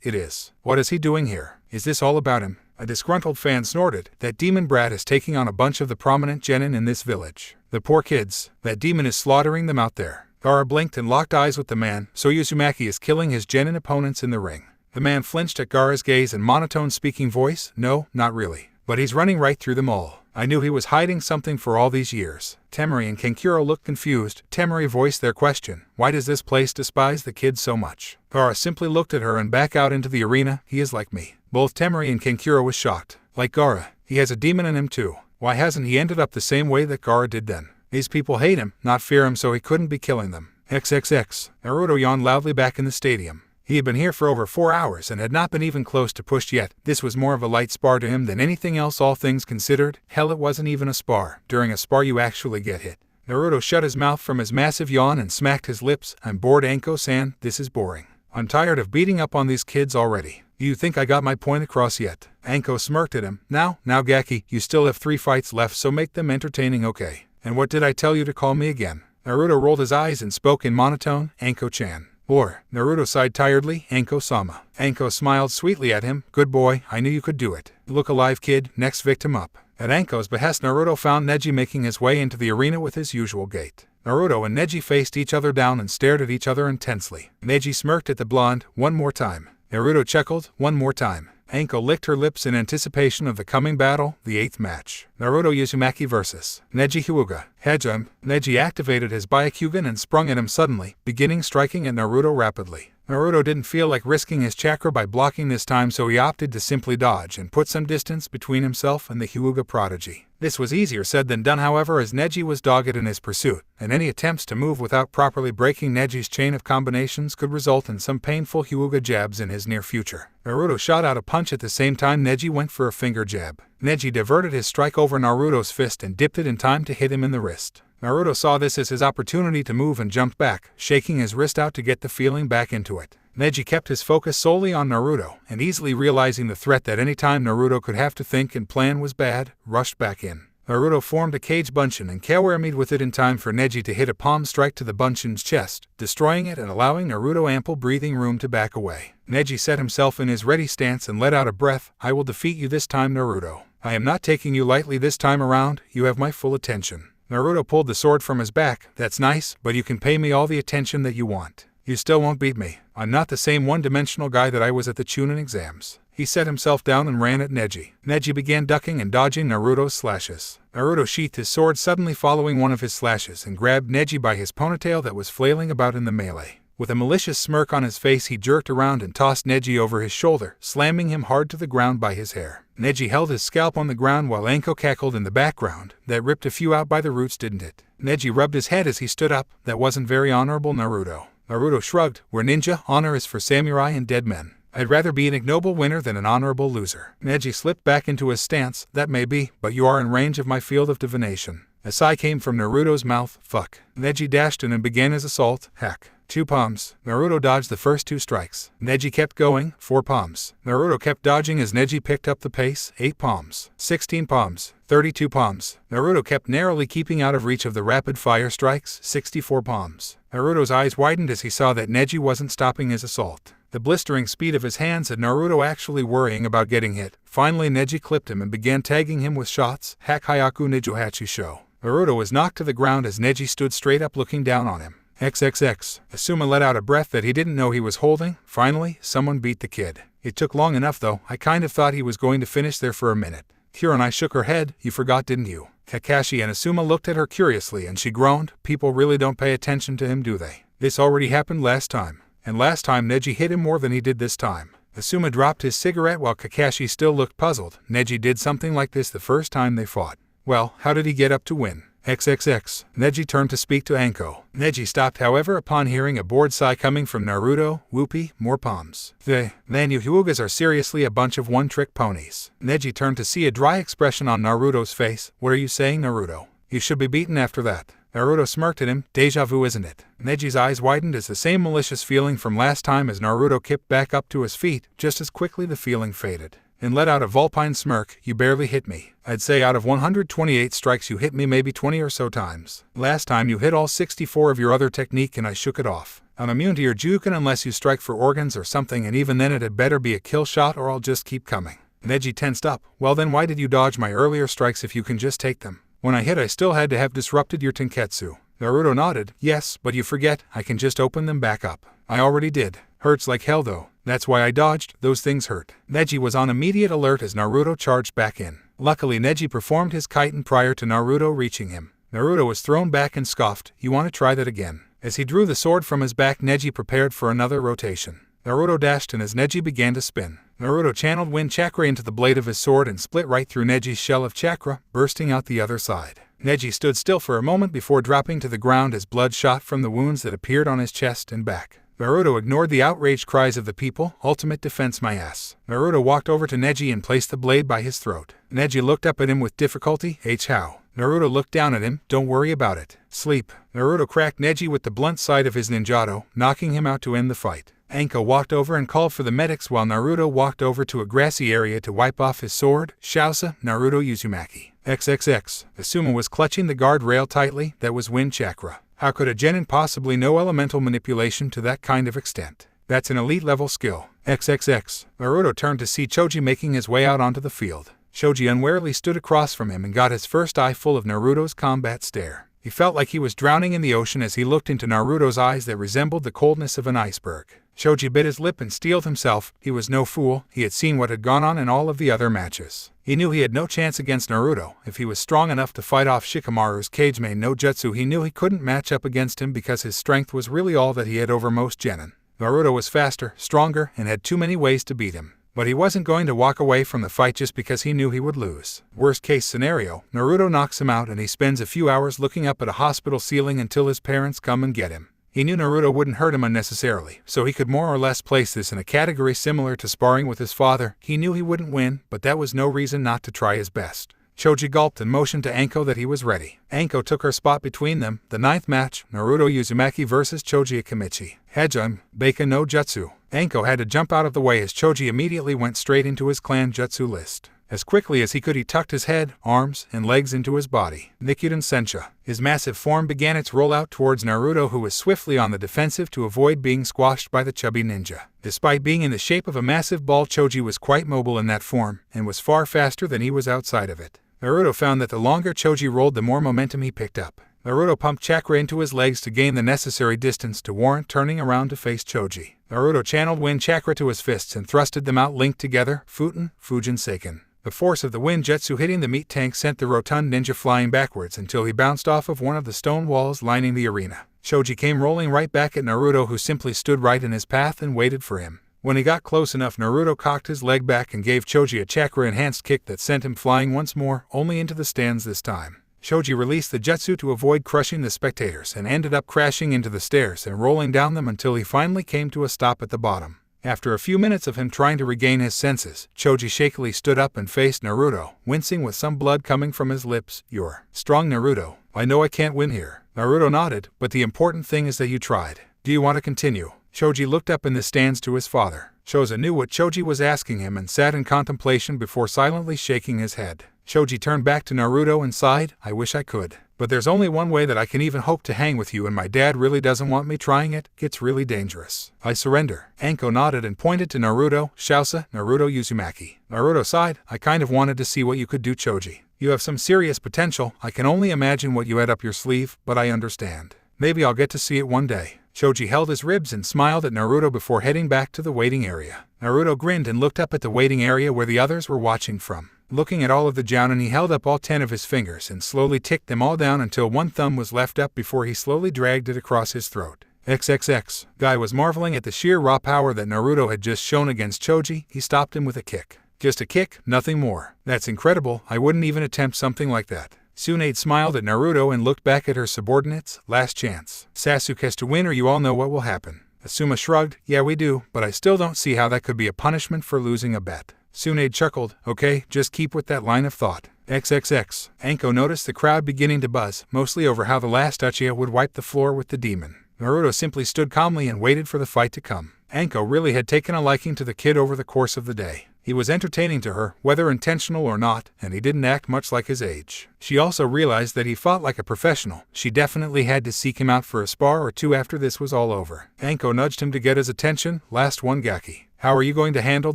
It is. What is he doing here? Is this all about him? A disgruntled fan snorted. That demon brat is taking on a bunch of the prominent genin in this village. The poor kids. That demon is slaughtering them out there. Gaara blinked and locked eyes with the man. So Uzumaki is killing his genin opponents in the ring. The man flinched at Gaara's gaze and monotone speaking voice. No, not really. But he's running right through them all. I knew he was hiding something for all these years. Temari and Kankuro looked confused. Temari voiced their question. Why does this place despise the kids so much? Gaara simply looked at her and back out into the arena. He is like me. Both Temari and Kankuro was shocked. Like Gaara, he has a demon in him too. Why hasn't he ended up the same way that Gaara did then? These people hate him, not fear him, so he couldn't be killing them. XXX. Naruto yawned loudly back in the stadium. He had been here for over 4 hours and had not been even close to pushed yet. This was more of a light spar to him than anything else, all things considered. Hell, it wasn't even a spar. During a spar you actually get hit. Naruto shut his mouth from his massive yawn and smacked his lips. I'm bored, Anko-san. This is boring. I'm tired of beating up on these kids already. You think I got my point across yet? Anko smirked at him. Now Gaki, you still have 3 fights left, so make them entertaining, okay? And what did I tell you to call me again? Naruto rolled his eyes and spoke in monotone. Anko-chan. Or, Naruto sighed tiredly. Anko-sama. Anko smiled sweetly at him. Good boy, I knew you could do it. Look alive, kid. Next victim up. At Anko's behest, Naruto found Neji making his way into the arena with his usual gait. Naruto and Neji faced each other down and stared at each other intensely. Neji smirked at the blonde. One more time. Naruto chuckled. One more time. Anko licked her lips in anticipation of the coming battle, the 8th match. Naruto Uzumaki vs. Neji Hyuga. Hejim. Neji activated his Byakugan and sprung at him suddenly, beginning striking at Naruto rapidly. Naruto didn't feel like risking his chakra by blocking this time, so he opted to simply dodge and put some distance between himself and the Hyuga prodigy. This was easier said than done, however, as Neji was dogged in his pursuit, and any attempts to move without properly breaking Neji's chain of combinations could result in some painful Hyuga jabs in his near future. Naruto shot out a punch at the same time Neji went for a finger jab. Neji diverted his strike over Naruto's fist and dipped it in time to hit him in the wrist. Naruto saw this as his opportunity to move and jumped back, shaking his wrist out to get the feeling back into it. Neji kept his focus solely on Naruto, and easily realizing the threat that any time Naruto could have to think and plan was bad, rushed back in. Naruto formed a cage bunshin and Kawarami'd with it in time for Neji to hit a palm strike to the bunshin's chest, destroying it and allowing Naruto ample breathing room to back away. Neji set himself in his ready stance and let out a breath. I will defeat you this time, Naruto. I am not taking you lightly this time around. You have my full attention. Naruto pulled the sword from his back. That's nice, but you can pay me all the attention that you want. You still won't beat me. I'm not the same one-dimensional guy that I was at the Chunin exams. He set himself down and ran at Neji. Neji began ducking and dodging Naruto's slashes. Naruto sheathed his sword, suddenly following one of his slashes, and grabbed Neji by his ponytail that was flailing about in the melee. With a malicious smirk on his face, he jerked around and tossed Neji over his shoulder, slamming him hard to the ground by his hair. Neji held his scalp on the ground while Anko cackled in the background. That ripped a few out by the roots, didn't it? Neji rubbed his head as he stood up. That wasn't very honorable, Naruto. Naruto shrugged. We're ninja, honor is for samurai and dead men. I'd rather be an ignoble winner than an honorable loser. Neji slipped back into his stance. That may be, but you are in range of my field of divination. A sigh came from Naruto's mouth. Fuck. Neji dashed in and began his assault. Hack. 2 palms. Naruto dodged the first 2 strikes. Neji kept going. 4 palms. Naruto kept dodging as Neji picked up the pace. 8 palms. 16 palms. 32 palms. Naruto kept narrowly keeping out of reach of the rapid-fire strikes. 64 palms. Naruto's eyes widened as he saw that Neji wasn't stopping his assault. The blistering speed of his hands had Naruto actually worrying about getting hit. Finally, Neji clipped him and began tagging him with shots. Hack Hayaku Nijo Hachisho. Naruto was knocked to the ground as Neji stood straight up looking down on him. XXX. Asuma let out a breath that he didn't know he was holding. Finally, someone beat the kid. It took long enough though. I kind of thought he was going to finish there for a minute. Kurenai shook her head. You forgot, didn't you? Kakashi and Asuma looked at her curiously and she groaned. People really don't pay attention to him, do they? This already happened last time. And last time Neji hit him more than he did this time. Asuma dropped his cigarette while Kakashi still looked puzzled. Neji did something like this the first time they fought. Well, how did he get up to win? XXX. Neji turned to speak to Anko. Neji stopped, however, upon hearing a bored sigh coming from Naruto. Whoopee, more palms. Then you Hyugas are seriously a bunch of one-trick ponies. Neji turned to see a dry expression on Naruto's face. What are you saying, Naruto? You should be beaten after that. Naruto smirked at him. Deja vu, isn't it? Neji's eyes widened as the same malicious feeling from last time as Naruto kicked back up to his feet. Just as quickly the feeling faded and let out a vulpine smirk. You barely hit me. I'd say out of 128 strikes you hit me maybe 20 or so times. Last time you hit all 64 of your other technique and I shook it off. I'm immune to your Juken unless you strike for organs or something, and even then it had better be a kill shot or I'll just keep coming. Neji tensed up. Well then why did you dodge my earlier strikes if you can just take them? When I hit I still had to have disrupted your Tenketsu. Naruto nodded. Yes, but you forget, I can just open them back up. I already did. Hurts like hell though. That's why I dodged. Those things hurt. Neji was on immediate alert as Naruto charged back in. Luckily Neji performed his kiten prior to Naruto reaching him. Naruto was thrown back and scoffed. You want to try that again? As he drew the sword from his back, Neji prepared for another rotation. Naruto dashed in as Neji began to spin. Naruto channeled wind chakra into the blade of his sword and split right through Neji's shell of chakra, bursting out the other side. Neji stood still for a moment before dropping to the ground as blood shot from the wounds that appeared on his chest and back. Naruto ignored the outraged cries of the people. Ultimate defense, my ass. Naruto walked over to Neji and placed the blade by his throat. Neji looked up at him with difficulty. How? Naruto looked down at him. Don't worry about it. Sleep. Naruto cracked Neji with the blunt side of his ninjato, knocking him out to end the fight. Anko walked over and called for the medics while Naruto walked over to a grassy area to wipe off his sword. Shausa, Naruto Uzumaki. XXX. Asuma was clutching the guardrail tightly. That was wind chakra. How could a genin possibly know elemental manipulation to that kind of extent? That's an elite level skill. XXX. Naruto turned to see Choji making his way out onto the field. Choji unwarily stood across from him and got his first eye full of Naruto's combat stare. He felt like he was drowning in the ocean as he looked into Naruto's eyes that resembled the coldness of an iceberg. Choji bit his lip and steeled himself. He was no fool. He had seen what had gone on in all of the other matches. He knew he had no chance against Naruto. If he was strong enough to fight off Shikamaru's Kageme no Jutsu, he knew he couldn't match up against him because his strength was really all that he had over most genin. Naruto was faster, stronger, and had too many ways to beat him. But he wasn't going to walk away from the fight just because he knew he would lose. Worst case scenario, Naruto knocks him out and he spends a few hours looking up at a hospital ceiling until his parents come and get him. He knew Naruto wouldn't hurt him unnecessarily, so he could more or less place this in a category similar to sparring with his father. He knew he wouldn't win, but that was no reason not to try his best. Choji gulped and motioned to Anko that he was ready. Anko took her spot between them. The 9th match, Naruto Uzumaki vs. Choji Akimichi. Hejim, Beika no Jutsu. Anko had to jump out of the way as Choji immediately went straight into his clan jutsu list. As quickly as he could, he tucked his head, arms, and legs into his body. Nikuden Sensha. His massive form began its rollout towards Naruto, who was swiftly on the defensive to avoid being squashed by the chubby ninja. Despite being in the shape of a massive ball, Choji was quite mobile in that form, and was far faster than he was outside of it. Naruto found that the longer Choji rolled, the more momentum he picked up. Naruto pumped chakra into his legs to gain the necessary distance to warrant turning around to face Choji. Naruto channeled wind chakra to his fists and thrusted them out linked together, Futen, Fujin Seiken. The force of the wind jutsu hitting the meat tank sent the rotund ninja flying backwards until he bounced off of one of the stone walls lining the arena. Choji came rolling right back at Naruto, who simply stood right in his path and waited for him. When he got close enough, Naruto cocked his leg back and gave Choji a chakra-enhanced kick that sent him flying once more, only into the stands this time. Choji released the jutsu to avoid crushing the spectators and ended up crashing into the stairs and rolling down them until he finally came to a stop at the bottom. After a few minutes of him trying to regain his senses, Choji shakily stood up and faced Naruto, wincing with some blood coming from his lips. "You're strong, Naruto. I know I can't win here." Naruto nodded, "But the important thing is that you tried. Do you want to continue?" Choji looked up in the stands to his father. Choji knew what Choji was asking him and sat in contemplation before silently shaking his head. Choji turned back to Naruto and sighed, "I wish I could. But there's only one way that I can even hope to hang with you, and my dad really doesn't want me trying it. It's really dangerous. I surrender." Anko nodded and pointed to Naruto. "Shousa, Naruto Uzumaki." Naruto sighed, "I kind of wanted to see what you could do, Choji. You have some serious potential. I can only imagine what you had up your sleeve, but I understand. Maybe I'll get to see it one day." Choji held his ribs and smiled at Naruto before heading back to the waiting area. Naruto grinned and looked up at the waiting area where the others were watching from. Looking at all of the jounin, he held up all 10 of his fingers and slowly ticked them all down until one thumb was left up before he slowly dragged it across his throat. XXX. Guy was marveling at the sheer raw power that Naruto had just shown against Choji. He stopped him with a kick. "Just a kick, nothing more. That's incredible. I wouldn't even attempt something like that." Tsunade smiled at Naruto and looked back at her subordinates. "Last chance. Sasuke has to win or you all know what will happen." Asuma shrugged. "Yeah, we do, but I still don't see how that could be a punishment for losing a bet." Tsunade chuckled. "Okay, just keep with that line of thought." XXX. Anko noticed the crowd beginning to buzz, mostly over how the last Uchiha would wipe the floor with the demon. Naruto simply stood calmly and waited for the fight to come. Anko really had taken a liking to the kid over the course of the day. He was entertaining to her, whether intentional or not, and he didn't act much like his age. She also realized that he fought like a professional. She definitely had to seek him out for a spar or two after this was all over. Anko nudged him to get his attention. "Last one, Gaki. How are you going to handle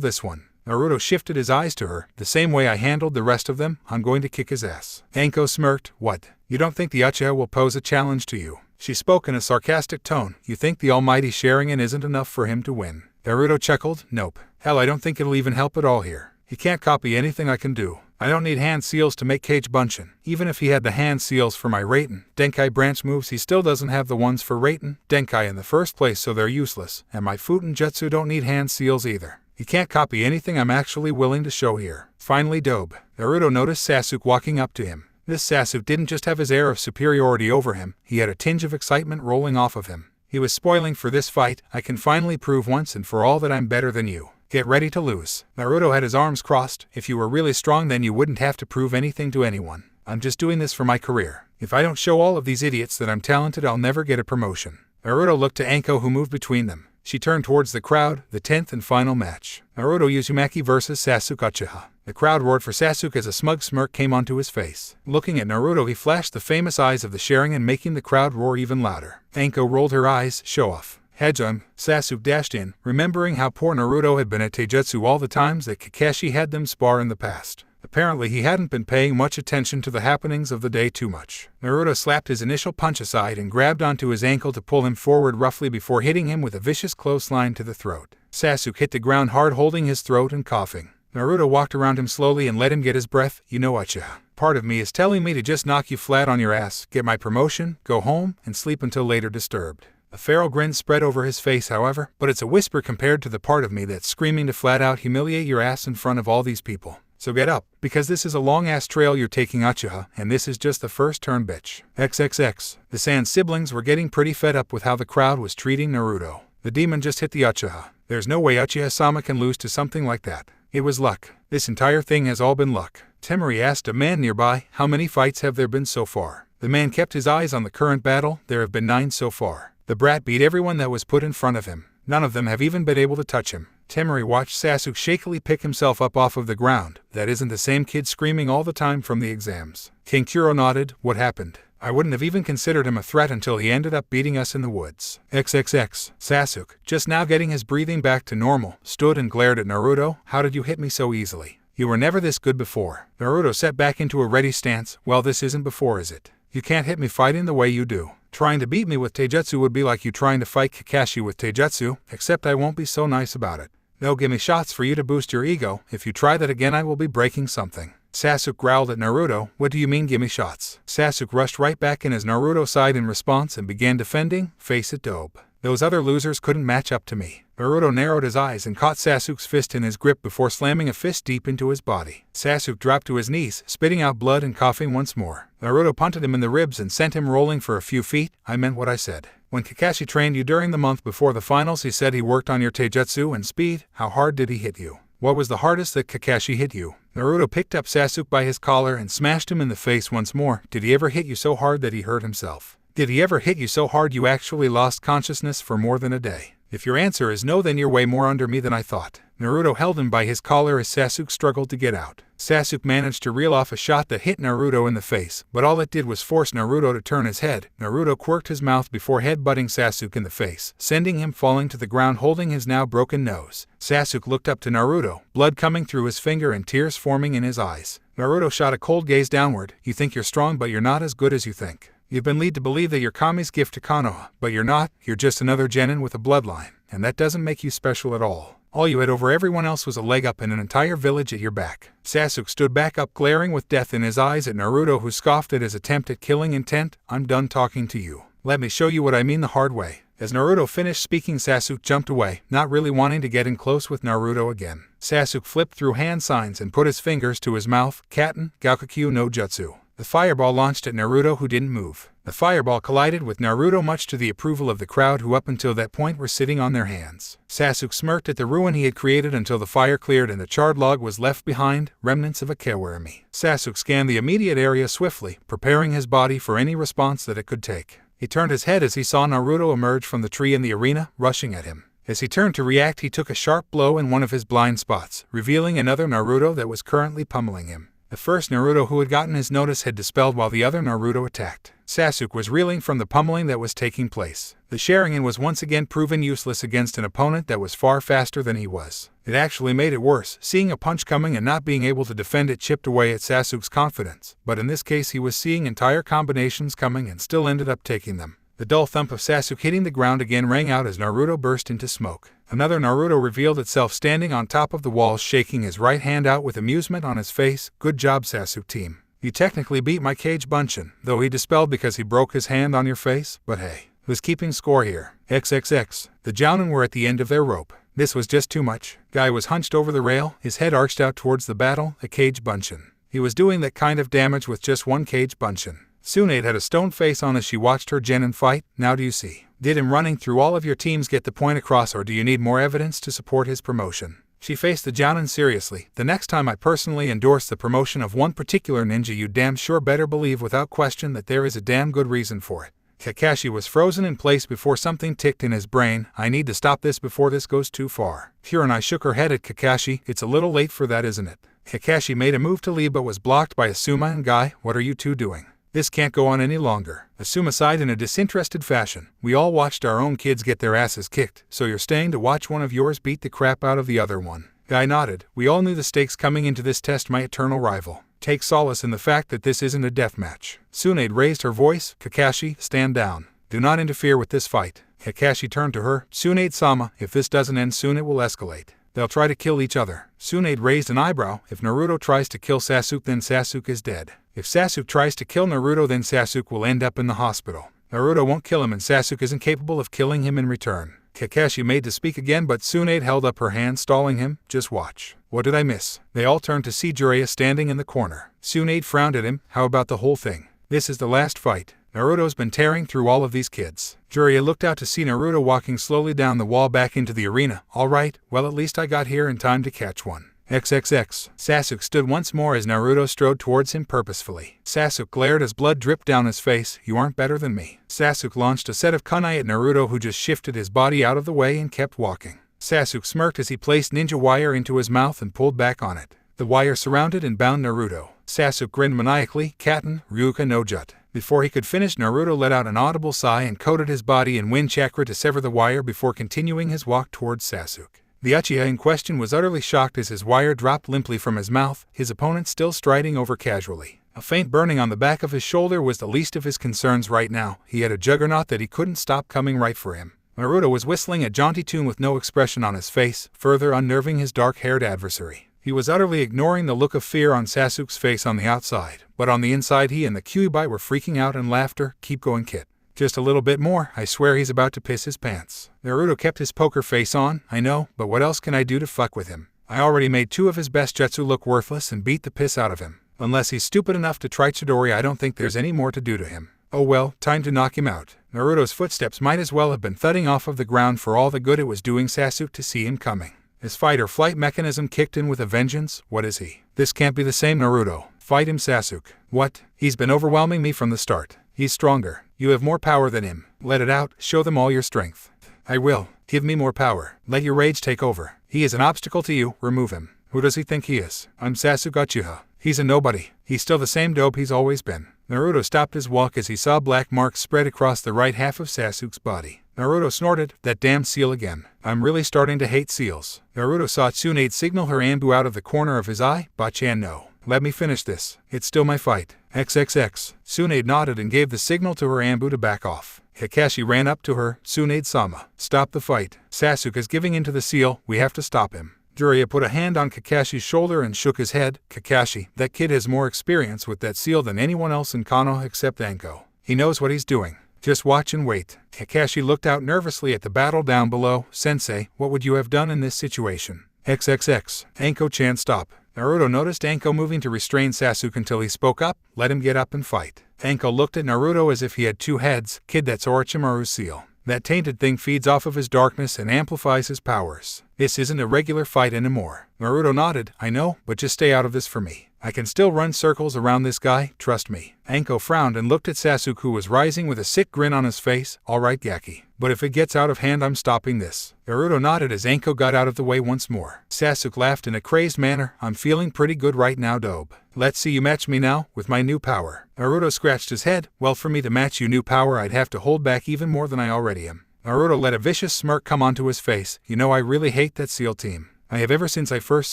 this one?" Naruto shifted his eyes to her. "The same way I handled the rest of them. I'm going to kick his ass." Anko smirked. "What? You don't think the Uchiha will pose a challenge to you?" She spoke in a sarcastic tone. "You think the almighty Sharingan isn't enough for him to win?" Naruto chuckled. "Nope. Hell, I don't think it'll even help at all here. He can't copy anything I can do. I don't need hand seals to make Kage Bunshin. Even if he had the hand seals for my Raiten Denkai branch moves, he still doesn't have the ones for Raiten Denkai in the first place, so they're useless. And my Futen Jutsu don't need hand seals either. He can't copy anything I'm actually willing to show here." Finally, Dobe. Naruto noticed Sasuke walking up to him. This Sasuke didn't just have his air of superiority over him, he had a tinge of excitement rolling off of him. He was spoiling for this fight. "I can finally prove once and for all that I'm better than you. Get ready to lose." Naruto had his arms crossed. "If you were really strong, then you wouldn't have to prove anything to anyone. I'm just doing this for my career. If I don't show all of these idiots that I'm talented, I'll never get a promotion." Naruto looked to Anko, who moved between them. She turned towards the crowd. The 10th and final match. Naruto Uzumaki versus Sasuke Uchiha. The crowd roared for Sasuke as a smug smirk came onto his face. Looking at Naruto, he flashed the famous eyes of the Sharingan, making the crowd roar even louder. Anko rolled her eyes. "Show off." Hedgehog. Sasuke dashed in, remembering how poor Naruto had been at taijutsu all the times that Kakashi had them spar in the past. Apparently he hadn't been paying much attention to the happenings of the day too much. Naruto slapped his initial punch aside and grabbed onto his ankle to pull him forward roughly before hitting him with a vicious clothesline to the throat. Sasuke hit the ground hard, holding his throat and coughing. Naruto walked around him slowly and let him get his breath. "You know, Uchiha, part of me is telling me to just knock you flat on your ass, get my promotion, go home, and sleep until later disturbed." A feral grin spread over his face, however, but it's a whisper compared to the part of me that's screaming to flat out humiliate your ass in front of all these people. So get up, because this is a long-ass trail you're taking, Uchiha, and this is just the first turn, bitch. XXX. The Sand siblings were getting pretty fed up with how the crowd was treating Naruto. The demon just hit the Uchiha. There's no way Uchiha-sama can lose to something like that. It was luck. This entire thing has all been luck. Temari asked a man nearby, "How many fights have there been so far?" The man kept his eyes on the current battle. "There have been 9 so far. The brat beat everyone that was put in front of him. None of them have even been able to touch him." Temari watched Sasuke shakily pick himself up off of the ground. "That isn't the same kid screaming all the time from the exams." King Kuro nodded. "What happened? I wouldn't have even considered him a threat until he ended up beating us in the woods." XXX. Sasuke, just now getting his breathing back to normal, stood and glared at Naruto. "How did you hit me so easily? You were never this good before." Naruto sat back into a ready stance. "Well, this isn't before, is it? You can't hit me fighting the way you do. Trying to beat me with taijutsu would be like you trying to fight Kakashi with taijutsu, except I won't be so nice about it. No gimme shots for you to boost your ego. If you try that again I will be breaking something. Sasuke growled at Naruto. What do you mean gimme shots? Sasuke rushed right back in his Naruto side in response and began defending. Face it, dope. Those other losers couldn't match up to me. Naruto narrowed his eyes and caught Sasuke's fist in his grip before slamming a fist deep into his body. Sasuke dropped to his knees, spitting out blood and coughing once more. Naruto punted him in the ribs and sent him rolling for a few feet. I meant what I said. When Kakashi trained you during the month before the finals, he said he worked on your taijutsu and speed. How hard did he hit you? What was the hardest that Kakashi hit you? Naruto picked up Sasuke by his collar and smashed him in the face once more. Did he ever hit you so hard that he hurt himself? Did he ever hit you so hard you actually lost consciousness for more than a day? If your answer is no, then you're way more under me than I thought. Naruto held him by his collar as Sasuke struggled to get out. Sasuke managed to reel off a shot that hit Naruto in the face, but all it did was force Naruto to turn his head. Naruto quirked his mouth before headbutting Sasuke in the face, sending him falling to the ground holding his now broken nose. Sasuke looked up to Naruto, blood coming through his finger and tears forming in his eyes. Naruto shot a cold gaze downward. You think you're strong, but you're not as good as you think. You've been led to believe that you're Kami's gift to Kanoha, but you're not. You're just another genin with a bloodline, and that doesn't make you special at all. All you had over everyone else was a leg up and an entire village at your back. Sasuke stood back up, glaring with death in his eyes at Naruto, who scoffed at his attempt at killing intent. I'm done talking to you. Let me show you what I mean the hard way. As Naruto finished speaking, Sasuke jumped away, not really wanting to get in close with Naruto again. Sasuke flipped through hand signs and put his fingers to his mouth. Katen, Gaokakyu no Jutsu. The fireball launched at Naruto, who didn't move. The fireball collided with Naruto, much to the approval of the crowd, who up until that point were sitting on their hands. Sasuke smirked at the ruin he had created until the fire cleared and a charred log was left behind, remnants of a kawarami. Sasuke scanned the immediate area swiftly, preparing his body for any response that it could take. He turned his head as he saw Naruto emerge from the tree in the arena, rushing at him. As he turned to react, he took a sharp blow in one of his blind spots, revealing another Naruto that was currently pummeling him. The first Naruto who had gotten his notice had dispelled while the other Naruto attacked. Sasuke was reeling from the pummeling that was taking place. The Sharingan was once again proven useless against an opponent that was far faster than he was. It actually made it worse, seeing a punch coming and not being able to defend it chipped away at Sasuke's confidence, but in this case he was seeing entire combinations coming and still ended up taking them. The dull thump of Sasuke hitting the ground again rang out as Naruto burst into smoke. Another Naruto revealed itself standing on top of the walls, shaking his right hand out with amusement on his face. Good job, Sasuke team. You technically beat my Kage Bunshin, though he dispelled because he broke his hand on your face, but hey, who's keeping score here? XXX. The Jounin were at the end of their rope. This was just too much. Guy was hunched over the rail, his head arched out towards the battle, a Kage Bunshin. He was doing that kind of damage with just one Kage Bunshin. Tsunade had a stone face on as she watched her genin fight. Now do you see? Did him running through all of your teams get the point across, or do you need more evidence to support his promotion? She faced the Jounin seriously. The next time I personally endorse the promotion of one particular ninja, you damn sure better believe without question that there is a damn good reason for it. Kakashi was frozen in place before something ticked in his brain. I need to stop this before this goes too far. Hiranai shook her head at Kakashi. It's a little late for that, isn't it? Kakashi made a move to leave but was blocked by Asuma and Guy. What are you two doing? This can't go on any longer. Asuma sighed in a disinterested fashion. We all watched our own kids get their asses kicked, so you're staying to watch one of yours beat the crap out of the other one. Guy nodded. We all knew the stakes coming into this test, my eternal rival. Take solace in the fact that this isn't a death match. Tsunade raised her voice. Kakashi, stand down. Do not interfere with this fight. Kakashi turned to her. Tsunade-sama, if this doesn't end soon it will escalate. They'll try to kill each other. Tsunade raised an eyebrow. If Naruto tries to kill Sasuke, then Sasuke is dead. If Sasuke tries to kill Naruto, then Sasuke will end up in the hospital. Naruto won't kill him and Sasuke isn't capable of killing him in return. Kakashi made to speak again, but Tsunade held up her hand, stalling him. Just watch. What did I miss? They all turned to see Jiraiya standing in the corner. Tsunade frowned at him. How about the whole thing? This is the last fight. Naruto's been tearing through all of these kids. Jiraiya looked out to see Naruto walking slowly down the wall back into the arena. All right, well at least I got here in time to catch one. XXX. Sasuke stood once more as Naruto strode towards him purposefully. Sasuke glared as blood dripped down his face. You aren't better than me. Sasuke launched a set of kunai at Naruto, who just shifted his body out of the way and kept walking. Sasuke smirked as he placed ninja wire into his mouth and pulled back on it. The wire surrounded and bound Naruto. Sasuke grinned maniacally. Katen, Ryuka no Jut. Before he could finish, Naruto let out an audible sigh and coated his body in wind chakra to sever the wire before continuing his walk towards Sasuke. The Uchiha in question was utterly shocked as his wire dropped limply from his mouth, his opponent still striding over casually. A faint burning on the back of his shoulder was the least of his concerns right now. He had a juggernaut that he couldn't stop coming right for him. Naruto was whistling a jaunty tune with no expression on his face, further unnerving his dark-haired adversary. He was utterly ignoring the look of fear on Sasuke's face on the outside, but on the inside he and the Kyuubi were freaking out in laughter. Keep going, kid. Just a little bit more, I swear he's about to piss his pants. Naruto kept his poker face on. I know, but what else can I do to fuck with him? I already made 2 of his best jutsu look worthless and beat the piss out of him. Unless he's stupid enough to try Chidori, I don't think there's any more to do to him. Oh well, time to knock him out. Naruto's footsteps might as well have been thudding off of the ground for all the good it was doing Sasuke to see him coming. His fight or flight mechanism kicked in with a vengeance. What is he? This can't be the same Naruto. Fight him, Sasuke. What? He's been overwhelming me from the start. He's stronger. You have more power than him. Let it out. Show them all your strength. I will. Give me more power. Let your rage take over. He is an obstacle to you. Remove him. Who does he think he is? I'm Sasuke Uchiha. He's a nobody. He's still the same dope he's always been. Naruto stopped his walk as he saw black marks spread across the right half of Sasuke's body. Naruto snorted, that damn seal again. I'm really starting to hate seals. Naruto saw Tsunade signal her Anbu out of the corner of his eye. Bachan, no. Let me finish this. It's still my fight. XXX. Tsunade nodded and gave the signal to her Anbu to back off. Kakashi ran up to her. Tsunade-sama. Stop the fight. Sasuke is giving in to the seal. We have to stop him. Jiraiya put a hand on Kakashi's shoulder and shook his head. Kakashi, that kid has more experience with that seal than anyone else in Konoha except Anko. He knows what he's doing. Just watch and wait. Kakashi looked out nervously at the battle down below. Sensei, what would you have done in this situation? XXX. Anko-chan, stop. Naruto noticed Anko moving to restrain Sasuke until he spoke up. Let him get up and fight. Anko looked at Naruto as if he had 2 heads. Kid, that's Orochimaru's seal. That tainted thing feeds off of his darkness and amplifies his powers. This isn't a regular fight anymore. Naruto nodded. I know, but just stay out of this for me. I can still run circles around this guy, trust me. Anko frowned and looked at Sasuke, who was rising with a sick grin on his face. Alright, Gaki. But if it gets out of hand, I'm stopping this. Naruto nodded as Anko got out of the way once more. Sasuke laughed in a crazed manner. I'm feeling pretty good right now, Dobe. Let's see you match me now, with my new power. Naruto scratched his head. Well, for me to match you new power, I'd have to hold back even more than I already am. Naruto let a vicious smirk come onto his face. You know, I really hate that SEAL team. I have ever since I first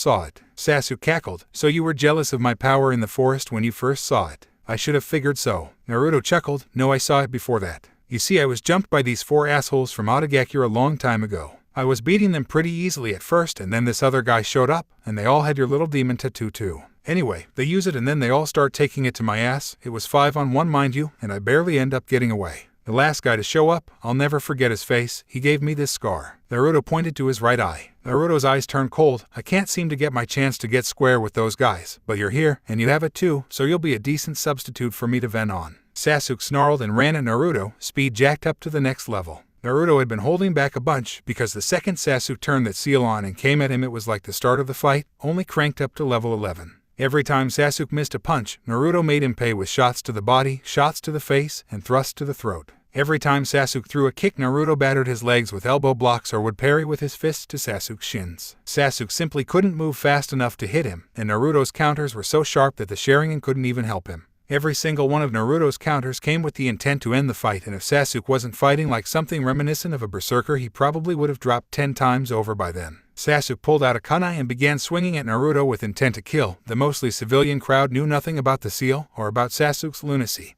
saw it. Sasuke cackled. So you were jealous of my power in the forest when you first saw it? I should have figured so. Naruto chuckled. No, I saw it before that. You see, I was jumped by these 4 assholes from Otagakure a long time ago. I was beating them pretty easily at first, and then this other guy showed up, and they all had your little demon tattoo too. Anyway, they use it and then they all start taking it to my ass. It was 5-on-1, mind you, and I barely end up getting away. The last guy to show up, I'll never forget his face. He gave me this scar. Naruto pointed to his right eye. Naruto's eyes turned cold. I can't seem to get my chance to get square with those guys. But you're here, and you have it too, so you'll be a decent substitute for me to vent on. Sasuke snarled and ran at Naruto, speed jacked up to the next level. Naruto had been holding back a bunch, because the second Sasuke turned that seal on and came at him, it was like the start of the fight, only cranked up to level 11. Every time Sasuke missed a punch, Naruto made him pay with shots to the body, shots to the face, and thrusts to the throat. Every time Sasuke threw a kick, Naruto battered his legs with elbow blocks or would parry with his fists to Sasuke's shins. Sasuke simply couldn't move fast enough to hit him, and Naruto's counters were so sharp that the Sharingan couldn't even help him. Every single one of Naruto's counters came with the intent to end the fight, and if Sasuke wasn't fighting like something reminiscent of a berserker, he probably would have dropped 10 times over by then. Sasuke pulled out a kunai and began swinging at Naruto with intent to kill. The mostly civilian crowd knew nothing about the seal or about Sasuke's lunacy,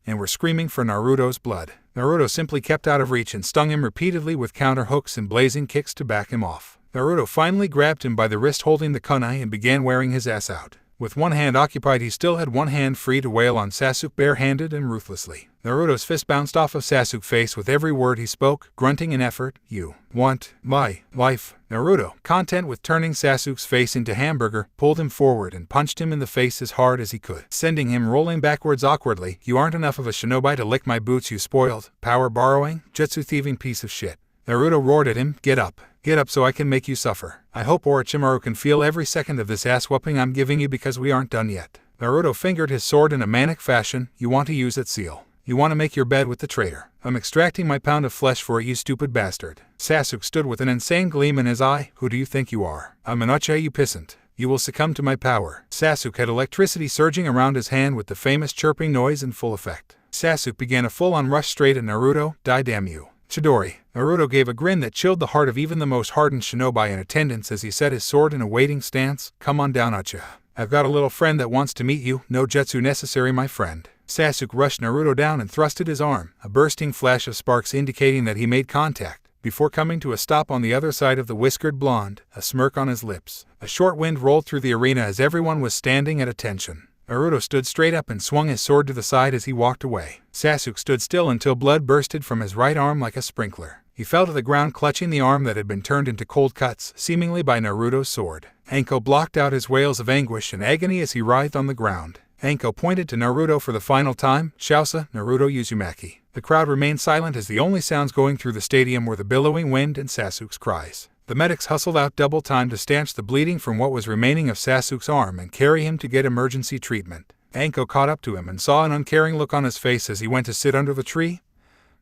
and were screaming for Naruto's blood. Naruto simply kept out of reach and stung him repeatedly with counter hooks and blazing kicks to back him off. Naruto finally grabbed him by the wrist holding the kunai and began wearing his ass out. With one hand occupied, he still had one hand free to wail on Sasuke barehanded and ruthlessly. Naruto's fist bounced off of Sasuke's face with every word he spoke, grunting in effort. You want my life? Naruto, content with turning Sasuke's face into hamburger, pulled him forward and punched him in the face as hard as he could, sending him rolling backwards awkwardly. You aren't enough of a shinobi to lick my boots, you spoiled, power-borrowing, jutsu-thieving piece of shit. Naruto roared at him. Get up. Get up so I can make you suffer. I hope Orochimaru can feel every second of this ass-whooping I'm giving you because we aren't done yet. Naruto fingered his sword in a manic fashion. You want to use that seal. You want to make your bed with the traitor. I'm extracting my pound of flesh for it, you stupid bastard. Sasuke stood with an insane gleam in his eye. Who do you think you are? I'm an Uchiha, you pissant. You will succumb to my power. Sasuke had electricity surging around his hand with the famous chirping noise in full effect. Sasuke began a full-on rush straight at Naruto. Die damn you. Chidori. Naruto gave a grin that chilled the heart of even the most hardened shinobi in attendance as he set his sword in a waiting stance. Come on down, Uchiha. I've got a little friend that wants to meet you, no jutsu necessary my friend. Sasuke rushed Naruto down and thrusted his arm, a bursting flash of sparks indicating that he made contact, before coming to a stop on the other side of the whiskered blonde, a smirk on his lips. A short wind rolled through the arena as everyone was standing at attention. Naruto stood straight up and swung his sword to the side as he walked away. Sasuke stood still until blood bursted from his right arm like a sprinkler. He fell to the ground clutching the arm that had been turned into cold cuts, seemingly by Naruto's sword. Anko blocked out his wails of anguish and agony as he writhed on the ground. Anko pointed to Naruto for the final time, Shausa, Naruto Uzumaki. The crowd remained silent as the only sounds going through the stadium were the billowing wind and Sasuke's cries. The medics hustled out double time to stanch the bleeding from what was remaining of Sasuke's arm and carry him to get emergency treatment. Anko caught up to him and saw an uncaring look on his face as he went to sit under the tree.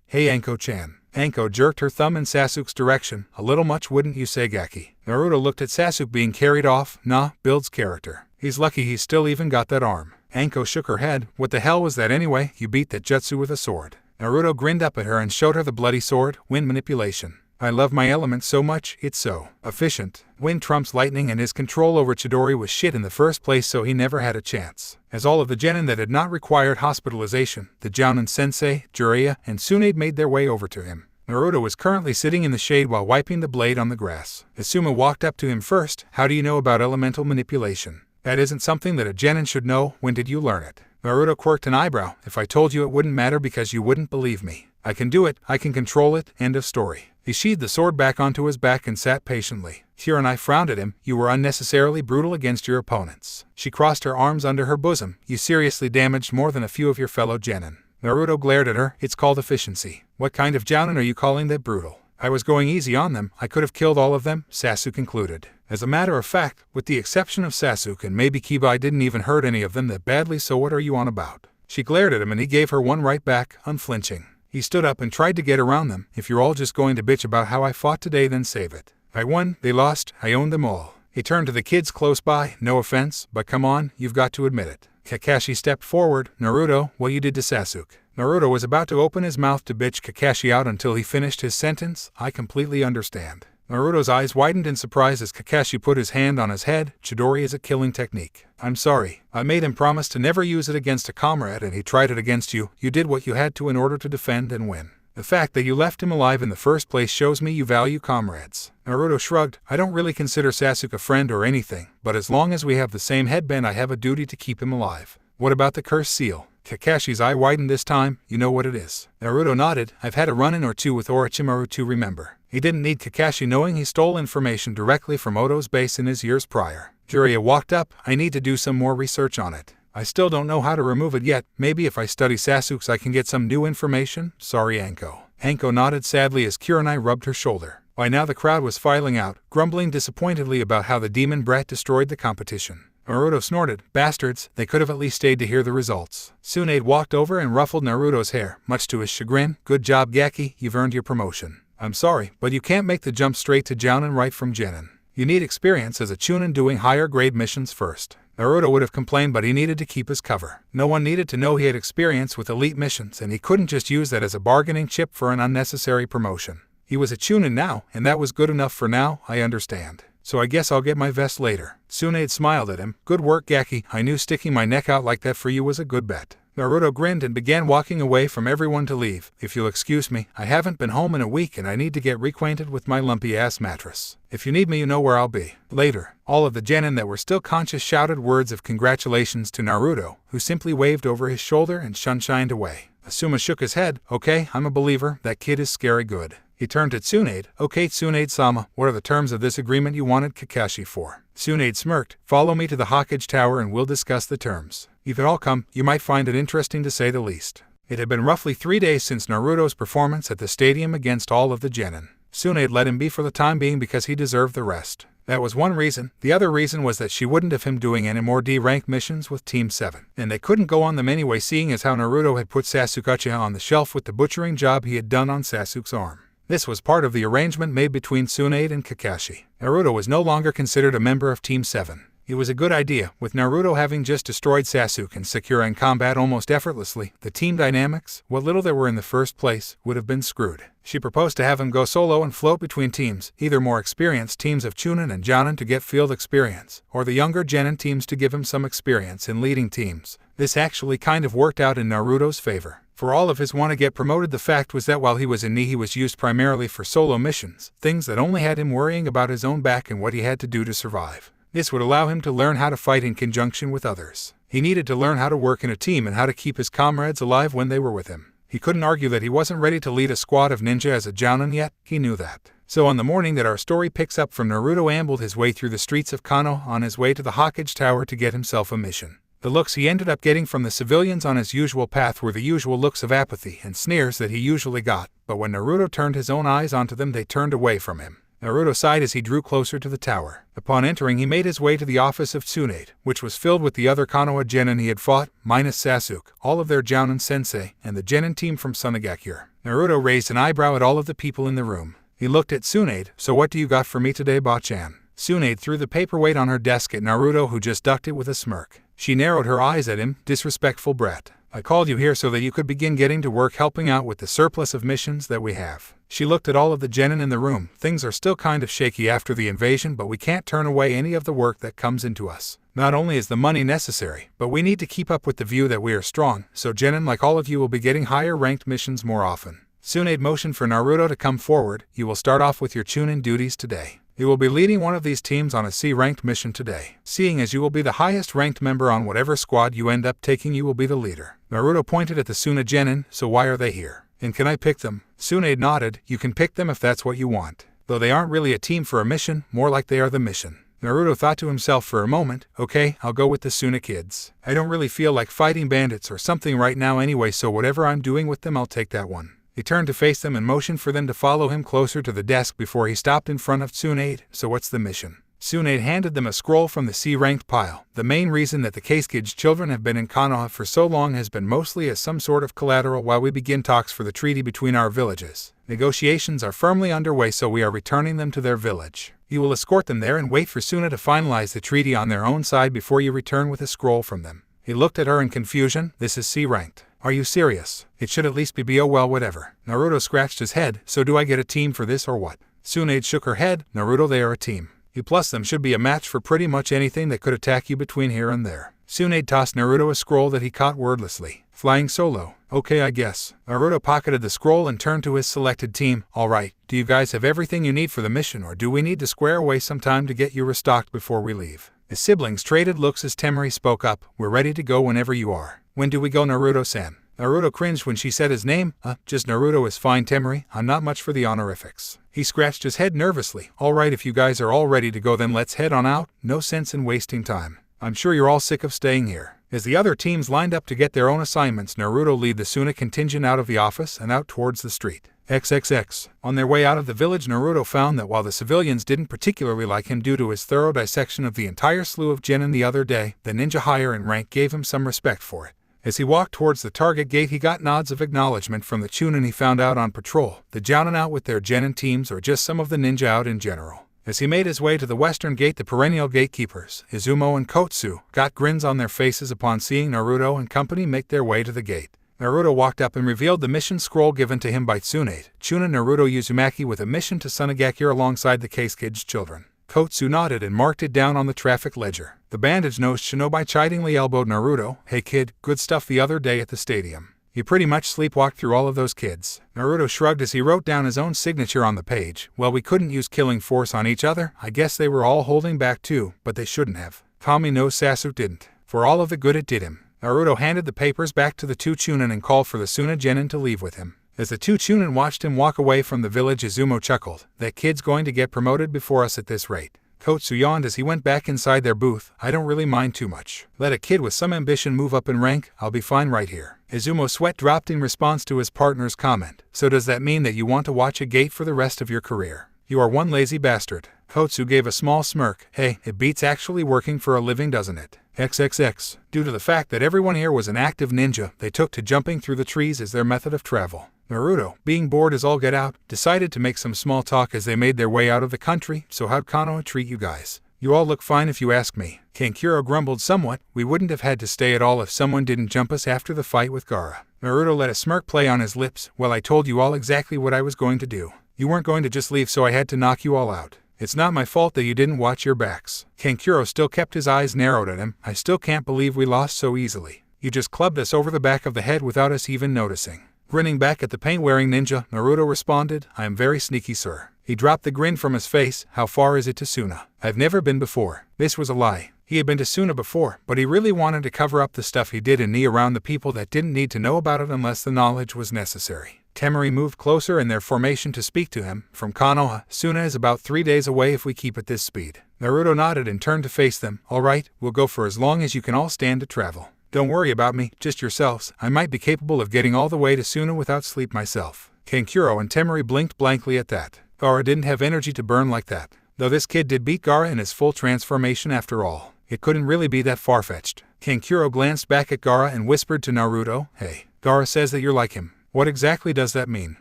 Hey Anko-chan. Anko jerked her thumb in Sasuke's direction, a little much wouldn't you say Gaki. Naruto looked at Sasuke being carried off, nah, builds character. He's lucky he's still even got that arm. Anko shook her head, what the hell was that anyway, you beat that jutsu with a sword. Naruto grinned up at her and showed her the bloody sword, wind manipulation. I love my element so much, it's so efficient. Wind trumps lightning and his control over Chidori was shit in the first place so he never had a chance. As all of the genin that had not required hospitalization, the Jounin sensei, Jiraiya, and Tsunade made their way over to him. Naruto was currently sitting in the shade while wiping the blade on the grass. Asuma walked up to him first, how do you know about elemental manipulation? That isn't something that a genin should know, when did you learn it? Naruto quirked an eyebrow, if I told you it wouldn't matter because you wouldn't believe me. I can do it, I can control it, end of story. He sheathed the sword back onto his back and sat patiently. Kunai frowned at him, you were unnecessarily brutal against your opponents. She crossed her arms under her bosom, you seriously damaged more than a few of your fellow genin. Naruto glared at her, it's called efficiency. What kind of jounin are you calling that brutal? I was going easy on them, I could have killed all of them, Sasuke concluded. As a matter of fact, with the exception of Sasuke and maybe Kiba I didn't even hurt any of them that badly so what are you on about? She glared at him and he gave her one right back, unflinching. He stood up and tried to get around them, if you're all just going to bitch about how I fought today then save it. I won, they lost, I owned them all. He turned to the kids close by, no offense, but come on, you've got to admit it. Kakashi stepped forward, Naruto, what you did to Sasuke. Naruto was about to open his mouth to bitch Kakashi out until he finished his sentence, I completely understand. Naruto's eyes widened in surprise as Kakashi put his hand on his head, Chidori is a killing technique. I'm sorry, I made him promise to never use it against a comrade and he tried it against you, you did what you had to in order to defend and win. The fact that you left him alive in the first place shows me you value comrades. Naruto shrugged, I don't really consider Sasuke a friend or anything, but as long as we have the same headband I have a duty to keep him alive. What about the cursed seal? Kakashi's eye widened this time, you know what it is. Naruto nodded, I've had a run-in or two with Orochimaru to remember. He didn't need Kakashi knowing he stole information directly from Oto's base in his years prior. Jiraiya walked up, I need to do some more research on it. I still don't know how to remove it yet, maybe if I study Sasuke's I can get some new information? Sorry Anko. Anko nodded sadly as Kunai rubbed her shoulder. By now the crowd was filing out, grumbling disappointedly about how the demon brat destroyed the competition. Naruto snorted, bastards, they could have at least stayed to hear the results. Tsunade walked over and ruffled Naruto's hair, much to his chagrin, good job Gaki, you've earned your promotion. I'm sorry, but you can't make the jump straight to Jounin right from Genin. You need experience as a Chunin doing higher grade missions first. Naruto would have complained but he needed to keep his cover. No one needed to know he had experience with elite missions and he couldn't just use that as a bargaining chip for an unnecessary promotion. He was a Chunin now, and that was good enough for now, I understand. So I guess I'll get my vest later. Tsunade smiled at him. Good work Gaki, I knew sticking my neck out like that for you was a good bet. Naruto grinned and began walking away from everyone to leave. If you'll excuse me, I haven't been home in a week and I need to get reacquainted with my lumpy ass mattress. If you need me you know where I'll be. Later, all of the genin that were still conscious shouted words of congratulations to Naruto, who simply waved over his shoulder and shunshined away. Asuma shook his head. Okay, I'm a believer, that kid is scary good. He turned to Tsunade. Okay Tsunade-sama, what are the terms of this agreement you wanted Kakashi for? Tsunade smirked. Follow me to the Hokage Tower and we'll discuss the terms. If it all come, you might find it interesting to say the least. It had been roughly 3 days since Naruto's performance at the stadium against all of the genin. Tsunade let him be for the time being because he deserved the rest. That was one reason. The other reason was that she wouldn't have him doing any more D-rank missions with Team 7. And they couldn't go on them anyway seeing as how Naruto had put Sasuke Uchiha on the shelf with the butchering job he had done on Sasuke's arm. This was part of the arrangement made between Tsunade and Kakashi. Naruto was no longer considered a member of Team 7. It was a good idea, with Naruto having just destroyed Sasuke and Sakura in combat almost effortlessly. The team dynamics, what little there were in the first place, would have been screwed. She proposed to have him go solo and float between teams, either more experienced teams of Chunin and Jonin to get field experience, or the younger Genin teams to give him some experience in leading teams. This actually kind of worked out in Naruto's favor. For all of his want to get promoted, the fact was that while he was in Ni, he was used primarily for solo missions, things that only had him worrying about his own back and what he had to do to survive. This would allow him to learn how to fight in conjunction with others. He needed to learn how to work in a team and how to keep his comrades alive when they were with him. He couldn't argue that he wasn't ready to lead a squad of ninja as a Jounin yet, he knew that. So on the morning that our story picks up from, Naruto ambled his way through the streets of Kanoha on his way to the Hokage Tower to get himself a mission. The looks he ended up getting from the civilians on his usual path were the usual looks of apathy and sneers that he usually got, but when Naruto turned his own eyes onto them, they turned away from him. Naruto sighed as he drew closer to the tower. Upon entering, he made his way to the office of Tsunade, which was filled with the other Konoha genin he had fought, minus Sasuke, all of their Jounin sensei, and the genin team from Sunagakure. Naruto raised an eyebrow at all of the people in the room. He looked at Tsunade. "So what do you got for me today, Ba-chan?" Tsunade threw the paperweight on her desk at Naruto, who just ducked it with a smirk. She narrowed her eyes at him. "Disrespectful brat. I called you here so that you could begin getting to work helping out with the surplus of missions that we have." She looked at all of the genin in the room. "Things are still kind of shaky after the invasion, but we can't turn away any of the work that comes into us. Not only is the money necessary, but we need to keep up with the view that we are strong, so genin like all of you will be getting higher ranked missions more often." Tsunade motioned for Naruto to come forward. "You will start off with your Chunin duties today. You will be leading one of these teams on a C-ranked mission today. Seeing as you will be the highest ranked member on whatever squad you end up taking, you will be the leader." Naruto pointed at the Suna genin. "So why are they here? And can I pick them?" Tsunade nodded. "You can pick them if that's what you want. Though they aren't really a team for a mission, more like they are the mission." Naruto thought to himself for a moment. "Okay, I'll go with the Suna kids. I don't really feel like fighting bandits or something right now anyway, so whatever I'm doing with them, I'll take that one." He turned to face them and motioned for them to follow him closer to the desk before he stopped in front of Tsunade. "So what's the mission?" Tsunade handed them a scroll from the C-ranked pile. "The main reason that the Kasuke's children have been in Konoha for so long has been mostly as some sort of collateral while we begin talks for the treaty between our villages. Negotiations are firmly underway, so we are returning them to their village. You will escort them there and wait for Suna to finalize the treaty on their own side before you return with a scroll from them." He looked at her in confusion. "This is C-ranked. Are you serious? It should at least be BO. Well, whatever." Naruto scratched his head. "So do I get a team for this or what?" Tsunade shook her head. "Naruto, they are a team. You plus them should be a match for pretty much anything that could attack you between here and there." Tsunade tossed Naruto a scroll that he caught wordlessly. "Flying solo. Okay, I guess." Naruto pocketed the scroll and turned to his selected team. "All right, do you guys have everything you need for the mission, or do we need to square away some time to get you restocked before we leave?" His siblings traded looks as Temari spoke up. "We're ready to go whenever you are." "When do we go, Naruto-san?" Naruto cringed when she said his name. Just Naruto is fine, Temari. I'm not much for the honorifics." He scratched his head nervously. "All right, if you guys are all ready to go, then let's head on out. No sense in wasting time. I'm sure you're all sick of staying here." As the other teams lined up to get their own assignments, Naruto led the Suna contingent out of the office and out towards the street. XXX. On their way out of the village, Naruto found that while the civilians didn't particularly like him due to his thorough dissection of the entire slew of genin the other day, the ninja higher in rank gave him some respect for it. As he walked towards the target gate, he got nods of acknowledgement from the Chunin he found out on patrol, the Jounin out with their genin teams, or just some of the ninja out in general. As he made his way to the western gate, the perennial gatekeepers, Izumo and Kotsu, got grins on their faces upon seeing Naruto and company make their way to the gate. Naruto walked up and revealed the mission scroll given to him by Tsunade. Chunin Naruto Uzumaki with a mission to Sunagakure alongside the Kasuke's children. Kotsu nodded and marked it down on the traffic ledger. The bandage-nosed shinobi chidingly elbowed Naruto. "Hey kid, good stuff the other day at the stadium. You pretty much sleepwalked through all of those kids." Naruto shrugged as he wrote down his own signature on the page. "Well, we couldn't use killing force on each other. I guess they were all holding back too, but they shouldn't have. Kami knows Sasuke didn't. For all of the good it did him." Naruto handed the papers back to the two Chunin and called for the Suna genin to leave with him. As the two Chunin watched him walk away from the village, Izumo chuckled. "That kid's going to get promoted before us at this rate." Kotsu yawned as he went back inside their booth. "I don't really mind too much. Let a kid with some ambition move up in rank. I'll be fine right here." Izumo's sweat dropped in response to his partner's comment. "So does that mean that you want to watch a gate for the rest of your career? You are one lazy bastard." Kotsu gave a small smirk. "Hey, it beats actually working for a living, doesn't it?" XXX. Due to the fact that everyone here was an active ninja, they took to jumping through the trees as their method of travel. Naruto, being bored as all get out, decided to make some small talk as they made their way out of the country. "So how'd Kanoha treat you guys?" You all look fine if you ask me. Kankuro grumbled somewhat. We wouldn't have had to stay at all if someone didn't jump us after the fight with Gaara. Naruto let a smirk play on his lips. Well, I told you all exactly what I was going to do. You weren't going to just leave, so I had to knock you all out. It's not my fault that you didn't watch your backs. Kankuro still kept his eyes narrowed at him. I still can't believe we lost so easily. You just clubbed us over the back of the head without us even noticing. Grinning back at the paint-wearing ninja, Naruto responded, I am very sneaky, sir. He dropped the grin from his face. How far is it to Suna? I've never been before. This was a lie. He had been to Suna before, but he really wanted to cover up the stuff he did in knee around the people that didn't need to know about it unless the knowledge was necessary. Temari moved closer in their formation to speak to him. From Konoha, Suna is about 3 days away if we keep at this speed. Naruto nodded and turned to face them. All right, we'll go for as long as you can all stand to travel. Don't worry about me, just yourselves. I might be capable of getting all the way to Suna without sleep myself. Kankuro and Temari blinked blankly at that. Gaara didn't have energy to burn like that. Though this kid did beat Gaara in his full transformation after all. It couldn't really be that far-fetched. Kankuro glanced back at Gaara and whispered to Naruto, Hey, Gaara says that you're like him. What exactly does that mean?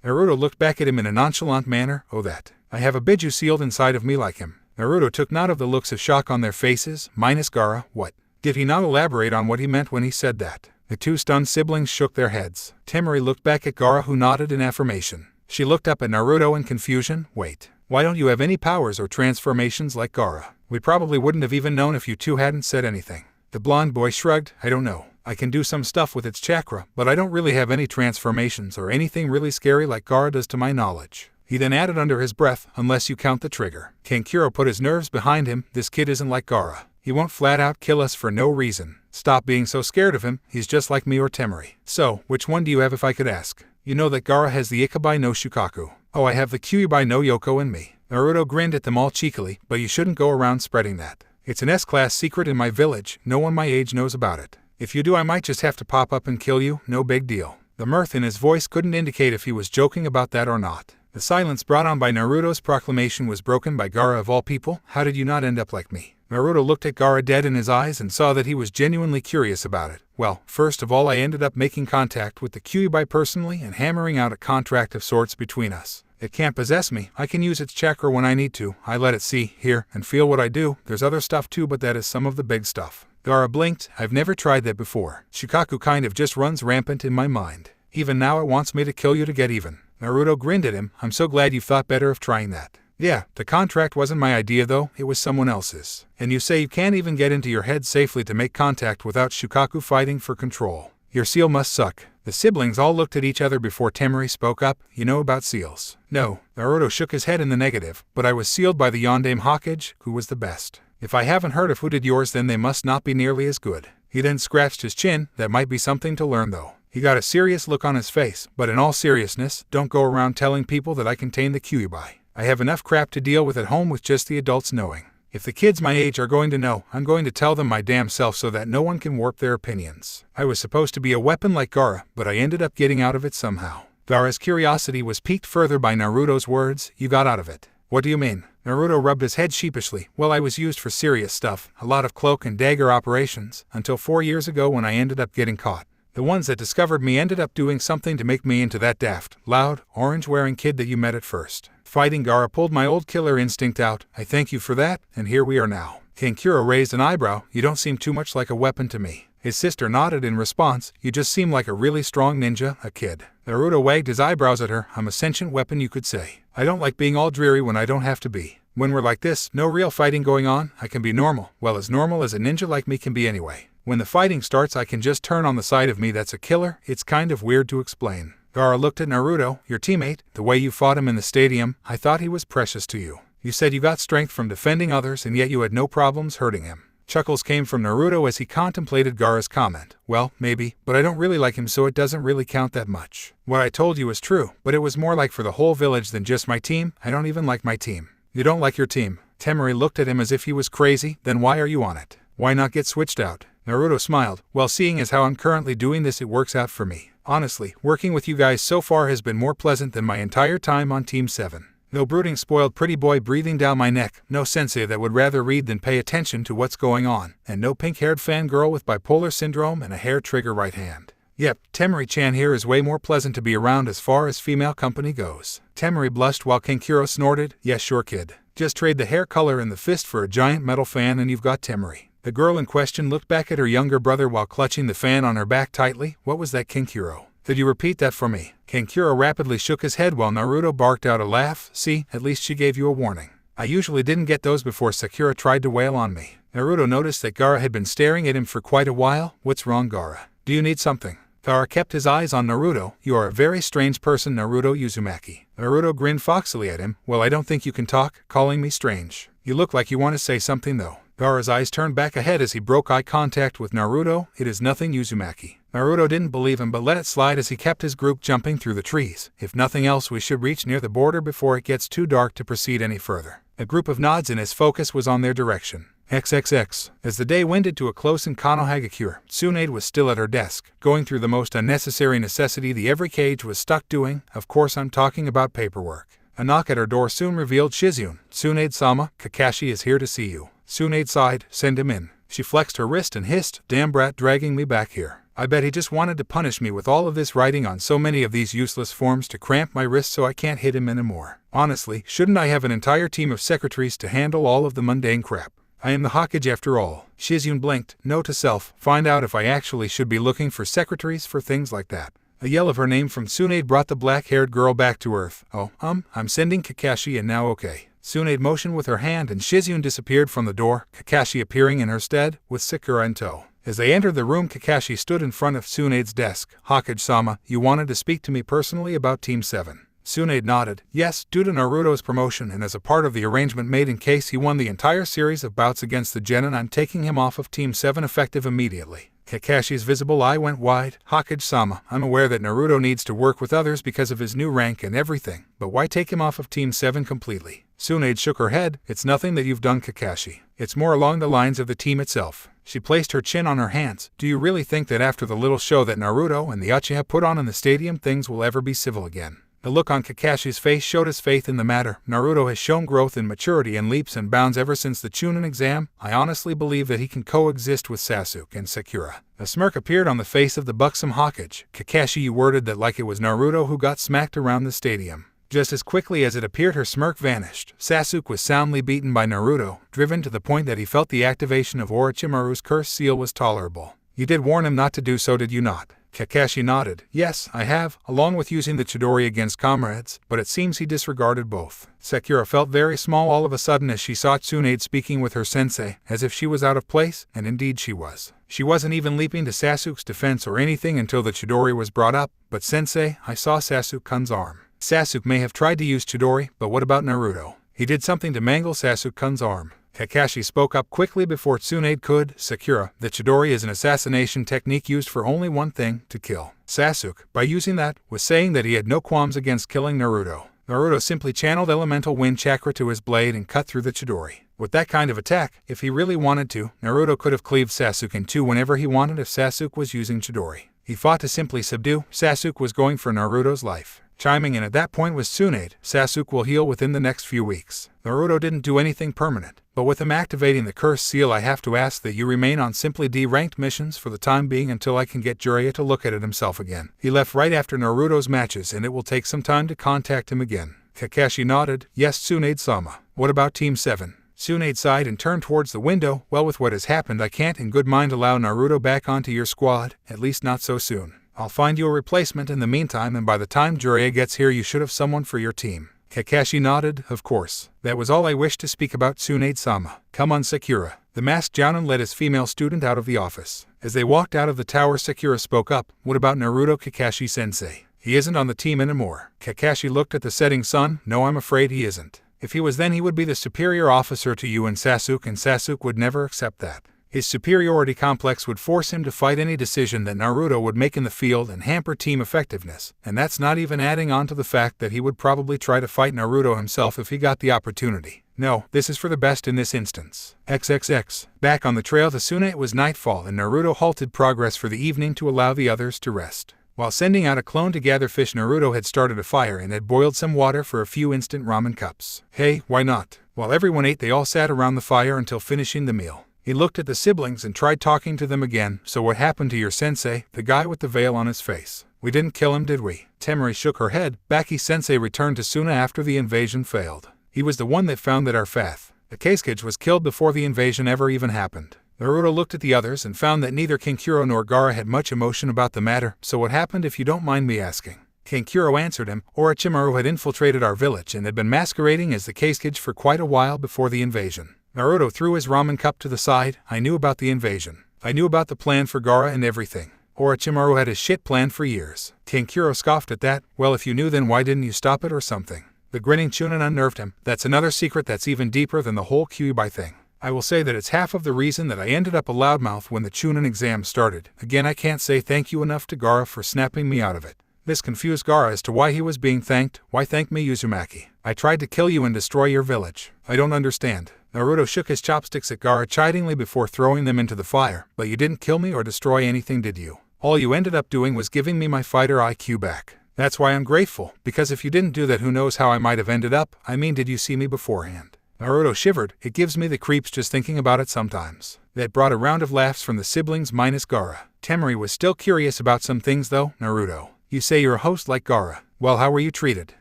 Naruto looked back at him in a nonchalant manner. Oh, that. I have a biju sealed inside of me like him. Naruto took note of the looks of shock on their faces, minus Gaara. What? Did he not elaborate on what he meant when he said that? The two stunned siblings shook their heads. Temari looked back at Gaara, who nodded in affirmation. She looked up at Naruto in confusion. Wait, why don't you have any powers or transformations like Gaara? We probably wouldn't have even known if you two hadn't said anything. The blonde boy shrugged. I don't know. I can do some stuff with its chakra, but I don't really have any transformations or anything really scary like Gaara does to my knowledge. He then added under his breath, unless you count the trigger. Kankuro put his nerves behind him. This kid isn't like Gaara. He won't flat out kill us for no reason. Stop being so scared of him. He's just like me or Temari. So, which one do you have if I could ask? You know that Gaara has the Ikabai no Shukaku. Oh, I have the Kyuubi no Yoko in me. Naruto grinned at them all cheekily, but you shouldn't go around spreading that. It's an S-class secret in my village. No one my age knows about it. If you do, I might just have to pop up and kill you. No big deal. The mirth in his voice couldn't indicate if he was joking about that or not. The silence brought on by Naruto's proclamation was broken by Gaara of all people. How did you not end up like me? Naruto looked at Gaara dead in his eyes and saw that he was genuinely curious about it. Well, first of all, I ended up making contact with the Kyuubi personally and hammering out a contract of sorts between us. It can't possess me. I can use its chakra when I need to. I let it see, hear, and feel what I do. There's other stuff too, but that is some of the big stuff. Gaara blinked. I've never tried that before. Shukaku kind of just runs rampant in my mind. Even now it wants me to kill you to get even. Naruto grinned at him. I'm so glad you thought better of trying that. Yeah, the contract wasn't my idea though, it was someone else's. And you say you can't even get into your head safely to make contact without Shukaku fighting for control. Your seal must suck. The siblings all looked at each other before Temari spoke up. You know about seals? No. Naruto shook his head in the negative, but I was sealed by the Yondaime Hokage, who was the best. If I haven't heard of who did yours, then they must not be nearly as good. He then scratched his chin. That might be something to learn though. He got a serious look on his face, but in all seriousness, don't go around telling people that I contain the Kyuubi. I have enough crap to deal with at home with just the adults knowing. If the kids my age are going to know, I'm going to tell them my damn self so that no one can warp their opinions. I was supposed to be a weapon like Gaara, but I ended up getting out of it somehow. Gaara's curiosity was piqued further by Naruto's words. You got out of it. What do you mean? Naruto rubbed his head sheepishly. Well, I was used for serious stuff, a lot of cloak and dagger operations, until 4 years ago when I ended up getting caught. The ones that discovered me ended up doing something to make me into that daft, loud, orange-wearing kid that you met at first. Fighting Gaara pulled my old killer instinct out. I thank you for that, and here we are now. Kankuro raised an eyebrow. You don't seem too much like a weapon to me. His sister nodded in response. You just seem like a really strong ninja, a kid. Naruto wagged his eyebrows at her. I'm a sentient weapon, you could say. I don't like being all dreary when I don't have to be. When we're like this, no real fighting going on, I can be normal. Well, as normal as a ninja like me can be anyway. When the fighting starts, I can just turn on the side of me that's a killer. It's kind of weird to explain. Gaara looked at Naruto. Your teammate, the way you fought him in the stadium, I thought he was precious to you. You said you got strength from defending others and yet you had no problems hurting him. Chuckles came from Naruto as he contemplated Gaara's comment. Well, maybe, but I don't really like him, so it doesn't really count that much. What I told you is true, but it was more like for the whole village than just my team. I don't even like my team. You don't like your team? Temari looked at him as if he was crazy. Then why are you on it? Why not get switched out? Naruto smiled. Well, seeing as how I'm currently doing this, it works out for me. Honestly, working with you guys so far has been more pleasant than my entire time on Team 7. No brooding spoiled pretty boy breathing down my neck, no sensei that would rather read than pay attention to what's going on, and no pink-haired fangirl with bipolar syndrome and a hair trigger right hand. Yep, Temari-chan here is way more pleasant to be around as far as female company goes. Temari blushed while Kankuro snorted. Yes, sure kid. Just trade the hair color and the fist for a giant metal fan and you've got Temari. The girl in question looked back at her younger brother while clutching the fan on her back tightly. What was that, Kinkuro? Could you repeat that for me? Kinkuro rapidly shook his head while Naruto barked out a laugh. See, at least she gave you a warning. I usually didn't get those before Sakura tried to wail on me. Naruto noticed that Gaara had been staring at him for quite a while. What's wrong, Gaara? Do you need something? Gaara kept his eyes on Naruto. You are a very strange person, Naruto Uzumaki. Naruto grinned foxily at him. Well, I don't think you can talk, calling me strange. You look like you want to say something though. Gaara's eyes turned back ahead as he broke eye contact with Naruto. It is nothing, Uzumaki. Naruto didn't believe him but let it slide as he kept his group jumping through the trees. If nothing else, we should reach near the border before it gets too dark to proceed any further. A group of nods and his focus was on their direction. XXX. As the day wended to a close in Konoha, Tsunade was still at her desk, going through the most unnecessary necessity the every cage was stuck doing. Of course I'm talking about paperwork. A knock at her door soon revealed Shizune. Tsunade-sama, Kakashi is here to see you. Tsunade sighed. Send him in. She flexed her wrist and hissed, damn brat dragging me back here. I bet he just wanted to punish me with all of this writing on so many of these useless forms to cramp my wrist so I can't hit him anymore. Honestly, shouldn't I have an entire team of secretaries to handle all of the mundane crap? I am the Hokage after all. Shizune blinked. Note to self, find out if I actually should be looking for secretaries for things like that. A yell of her name from Tsunade brought the black-haired girl back to earth. Oh, I'm sending Kakashi and now okay. Tsunade motioned with her hand and Shizune disappeared from the door, Kakashi appearing in her stead, with Sakura in tow. As they entered the room, Kakashi stood in front of Tsunade's desk. Hokage-sama, you wanted to speak to me personally about Team 7. Tsunade nodded. Yes, due to Naruto's promotion and as a part of the arrangement made in case he won the entire series of bouts against the Genin, I'm taking him off of Team 7 effective immediately. Kakashi's visible eye went wide. Hokage-sama, I'm aware that Naruto needs to work with others because of his new rank and everything, but why take him off of Team 7 completely? Tsunade shook her head. It's nothing that you've done, Kakashi. It's more along the lines of the team itself. She placed her chin on her hands. Do you really think that after the little show that Naruto and the Uchiha put on in the stadium, things will ever be civil again? The look on Kakashi's face showed his faith in the matter. Naruto has shown growth in maturity and leaps and bounds ever since the Chunin exam. I honestly believe that he can coexist with Sasuke and Sakura. A smirk appeared on the face of the buxom Hokage. Kakashi, you worded that like it was Naruto who got smacked around the stadium. Just as quickly as it appeared, her smirk vanished. Sasuke was soundly beaten by Naruto, driven to the point that he felt the activation of Orochimaru's curse seal was tolerable. You did warn him not to do so, did you not? Kakashi nodded. Yes, I have, along with using the Chidori against comrades, but it seems he disregarded both. Sakura felt very small all of a sudden as she saw Tsunade speaking with her sensei, as if she was out of place, and indeed she was. She wasn't even leaping to Sasuke's defense or anything until the Chidori was brought up, but sensei, I saw Sasuke-kun's arm. Sasuke may have tried to use Chidori, but what about Naruto? He did something to mangle Sasuke-kun's arm. Kakashi spoke up quickly before Tsunade could. Sakura, the Chidori is an assassination technique used for only one thing, to kill. Sasuke, by using that, was saying that he had no qualms against killing Naruto. Naruto simply channeled elemental wind chakra to his blade and cut through the Chidori. With that kind of attack, if he really wanted to, Naruto could have cleaved Sasuke in two whenever he wanted if Sasuke was using Chidori. He fought to simply subdue. Sasuke was going for Naruto's life. Chiming in at that point was Tsunade. Sasuke will heal within the next few weeks. Naruto didn't do anything permanent, but with him activating the curse seal, I have to ask that you remain on simply D-ranked missions for the time being until I can get Jiraiya to look at it himself again. He left right after Naruto's matches and it will take some time to contact him again. Kakashi nodded. Yes, Tsunade-sama. What about Team 7? Tsunade sighed and turned towards the window. Well, with what has happened, I can't in good mind allow Naruto back onto your squad, at least not so soon. I'll find you a replacement in the meantime, and by the time Jiraiya gets here you should have someone for your team. Kakashi nodded. Of course. That was all I wished to speak about, Tsunade-sama. Come on, Sakura. The masked Jounin led his female student out of the office. As they walked out of the tower, Sakura spoke up. What about Naruto, Kakashi-sensei? He isn't on the team anymore. Kakashi looked at the setting sun. No, I'm afraid he isn't. If he was, then he would be the superior officer to you and Sasuke would never accept that. His superiority complex would force him to fight any decision that Naruto would make in the field and hamper team effectiveness, and that's not even adding on to the fact that he would probably try to fight Naruto himself if he got the opportunity. No, this is for the best in this instance. XXX. Back on the trail to Suna, it was nightfall and Naruto halted progress for the evening to allow the others to rest. While sending out a clone to gather fish, Naruto had started a fire and had boiled some water for a few instant ramen cups. Hey, why not? While everyone ate, they all sat around the fire until finishing the meal. He looked at the siblings and tried talking to them again. So what happened to your sensei, the guy with the veil on his face? We didn't kill him, did we? Temari shook her head. Baki-sensei returned to Suna after the invasion failed. He was the one that found that our Akatsuki was killed before the invasion ever even happened. Naruto looked at the others and found that neither Kankuro nor Gaara had much emotion about the matter. So what happened, if you don't mind me asking? Kankuro answered him. Orochimaru had infiltrated our village and had been masquerading as the Akatsuki for quite a while before the invasion. Naruto threw his ramen cup to the side. I knew about the invasion. I knew about the plan for Gaara and everything. Orochimaru had his shit planned for years. Kankuro scoffed at that. Well, if you knew, then why didn't you stop it or something? The grinning Chunin unnerved him. That's another secret that's even deeper than the whole Kyuubi thing. I will say that it's half of the reason that I ended up a loudmouth when the Chunin exam started. Again, I can't say thank you enough to Gaara for snapping me out of it. This confused Gaara as to why he was being thanked. Why thank me, Uzumaki? I tried to kill you and destroy your village. I don't understand. Naruto shook his chopsticks at Gaara chidingly before throwing them into the fire. But you didn't kill me or destroy anything, did you? All you ended up doing was giving me my fighter IQ back. That's why I'm grateful, because if you didn't do that, who knows how I might have ended up. I mean, did you see me beforehand? Naruto shivered. It gives me the creeps just thinking about it sometimes. That brought a round of laughs from the siblings minus Gaara. Temari was still curious about some things though. Naruto, you say you're a host like Gaara. Well, how were you treated?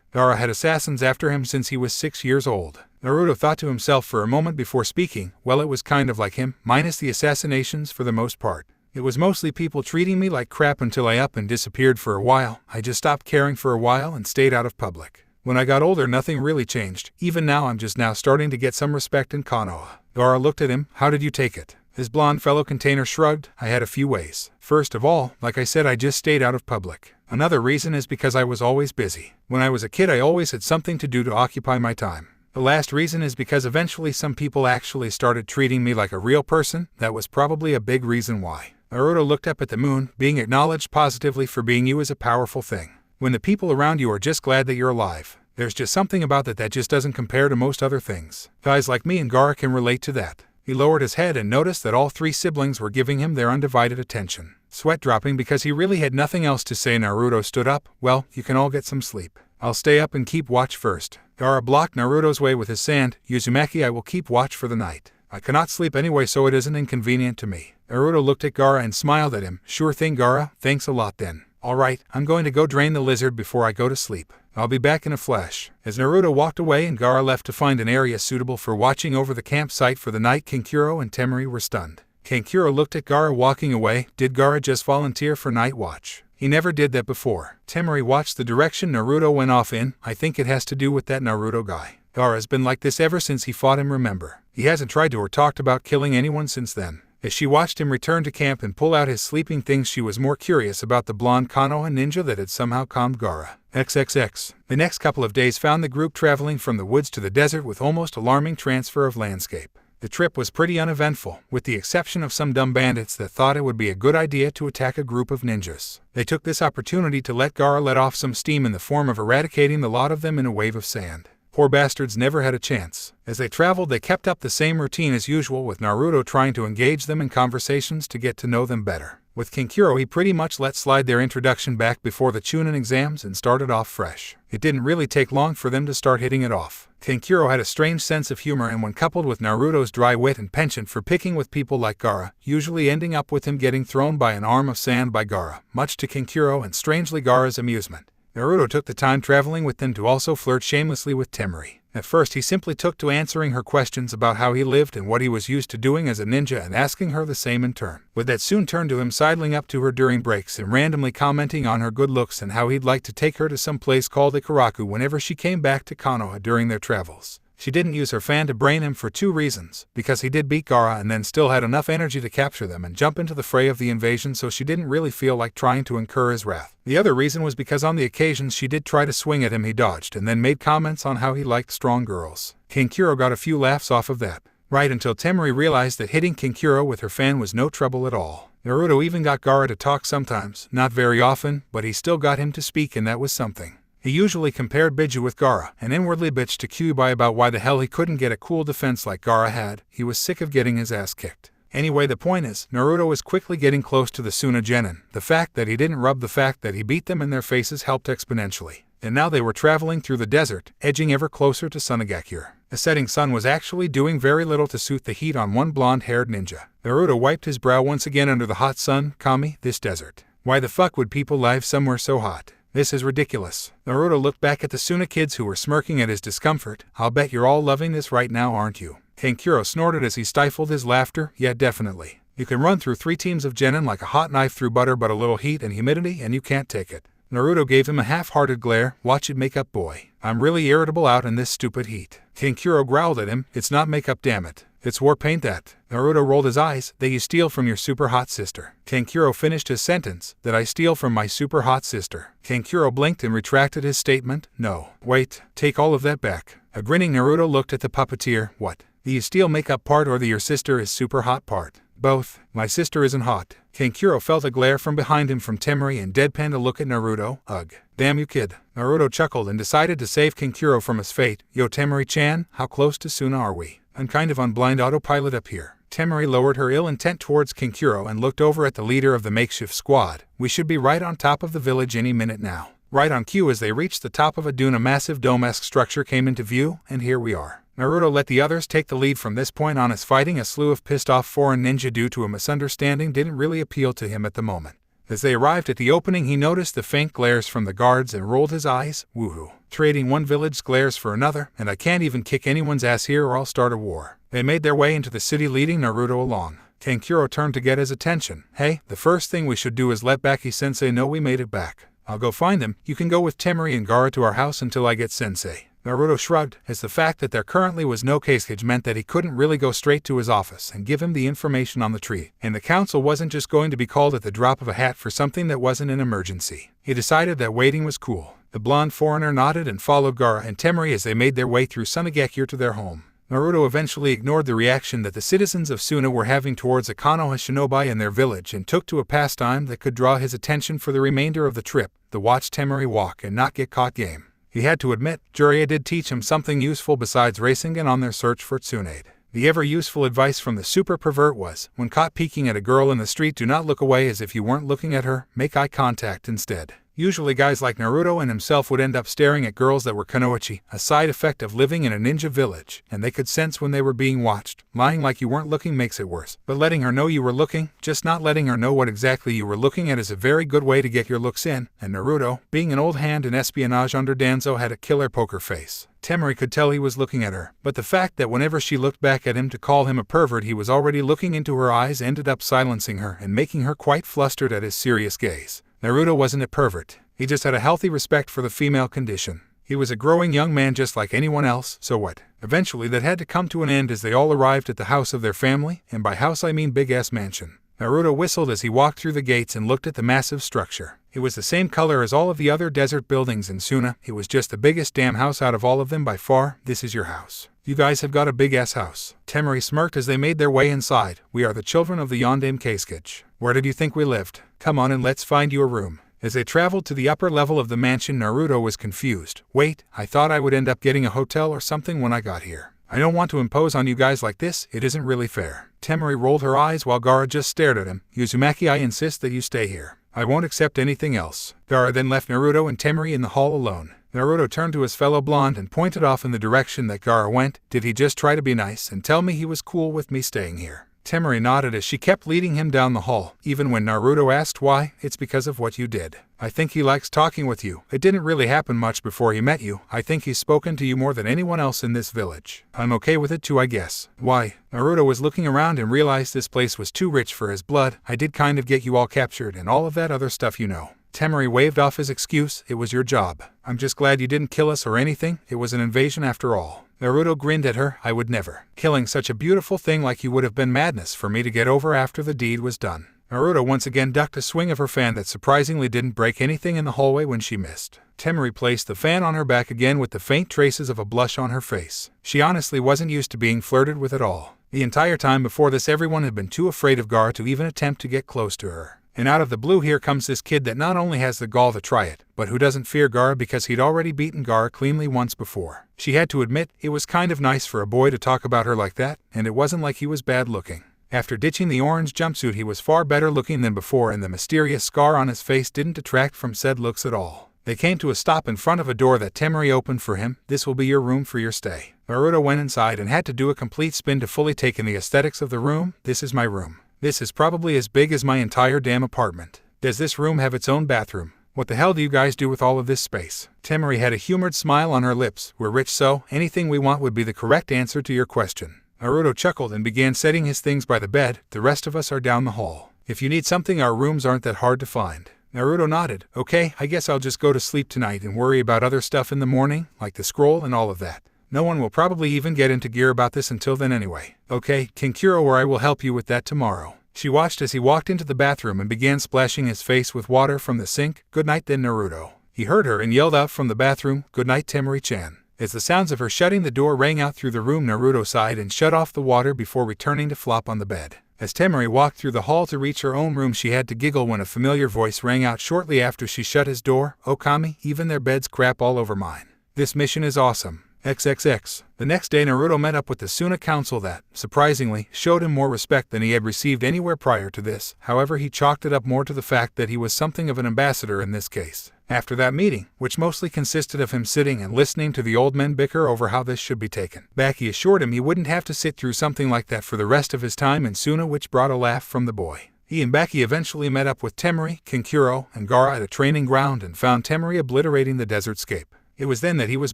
Gaara had assassins after him since he was 6 years old. Naruto thought to himself for a moment before speaking. Well, it was kind of like him, minus the assassinations for the most part. It was mostly people treating me like crap until I up and disappeared for a while. I just stopped caring for a while and stayed out of public. When I got older, nothing really changed. Even now, I'm just now starting to get some respect in Konoha. Gaara looked at him. How did you take it? His blonde fellow container shrugged. I had a few ways. First of all, like I said, I just stayed out of public. Another reason is because I was always busy. When I was a kid, I always had something to do to occupy my time. The last reason is because eventually some people actually started treating me like a real person. That was probably a big reason why. Naruto looked up at the moon. Being acknowledged positively for being you is a powerful thing. When the people around you are just glad that you're alive, there's just something about that just doesn't compare to most other things. Guys like me and Gaara can relate to that. He lowered his head and noticed that all three siblings were giving him their undivided attention. Sweat dropping because he really had nothing else to say, Naruto stood up. Well, you can all get some sleep. I'll stay up and keep watch first. Gaara blocked Naruto's way with his sand. Uzumaki, I will keep watch for the night. I cannot sleep anyway, so it isn't inconvenient to me. Naruto looked at Gaara and smiled at him. Sure thing, Gaara. Thanks a lot then. Alright, I'm going to go drain the lizard before I go to sleep. I'll be back in a flash. As Naruto walked away and Gaara left to find an area suitable for watching over the campsite for the night, Kankuro and Temari were stunned. Kankuro looked at Gaara walking away. Did Gaara just volunteer for night watch? He never did that before. Temari watched the direction Naruto went off in. I think it has to do with that Naruto guy. Gaara's been like this ever since he fought him, remember? He hasn't tried to or talked about killing anyone since then. As she watched him return to camp and pull out his sleeping things, she was more curious about the blonde Kanoha ninja that had somehow calmed Gaara. XXX. The next couple of days found the group traveling from the woods to the desert with almost alarming transfer of landscape. The trip was pretty uneventful, with the exception of some dumb bandits that thought it would be a good idea to attack a group of ninjas. They took this opportunity to let Gaara let off some steam in the form of eradicating the lot of them in a wave of sand. Poor bastards never had a chance. As they traveled, they kept up the same routine as usual, with Naruto trying to engage them in conversations to get to know them better. With Kankuro, he pretty much let slide their introduction back before the Chunin exams and started off fresh. It didn't really take long for them to start hitting it off. Kankuro had a strange sense of humor, and when coupled with Naruto's dry wit and penchant for picking with people like Gaara, usually ending up with him getting thrown by an arm of sand by Gaara, much to Kankuro and strangely Gaara's amusement. Naruto took the time traveling with them to also flirt shamelessly with Temari. At first, he simply took to answering her questions about how he lived and what he was used to doing as a ninja and asking her the same in turn. But that soon turned to him sidling up to her during breaks and randomly commenting on her good looks and how he'd like to take her to some place called Ikaraku whenever she came back to Konoha during their travels. She didn't use her fan to brain him for two reasons: because he did beat Gaara and then still had enough energy to capture them and jump into the fray of the invasion, so she didn't really feel like trying to incur his wrath. The other reason was because on the occasions she did try to swing at him, he dodged and then made comments on how he liked strong girls. Kankuro got a few laughs off of that. Right until Temari realized that hitting Kankuro with her fan was no trouble at all. Naruto even got Gaara to talk sometimes, not very often, but he still got him to speak, and that was something. He usually compared Biju with Gaara, and inwardly bitched to Kyuubi about why the hell he couldn't get a cool defense like Gaara had. He was sick of getting his ass kicked. Anyway, the point is, Naruto was quickly getting close to the Suna genin. The fact that he didn't rub the fact that he beat them in their faces helped exponentially. And now they were traveling through the desert, edging ever closer to Sunagakure. The setting sun was actually doing very little to suit the heat on one blonde-haired ninja. Naruto wiped his brow once again under the hot sun. Kami, this desert. Why the fuck would people live somewhere so hot? This is ridiculous. Naruto looked back at the Suna kids who were smirking at his discomfort. I'll bet you're all loving this right now, aren't you? Kankuro snorted as he stifled his laughter. Yeah, definitely. You can run through 3 teams of genin like a hot knife through butter, but a little heat and humidity and you can't take it. Naruto gave him a half-hearted glare. Watch it, makeup boy. I'm really irritable out in this stupid heat. Kankuro growled at him. It's not makeup, damn it. It's war paint that. Naruto rolled his eyes. That you steal from your super hot sister. Kankuro finished his sentence. That I steal from my super hot sister. Kankuro blinked and retracted his statement. No. Wait. Take all of that back. A grinning Naruto looked at the puppeteer. What? The you steal makeup part or the your sister is super hot part? Both. My sister isn't hot. Kankuro felt a glare from behind him from Temari and deadpanned a look at Naruto. Ugh. Damn you, kid. Naruto chuckled and decided to save Kankuro from his fate. Yo, Temari-chan, how close to Suna are we? I'm kind of on blind autopilot up here. Temari lowered her ill intent towards Kankuro and looked over at the leader of the makeshift squad. We should be right on top of the village any minute now. Right on cue, as they reached the top of a dune, a massive dome-esque structure came into view, and here we are. Naruto let the others take the lead from this point on, as fighting a slew of pissed-off foreign ninja due to a misunderstanding didn't really appeal to him at the moment. As they arrived at the opening, he noticed the faint glares from the guards and rolled his eyes. Woohoo. Trading one village's glares for another, and I can't even kick anyone's ass here or I'll start a war. They made their way into the city, leading Naruto along. Kankuro turned to get his attention. Hey, the first thing we should do is let Baki-sensei know we made it back. I'll go find him. You can go with Temari and Gaara to our house until I get sensei. Naruto shrugged, as the fact that there currently was no Kasuke meant that he couldn't really go straight to his office and give him the information on the tree, and the council wasn't just going to be called at the drop of a hat for something that wasn't an emergency. He decided that waiting was cool. The blonde foreigner nodded and followed Gaara and Temari as they made their way through Sunagakure to their home. Naruto eventually ignored the reaction that the citizens of Suna were having towards a Konoha shinobi in their village and took to a pastime that could draw his attention for the remainder of the trip, the watch Temari walk and not get caught game. He had to admit, Jiraiya did teach him something useful besides racing and on their search for Tsunade. The ever-useful advice from the super pervert was, when caught peeking at a girl in the street, do not look away as if you weren't looking at her, make eye contact instead. Usually guys like Naruto and himself would end up staring at girls that were Konoha, a side effect of living in a ninja village, and they could sense when they were being watched. Lying like you weren't looking makes it worse, but letting her know you were looking, just not letting her know what exactly you were looking at, is a very good way to get your looks in, and Naruto, being an old hand in espionage under Danzo, had a killer poker face. Temari could tell he was looking at her, but the fact that whenever she looked back at him to call him a pervert he was already looking into her eyes ended up silencing her and making her quite flustered at his serious gaze. Naruto wasn't a pervert. He just had a healthy respect for the female condition. He was a growing young man just like anyone else, so what? Eventually that had to come to an end as they all arrived at the house of their family, and by house I mean big-ass mansion. Naruto whistled as he walked through the gates and looked at the massive structure. It was the same color as all of the other desert buildings in Suna. It was just the biggest damn house out of all of them by far. This is your house. You guys have got a big-ass house. Temari smirked as they made their way inside. We are the children of the Yondaime Kasuke. Where did you think we lived? Come on and let's find you a room. As they traveled to the upper level of the mansion, Naruto was confused. Wait, I thought I would end up getting a hotel or something when I got here. I don't want to impose on you guys like this, it isn't really fair. Temari rolled her eyes while Gaara just stared at him. Uzumaki, I insist that you stay here. I won't accept anything else. Gaara then left Naruto and Temari in the hall alone. Naruto turned to his fellow blonde and pointed off in the direction that Gaara went. Did he just try to be nice and tell me he was cool with me staying here? Temari nodded as she kept leading him down the hall. Even when Naruto asked why, it's because of what you did. I think he likes talking with you. It didn't really happen much before he met you. I think he's spoken to you more than anyone else in this village. I'm okay with it too, I guess. Why? Naruto was looking around and realized this place was too rich for his blood. I did kind of get you all captured and all of that other stuff, you know. Temari waved off his excuse. It was your job. I'm just glad you didn't kill us or anything. It was an invasion after all. Naruto grinned at her. I would never. Killing such a beautiful thing like you would have been madness for me to get over after the deed was done. Naruto once again ducked a swing of her fan that surprisingly didn't break anything in the hallway when she missed. Temari placed the fan on her back again with the faint traces of a blush on her face. She honestly wasn't used to being flirted with at all. The entire time before this, everyone had been too afraid of Gaara to even attempt to get close to her. And out of the blue here comes this kid that not only has the gall to try it, but who doesn't fear Gaara because he'd already beaten Gaara cleanly once before. She had to admit, it was kind of nice for a boy to talk about her like that, and it wasn't like he was bad looking. After ditching the orange jumpsuit, he was far better looking than before, and the mysterious scar on his face didn't detract from said looks at all. They came to a stop in front of a door that Temari opened for him. This will be your room for your stay. Naruto went inside and had to do a complete spin to fully take in the aesthetics of the room. This is my room. This is probably as big as my entire damn apartment. Does this room have its own bathroom? What the hell do you guys do with all of this space? Temari had a humored smile on her lips. We're rich, so anything we want would be the correct answer to your question. Naruto chuckled and began setting his things by the bed. The rest of us are down the hall. If you need something, our rooms aren't that hard to find. Naruto nodded. Okay, I guess I'll just go to sleep tonight and worry about other stuff in the morning, like the scroll and all of that. No one will probably even get into gear about this until then anyway. Okay, Kankuro, or I will help you with that tomorrow. She watched as he walked into the bathroom and began splashing his face with water from the sink. Good night then, Naruto. He heard her and yelled out from the bathroom, good night, Temari-chan. As the sounds of her shutting the door rang out through the room, Naruto sighed and shut off the water before returning to flop on the bed. As Temari walked through the hall to reach her own room, she had to giggle when a familiar voice rang out shortly after she shut his door. Okami, even their beds crap all over mine. This mission is awesome. XXX. The next day, Naruto met up with the Suna council that, surprisingly, showed him more respect than he had received anywhere prior to this. However, he chalked it up more to the fact that he was something of an ambassador in this case. After that meeting, which mostly consisted of him sitting and listening to the old men bicker over how this should be taken back, he assured him he wouldn't have to sit through something like that for the rest of his time in Suna, which brought a laugh from the boy. He and Baki eventually met up with Temari, Kankuro, and Gaara at a training ground and found Temari obliterating the desertscape. It was then that he was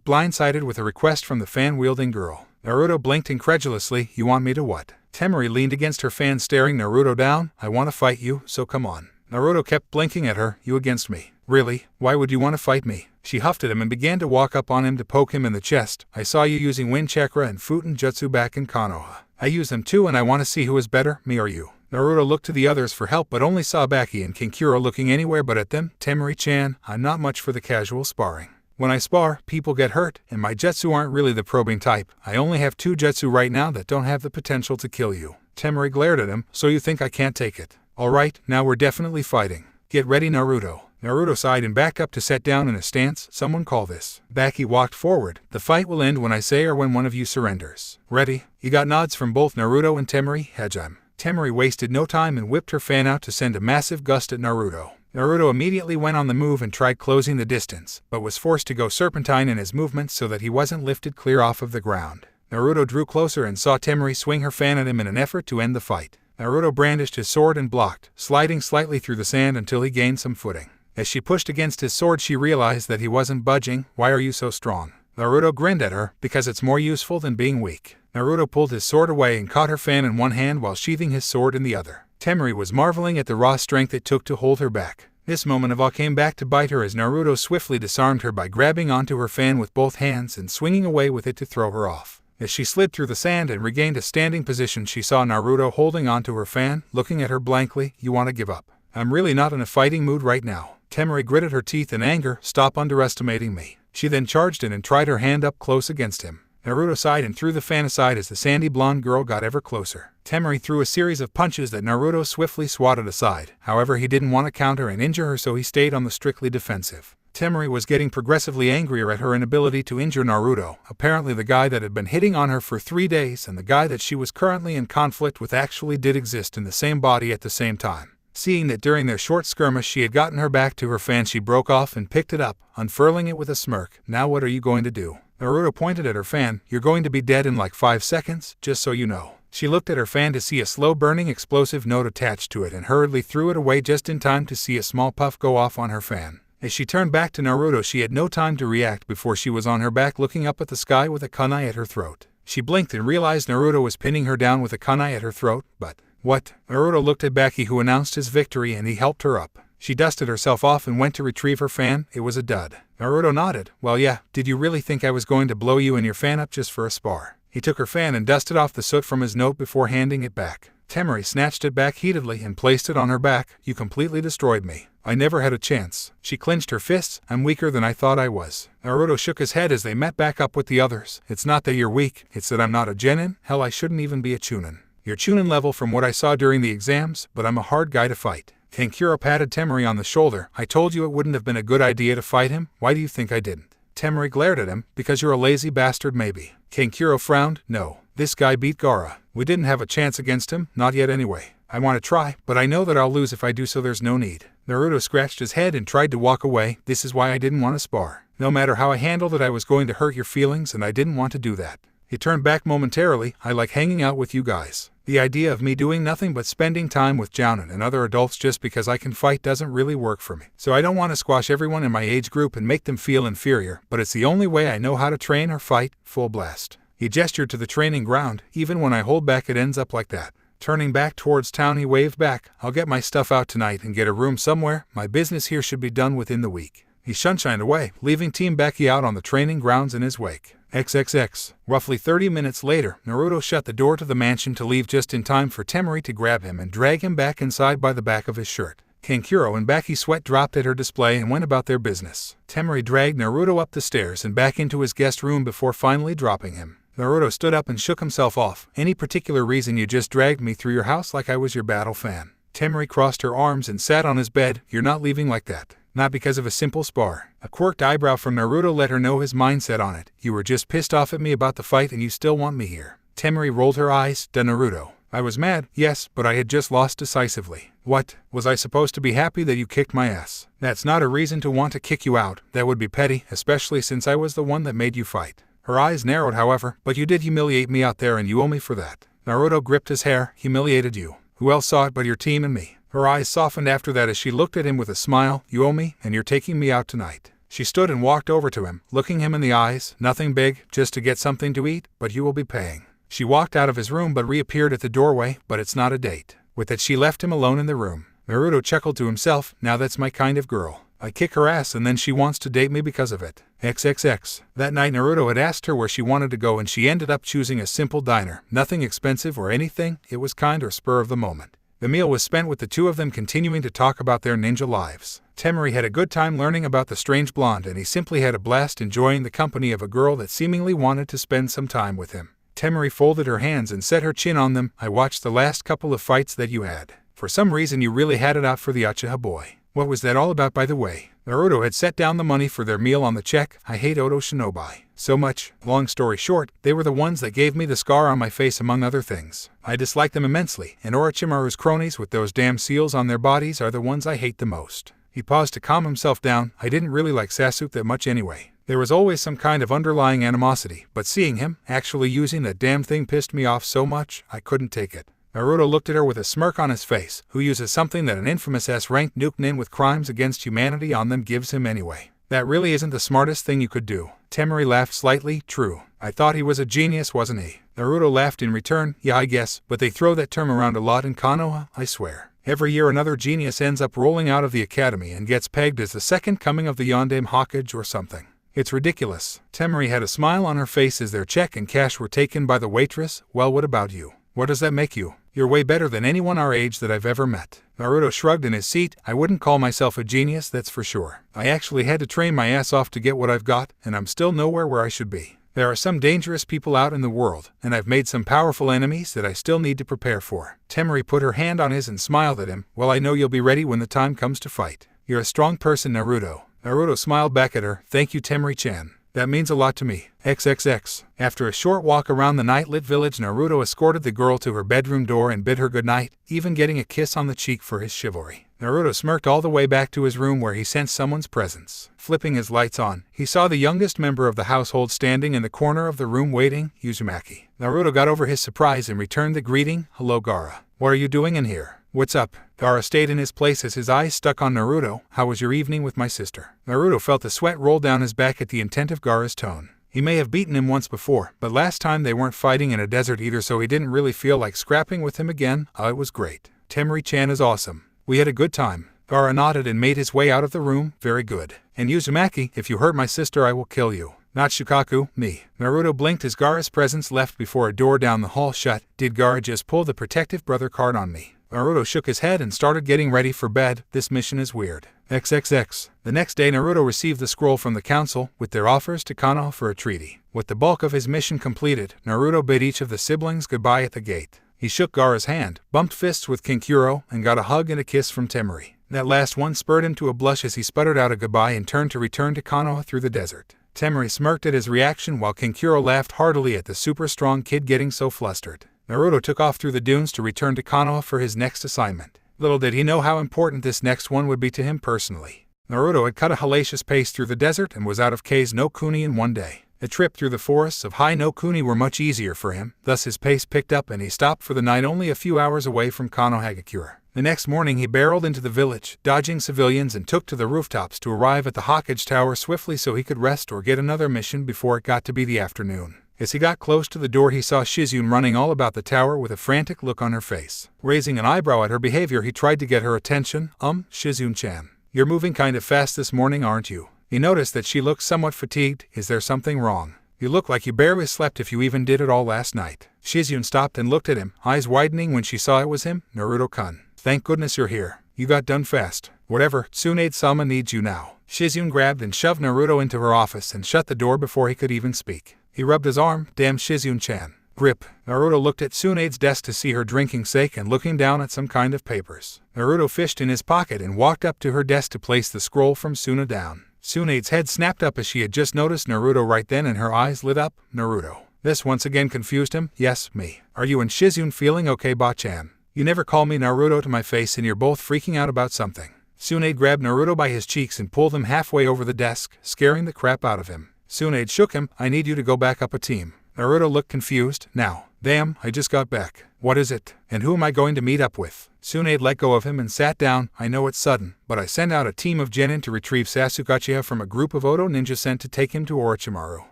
blindsided with a request from the fan-wielding girl. Naruto blinked incredulously. You want me to what? Temari leaned against her fan, staring Naruto down. I want to fight you, so come on. Naruto kept blinking at her. You against me? Really? Why would you want to fight me? She huffed at him and began to walk up on him to poke him in the chest. I saw you using wind chakra and Futen jutsu back in Konoha. I use them too, and I want to see who is better, me or you. Naruto looked to the others for help but only saw Baki and Kankuro looking anywhere but at them. Temari-chan, I'm not much for the casual sparring. When I spar, people get hurt, and my jutsu aren't really the probing type. I only have 2 jutsu right now that don't have the potential to kill you. Temari glared at him. So you think I can't take it? Alright, now we're definitely fighting. Get ready, Naruto. Naruto sighed and backed up to sit down in a stance. Someone call this. Baki walked forward. The fight will end when I say or when one of you surrenders. Ready? He got nods from both Naruto and Temari. Hajime. Temari wasted no time and whipped her fan out to send a massive gust at Naruto. Naruto immediately went on the move and tried closing the distance, but was forced to go serpentine in his movements so that he wasn't lifted clear off of the ground. Naruto drew closer and saw Temari swing her fan at him in an effort to end the fight. Naruto brandished his sword and blocked, sliding slightly through the sand until he gained some footing. As she pushed against his sword, she realized that he wasn't budging. Why are you so strong? Naruto grinned at her. Because it's more useful than being weak. Naruto pulled his sword away and caught her fan in one hand while sheathing his sword in the other. Temari was marveling at the raw strength it took to hold her back. This moment of awe came back to bite her as Naruto swiftly disarmed her by grabbing onto her fan with both hands and swinging away with it to throw her off. As she slid through the sand and regained a standing position, she saw Naruto holding onto her fan, looking at her blankly. You want to give up? I'm really not in a fighting mood right now. Temari gritted her teeth in anger. Stop underestimating me. She then charged in and tried her hand up close against him. Naruto sighed and threw the fan aside as the sandy blonde girl got ever closer. Temari threw a series of punches that Naruto swiftly swatted aside. However, he didn't want to counter and injure her, so he stayed on the strictly defensive. Temari was getting progressively angrier at her inability to injure Naruto. Apparently the guy that had been hitting on her for 3 days and the guy that she was currently in conflict with actually did exist in the same body at the same time. Seeing that during their short skirmish she had gotten her back to her fan, she broke off and picked it up, unfurling it with a smirk. Now what are you going to do? Naruto pointed at her fan. You're going to be dead in like 5 seconds, just so you know. She looked at her fan to see a slow-burning explosive note attached to it and hurriedly threw it away just in time to see a small puff go off on her fan. As she turned back to Naruto, she had no time to react before she was on her back looking up at the sky with a kunai at her throat. She blinked and realized Naruto was pinning her down with a kunai at her throat, but... What? Naruto looked at Baki, who announced his victory, and he helped her up. She dusted herself off and went to retrieve her fan. It was a dud. Naruto nodded. Well, yeah, did you really think I was going to blow you and your fan up just for a spar? He took her fan and dusted off the soot from his note before handing it back. Temari snatched it back heatedly and placed it on her back. You completely destroyed me. I never had a chance. She clenched her fists. I'm weaker than I thought I was. Naruto shook his head as they met back up with the others. It's not that you're weak, it's that I'm not a genin. Hell, I shouldn't even be a chunin. You're chunin level from what I saw during the exams, but I'm a hard guy to fight. Kankuro patted Temari on the shoulder. I told you it wouldn't have been a good idea to fight him. Why do you think I didn't? Temari glared at him. Because you're a lazy bastard, maybe. Kankuro frowned. No. This guy beat Gaara. We didn't have a chance against him, not yet anyway. I want to try, but I know that I'll lose if I do, so there's no need. Naruto scratched his head and tried to walk away. This is why I didn't want to spar. No matter how I handled it, I was going to hurt your feelings, and I didn't want to do that. He turned back momentarily. I like hanging out with you guys. The idea of me doing nothing but spending time with Jounin and other adults just because I can fight doesn't really work for me. So I don't want to squash everyone in my age group and make them feel inferior, but it's the only way I know how to train or fight, full blast. He gestured to the training ground. Even when I hold back it ends up like that. Turning back towards town he waved back. I'll get my stuff out tonight and get a room somewhere. My business here should be done within the week. He shunshined away, leaving Team Becky out on the training grounds in his wake. XXX. Roughly 30 minutes later, Naruto shut the door to the mansion to leave just in time for Temari to grab him and drag him back inside by the back of his shirt. Kankuro and Becky sweat dropped at her display and went about their business. Temari dragged Naruto up the stairs and back into his guest room before finally dropping him. Naruto stood up and shook himself off. Any particular reason you just dragged me through your house like I was your battle fan? Temari crossed her arms and sat on his bed. You're not leaving like that. Not because of a simple spar. A quirked eyebrow from Naruto let her know his mindset on it. You were just pissed off at me about the fight and you still want me here. Temari rolled her eyes. Duh, Naruto. I was mad, yes, but I had just lost decisively. What? Was I supposed to be happy that you kicked my ass? That's not a reason to want to kick you out. That would be petty, especially since I was the one that made you fight. Her eyes narrowed, however. But you did humiliate me out there and you owe me for that. Naruto gripped his hair. Humiliated you. Who else saw it but your team and me? Her eyes softened after that as she looked at him with a smile. You owe me, and you're taking me out tonight. She stood and walked over to him, looking him in the eyes. Nothing big, just to get something to eat, but you will be paying. She walked out of his room but reappeared at the doorway. But it's not a date. With that she left him alone in the room. Naruto chuckled to himself. Now that's my kind of girl. I kick her ass and then she wants to date me because of it. XXX. That night Naruto had asked her where she wanted to go and she ended up choosing a simple diner. Nothing expensive or anything, it was kind of spur of the moment. The meal was spent with the two of them continuing to talk about their ninja lives. Temari had a good time learning about the strange blonde and he simply had a blast enjoying the company of a girl that seemingly wanted to spend some time with him. Temari folded her hands and set her chin on them. I watched the last couple of fights that you had. For some reason you really had it out for the Uchiha boy. What was that all about, by the way? Naruto had set down the money for their meal on the check. I hate Oto Shinobi so much. Long story short, they were the ones that gave me the scar on my face among other things. I dislike them immensely, and Orochimaru's cronies with those damn seals on their bodies are the ones I hate the most. He paused to calm himself down. I didn't really like Sasuke that much anyway. There was always some kind of underlying animosity, but seeing him actually using that damn thing pissed me off so much, I couldn't take it. Naruto looked at her with a smirk on his face. Who uses something that an infamous S-ranked nuke nin with crimes against humanity on them gives him anyway? That really isn't the smartest thing you could do. Temari laughed slightly. True. I thought he was a genius, wasn't he? Naruto laughed in return. Yeah, I guess, but they throw that term around a lot in Konoha, I swear. Every year another genius ends up rolling out of the academy and gets pegged as the second coming of the Yondaime Hokage or something. It's ridiculous. Temari had a smile on her face as their check and cash were taken by the waitress. Well, what about you? What does that make you? You're way better than anyone our age that I've ever met. Naruto shrugged in his seat. I wouldn't call myself a genius, that's for sure. I actually had to train my ass off to get what I've got, and I'm still nowhere where I should be. There are some dangerous people out in the world, and I've made some powerful enemies that I still need to prepare for. Temari put her hand on his and smiled at him. Well, I know you'll be ready when the time comes to fight. You're a strong person, Naruto. Naruto smiled back at her. Thank you, Temari-chan. That means a lot to me. XXX. After a short walk around the night-lit village, Naruto escorted the girl to her bedroom door and bid her goodnight, even getting a kiss on the cheek for his chivalry. Naruto smirked all the way back to his room where he sensed someone's presence. Flipping his lights on, he saw the youngest member of the household standing in the corner of the room waiting, Uzumaki. Naruto got over his surprise and returned the greeting. Hello, Gaara. What are you doing in here? What's up? Gaara stayed in his place as his eyes stuck on Naruto. How was your evening with my sister? Naruto felt the sweat roll down his back at the intent of Gaara's tone. He may have beaten him once before, but last time they weren't fighting in a desert either, so he didn't really feel like scrapping with him again. It was great. Temari-chan is awesome. We had a good time. Gaara nodded and made his way out of the room. Very good. And Uzumaki, if you hurt my sister I will kill you. Not Shukaku, me. Naruto blinked as Gaara's presence left before a door down the hall shut. Did Gaara just pull the protective brother card on me? Naruto shook his head and started getting ready for bed. This mission is weird. XXX. The next day Naruto received the scroll from the council with their offers to Kanoha for a treaty. With the bulk of his mission completed, Naruto bid each of the siblings goodbye at the gate. He shook Gaara's hand, bumped fists with Kankuro, and got a hug and a kiss from Temari. That last one spurred him to a blush as he sputtered out a goodbye and turned to return to Konoha through the desert. Temari smirked at his reaction while Kankuro laughed heartily at the super strong kid getting so flustered. Naruto took off through the dunes to return to Konoha for his next assignment. Little did he know how important this next one would be to him personally. Naruto had cut a hellacious pace through the desert and was out of K's no Kuni in one day. A trip through the forests of High no Kuni were much easier for him, thus his pace picked up and he stopped for the night only a few hours away from Konoha. The next morning he barreled into the village, dodging civilians, and took to the rooftops to arrive at the Hokage tower swiftly so he could rest or get another mission before it got to be the afternoon. As he got close to the door he saw Shizune running all about the tower with a frantic look on her face. Raising an eyebrow at her behavior he tried to get her attention. Shizune-chan, you're moving kind of fast this morning, aren't you? He noticed that she looked somewhat fatigued. Is there something wrong? You look like you barely slept if you even did it all last night. Shizune stopped and looked at him, eyes widening when she saw it was him. Naruto-kun, thank goodness you're here. You got done fast. Whatever, Tsunade-sama needs you now. Shizune grabbed and shoved Naruto into her office and shut the door before he could even speak. He rubbed his arm. Damn Shizune-chan. Grip. Naruto looked at Tsunade's desk to see her drinking sake and looking down at some kind of papers. Naruto fished in his pocket and walked up to her desk to place the scroll from Suna down. Tsunade's head snapped up as she had just noticed Naruto right then and her eyes lit up. Naruto. This once again confused him. Yes, me. Are you and Shizune feeling okay, Ba-chan? You never call me Naruto to my face and you're both freaking out about something. Tsunade grabbed Naruto by his cheeks and pulled him halfway over the desk, scaring the crap out of him. Tsunade shook him. I need you to go back up a team. Naruto looked confused. Now. Damn, I just got back. What is it? And who am I going to meet up with? Tsunade let go of him and sat down. I know it's sudden, but I sent out a team of genin to retrieve Sasuke from a group of Oto ninja sent to take him to Orochimaru.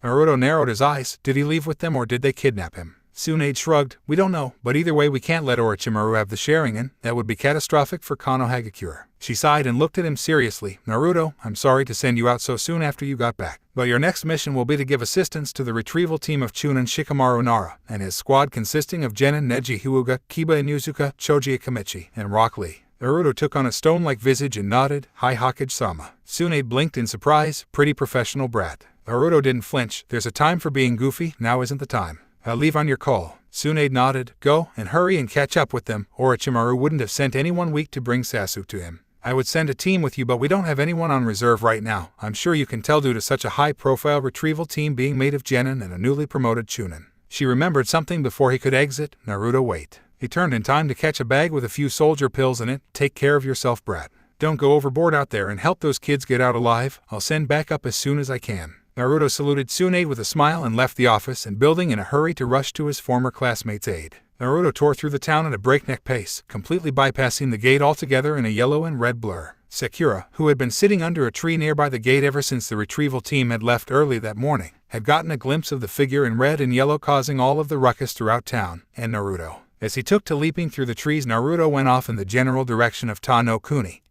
Naruto narrowed his eyes. Did he leave with them or did they kidnap him? Tsunade shrugged. We don't know, but either way we can't let Orochimaru have the Sharingan. That would be catastrophic for Konoha. She sighed and looked at him seriously. Naruto, I'm sorry to send you out so soon after you got back, but your next mission will be to give assistance to the retrieval team of Chunin Shikamaru Nara and his squad consisting of Genin Neji Hyuga, Kiba Inuzuka, Choji Akamichi, and Rock Lee. Naruto took on a stone-like visage and nodded. Hi Hokage-sama. Tsunade blinked in surprise. Pretty professional brat. Naruto didn't flinch. There's a time for being goofy, now isn't the time. I'll leave on your call. Tsunade nodded. Go, and hurry and catch up with them. Orochimaru wouldn't have sent anyone weak to bring Sasuke to him. I would send a team with you but we don't have anyone on reserve right now. I'm sure you can tell due to such a high-profile retrieval team being made of genin and a newly promoted Chunin. She remembered something before he could exit. Naruto wait. He turned in time to catch a bag with a few soldier pills in it. Take care of yourself, brat. Don't go overboard out there and help those kids get out alive. I'll send backup as soon as I can. Naruto saluted Tsunade with a smile and left the office and building in a hurry to rush to his former classmate's aid. Naruto tore through the town at a breakneck pace, completely bypassing the gate altogether in a yellow and red blur. Sakura, who had been sitting under a tree nearby the gate ever since the retrieval team had left early that morning, had gotten a glimpse of the figure in red and yellow causing all of the ruckus throughout town, and Naruto. As he took to leaping through the trees, Naruto went off in the general direction of Ta no Kuni,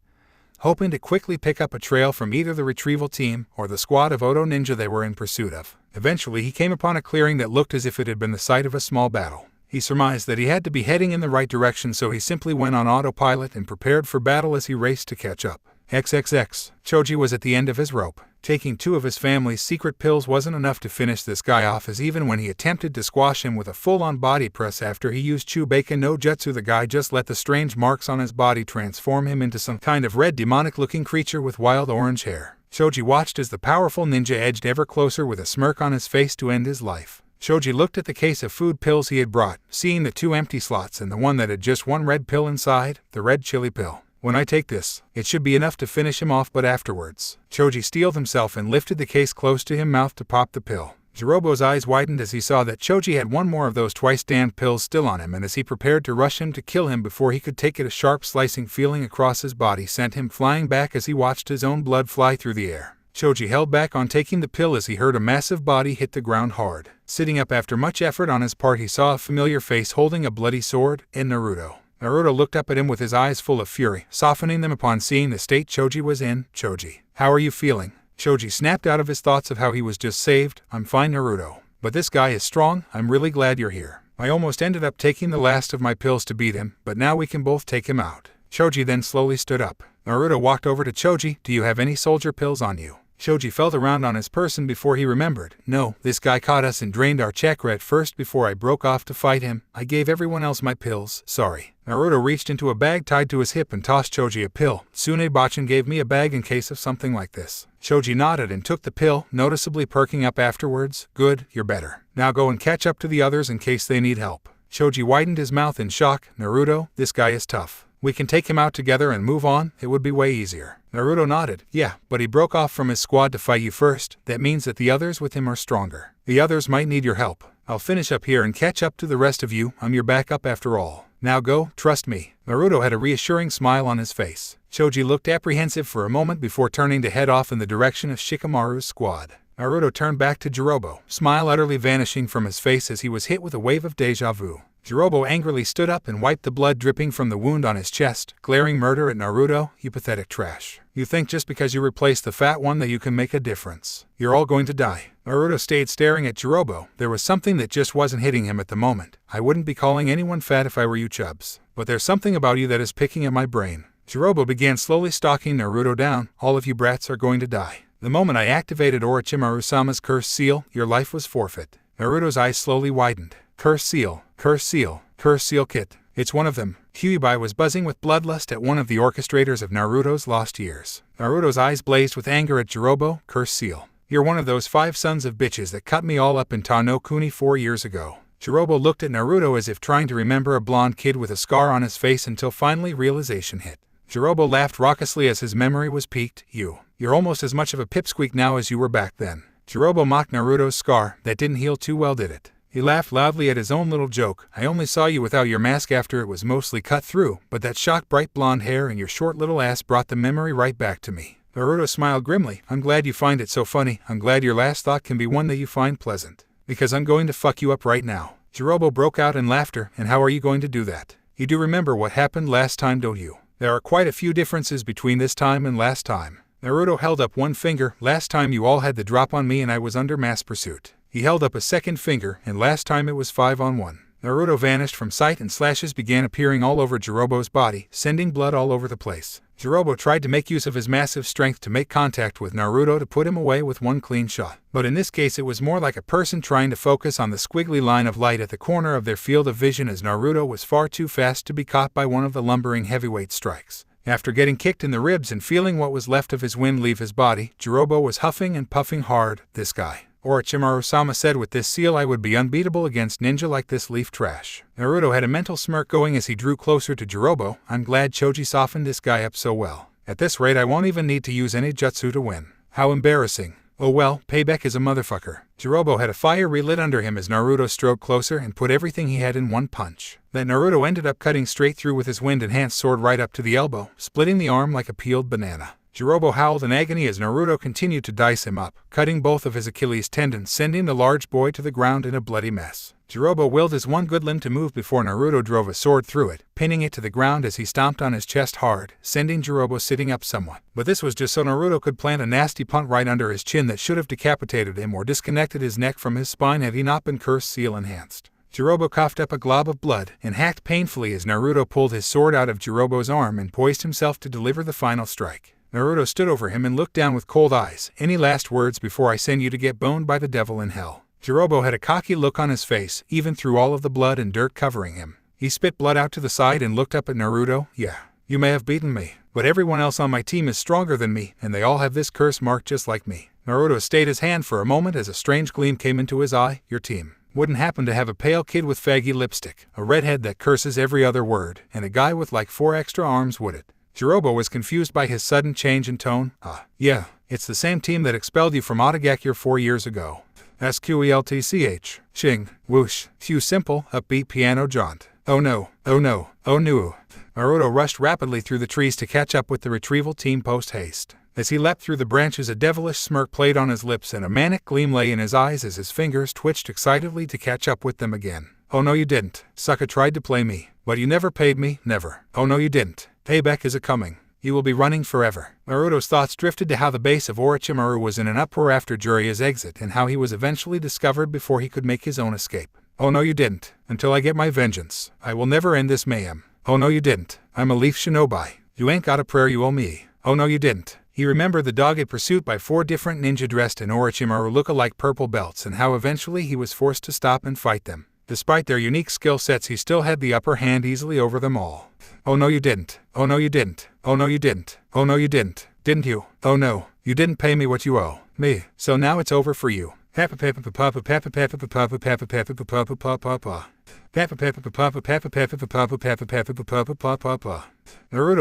hoping to quickly pick up a trail from either the retrieval team or the squad of Oto ninja they were in pursuit of. Eventually he came upon a clearing that looked as if it had been the site of a small battle. He surmised that he had to be heading in the right direction, so he simply went on autopilot and prepared for battle as he raced to catch up. XXX. Choji was at the end of his rope. Taking 2 of his family's secret pills wasn't enough to finish this guy off, as even when he attempted to squash him with a full-on body press after he used Chubeiken no Jutsu, the guy just let the strange marks on his body transform him into some kind of red demonic-looking creature with wild orange hair. Choji watched as the powerful ninja edged ever closer with a smirk on his face to end his life. Choji looked at the case of food pills he had brought, seeing the 2 empty slots and the one that had just 1 red pill inside, the red chili pill. When I take this, it should be enough to finish him off, but afterwards. Choji steeled himself and lifted the case close to him, mouth to pop the pill. Jirobo's eyes widened as he saw that Choji had 1 more of those twice-damned pills still on him, and as he prepared to rush him to kill him before he could take it, a sharp slicing feeling across his body sent him flying back as he watched his own blood fly through the air. Choji held back on taking the pill as he heard a massive body hit the ground hard. Sitting up after much effort on his part, he saw a familiar face holding a bloody sword, and Naruto. Naruto looked up at him with his eyes full of fury, softening them upon seeing the state Choji was in. Choji, how are you feeling? Choji snapped out of his thoughts of how he was just saved. I'm fine, Naruto. But this guy is strong. I'm really glad you're here. I almost ended up taking the last of my pills to beat him, but now we can both take him out. Choji then slowly stood up. Naruto walked over to Choji. Do you have any soldier pills on you? Choji felt around on his person before he remembered. No, this guy caught us and drained our chakra at first before I broke off to fight him. I gave everyone else my pills, sorry. Naruto reached into a bag tied to his hip and tossed Choji a pill. Tsunade-bachan gave me a bag in case of something like this. Choji nodded and took the pill, noticeably perking up afterwards. Good, you're better. Now go and catch up to the others in case they need help. Choji widened his mouth in shock. Naruto, this guy is tough. We can take him out together and move on, it would be way easier. Naruto nodded. Yeah, but he broke off from his squad to fight you first. That means that the others with him are stronger. The others might need your help. I'll finish up here and catch up to the rest of you. I'm your backup after all. Now go, trust me. Naruto had a reassuring smile on his face. Choji looked apprehensive for a moment before turning to head off in the direction of Shikamaru's squad. Naruto turned back to Jirobo, smile utterly vanishing from his face as he was hit with a wave of deja vu. Jirobo angrily stood up and wiped the blood dripping from the wound on his chest, glaring murder at Naruto. You pathetic trash. You think just because you replaced the fat one that you can make a difference. You're all going to die. Naruto stayed staring at Jirobo. There was something that just wasn't hitting him at the moment. I wouldn't be calling anyone fat if I were you chubs. But there's something about you that is picking at my brain. Jirobo began slowly stalking Naruto down. All of you brats are going to die. The moment I activated Orochimaru-sama's curse seal, your life was forfeit. Naruto's eyes slowly widened. Curse seal, curse seal, curse seal kit. It's one of them. Kyuubi was buzzing with bloodlust at one of the orchestrators of Naruto's lost years. Naruto's eyes blazed with anger at Jirobo. Curse seal. You're one of those 5 sons of bitches that cut me all up in Tano Kuni 4 years ago. Jirobo looked at Naruto as if trying to remember a blonde kid with a scar on his face until finally realization hit. Jirobo laughed raucously as his memory was piqued. You're almost as much of a pipsqueak now as you were back then. Jirobo mocked Naruto's scar. That didn't heal too well, did it? He laughed loudly at his own little joke. I only saw you without your mask after it was mostly cut through, but that shock bright blonde hair and your short little ass brought the memory right back to me. Naruto smiled grimly. I'm glad you find it so funny. I'm glad your last thought can be one that you find pleasant. Because I'm going to fuck you up right now. Jirobo broke out in laughter. And how are you going to do that? You do remember what happened last time, don't you? There are quite a few differences between this time and last time. Naruto held up one finger. Last time you all had the drop on me and I was under mass pursuit. He held up a second finger, and last time it was 5-on-1. Naruto vanished from sight and slashes began appearing all over Jirobo's body, sending blood all over the place. Jirobo tried to make use of his massive strength to make contact with Naruto to put him away with one clean shot. But in this case it was more like a person trying to focus on the squiggly line of light at the corner of their field of vision as Naruto was far too fast to be caught by one of the lumbering heavyweight strikes. After getting kicked in the ribs and feeling what was left of his wind leave his body, Jirobo was huffing and puffing hard. This guy. Orochimaru-sama said, with this seal I would be unbeatable against ninja like this leaf trash. Naruto had a mental smirk going as he drew closer to Jirobo. I'm glad Choji softened this guy up so well. At this rate I won't even need to use any jutsu to win. How embarrassing. Oh well, payback is a motherfucker. Jirobo had a fire relit under him as Naruto strode closer and put everything he had in one punch. That Naruto ended up cutting straight through with his wind-enhanced sword right up to the elbow, splitting the arm like a peeled banana. Jirobo howled in agony as Naruto continued to dice him up, cutting both of his Achilles tendons, sending the large boy to the ground in a bloody mess. Jirobo willed his one good limb to move before Naruto drove a sword through it, pinning it to the ground as he stomped on his chest hard, sending Jirobo sitting up somewhat. But this was just so Naruto could plant a nasty punt right under his chin that should have decapitated him or disconnected his neck from his spine had he not been curse seal enhanced. Jirobo coughed up a glob of blood and hacked painfully as Naruto pulled his sword out of Jirobo's arm and poised himself to deliver the final strike. Naruto stood over him and looked down with cold eyes. Any last words before I send you to get boned by the devil in hell? Jirobo had a cocky look on his face, even through all of the blood and dirt covering him. He spit blood out to the side and looked up at Naruto. Yeah, you may have beaten me, but everyone else on my team is stronger than me, and they all have this curse mark just like me. Naruto stayed his hand for a moment as a strange gleam came into his eye. Your team wouldn't happen to have a pale kid with faggy lipstick, a redhead that curses every other word, and a guy with like 4 extra arms, would it? Jirobo was confused by his sudden change in tone. Yeah, it's the same team that expelled you from Otagakure 4 years ago. SQELTCH. Shing. Whoosh. Few simple, upbeat piano jaunt. Oh no, oh no, oh no. Naruto rushed rapidly through the trees to catch up with the retrieval team post-haste. As he leapt through the branches a devilish smirk played on his lips and a manic gleam lay in his eyes as his fingers twitched excitedly to catch up with them again. Oh no you didn't. Sucker tried to play me, but you never paid me, never. Oh no you didn't. Payback is a-coming. You will be running forever. Naruto's thoughts drifted to how the base of Orochimaru was in an uproar after Jiraiya's exit and how he was eventually discovered before he could make his own escape. Oh no you didn't. Until I get my vengeance, I will never end this mayhem. Oh no you didn't. I'm a leaf shinobi. You ain't got a prayer you owe me. Oh no you didn't. He remembered the dogged pursuit by 4 different ninja dressed in Orochimaru look-alike purple belts and how eventually he was forced to stop and fight them. Despite their unique skill sets, he still had the upper hand easily over them all. Oh no you didn't. Oh no you didn't. Oh no you didn't. Oh no you didn't. Didn't you? Oh no, you didn't pay me what you owe me. So now it's over for you. Naruto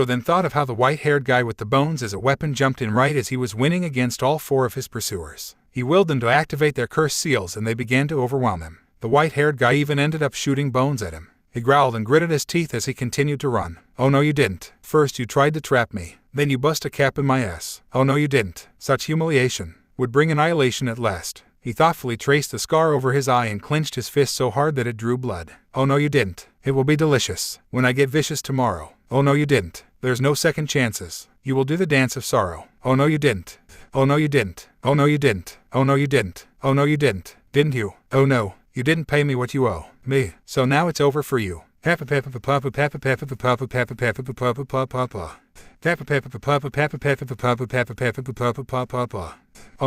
then thought of how the white-haired guy with the bones as a weapon jumped in right as he was winning against all 4 of his pursuers. He willed them to activate their cursed seals and they began to overwhelm him. The white-haired guy even ended up shooting bones at him. He growled and gritted his teeth as he continued to run. Oh no you didn't. First you tried to trap me. Then you bust a cap in my ass. Oh no you didn't. Such humiliation would bring annihilation at last. He thoughtfully traced the scar over his eye and clenched his fist so hard that it drew blood. Oh no you didn't. It will be delicious. When I get vicious tomorrow. Oh no you didn't. There's no second chances. You will do the dance of sorrow. Oh no you didn't. Oh no you didn't. Oh no you didn't. Oh no you didn't. Oh no you didn't. Didn't you? Oh no. You didn't pay me what you owe me. So now it's over for you. Oh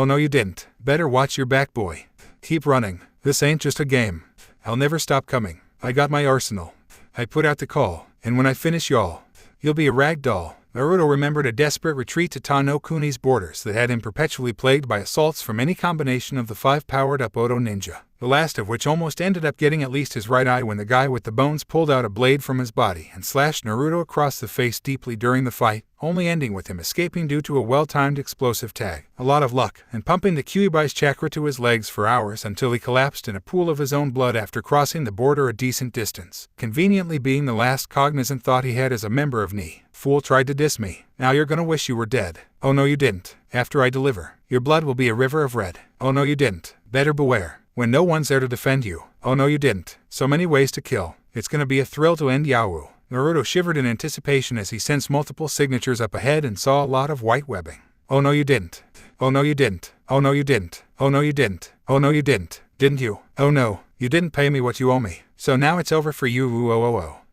no you didn't. Better watch your back, boy. Keep running. This ain't just a game. I'll never stop coming. I got my arsenal. I put out the call, and when I finish y'all, you'll be a rag doll. Naruto remembered a desperate retreat to Tano Kuni's borders that had him perpetually plagued by assaults from any combination of the 5 powered-up Oto ninja, the last of which almost ended up getting at least his right eye when the guy with the bones pulled out a blade from his body and slashed Naruto across the face deeply during the fight, only ending with him escaping due to a well-timed explosive tag. A lot of luck, and pumping the Kyuubi's chakra to his legs for hours until he collapsed in a pool of his own blood after crossing the border a decent distance, conveniently being the last cognizant thought he had as a member of Ni. Fool tried to diss me. Now you're gonna wish you were dead. Oh no you didn't. After I deliver, your blood will be a river of red. Oh no you didn't. Better beware. When no one's there to defend you. Oh no you didn't. So many ways to kill. It's gonna be a thrill to end Yawu. Naruto shivered in anticipation as he sensed multiple signatures up ahead and saw a lot of white webbing. Oh no you didn't. Oh no you didn't. Oh no you didn't. Oh no you didn't. Oh no you didn't. Didn't you? Oh no. You didn't pay me what you owe me. So now it's over for you.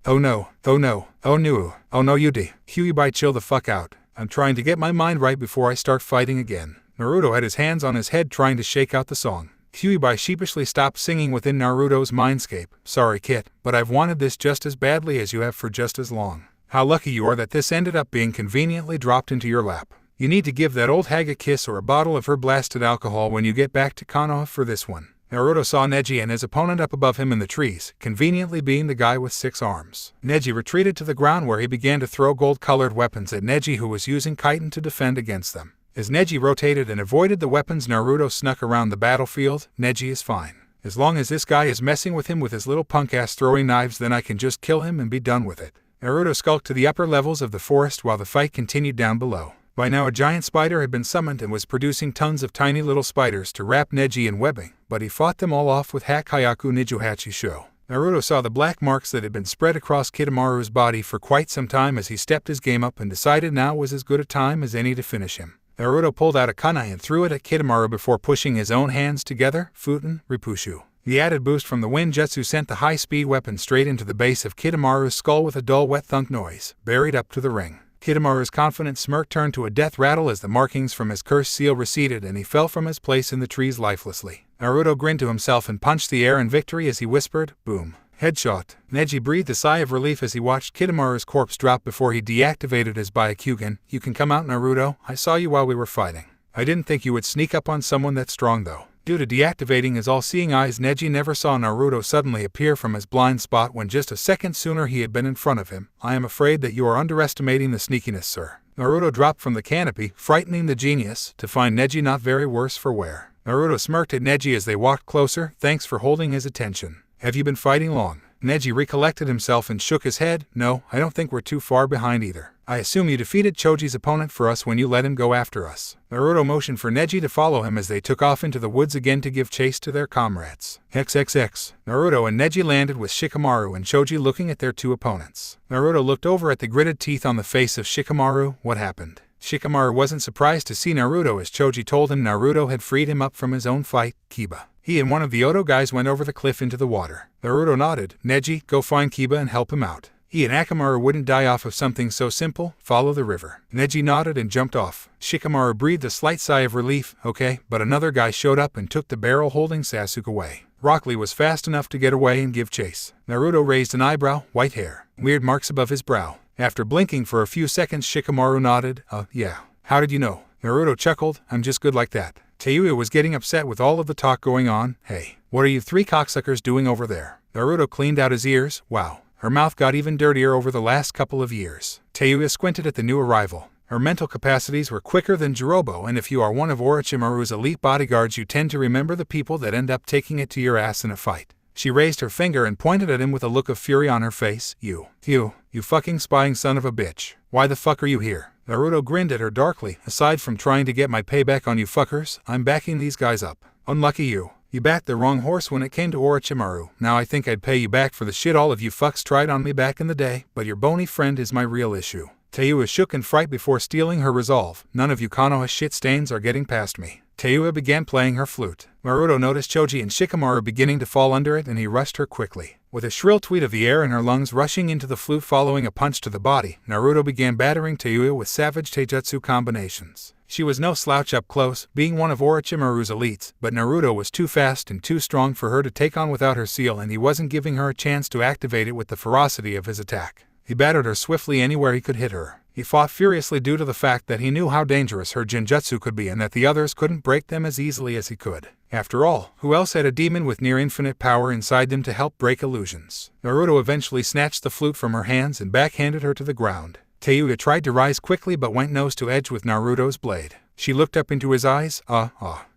Oh no. Oh no. Oh no. Oh no you di. Kyuubi chill the fuck out. I'm trying to get my mind right before I start fighting again. Naruto had his hands on his head trying to shake out the song. Kyuubi sheepishly stopped singing within Naruto's mindscape. Sorry kid, but I've wanted this just as badly as you have for just as long. How lucky you are that this ended up being conveniently dropped into your lap. You need to give that old hag a kiss or a bottle of her blasted alcohol when you get back to Kanoha for this one. Naruto saw Neji and his opponent up above him in the trees, conveniently being the guy with 6 arms. Neji retreated to the ground where he began to throw gold-colored weapons at Neji, who was using chitin to defend against them. As Neji rotated and avoided the weapons, Naruto snuck around the battlefield. Neji is fine. As long as this guy is messing with him with his little punk-ass throwing knives, then I can just kill him and be done with it. Naruto skulked to the upper levels of the forest while the fight continued down below. By now a giant spider had been summoned and was producing tons of tiny little spiders to wrap Neji in webbing, but he fought them all off with Hakayaku Nijuhachi Sho. Naruto saw the black marks that had been spread across Kidomaru's body for quite some time as he stepped his game up and decided now was as good a time as any to finish him. Naruto pulled out a kunai and threw it at Kidomaru before pushing his own hands together, Futen, Ripushu. The added boost from the wind jutsu sent the high-speed weapon straight into the base of Kidomaru's skull with a dull wet thunk noise, buried up to the ring. Kidomaru's confident smirk turned to a death rattle as the markings from his cursed seal receded and he fell from his place in the trees lifelessly. Naruto grinned to himself and punched the air in victory as he whispered, boom. Headshot. Neji breathed a sigh of relief as he watched Kidomaru's corpse drop before he deactivated his Byakugan. You can come out, Naruto. I saw you while we were fighting. I didn't think you would sneak up on someone that strong though. Due to deactivating his all-seeing eyes, Neji never saw Naruto suddenly appear from his blind spot when just a second sooner he had been in front of him. I am afraid that you are underestimating the sneakiness, sir. Naruto dropped from the canopy, frightening the genius, to find Neji not very worse for wear. Naruto smirked at Neji as they walked closer. Thanks for holding his attention. Have you been fighting long? Neji recollected himself and shook his head. No, I don't think we're too far behind either. I assume you defeated Choji's opponent for us when you let him go after us. Naruto motioned for Neji to follow him as they took off into the woods again to give chase to their comrades. XXX. Naruto and Neji landed with Shikamaru and Choji looking at their 2 opponents. Naruto looked over at the gritted teeth on the face of Shikamaru. What happened? Shikamaru wasn't surprised to see Naruto as Choji told him Naruto had freed him up from his own fight, Kiba. He and one of the Oto guys went over the cliff into the water. Naruto nodded. Neji, go find Kiba and help him out. He and Akamaru wouldn't die off of something so simple. Follow the river. Neji nodded and jumped off. Shikamaru breathed a slight sigh of relief. Okay, but another guy showed up and took the barrel holding Sasuke away. Rock Lee was fast enough to get away and give chase. Naruto raised an eyebrow, white hair, weird marks above his brow. After blinking for a few seconds, Shikamaru nodded. Yeah. How did you know? Naruto chuckled. I'm just good like that. Tayuya was getting upset with all of the talk going on. Hey, what are you three cocksuckers doing over there? Naruto cleaned out his ears. Wow, her mouth got even dirtier over the last couple of years. Tayuya squinted at the new arrival. Her mental capacities were quicker than Jirobo, and if you are one of Orochimaru's elite bodyguards, you tend to remember the people that end up taking it to your ass in a fight. She raised her finger and pointed at him with a look of fury on her face. You fucking spying son of a bitch. Why the fuck are you here? Naruto grinned at her darkly. Aside from trying to get my payback on you fuckers, I'm backing these guys up. Unlucky you. You backed the wrong horse when it came to Orochimaru. Now I think I'd pay you back for the shit all of you fucks tried on me back in the day, but your bony friend is my real issue. Tayuya shook in fright before steeling her resolve. None of you Konoha shit stains are getting past me. Tayuya began playing her flute. Naruto noticed Choji and Shikamaru beginning to fall under it, and he rushed her quickly. With a shrill tweet of the air in her lungs rushing into the flute following a punch to the body, Naruto began battering Tayuya with savage taijutsu combinations. She was no slouch up close, being one of Orochimaru's elites, but Naruto was too fast and too strong for her to take on without her seal, and he wasn't giving her a chance to activate it with the ferocity of his attack. He battered her swiftly anywhere he could hit her. He fought furiously due to the fact that he knew how dangerous her genjutsu could be and that the others couldn't break them as easily as he could. After all, who else had a demon with near-infinite power inside them to help break illusions? Naruto eventually snatched the flute from her hands and backhanded her to the ground. Tayuya tried to rise quickly but went nose to edge with Naruto's blade. She looked up into his eyes.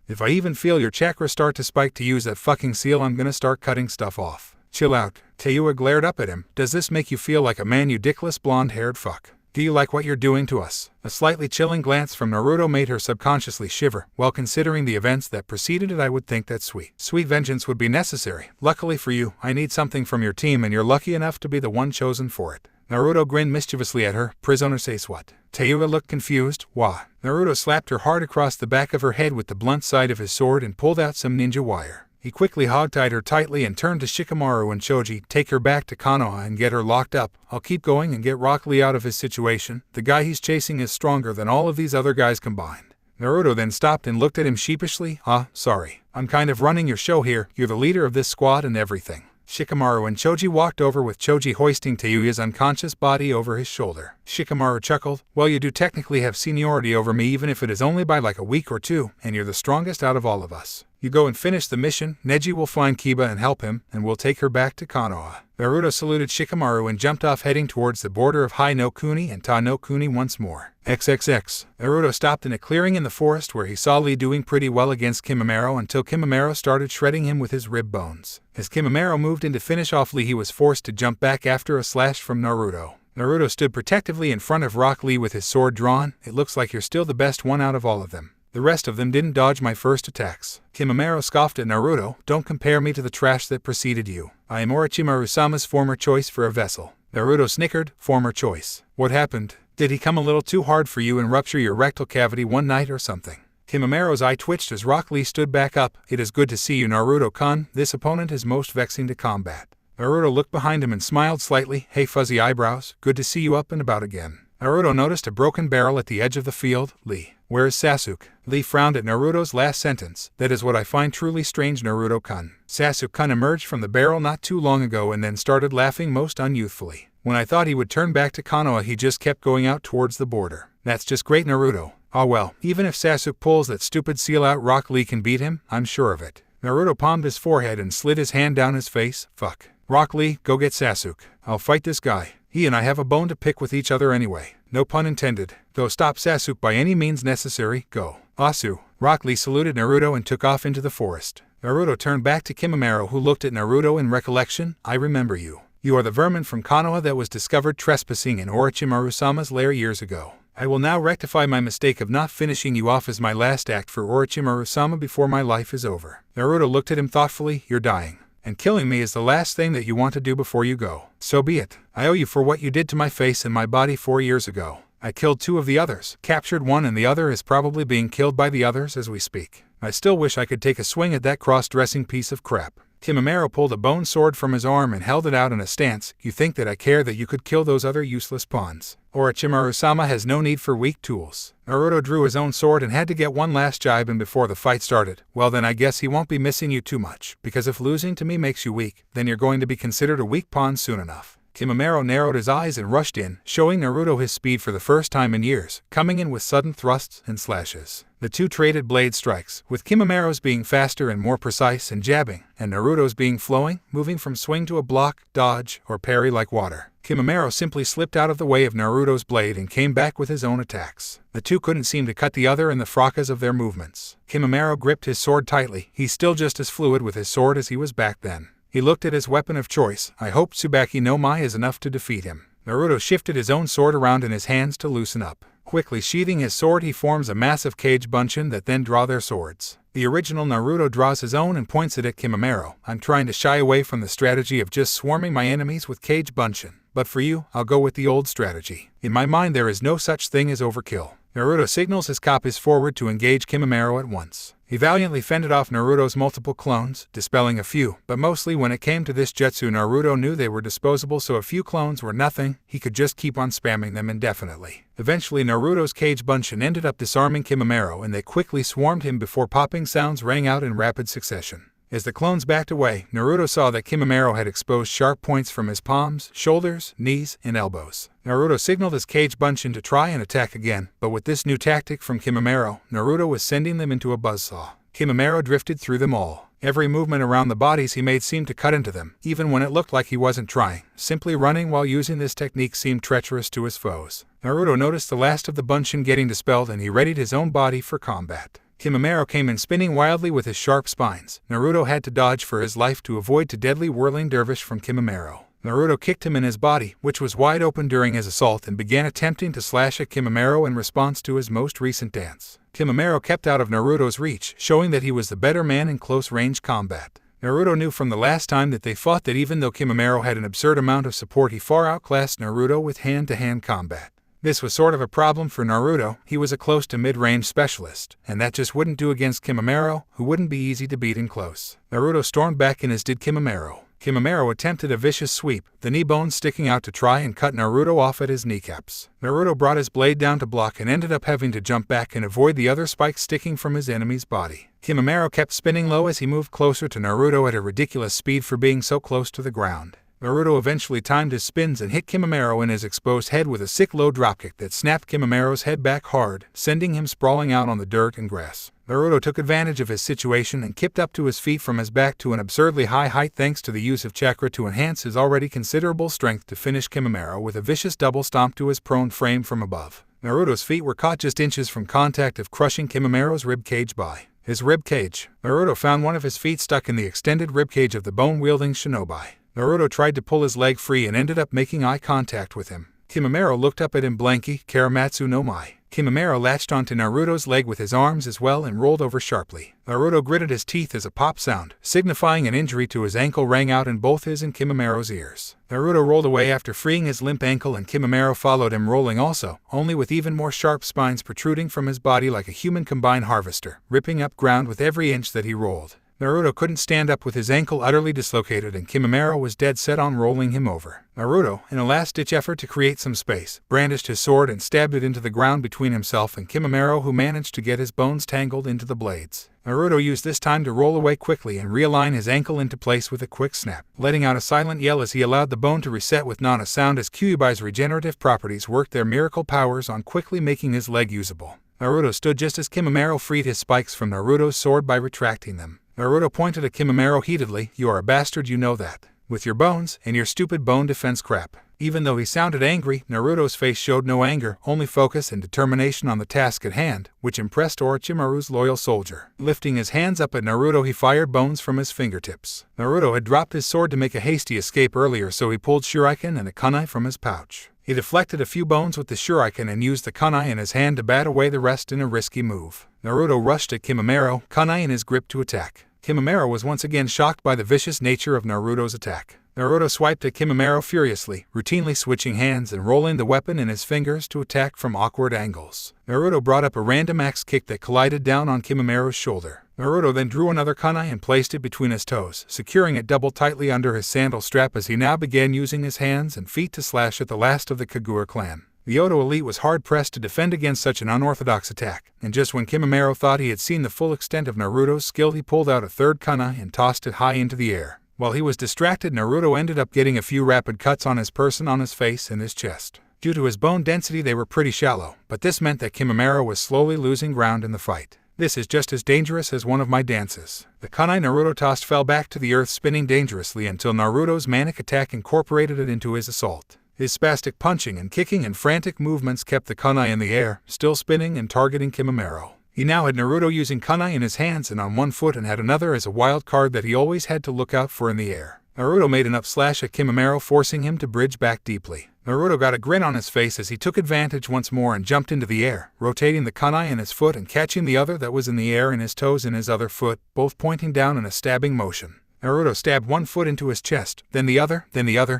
If I even feel your chakra start to spike to use that fucking seal, I'm gonna start cutting stuff off. Chill out. Tayuya glared up at him. Does this make you feel like a man, you dickless blonde-haired fuck? Do you like what you're doing to us? A slightly chilling glance from Naruto made her subconsciously shiver. Well, considering the events that preceded it, I would think that sweet vengeance would be necessary. Luckily for you, I need something from your team, and you're lucky enough to be the one chosen for it. Naruto grinned mischievously at her. Prisoner says what? Tayuya looked confused. Wah. Naruto slapped her hard across the back of her head with the blunt side of his sword and pulled out some ninja wire. He quickly hogtied her tightly and turned to Shikamaru and Choji. Take her back to Kanoha and get her locked up. I'll keep going and get Rock Lee out of his situation. The guy he's chasing is stronger than all of these other guys combined. Naruto then stopped and looked at him sheepishly. Sorry. I'm kind of running your show here. You're the leader of this squad and everything. Shikamaru and Choji walked over with Choji hoisting Tayuya's unconscious body over his shoulder. Shikamaru chuckled. Well, you do technically have seniority over me, even if it is only by like a week or two, and you're the strongest out of all of us. You go and finish the mission. Neji will find Kiba and help him, and we'll take her back to Konoha. Naruto saluted Shikamaru and jumped off, heading towards the border of Hai no Kuni and Ta no Kuni once more. XXX. Naruto stopped in a clearing in the forest where he saw Lee doing pretty well against Kimimaro until Kimimaro started shredding him with his rib bones. As Kimimaro moved in to finish off Lee, he was forced to jump back after a slash from Naruto. Naruto stood protectively in front of Rock Lee with his sword drawn. It looks like you're still the best one out of all of them. The rest of them didn't dodge my first attacks. Kimimaro scoffed at Naruto. Don't compare me to the trash that preceded you. I am Orochimaru-sama's former choice for a vessel. Naruto snickered. Former choice. What happened? Did he come a little too hard for you and rupture your rectal cavity one night or something? Kimimaro's eye twitched as Rock Lee stood back up. It is good to see you, Naruto-kun. This opponent is most vexing to combat. Naruto looked behind him and smiled slightly. Hey, fuzzy eyebrows. Good to see you up and about again. Naruto noticed a broken barrel at the edge of the field. Lee. Where is Sasuke? Lee frowned at Naruto's last sentence. That is what I find truly strange, Naruto-kun. Sasuke-kun emerged from the barrel not too long ago and then started laughing most unyouthfully. When I thought he would turn back to Konoha, he just kept going out towards the border. That's just great, Naruto. Well, even if Sasuke pulls that stupid seal out, Rock Lee can beat him, I'm sure of it. Naruto palmed his forehead and slid his hand down his face. Fuck. Rock Lee, go get Sasuke. I'll fight this guy. He and I have a bone to pick with each other anyway. No pun intended. Go stop Sasuke by any means necessary. Go. Asu. Rock Lee saluted Naruto and took off into the forest. Naruto turned back to Kimimaro, who looked at Naruto in recollection. I remember you. You are the vermin from Konoha that was discovered trespassing in Orochimaru-sama's lair years ago. I will now rectify my mistake of not finishing you off as my last act for Orochimaru-sama before my life is over. Naruto looked at him thoughtfully. You're dying. And killing me is the last thing that you want to do before you go. So be it. I owe you for what you did to my face and my body 4 years ago. I killed 2 of the others, captured 1, and the other is probably being killed by the others as we speak. I still wish I could take a swing at that cross-dressing piece of crap. Kimimaro pulled a bone sword from his arm and held it out in a stance. You think that I care that you could kill those other useless pawns? Orochimaru-sama has no need for weak tools. Naruto drew his own sword and had to get one last jibe in before the fight started. Well, then I guess he won't be missing you too much, because if losing to me makes you weak, then you're going to be considered a weak pawn soon enough. Kimimaro narrowed his eyes and rushed in, showing Naruto his speed for the first time in years, coming in with sudden thrusts and slashes. The two traded blade strikes, with Kimimaro's being faster and more precise and jabbing, and Naruto's being flowing, moving from swing to a block, dodge, or parry like water. Kimimaro simply slipped out of the way of Naruto's blade and came back with his own attacks. The two couldn't seem to cut the other in the fracas of their movements. Kimimaro gripped his sword tightly. He's still just as fluid with his sword as he was back then. He looked at his weapon of choice. I hope Tsubaki no Mai is enough to defeat him. Naruto shifted his own sword around in his hands to loosen up. Quickly sheathing his sword, he forms a massive cage bunshin that then draw their swords. The original Naruto draws his own and points it at Kimimaro. I'm trying to shy away from the strategy of just swarming my enemies with cage bunshin. But for you, I'll go with the old strategy. In my mind there is no such thing as overkill. Naruto signals his copies forward to engage Kimimaro at once. He valiantly fended off Naruto's multiple clones, dispelling a few, but mostly when it came to this jutsu Naruto knew they were disposable, so a few clones were nothing. He could just keep on spamming them indefinitely. Eventually Naruto's cage bunshin ended up disarming Kimimaro and they quickly swarmed him before popping sounds rang out in rapid succession. As the clones backed away, Naruto saw that Kimimaro had exposed sharp points from his palms, shoulders, knees, and elbows. Naruto signaled his cage bunshin to try and attack again, but with this new tactic from Kimimaro, Naruto was sending them into a buzzsaw. Kimimaro drifted through them all. Every movement around the bodies he made seemed to cut into them, even when it looked like he wasn't trying. Simply running while using this technique seemed treacherous to his foes. Naruto noticed the last of the bunshin getting dispelled and he readied his own body for combat. Kimimaro came in spinning wildly with his sharp spines. Naruto had to dodge for his life to avoid a deadly whirling dervish from Kimimaro. Naruto kicked him in his body, which was wide open during his assault, and began attempting to slash at Kimimaro in response to his most recent dance. Kimimaro kept out of Naruto's reach, showing that he was the better man in close-range combat. Naruto knew from the last time that they fought that even though Kimimaro had an absurd amount of support, he far outclassed Naruto with hand-to-hand combat. This was sort of a problem for Naruto. He was a close to mid-range specialist, and that just wouldn't do against Kimimaro, who wouldn't be easy to beat in close. Naruto stormed back in as did Kimimaro. Kimimaro attempted a vicious sweep, the knee bone sticking out to try and cut Naruto off at his kneecaps. Naruto brought his blade down to block and ended up having to jump back and avoid the other spikes sticking from his enemy's body. Kimimaro kept spinning low as he moved closer to Naruto at a ridiculous speed for being so close to the ground. Naruto eventually timed his spins and hit Kimimaro in his exposed head with a sick low dropkick that snapped Kimimaro's head back hard, sending him sprawling out on the dirt and grass. Naruto took advantage of his situation and kicked up to his feet from his back to an absurdly high height thanks to the use of chakra to enhance his already considerable strength to finish Kimimaro with a vicious double stomp to his prone frame from above. Naruto's feet were caught just inches from contact of crushing Kimimaro's ribcage by his ribcage. Naruto found one of his feet stuck in the extended ribcage of the bone-wielding shinobi. Naruto tried to pull his leg free and ended up making eye contact with him. Kimimaro looked up at him blankly. Karamatsu no Mai. Kimimaro latched onto Naruto's leg with his arms as well and rolled over sharply. Naruto gritted his teeth as a pop sound, signifying an injury to his ankle, rang out in both his and Kimimaro's ears. Naruto rolled away after freeing his limp ankle and Kimimaro followed him rolling also, only with even more sharp spines protruding from his body like a human combine harvester, ripping up ground with every inch that he rolled. Naruto couldn't stand up with his ankle utterly dislocated and Kimimaro was dead set on rolling him over. Naruto, in a last-ditch effort to create some space, brandished his sword and stabbed it into the ground between himself and Kimimaro, who managed to get his bones tangled into the blades. Naruto used this time to roll away quickly and realign his ankle into place with a quick snap, letting out a silent yell as he allowed the bone to reset with not a sound as Kyubai's regenerative properties worked their miracle powers on quickly making his leg usable. Naruto stood just as Kimimaro freed his spikes from Naruto's sword by retracting them. Naruto pointed at Kimimaro heatedly. You are a bastard, you know that. With your bones, and your stupid bone defense crap. Even though he sounded angry, Naruto's face showed no anger, only focus and determination on the task at hand, which impressed Orochimaru's loyal soldier. Lifting his hands up at Naruto, he fired bones from his fingertips. Naruto had dropped his sword to make a hasty escape earlier, so he pulled shuriken and a kunai from his pouch. He deflected a few bones with the shuriken and used the kunai in his hand to bat away the rest in a risky move. Naruto rushed at Kimimaro, kunai in his grip to attack. Kimimaro was once again shocked by the vicious nature of Naruto's attack. Naruto swiped at Kimimaro furiously, routinely switching hands and rolling the weapon in his fingers to attack from awkward angles. Naruto brought up a random axe kick that collided down on Kimimaro's shoulder. Naruto then drew another kunai and placed it between his toes, securing it double tightly under his sandal strap as he now began using his hands and feet to slash at the last of the Kagura clan. The Oto elite was hard-pressed to defend against such an unorthodox attack, and just when Kimimaro thought he had seen the full extent of Naruto's skill, he pulled out a third kunai and tossed it high into the air. While he was distracted, Naruto ended up getting a few rapid cuts on his person, on his face, and his chest. Due to his bone density, they were pretty shallow, but this meant that Kimimaro was slowly losing ground in the fight. This is just as dangerous as one of my dances. The kunai Naruto tossed fell back to the earth, spinning dangerously until Naruto's manic attack incorporated it into his assault. His spastic punching and kicking and frantic movements kept the kunai in the air, still spinning and targeting Kimimaro. He now had Naruto using kunai in his hands and on one foot, and had another as a wild card that he always had to look out for in the air. Naruto made an upslash at Kimimaro, forcing him to bridge back deeply. Naruto got a grin on his face as he took advantage once more and jumped into the air, rotating the kunai in his foot and catching the other that was in the air in his toes in his other foot, both pointing down in a stabbing motion. Naruto stabbed one foot into his chest, then the other.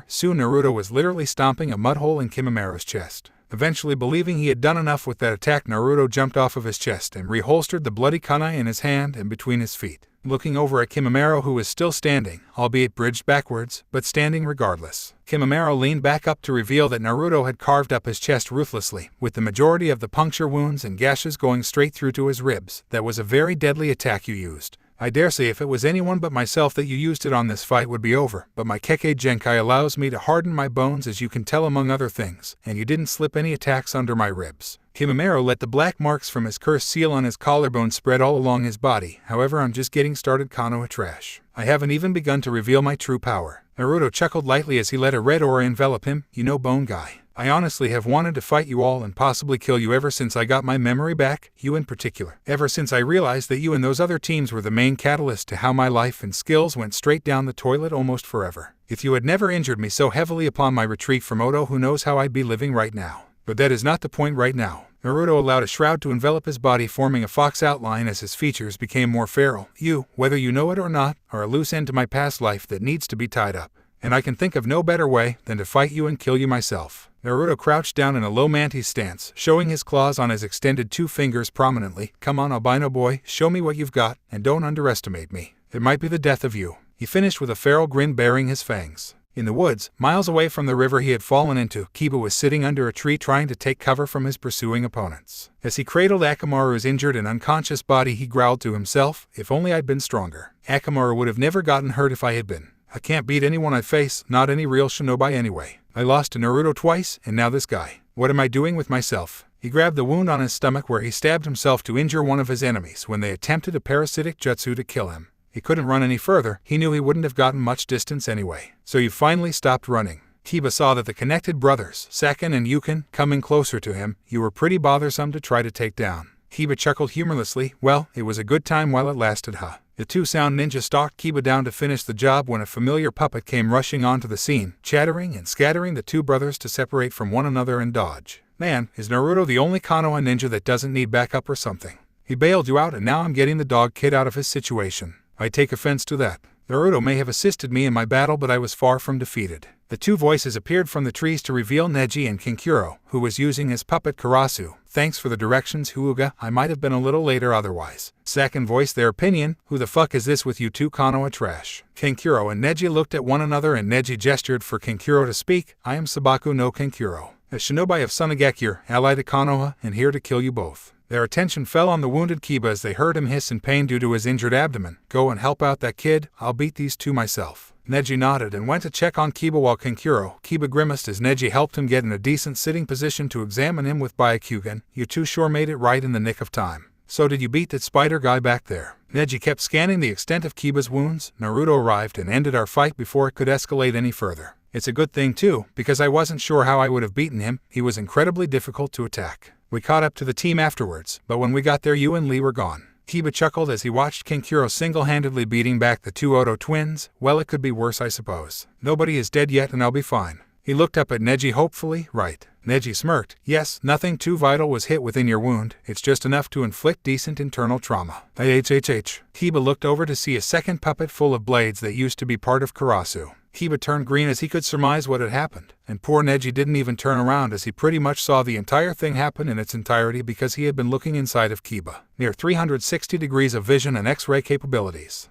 Soon Naruto was literally stomping a mud hole in Kimimaro's chest. Eventually, believing he had done enough with that attack, Naruto jumped off of his chest and reholstered the bloody kunai in his hand and between his feet. Looking over at Kimimaro, who was still standing, albeit bridged backwards, but standing regardless. Kimimaro leaned back up to reveal that Naruto had carved up his chest ruthlessly, with the majority of the puncture wounds and gashes going straight through to his ribs. That was a very deadly attack you used. I dare say if it was anyone but myself that you used it on, this fight would be over, but my Kekkei Genkai allows me to harden my bones, as you can tell, among other things, and you didn't slip any attacks under my ribs. Kimimaro let the black marks from his curse seal on his collarbone spread all along his body. However, I'm just getting started, Konoha trash. I haven't even begun to reveal my true power. Naruto chuckled lightly as he let a red aura envelop him. You know, Bone Guy, I honestly have wanted to fight you all and possibly kill you ever since I got my memory back, you in particular. Ever since I realized that you and those other teams were the main catalyst to how my life and skills went straight down the toilet almost forever. If you had never injured me so heavily upon my retreat from Oto, who knows how I'd be living right now. But that is not the point right now. Naruto allowed a shroud to envelop his body, forming a fox outline as his features became more feral. You, whether you know it or not, are a loose end to my past life that needs to be tied up. And I can think of no better way than to fight you and kill you myself. Naruto crouched down in a low mantis stance, showing his claws on his extended two fingers prominently. Come on, albino boy, show me what you've got, and don't underestimate me. It might be the death of you. He finished with a feral grin, baring his fangs. In the woods, miles away from the river he had fallen into, Kiba was sitting under a tree trying to take cover from his pursuing opponents. As he cradled Akamaru's injured and unconscious body, he growled to himself, if only I'd been stronger. Akamaru would have never gotten hurt if I had been. I can't beat anyone I face, not any real shinobi anyway. I lost to Naruto twice, and now this guy. What am I doing with myself? He grabbed the wound on his stomach where he stabbed himself to injure one of his enemies when they attempted a parasitic jutsu to kill him. He couldn't run any further. He knew he wouldn't have gotten much distance anyway. So you finally stopped running. Kiba saw that the connected brothers, Saken and Yukin, coming closer to him. You were pretty bothersome to try to take down. Kiba chuckled humorlessly. Well, it was a good time while it lasted, huh? The two sound ninja stalked Kiba down to finish the job when a familiar puppet came rushing onto the scene, chattering and scattering the two brothers to separate from one another and dodge. Man, is Naruto the only Konoha ninja that doesn't need backup or something? He bailed you out, and now I'm getting the dog kid out of his situation. I take offense to that. Naruto may have assisted me in my battle, but I was far from defeated. The two voices appeared from the trees to reveal Neji and Kankuro, who was using his puppet Karasu. Thanks for the directions, Hyuga. I might have been a little later otherwise. Saken voiced their opinion. Who the fuck is this with you two Konoha trash? Kankuro and Neji looked at one another, and Neji gestured for Kankuro to speak. I am Sabaku no Kankuro, a shinobi of Sunagakure, ally to Konoha, and here to kill you both. Their attention fell on the wounded Kiba as they heard him hiss in pain due to his injured abdomen. Go and help out that kid. I'll beat these two myself. Neji nodded and went to check on Kiba while Kiba grimaced as Neji helped him get in a decent sitting position to examine him with Byakugan. You two sure made it right in the nick of time. So did you beat that spider guy back there? Neji kept scanning the extent of Kiba's wounds. Naruto arrived and ended our fight before it could escalate any further. It's a good thing too, because I wasn't sure how I would have beaten him. He was incredibly difficult to attack. We caught up to the team afterwards, but when we got there you and Lee were gone. Kiba chuckled as he watched Kankuro single-handedly beating back the two Oto twins. Well, it could be worse, I suppose. Nobody is dead yet and I'll be fine. He looked up at Neji hopefully. Right. Neji smirked. Yes, nothing too vital was hit within your wound. It's just enough to inflict decent internal trauma. Kiba looked over to see a second puppet full of blades that used to be part of Karasu. Kiba turned green as he could surmise what had happened, and poor Neji didn't even turn around as he pretty much saw the entire thing happen in its entirety because he had been looking inside of Kiba. Near 360 degrees of vision and X-ray capabilities.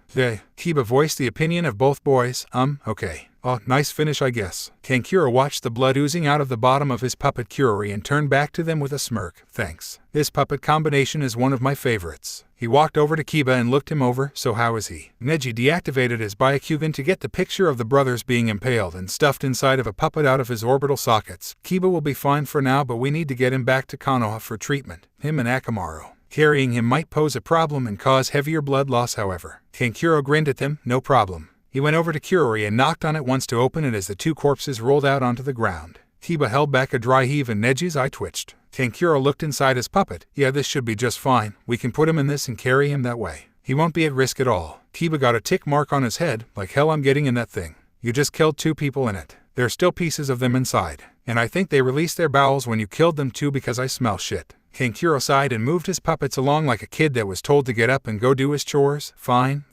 Kiba voiced the opinion of both boys. Okay. Oh, nice finish I guess. Kankuro watched the blood oozing out of the bottom of his puppet Kyuri and turned back to them with a smirk. Thanks. This puppet combination is one of my favorites. He walked over to Kiba and looked him over. So how is he? Neji deactivated his Byakugan to get the picture of the brothers being impaled and stuffed inside of a puppet out of his orbital sockets. Kiba will be fine for now, but we need to get him back to Konoha for treatment. Him and Akamaru. Carrying him might pose a problem and cause heavier blood loss, however. Kankuro grinned at them. No problem. He went over to Kyuri and knocked on it once to open it as the two corpses rolled out onto the ground. Kiba held back a dry heave and Neji's eye twitched. Kankuro looked inside his puppet. Yeah, this should be just fine. We can put him in this and carry him that way. He won't be at risk at all. Kiba got a tick mark on his head. Like hell I'm getting in that thing. You just killed 2 people in it. There's still pieces of them inside. And I think they released their bowels when you killed them too because I smell shit. Kankuro sighed and moved his puppets along like a kid that was told to get up and go do his chores. Fine.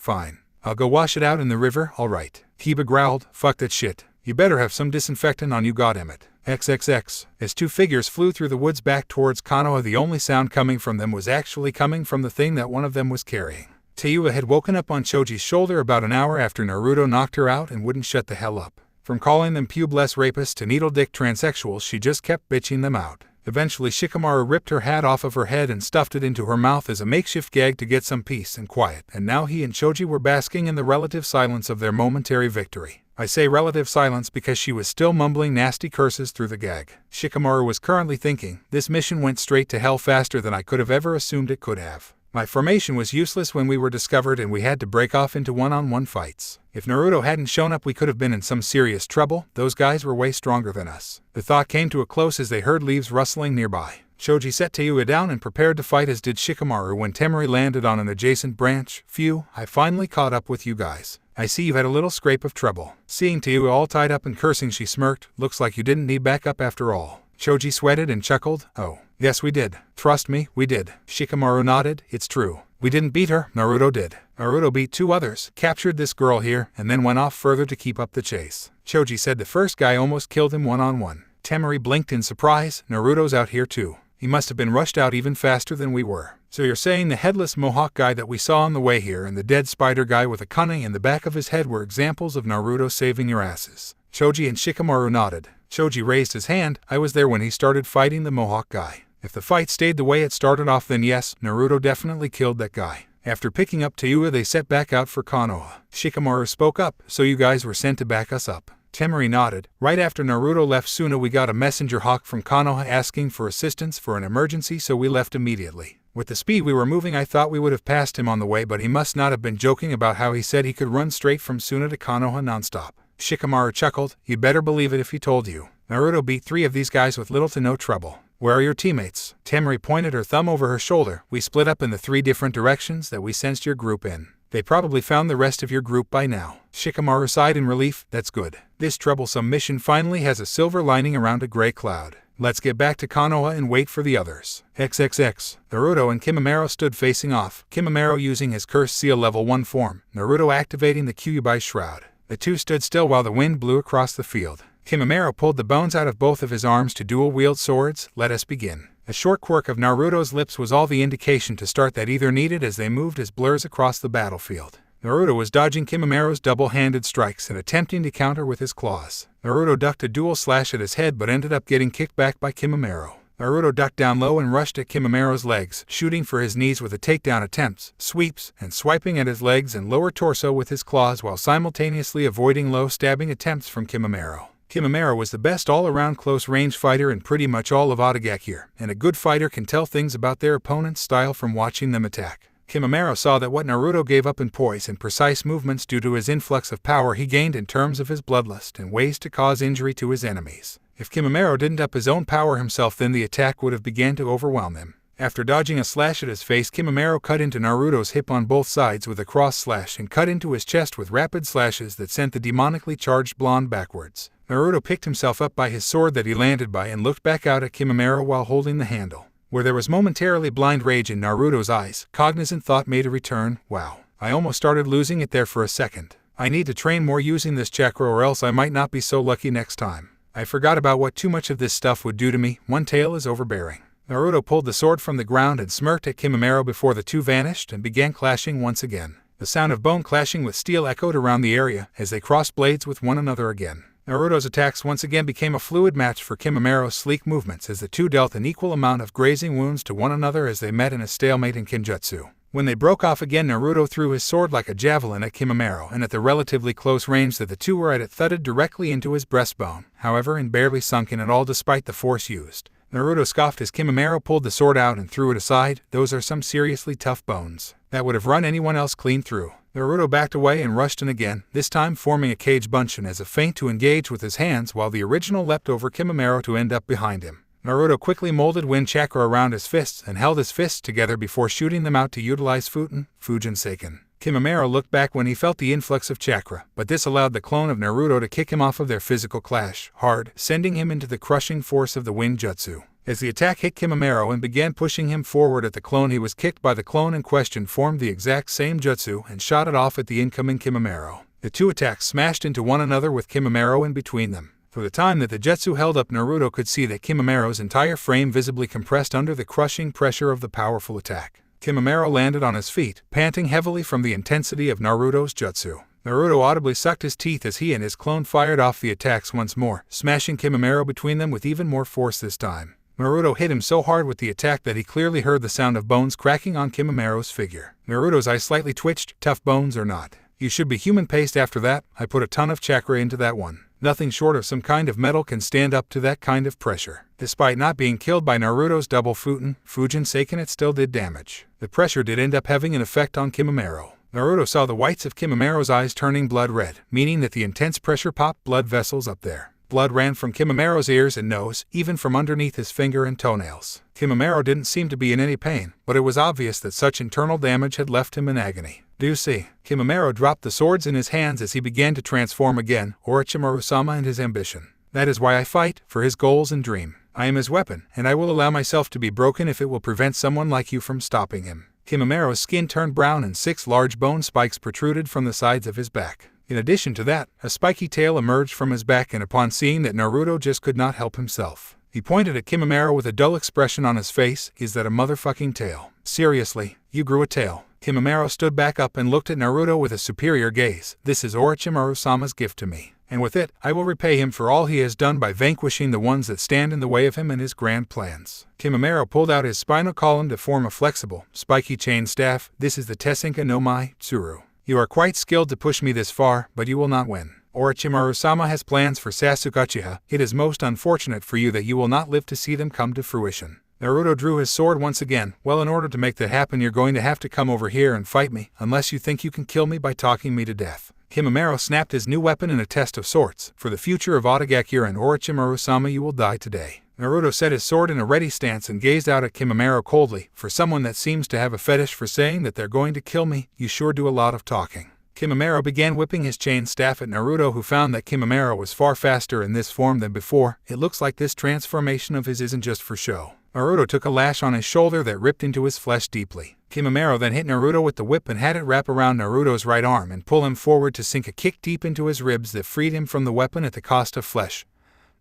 I'll go wash it out in the river, alright. Kiba growled. Fuck that shit. You better have some disinfectant on you, goddammit. XXX. As 2 figures flew through the woods back towards Konoha, the only sound coming from them was actually coming from the thing that one of them was carrying. Teiuya had woken up on Choji's shoulder about an hour after Naruto knocked her out and wouldn't shut the hell up. From calling them pubeless rapists to needle-dick transsexuals, she just kept bitching them out. Eventually Shikamaru ripped her hat off of her head and stuffed it into her mouth as a makeshift gag to get some peace and quiet, and now he and Choji were basking in the relative silence of their momentary victory. I say relative silence because she was still mumbling nasty curses through the gag. Shikamaru was currently thinking, this mission went straight to hell faster than I could have ever assumed it could have. My formation was useless when we were discovered and we had to break off into one-on-one fights. If Naruto hadn't shown up we could have been in some serious trouble. Those guys were way stronger than us. The thought came to a close as they heard leaves rustling nearby. Choji set Teiuya down and prepared to fight, as did Shikamaru when Temari landed on an adjacent branch. Phew, I finally caught up with you guys. I see you had a little scrape of trouble. Seeing Teiuya all tied up and cursing, she smirked. Looks like you didn't need backup after all. Choji sweated and chuckled. Oh, yes we did. Trust me, we did. Shikamaru nodded. It's true. We didn't beat her, Naruto did. Naruto beat 2 others, captured this girl here, and then went off further to keep up the chase. Choji said the first guy almost killed him one-on-one. Temari blinked in surprise. Naruto's out here too. He must have been rushed out even faster than we were. So you're saying the headless mohawk guy that we saw on the way here and the dead spider guy with a kunai in the back of his head were examples of Naruto saving your asses? Choji and Shikamaru nodded. Choji raised his hand. I was there when he started fighting the mohawk guy. If the fight stayed the way it started off, then yes, Naruto definitely killed that guy. After picking up Teiuya, they set back out for Konoha. Shikamaru spoke up. So you guys were sent to back us up? Temari nodded. Right after Naruto left Suna, we got a messenger hawk from Konoha asking for assistance for an emergency, so we left immediately. With the speed we were moving, I thought we would have passed him on the way, but he must not have been joking about how he said he could run straight from Suna to Konoha nonstop. Shikamaru chuckled. You better believe it if he told you. Naruto beat 3 of these guys with little to no trouble. Where are your teammates? Temari pointed her thumb over her shoulder. We split up in the 3 different directions that we sensed your group in. They probably found the rest of your group by now. Shikamaru sighed in relief. That's good. This troublesome mission finally has a silver lining around a gray cloud. Let's get back to Konoha and wait for the others. XXX. Naruto and Kimimaro stood facing off, Kimimaro using his Curse Seal Level 1 form, Naruto activating the Kyuubi Shroud. The two stood still while the wind blew across the field. Kimimaro pulled the bones out of both of his arms to dual-wield swords. Let us begin. A short quirk of Naruto's lips was all the indication to start that either needed as they moved as blurs across the battlefield. Naruto was dodging Kimimaro's double-handed strikes and attempting to counter with his claws. Naruto ducked a dual slash at his head but ended up getting kicked back by Kimimaro. Naruto ducked down low and rushed at Kimimaro's legs, shooting for his knees with the takedown attempts, sweeps, and swiping at his legs and lower torso with his claws while simultaneously avoiding low stabbing attempts from Kimimaro. Kimimaro was the best all-around close-range fighter in pretty much all of Hokage, and a good fighter can tell things about their opponent's style from watching them attack. Kimimaro saw that what Naruto gave up in poise and precise movements due to his influx of power he gained in terms of his bloodlust and ways to cause injury to his enemies. If Kimimaro didn't up his own power himself, then the attack would have began to overwhelm him. After dodging a slash at his face, Kimimaro cut into Naruto's hip on both sides with a cross slash and cut into his chest with rapid slashes that sent the demonically charged blonde backwards. Naruto picked himself up by his sword that he landed by and looked back out at Kimimaro while holding the handle. Where there was momentarily blind rage in Naruto's eyes, cognizant thought made a return. Wow, I almost started losing it there for a second. I need to train more using this chakra or else I might not be so lucky next time. I forgot about what too much of this stuff would do to me. One tail is overbearing. Naruto pulled the sword from the ground and smirked at Kimimaro before the two vanished and began clashing once again. The sound of bone clashing with steel echoed around the area as they crossed blades with one another again. Naruto's attacks once again became a fluid match for Kimimura's sleek movements as the two dealt an equal amount of grazing wounds to one another as they met in a stalemate in Kinjutsu. When they broke off again, Naruto threw his sword like a javelin at Kimimura, and at the relatively close range that the two were at, it thudded directly into his breastbone, however, and barely sunk in at all despite the force used. Naruto scoffed as Kimimura pulled the sword out and threw it aside. Those are some seriously tough bones. That would have run anyone else clean through. Naruto backed away and rushed in again, this time forming a cage bunshin as a feint to engage with his hands while the original leapt over Kimimura to end up behind him. Naruto quickly molded wind chakra around his fists and held his fists together before shooting them out to utilize Fujin Seiken. Kimimura looked back when he felt the influx of chakra, but this allowed the clone of Naruto to kick him off of their physical clash hard, sending him into the crushing force of the wind jutsu. As the attack hit Kimimura and began pushing him forward at the clone, he was kicked by the clone in question, formed the exact same jutsu, and shot it off at the incoming Kimimura. The two attacks smashed into one another with Kimimura in between them. For the time that the jutsu held up, Naruto could see that Kimimura's entire frame visibly compressed under the crushing pressure of the powerful attack. Kimimura landed on his feet, panting heavily from the intensity of Naruto's jutsu. Naruto audibly sucked his teeth as he and his clone fired off the attacks once more, smashing Kimimura between them with even more force this time. Naruto hit him so hard with the attack that he clearly heard the sound of bones cracking on Kimimura's figure. Naruto's eyes slightly twitched. Tough bones or not, you should be human paste after that. I put a ton of chakra into that one. Nothing short of some kind of metal can stand up to that kind of pressure. Despite not being killed by Naruto's double Fujin Seiken, it still did damage. The pressure did end up having an effect on Kimimura. Naruto saw the whites of Kimimura's eyes turning blood red, meaning that the intense pressure popped blood vessels up there. Blood ran from Kimimura's ears and nose, even from underneath his finger and toenails. Kimimura didn't seem to be in any pain, but it was obvious that such internal damage had left him in agony. Do you see? Kimimura dropped the swords in his hands as he began to transform again, Orochimaru-sama and his ambition. That is why I fight, for his goals and dream. I am his weapon, and I will allow myself to be broken if it will prevent someone like you from stopping him. Kimimura's skin turned brown and 6 large bone spikes protruded from the sides of his back. In addition to that, a spiky tail emerged from his back, and upon seeing that, Naruto just could not help himself. He pointed at Kimimura with a dull expression on his face. Is that a motherfucking tail? Seriously, you grew a tail? Kimimura stood back up and looked at Naruto with a superior gaze. This is Orochimaru-sama's gift to me, and with it, I will repay him for all he has done by vanquishing the ones that stand in the way of him and his grand plans. Kimimura pulled out his spinal column to form a flexible, spiky chain staff. This is the Tessenka no Mai Tsuru. You are quite skilled to push me this far, but you will not win. Orochimaru-sama has plans for Sasuke Uchiha. It is most unfortunate for you that you will not live to see them come to fruition. Naruto drew his sword once again. Well, in order to make that happen, you're going to have to come over here and fight me, unless you think you can kill me by talking me to death. Kimimura snapped his new weapon in a test of sorts. For the future of Otagakure and Orochimaru-sama, you will die today. Naruto set his sword in a ready stance and gazed out at Kimimura coldly. For someone that seems to have a fetish for saying that they're going to kill me, you sure do a lot of talking. Kimimura began whipping his chain staff at Naruto, who found that Kimimura was far faster in this form than before. It looks like this transformation of his isn't just for show. Naruto took a lash on his shoulder that ripped into his flesh deeply. Kimimura then hit Naruto with the whip and had it wrap around Naruto's right arm and pull him forward to sink a kick deep into his ribs that freed him from the weapon at the cost of flesh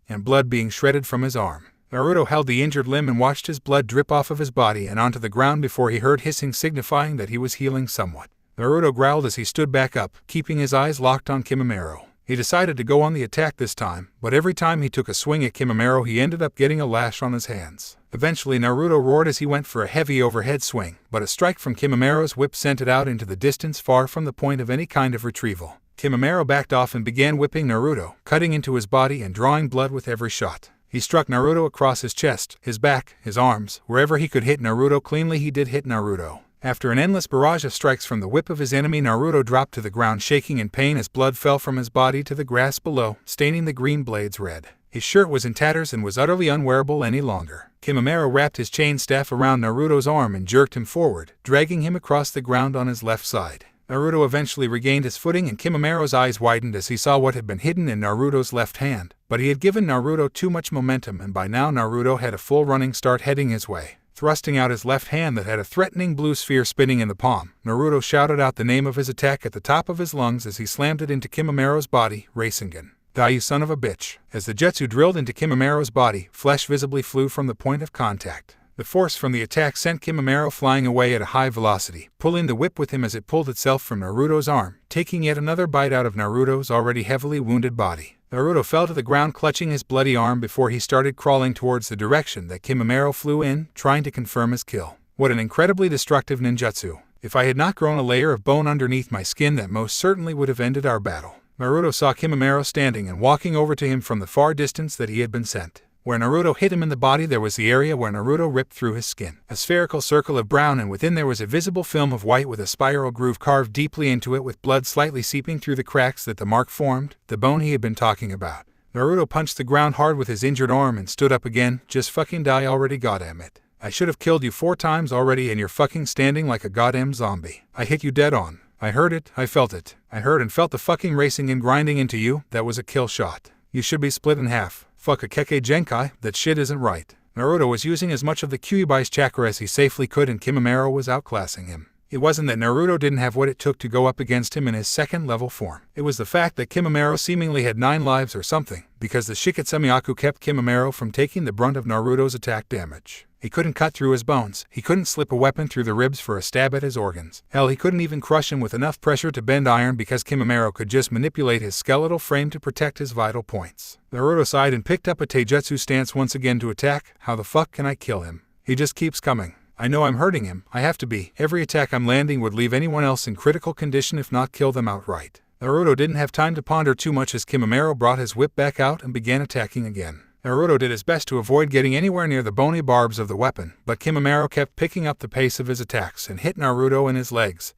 and blood being shredded from his arm. Naruto held the injured limb and watched his blood drip off of his body and onto the ground before he heard hissing, signifying that he was healing somewhat. Naruto growled as he stood back up, keeping his eyes locked on Kimimura. He decided to go on the attack this time, but every time he took a swing at Kimimura, he ended up getting a lash on his hands. Eventually, Naruto roared as he went for a heavy overhead swing, but a strike from Kimimura's whip sent it out into the distance, far from the point of any kind of retrieval. Kimimura backed off and began whipping Naruto, cutting into his body and drawing blood with every shot. He struck Naruto across his chest, his back, his arms. Wherever he could hit Naruto cleanly, he did hit Naruto. After an endless barrage of strikes from the whip of his enemy, Naruto dropped to the ground shaking in pain as blood fell from his body to the grass below, staining the green blades red. His shirt was in tatters and was utterly unwearable any longer. Kimimura wrapped his chain staff around Naruto's arm and jerked him forward, dragging him across the ground on his left side. Naruto eventually regained his footing and Kimimura's eyes widened as he saw what had been hidden in Naruto's left hand. But he had given Naruto too much momentum, and by now Naruto had a full running start heading his way. Thrusting out his left hand that had a threatening blue sphere spinning in the palm, Naruto shouted out the name of his attack at the top of his lungs as he slammed it into Kimimura's body. Rasengan. Die, you son of a bitch. As the jutsu drilled into Kimimura's body, flesh visibly flew from the point of contact. The force from the attack sent Shikamaru flying away at a high velocity, pulling the whip with him as it pulled itself from Naruto's arm, taking yet another bite out of Naruto's already heavily wounded body. Naruto fell to the ground clutching his bloody arm before he started crawling towards the direction that Shikamaru flew in, trying to confirm his kill. What an incredibly destructive ninjutsu. If I had not grown a layer of bone underneath my skin, that most certainly would have ended our battle. Naruto saw Shikamaru standing and walking over to him from the far distance that he had been sent. Where Naruto hit him in the body, there was the area where Naruto ripped through his skin. A spherical circle of brown, and within there was a visible film of white with a spiral groove carved deeply into it with blood slightly seeping through the cracks that the mark formed, the bone he had been talking about. Naruto punched the ground hard with his injured arm and stood up again. Just fucking die already, goddammit. I should have killed you 4 times already and you're fucking standing like a goddamn zombie. I hit you dead on. I heard it, I felt it. I heard and felt the fucking racing and grinding into you. That was a kill shot. You should be split in half. Fuck a Keke Genkai, that shit isn't right. Naruto was using as much of the Kyuubi's chakra as he safely could, and Shikamaru was outclassing him. It wasn't that Naruto didn't have what it took to go up against him in his second level form. It was the fact that Shikamaru seemingly had 9 lives or something, because the Shiketsumiyaku kept Shikamaru from taking the brunt of Naruto's attack damage. He couldn't cut through his bones, he couldn't slip a weapon through the ribs for a stab at his organs. Hell, he couldn't even crush him with enough pressure to bend iron, because Shikamaru could just manipulate his skeletal frame to protect his vital points. Naruto sighed and picked up a taijutsu stance once again to attack. How the fuck can I kill him? He just keeps coming. I know I'm hurting him, I have to be. Every attack I'm landing would leave anyone else in critical condition, if not kill them outright. Naruto didn't have time to ponder too much as Shikamaru brought his whip back out and began attacking again. Naruto did his best to avoid getting anywhere near the bony barbs of the weapon, but Shikamaru kept picking up the pace of his attacks and hit Naruto in his legs,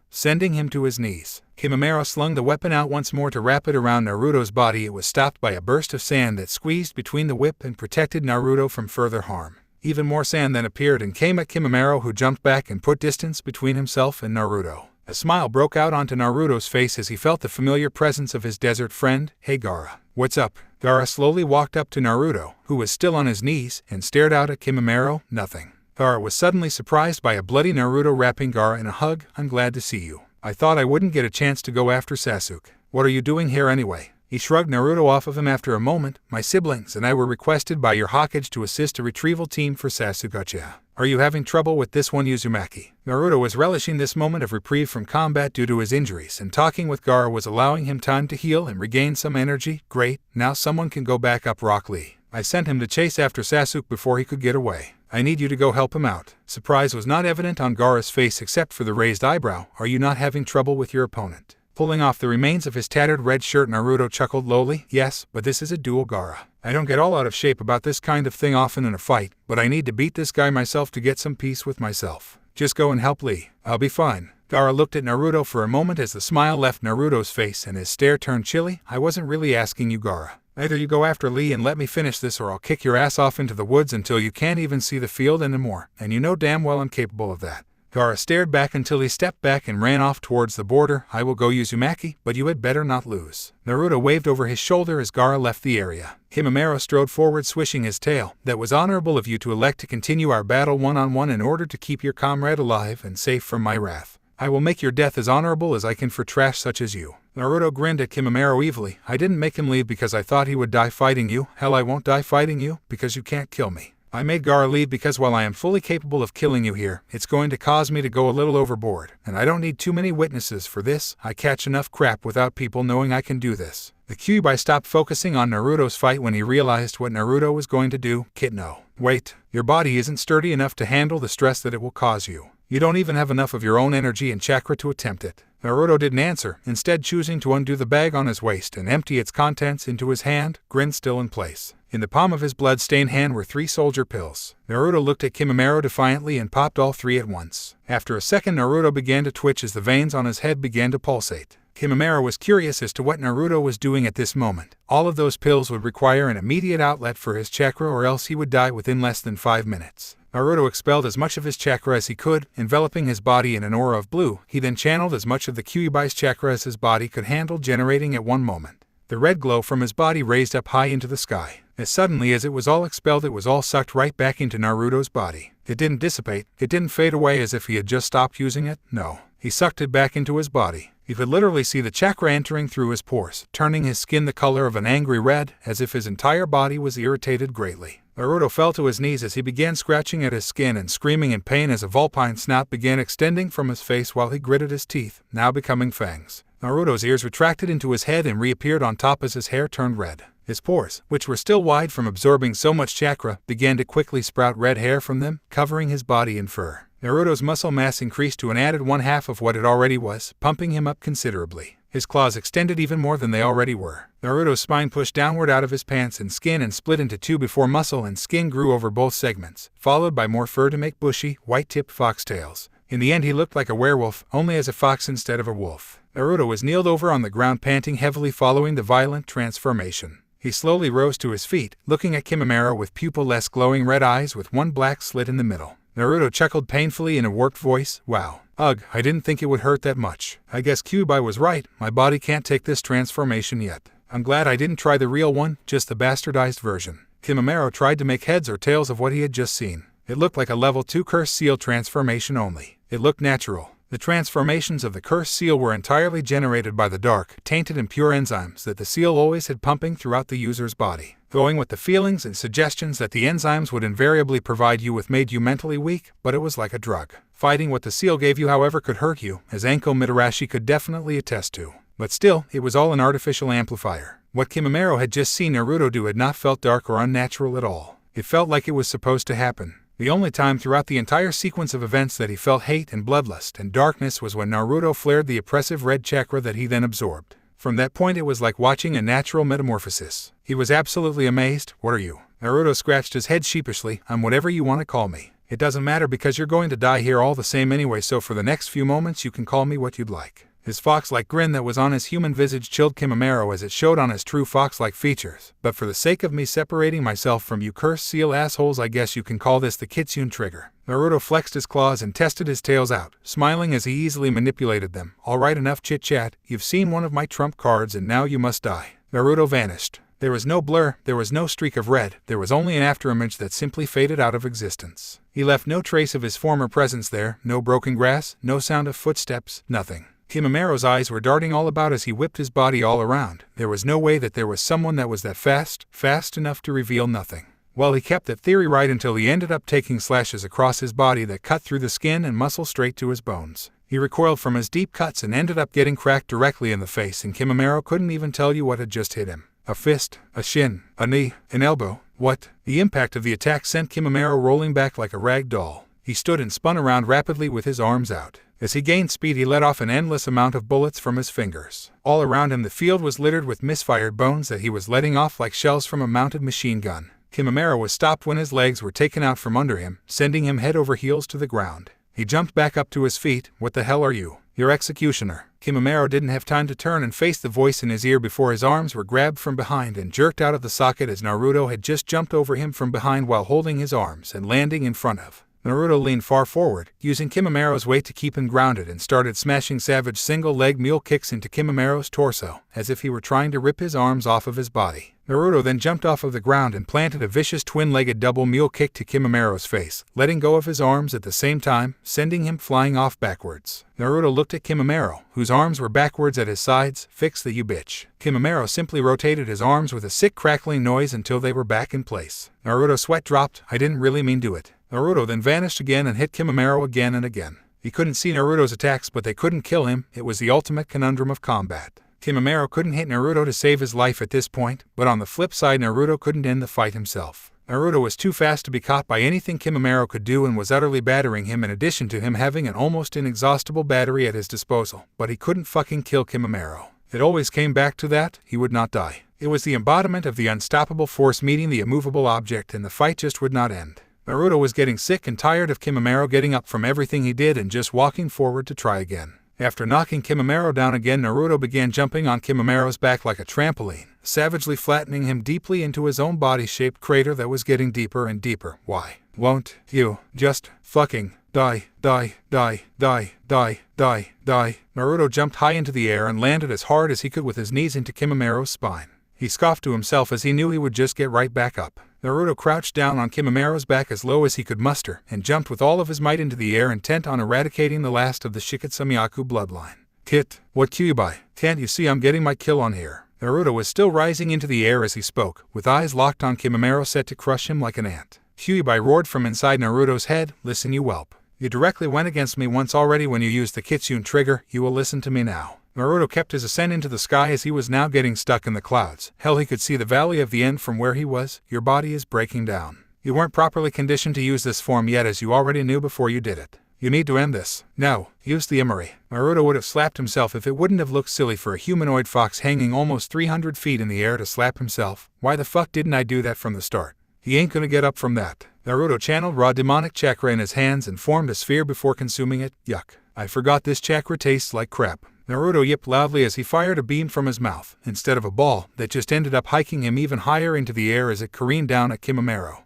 sending him to his knees. Shikamaru slung the weapon out once more to wrap it around Naruto's body. It was stopped by a burst of sand that squeezed between the whip and protected Naruto from further harm. Even more sand then appeared and came at Shikamaru, who jumped back and put distance between himself and Naruto. A smile broke out onto Naruto's face as he felt the familiar presence of his desert friend. Hey Gaara, what's up? Gaara slowly walked up to Naruto, who was still on his knees, and stared out at Shikamaru. Nothing. Gaara was suddenly surprised by a bloody Naruto wrapping Gaara in a hug. I'm glad to see you. I thought I wouldn't get a chance to go after Sasuke. What are you doing here anyway? He shrugged Naruto off of him after a moment. My siblings and I were requested by your Hokage to assist a retrieval team for Sasuke. Are you having trouble with this one, Uzumaki? Naruto was relishing this moment of reprieve from combat due to his injuries, and talking with Gaara was allowing him time to heal and regain some energy. Great, now someone can go back up Rock Lee. I sent him to chase after Sasuke before he could get away. I need you to go help him out. Surprise was not evident on Gaara's face except for the raised eyebrow. Are you not having trouble with your opponent? Pulling off the remains of his tattered red shirt, Naruto chuckled lowly. Yes, but this is a duel, Gaara. I don't get all out of shape about this kind of thing often in a fight, but I need to beat this guy myself to get some peace with myself. Just go and help Lee. I'll be fine. Gaara looked at Naruto for a moment as the smile left Naruto's face and his stare turned chilly. I wasn't really asking you, Gaara. Either you go after Lee and let me finish this, or I'll kick your ass off into the woods until you can't even see the field anymore, and you know damn well I'm capable of that. Gaara stared back until he stepped back and ran off towards the border. I will go, Uzumaki, but you had better not lose. Naruto waved over his shoulder as Gaara left the area. Shikamaru strode forward, swishing his tail. That was honorable of you to elect to continue our battle one-on-one in order to keep your comrade alive and safe from my wrath. I will make your death as honorable as I can for trash such as you. Naruto grinned at Shikamaru evilly. I didn't make him leave because I thought he would die fighting you. Hell, I won't die fighting you, because you can't kill me. I made Gaara leave because while I am fully capable of killing you here, it's going to cause me to go a little overboard, and I don't need too many witnesses for this. I catch enough crap without people knowing I can do this. The Kyuubi stopped focusing on Naruto's fight when he realized what Naruto was going to do. Kitno. Wait, your body isn't sturdy enough to handle the stress that it will cause you. You don't even have enough of your own energy and chakra to attempt it. Naruto didn't answer, instead choosing to undo the bag on his waist and empty its contents into his hand, grin still in place. In the palm of his blood-stained hand were 3 soldier pills. Naruto looked at Shikamaru defiantly and popped all 3 at once. After a second, Naruto began to twitch as the veins on his head began to pulsate. Shikamaru was curious as to what Naruto was doing at this moment. All of those pills would require an immediate outlet for his chakra, or else he would die within less than 5 minutes. Naruto expelled as much of his chakra as he could, enveloping his body in an aura of blue. He then channeled as much of the Kyuubi's chakra as his body could handle, generating at one moment. The red glow from his body raised up high into the sky. As suddenly as it was all expelled, it was all sucked right back into Naruto's body. It didn't dissipate, it didn't fade away as if he had just stopped using it, no. He sucked it back into his body. You could literally see the chakra entering through his pores, turning his skin the color of an angry red, as if his entire body was irritated greatly. Naruto fell to his knees as he began scratching at his skin and screaming in pain as a vulpine snout began extending from his face while he gritted his teeth, now becoming fangs. Naruto's ears retracted into his head and reappeared on top as his hair turned red. His pores, which were still wide from absorbing so much chakra, began to quickly sprout red hair from them, covering his body in fur. Naruto's muscle mass increased to an added 1/2 of what it already was, pumping him up considerably. His claws extended even more than they already were. Naruto's spine pushed downward out of his pants and skin and split into two before muscle and skin grew over both segments, followed by more fur to make bushy, white-tipped foxtails. In the end he looked like a werewolf, only as a fox instead of a wolf. Naruto was kneeled over on the ground panting heavily following the violent transformation. He slowly rose to his feet, looking at Shikamaru with pupil-less glowing red eyes with one black slit in the middle. Naruto chuckled painfully in a warped voice, "Wow. Ugh, I didn't think it would hurt that much. I guess Kyuubi was right, my body can't take this transformation yet. I'm glad I didn't try the real one, just the bastardized version." Shikamaru tried to make heads or tails of what he had just seen. It looked like a level 2 cursed seal transformation only. It looked natural. The transformations of the cursed seal were entirely generated by the dark, tainted and pure enzymes that the seal always had pumping throughout the user's body. Going with the feelings and suggestions that the enzymes would invariably provide you with made you mentally weak, but it was like a drug. Fighting what the seal gave you however could hurt you, as Anko Mitarashi could definitely attest to. But still, it was all an artificial amplifier. What Shikamaru had just seen Naruto do had not felt dark or unnatural at all. It felt like it was supposed to happen. The only time throughout the entire sequence of events that he felt hate and bloodlust and darkness was when Naruto flared the oppressive red chakra that he then absorbed. From that point it was like watching a natural metamorphosis. He was absolutely amazed. "What are you?" Naruto scratched his head sheepishly. "I'm whatever you want to call me. It doesn't matter because you're going to die here all the same anyway, so for the next few moments you can call me what you'd like." His fox-like grin that was on his human visage chilled Shikamaru as it showed on his true fox-like features. "But for the sake of me separating myself from you cursed seal assholes, I guess you can call this the Kitsune trigger." Naruto flexed his claws and tested his tails out, smiling as he easily manipulated them. "Alright, enough chit-chat. You've seen one of my trump cards and now you must die." Naruto vanished. There was no blur, there was no streak of red, there was only an afterimage that simply faded out of existence. He left no trace of his former presence there, no broken grass, no sound of footsteps, nothing. Shikamaru's eyes were darting all about as he whipped his body all around. There was no way that there was someone that was that fast enough to reveal nothing. Well, he kept that theory right until he ended up taking slashes across his body that cut through the skin and muscle straight to his bones. He recoiled from his deep cuts and ended up getting cracked directly in the face, and Shikamaru couldn't even tell you what had just hit him. A fist, a shin, a knee, an elbow. What? The impact of the attack sent Shikamaru rolling back like a rag doll. He stood and spun around rapidly with his arms out. As he gained speed, he let off an endless amount of bullets from his fingers. All around him the field was littered with misfired bones that he was letting off like shells from a mounted machine gun. Shikamaru was stopped when his legs were taken out from under him, sending him head over heels to the ground. He jumped back up to his feet. "What the hell are you?" "Your executioner." Shikamaru didn't have time to turn and face the voice in his ear before his arms were grabbed from behind and jerked out of the socket as Naruto had just jumped over him from behind while holding his arms and landing in front of. Naruto leaned far forward, using Shikamaru's weight to keep him grounded, and started smashing savage single-leg mule kicks into Shikamaru's torso, as if he were trying to rip his arms off of his body. Naruto then jumped off of the ground and planted a vicious twin-legged double mule kick to Shikamaru's face, letting go of his arms at the same time, sending him flying off backwards. Naruto looked at Shikamaru, whose arms were backwards at his sides. "Fix that, you bitch." Shikamaru simply rotated his arms with a sick crackling noise until they were back in place. Naruto's sweat dropped. "I didn't really mean to it." Naruto then vanished again and hit Shikamaru again and again. He couldn't see Naruto's attacks, but they couldn't kill him. It was the ultimate conundrum of combat. Shikamaru couldn't hit Naruto to save his life at this point, but on the flip side Naruto couldn't end the fight himself. Naruto was too fast to be caught by anything Shikamaru could do and was utterly battering him, in addition to him having an almost inexhaustible battery at his disposal. But he couldn't fucking kill Shikamaru. It always came back to that, he would not die. It was the embodiment of the unstoppable force meeting the immovable object, and the fight just would not end. Naruto was getting sick and tired of Shikamaru getting up from everything he did and just walking forward to try again. After knocking Shikamaru down again, Naruto began jumping on Shikamaru's back like a trampoline, savagely flattening him deeply into his own body-shaped crater that was getting deeper and deeper. "Why won't you just fucking die, die, die, die, die, die, die?" Naruto jumped high into the air and landed as hard as he could with his knees into Shikamaru's spine. He scoffed to himself as he knew he would just get right back up. Naruto crouched down on Shikamaru's back as low as he could muster and jumped with all of his might into the air, intent on eradicating the last of the Shikatsumiyaku bloodline. "Kit, what Kyuubi? Can't you see I'm getting my kill on here?" Naruto was still rising into the air as he spoke, with eyes locked on Kimimaro set to crush him like an ant. Kyuubi roared from inside Naruto's head, "Listen, you whelp. You directly went against me once already when you used the Kitsune trigger, you will listen to me now." Naruto kept his ascent into the sky as he was now getting stuck in the clouds. Hell, he could see the valley of the end from where he was. "Your body is breaking down. You weren't properly conditioned to use this form yet, as you already knew before you did it. You need to end this. No, use the Imari." Naruto would have slapped himself if it wouldn't have looked silly for a humanoid fox hanging almost 300 feet in the air to slap himself. Why the fuck didn't I do that from the start? He ain't gonna get up from that. Naruto channeled raw demonic chakra in his hands and formed a sphere before consuming it. Yuck. I forgot this chakra tastes like crap. Naruto yipped loudly as he fired a beam from his mouth, instead of a ball, that just ended up hiking him even higher into the air as it careened down at Kimimaro,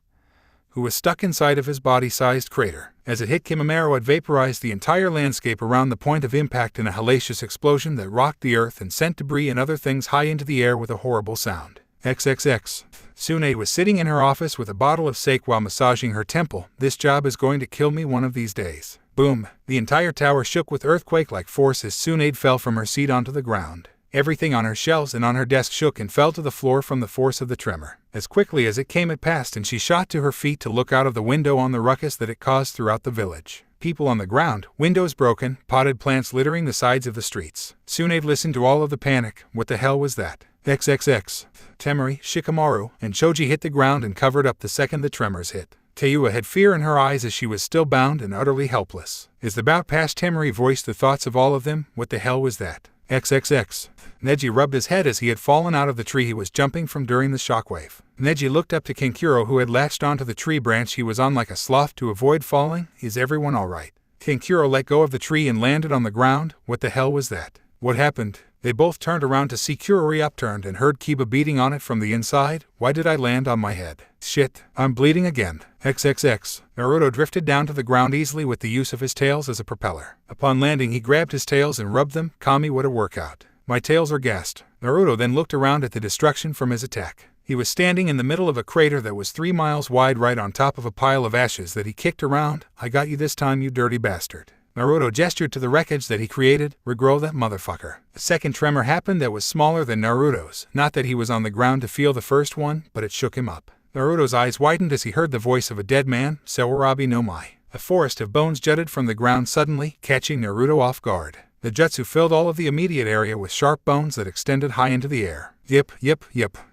who was stuck inside of his body-sized crater. As it hit Kimimaro, it vaporized the entire landscape around the point of impact in a hellacious explosion that rocked the earth and sent debris and other things high into the air with a horrible sound. XXX. Tsunade was sitting in her office with a bottle of sake while massaging her temple. "This job is going to kill me one of these days." Boom! The entire tower shook with earthquake-like force as Tsunade fell from her seat onto the ground. Everything on her shelves and on her desk shook and fell to the floor from the force of the tremor. As quickly as it came, it passed, and she shot to her feet to look out of the window on the ruckus that it caused throughout the village. People on the ground, windows broken, potted plants littering the sides of the streets. Tsunade listened to all of the panic. What the hell was that? XXX. Temari, Shikamaru, and Choji hit the ground and covered up the second the tremors hit. Teiua had fear in her eyes as she was still bound and utterly helpless. As the bout passed, Temari voiced the thoughts of all of them. What the hell was that? XXX. Neji rubbed his head as he had fallen out of the tree he was jumping from during the shockwave. Neji looked up to Kankuro, who had latched onto the tree branch he was on like a sloth to avoid falling. "Is everyone alright?" Kankuro let go of the tree and landed on the ground. What the hell was that? What happened? They both turned around to see Kurori upturned and heard Kiba beating on it from the inside. "Why did I land on my head? Shit, I'm bleeding again." XXX. Naruto drifted down to the ground easily with the use of his tails as a propeller. Upon landing, he grabbed his tails and rubbed them. "Kami, what a workout. My tails are gassed." Naruto then looked around at the destruction from his attack. He was standing in the middle of a crater that was 3 miles wide right on top of a pile of ashes that he kicked around. "I got you this time, you dirty bastard." Naruto gestured to the wreckage that he created. "Regrow that motherfucker." A second tremor happened that was smaller than Naruto's. Not that he was on the ground to feel the first one, but it shook him up. Naruto's eyes widened as he heard the voice of a dead man. "Sawarabi no Mai." A forest of bones jutted from the ground suddenly, catching Naruto off guard. The jutsu filled all of the immediate area with sharp bones that extended high into the air. Yip.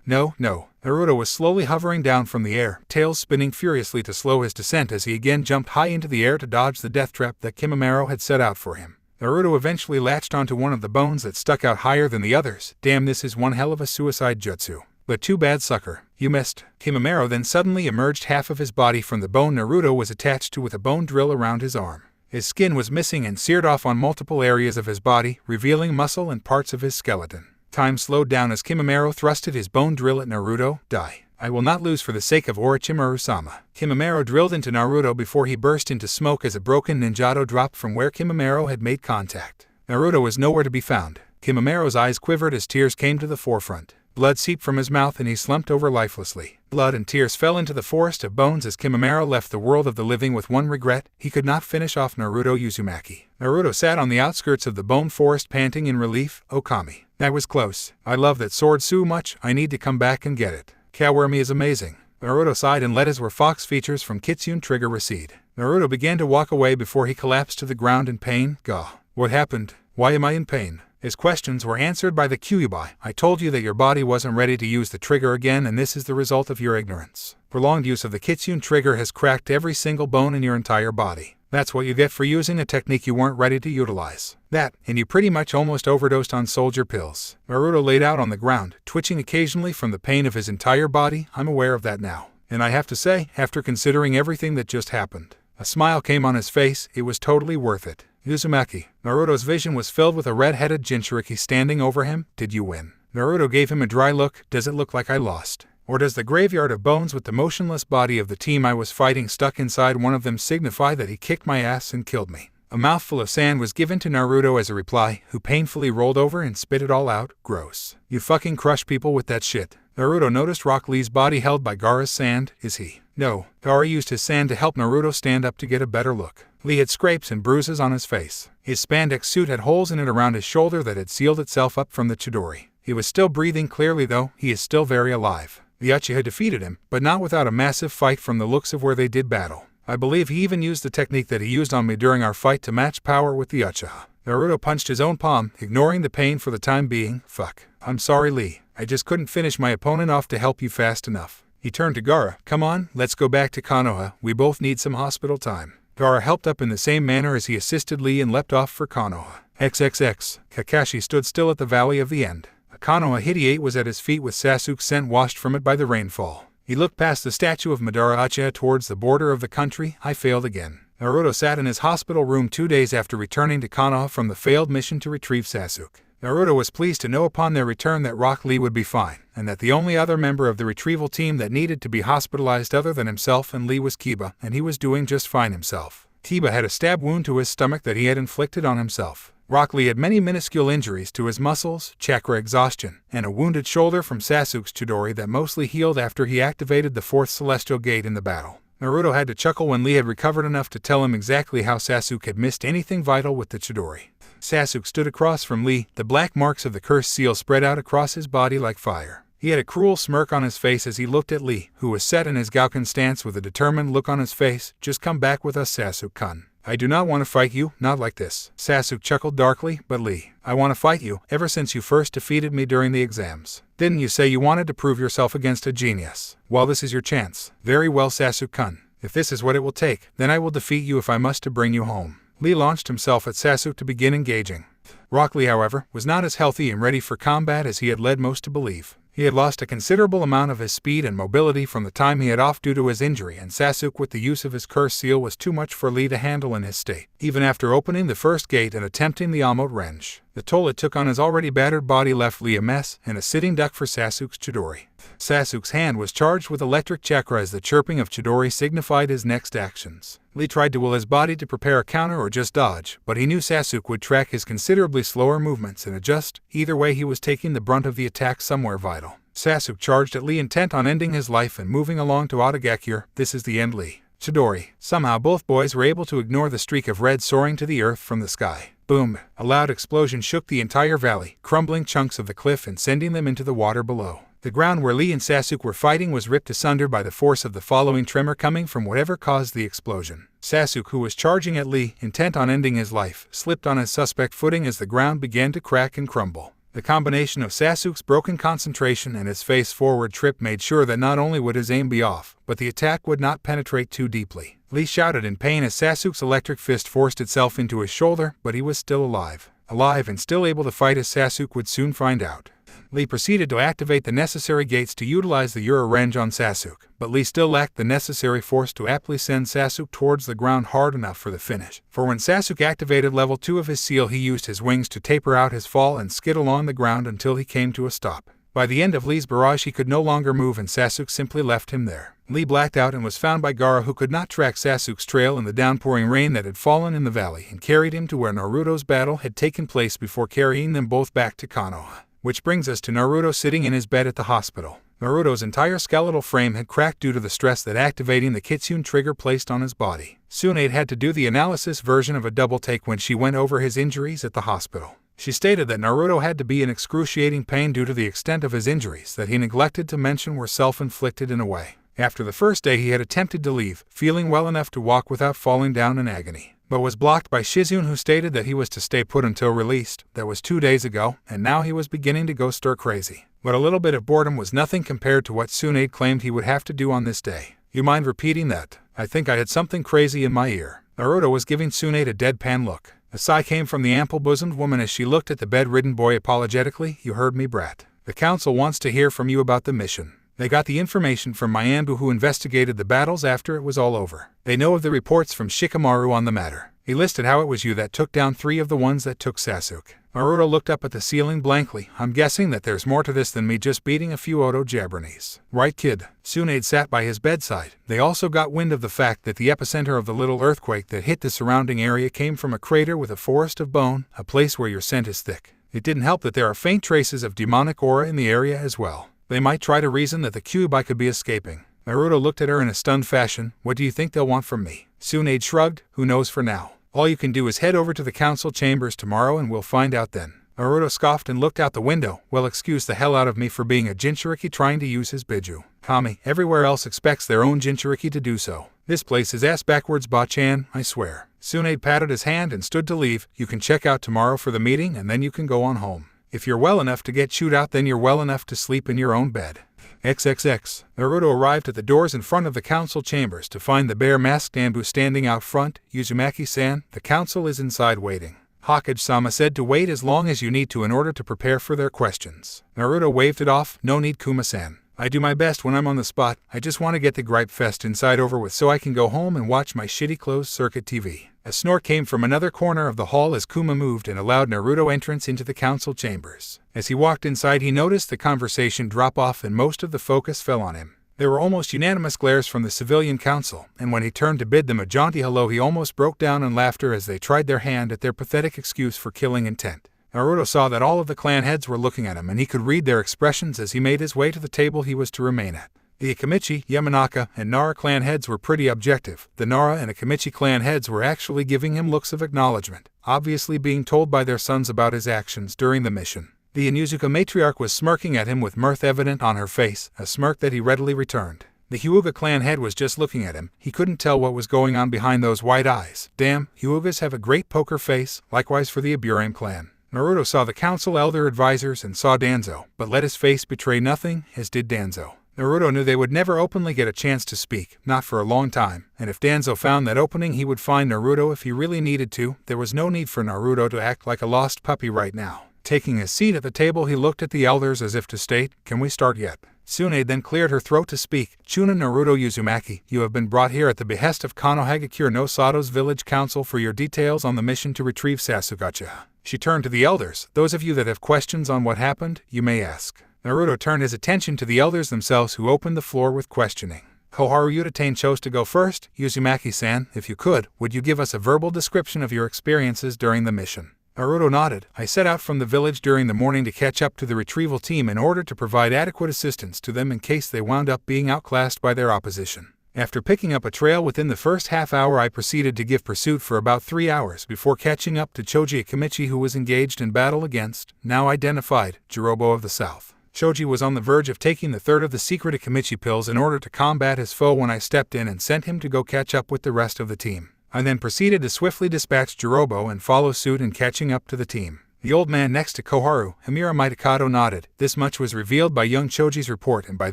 No. Naruto was slowly hovering down from the air, tails spinning furiously to slow his descent as he again jumped high into the air to dodge the death trap that Kimimaro had set out for him. Naruto eventually latched onto one of the bones that stuck out higher than the others. "Damn, this is one hell of a suicide jutsu. But too bad, sucker. You missed." Kimimaro then suddenly emerged half of his body from the bone Naruto was attached to with a bone drill around his arm. His skin was missing and seared off on multiple areas of his body, revealing muscle and parts of his skeleton. Time slowed down as Kimimaro thrusted his bone drill at Naruto. "Die. I will not lose for the sake of Orochimaru-sama." Kimimaro drilled into Naruto before he burst into smoke as a broken ninjato dropped from where Kimimaro had made contact. Naruto was nowhere to be found. Kimimaro's eyes quivered as tears came to the forefront. Blood seeped from his mouth and he slumped over lifelessly. Blood and tears fell into the forest of bones as Kimimaro left the world of the living with one regret: he could not finish off Naruto Uzumaki. Naruto sat on the outskirts of the bone forest panting in relief. "Oh Kami, that was close. I love that sword so much, I need to come back and get it. Kawarami is amazing." Naruto sighed and let his were fox features from Kitsune trigger recede. Naruto began to walk away before he collapsed to the ground in pain. "Gah. What happened? Why am I in pain?" His questions were answered by the Kyuubi. "I told you that your body wasn't ready to use the trigger again, and this is the result of your ignorance. Prolonged use of the Kitsune trigger has cracked every single bone in your entire body. That's what you get for using a technique you weren't ready to utilize. That, and you pretty much almost overdosed on soldier pills." Naruto laid out on the ground, twitching occasionally from the pain of his entire body. "I'm aware of that now. And I have to say, after considering everything that just happened." A smile came on his face. "It was totally worth it." Uzumaki. Naruto's vision was filled with a red-headed Jinchuriki standing over him. "Did you win?" Naruto gave him a dry look. "Does it look like I lost? Or does the graveyard of bones with the motionless body of the team I was fighting stuck inside one of them signify that he kicked my ass and killed me?" A mouthful of sand was given to Naruto as a reply, who painfully rolled over and spit it all out. "Gross. You fucking crush people with that shit." Naruto noticed Rock Lee's body held by Gaara's sand. "Is he?" "No." Gaara used his sand to help Naruto stand up to get a better look. Lee had scrapes and bruises on his face. His spandex suit had holes in it around his shoulder that had sealed itself up from the Chidori. He was still breathing clearly though, he is still very alive. The Uchiha defeated him, but not without a massive fight from the looks of where they did battle. I believe he even used the technique that he used on me during our fight to match power with the Uchiha. Naruto punched his own palm, ignoring the pain for the time being. Fuck. I'm sorry, Lee. I just couldn't finish my opponent off to help you fast enough. He turned to Gaara. Come on, let's go back to Konoha. We both need some hospital time. Gaara helped up in the same manner as he assisted Lee and leapt off for Konoha. XXX. Kakashi stood still at the Valley of the End. A Konoha Hideate was at his feet with Sasuke's scent washed from it by the rainfall. He looked past the statue of Madara Uchiha towards the border of the country. I failed again. Naruto sat in his hospital room 2 days after returning to Konoha from the failed mission to retrieve Sasuke. Naruto was pleased to know upon their return that Rock Lee would be fine, and that the only other member of the retrieval team that needed to be hospitalized other than himself and Lee was Kiba, and he was doing just fine himself. Kiba had a stab wound to his stomach that he had inflicted on himself. Rock Lee had many minuscule injuries to his muscles, chakra exhaustion, and a wounded shoulder from Sasuke's Chidori that mostly healed after he activated the 4th Celestial Gate in the battle. Naruto had to chuckle when Lee had recovered enough to tell him exactly how Sasuke had missed anything vital with the Chidori. Sasuke stood across from Lee, the black marks of the cursed seal spread out across his body like fire. He had a cruel smirk on his face as he looked at Lee, who was set in his Gauken stance with a determined look on his face. Just come back with us, Sasuke-kun. I do not want to fight you, not like this. Sasuke chuckled darkly, but Lee, I want to fight you, ever since you first defeated me during the exams. Didn't you say you wanted to prove yourself against a genius? Well, this is your chance. Very well, Sasuke-kun. If this is what it will take, then I will defeat you if I must to bring you home. Lee launched himself at Sasuke to begin engaging. Rock Lee, however, was not as healthy and ready for combat as he had led most to believe. He had lost a considerable amount of his speed and mobility from the time he had off due to his injury, and Sasuke with the use of his cursed seal was too much for Lee to handle in his state, even after opening the first gate and attempting the Amot wrench. The toll it took on his already battered body left Lee a mess and a sitting duck for Sasuke's Chidori. Sasuke's hand was charged with electric chakra as the chirping of Chidori signified his next actions. Lee tried to will his body to prepare a counter or just dodge, but he knew Sasuke would track his considerably slower movements and adjust. Either way, he was taking the brunt of the attack somewhere vital. Sasuke charged at Lee, intent on ending his life and moving along to Otagakure. This is the end, Lee. Chidori. Somehow both boys were able to ignore the streak of red soaring to the earth from the sky. Boom! A loud explosion shook the entire valley, crumbling chunks of the cliff and sending them into the water below. The ground where Lee and Sasuke were fighting was ripped asunder by the force of the following tremor coming from whatever caused the explosion. Sasuke, who was charging at Lee, intent on ending his life, slipped on his suspect footing as the ground began to crack and crumble. The combination of Sasuke's broken concentration and his face-forward trip made sure that not only would his aim be off, but the attack would not penetrate too deeply. Lee shouted in pain as Sasuke's electric fist forced itself into his shoulder, but he was still alive. Alive and still able to fight, as Sasuke would soon find out. Lee proceeded to activate the necessary gates to utilize the Yura Renge on Sasuke, but Lee still lacked the necessary force to aptly send Sasuke towards the ground hard enough for the finish. For when Sasuke activated level 2 of his seal, he used his wings to taper out his fall and skid along the ground until he came to a stop. By the end of Lee's barrage, he could no longer move and Sasuke simply left him there. Lee blacked out and was found by Gaara, who could not track Sasuke's trail in the downpouring rain that had fallen in the valley, and carried him to where Naruto's battle had taken place before carrying them both back to Konoha. Which brings us to Naruto sitting in his bed at the hospital. Naruto's entire skeletal frame had cracked due to the stress that activating the Kitsune trigger placed on his body. Tsunade had to do the analysis version of a double take when she went over his injuries at the hospital. She stated that Naruto had to be in excruciating pain due to the extent of his injuries that he neglected to mention were self-inflicted in a way. After the first day, he had attempted to leave, feeling well enough to walk without falling down in agony, but was blocked by Shizune, who stated that he was to stay put until released. That was 2 days ago, and now he was beginning to go stir-crazy. But a little bit of boredom was nothing compared to what Tsunade claimed he would have to do on this day. You mind repeating that? I think I had something crazy in my ear. Naruto was giving Tsunade a deadpan look. A sigh came from the ample-bosomed woman as she looked at the bedridden boy apologetically. You heard me, brat. The council wants to hear from you about the mission. They got the information from Mayambu, who investigated the battles after it was all over. They know of the reports from Shikamaru on the matter. He listed how it was you that took down 3 of the ones that took Sasuke. Naruto looked up at the ceiling blankly. I'm guessing that there's more to this than me just beating a few Oto Japanese. Right, kid? Tsunade sat by his bedside. They also got wind of the fact that the epicenter of the little earthquake that hit the surrounding area came from a crater with a forest of bone, a place where your scent is thick. It didn't help that there are faint traces of demonic aura in the area as well. They might try to reason that the Kyuubi could be escaping. Naruto looked at her in a stunned fashion. What do you think they'll want from me? Tsunade shrugged. Who knows for now? All you can do is head over to the council chambers tomorrow and we'll find out then. Naruto scoffed and looked out the window. Well, excuse the hell out of me for being a Jinchuriki trying to use his Biju. Kami, everywhere else expects their own Jinchuriki to do so. This place is ass backwards, Ba-chan, I swear. Tsunade patted his hand and stood to leave. You can check out tomorrow for the meeting and then you can go on home. If you're well enough to get chewed out, then you're well enough to sleep in your own bed. XXX. Naruto arrived at the doors in front of the council chambers to find the bare-masked Anbu standing out front. Uzumaki-san, the council is inside waiting. Hokage-sama said to wait as long as you need to in order to prepare for their questions. Naruto waved it off. No need, Kuma-san. I do my best when I'm on the spot. I just want to get the gripe fest inside over with so I can go home and watch my shitty closed-circuit TV. A snort came from another corner of the hall as Kuma moved and allowed Naruto entrance into the council chambers. As he walked inside, he noticed the conversation drop off and most of the focus fell on him. There were almost unanimous glares from the civilian council, and when he turned to bid them a jaunty hello, he almost broke down in laughter as they tried their hand at their pathetic excuse for killing intent. Naruto saw that all of the clan heads were looking at him, and he could read their expressions as he made his way to the table he was to remain at. The Akamichi, Yamanaka, and Nara clan heads were pretty objective. The Nara and Akamichi clan heads were actually giving him looks of acknowledgement, obviously being told by their sons about his actions during the mission. The Inuzuka matriarch was smirking at him with mirth evident on her face, a smirk that he readily returned. The Hyuga clan head was just looking at him. He couldn't tell what was going on behind those white eyes. Damn, Hyugas have a great poker face, likewise for the Aburame clan. Naruto saw the council elder advisors and saw Danzo, but let his face betray nothing, as did Danzo. Naruto knew they would never openly get a chance to speak, not for a long time, and if Danzo found that opening, he would find Naruto if he really needed to. There was no need for Naruto to act like a lost puppy right now. Taking his seat at the table, he looked at the elders as if to state, "Can we start yet?" Tsunade then cleared her throat to speak. "Chuna Naruto Uzumaki, you have been brought here at the behest of Konoha no Sato's village council for your details on the mission to retrieve Sasuke." She turned to the elders. "Those of you that have questions on what happened, you may ask." Naruto turned his attention to the elders themselves, who opened the floor with questioning. Koharu Udatain chose to go first. "Uzumaki-san, if you could, would you give us a verbal description of your experiences during the mission?" Naruto nodded. "I set out from the village during the morning to catch up to the retrieval team in order to provide adequate assistance to them in case they wound up being outclassed by their opposition. After picking up a trail within the first half hour, I proceeded to give pursuit for about 3 hours before catching up to Choji Akamichi, who was engaged in battle against, now identified, Jirobo of the South. Choji was on the verge of taking the third of the secret Akamichi pills in order to combat his foe when I stepped in and sent him to go catch up with the rest of the team. I then proceeded to swiftly dispatch Jirobo and follow suit in catching up to the team." The old man next to Koharu, Himura Mitokado, nodded. This much was revealed by young Choji's report and by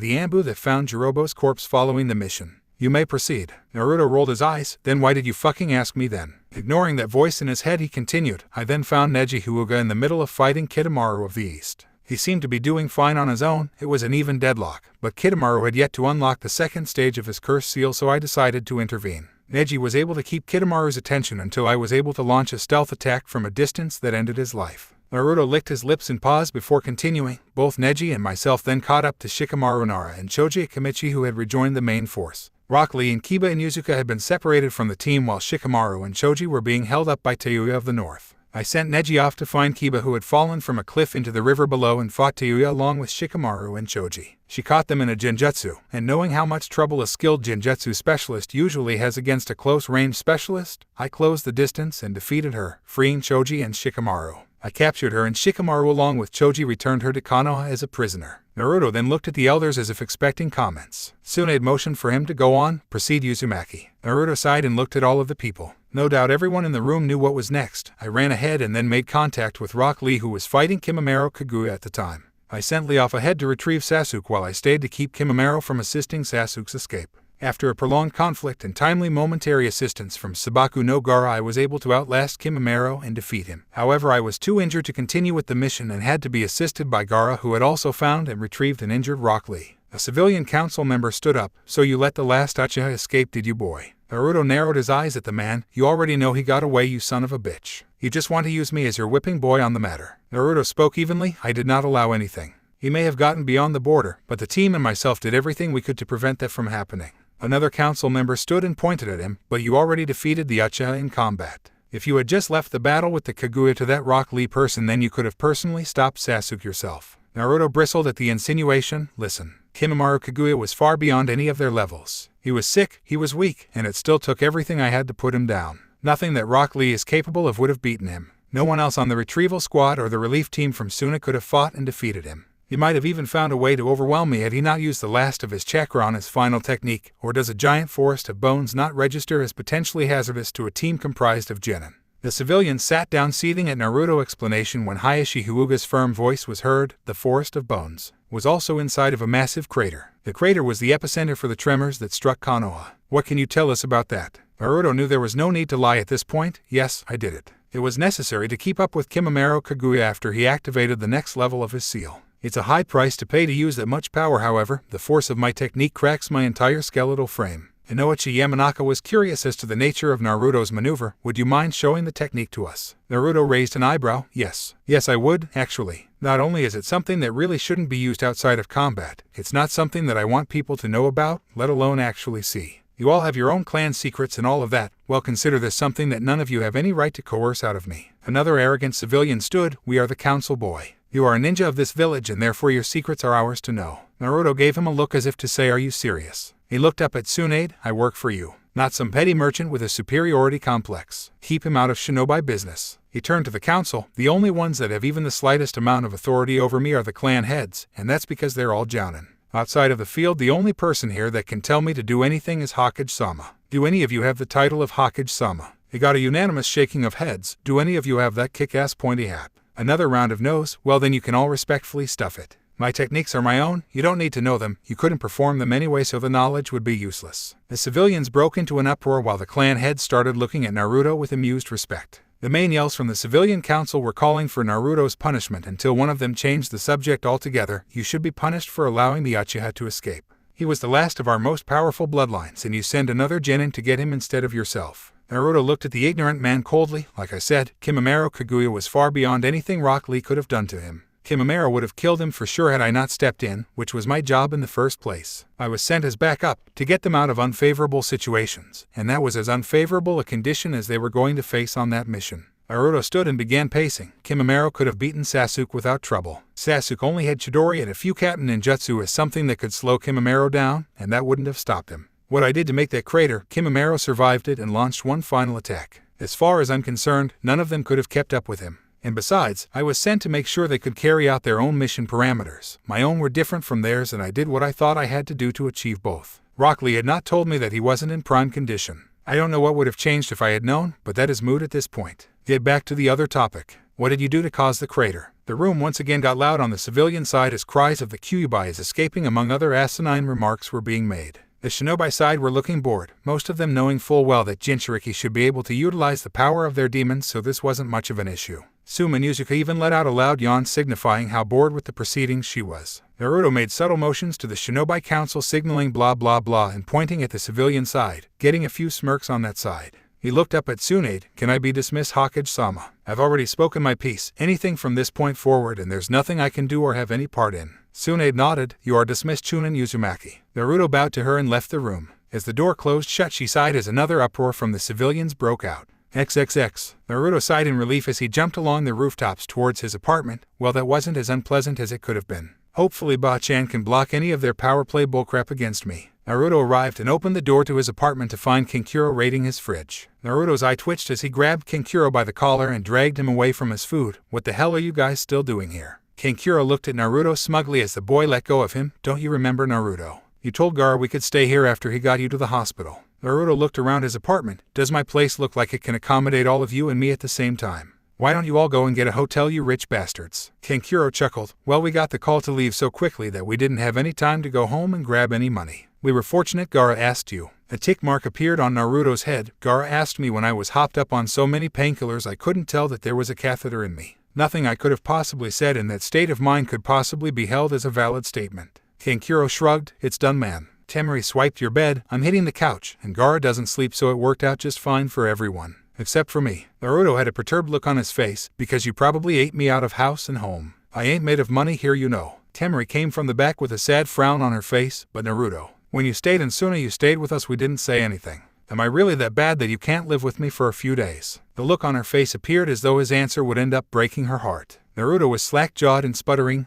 the Anbu that found Jirobo's corpse following the mission. "You may proceed." Naruto rolled his eyes. "Then why did you fucking ask me then?" Ignoring that voice in his head, he continued. "I then found Neji Hyuga in the middle of fighting Shikamaru of the East. He seemed to be doing fine on his own. It was an even deadlock, but Shikamaru had yet to unlock the second stage of his curse seal, so I decided to intervene. Neji was able to keep Shikamaru's attention until I was able to launch a stealth attack from a distance that ended his life." Naruto licked his lips and paused before continuing. "Both Neji and myself then caught up to Shikamaru, Nara, and Choji Akamichi, who had rejoined the main force. Rock Lee and Kiba Inuzuka had been separated from the team while Shikamaru and Choji were being held up by Teuya of the North. I sent Neji off to find Kiba, who had fallen from a cliff into the river below, and fought Teuya along with Shikamaru and Choji. She caught them in a genjutsu, and knowing how much trouble a skilled genjutsu specialist usually has against a close-range specialist, I closed the distance and defeated her, freeing Choji and Shikamaru. I captured her, and Shikamaru along with Choji returned her to Kanoha as a prisoner." Naruto then looked at the elders as if expecting comments. Tsunade motioned for him to go on. "Proceed, Uzumaki." Naruto sighed and looked at all of the people. No doubt everyone in the room knew what was next. I ran ahead and then made contact with Rock Lee, who was fighting Shikamaru Kaguya at the time. I sent Lee off ahead to retrieve Sasuke while I stayed to keep Shikamaru from assisting Sasuke's escape. After a prolonged conflict and timely momentary assistance from Sabaku no Gaara, I was able to outlast Shikamaru and defeat him. However, I was too injured to continue with the mission and had to be assisted by Gaara, who had also found and retrieved an injured Rock Lee. A civilian council member stood up. "So you let the last Uchiha escape, did you, boy?" Naruto narrowed his eyes at the man. "You already know he got away, you son of a bitch. You just want to use me as your whipping boy on the matter." Naruto spoke evenly. "I did not allow anything. He may have gotten beyond the border, but the team and myself did everything we could to prevent that from happening." Another council member stood and pointed at him. "But you already defeated the Uchiha in combat. If you had just left the battle with the Kaguya to that Rock Lee person, then you could have personally stopped Sasuke yourself." Naruto bristled at the insinuation. "Listen, Shikamaru Kaguya was far beyond any of their levels. He was sick, he was weak, and it still took everything I had to put him down. Nothing that Rock Lee is capable of would have beaten him. No one else on the retrieval squad or the relief team from Suna could have fought and defeated him. He might have even found a way to overwhelm me had he not used the last of his chakra on his final technique, or does a giant forest of bones not register as potentially hazardous to a team comprised of genin? The civilians sat down seething at Naruto's explanation when Hayashi Hyuga's firm voice was heard. The forest of bones was also inside of a massive crater. The crater was the epicenter for the tremors that struck Kanoha. What can you tell us about that? Naruto knew there was no need to lie at this point. Yes, I did it. It was necessary to keep up with Kimimaro Kaguya after he activated the next level of his seal. It's a high price to pay to use that much power, however. The force of my technique cracks my entire skeletal frame. Inoichi Yamanaka was curious as to the nature of Naruto's maneuver. Would you mind showing the technique to us? Naruto raised an eyebrow. Yes. Yes, I would, actually. Not only is it something that really shouldn't be used outside of combat, it's not something that I want people to know about, let alone actually see. You all have your own clan secrets and all of that. Well, consider this something that none of you have any right to coerce out of me. Another arrogant civilian stood. We are the council boy. You are a ninja of this village and therefore your secrets are ours to know. Naruto gave him a look as if to say, are you serious? He looked up at Tsunade. I work for you, not some petty merchant with a superiority complex. Keep him out of shinobi business. He turned to the council. The only ones that have even the slightest amount of authority over me are the clan heads, and that's because they're all jounin. Outside of the field, the only person here that can tell me to do anything is Hokage-sama. Do any of you have the title of Hokage-sama? He got a unanimous shaking of heads. Do any of you have that kick-ass pointy hat? Another round of no's. Well, then you can all respectfully stuff it. My techniques are my own. You don't need to know them. You couldn't perform them anyway, so the knowledge would be useless. The civilians broke into an uproar while the clan heads started looking at Naruto with amused respect. The main yells from the civilian council were calling for Naruto's punishment until one of them changed the subject altogether. You should be punished for allowing the Uchiha to escape. He was the last of our most powerful bloodlines, and you send another genin to get him instead of yourself. Naruto looked at the ignorant man coldly. Like I said, Kimimaro Kaguya was far beyond anything Rock Lee could have done to him. Kimimaro would have killed him for sure had I not stepped in, which was my job in the first place. I was sent as backup to get them out of unfavorable situations, and that was as unfavorable a condition as they were going to face on that mission. Naruto stood and began pacing. Kimimaro could have beaten Sasuke without trouble. Sasuke only had Chidori and a few Katen ninjutsu as something that could slow Kimimaro down, and that wouldn't have stopped him. What I did to make that crater, Kimimaro survived it and launched one final attack. As far as I'm concerned, none of them could have kept up with him. And besides, I was sent to make sure they could carry out their own mission parameters. My own were different from theirs, and I did what I thought I had to do to achieve both. Rock Lee had not told me that he wasn't in prime condition. I don't know what would have changed if I had known, but that is moot at this point. Get back to the other topic. What did you do to cause the crater? The room once again got loud on the civilian side as cries of the Kyuubi escaping among other asinine remarks were being made. The shinobi side were looking bored, most of them knowing full well that Jinchuriki should be able to utilize the power of their demons, so this wasn't much of an issue. Suma Nezuka even let out a loud yawn signifying how bored with the proceedings she was. Naruto made subtle motions to the shinobi council signaling blah blah blah and pointing at the civilian side, getting a few smirks on that side. He looked up at Tsunade. Can I be dismissed, Hokage-sama? I've already spoken my piece. Anything from this point forward and there's nothing I can do or have any part in. Tsunade nodded. You are dismissed, Chunin Uzumaki. Naruto bowed to her and left the room. As the door closed shut, she sighed as another uproar from the civilians broke out. XXX. Naruto sighed in relief as he jumped along the rooftops towards his apartment. Well, that wasn't as unpleasant as it could have been. Hopefully Ba-chan can block any of their power play bullcrap against me. Naruto arrived and opened the door to his apartment to find Kankuro raiding his fridge. Naruto's eye twitched as he grabbed Kankuro by the collar and dragged him away from his food. What the hell are you guys still doing here? Kankuro looked at Naruto smugly as the boy let go of him. Don't you remember, Naruto? You told Gaara we could stay here after he got you to the hospital. Naruto looked around his apartment. Does my place look like it can accommodate all of you and me at the same time? Why don't you all go and get a hotel, you rich bastards? Kankuro chuckled. Well, we got the call to leave so quickly that we didn't have any time to go home and grab any money. We were fortunate Gaara asked you. A tick mark appeared on Naruto's head. Gaara asked me when I was hopped up on so many painkillers I couldn't tell that there was a catheter in me. Nothing I could have possibly said in that state of mind could possibly be held as a valid statement. Kankuro shrugged. It's done, man. Temari swiped your bed. I'm hitting the couch, and Gaara doesn't sleep, so it worked out just fine for everyone. Except for me. Naruto had a perturbed look on his face. Because you probably ate me out of house and home. I ain't made of money here, you know. Temari came from the back with a sad frown on her face. But Naruto, when you stayed in Suna, you stayed with us, we didn't say anything. Am I really that bad that you can't live with me for a few days? The look on her face appeared as though his answer would end up breaking her heart. Naruto was slack-jawed and sputtering.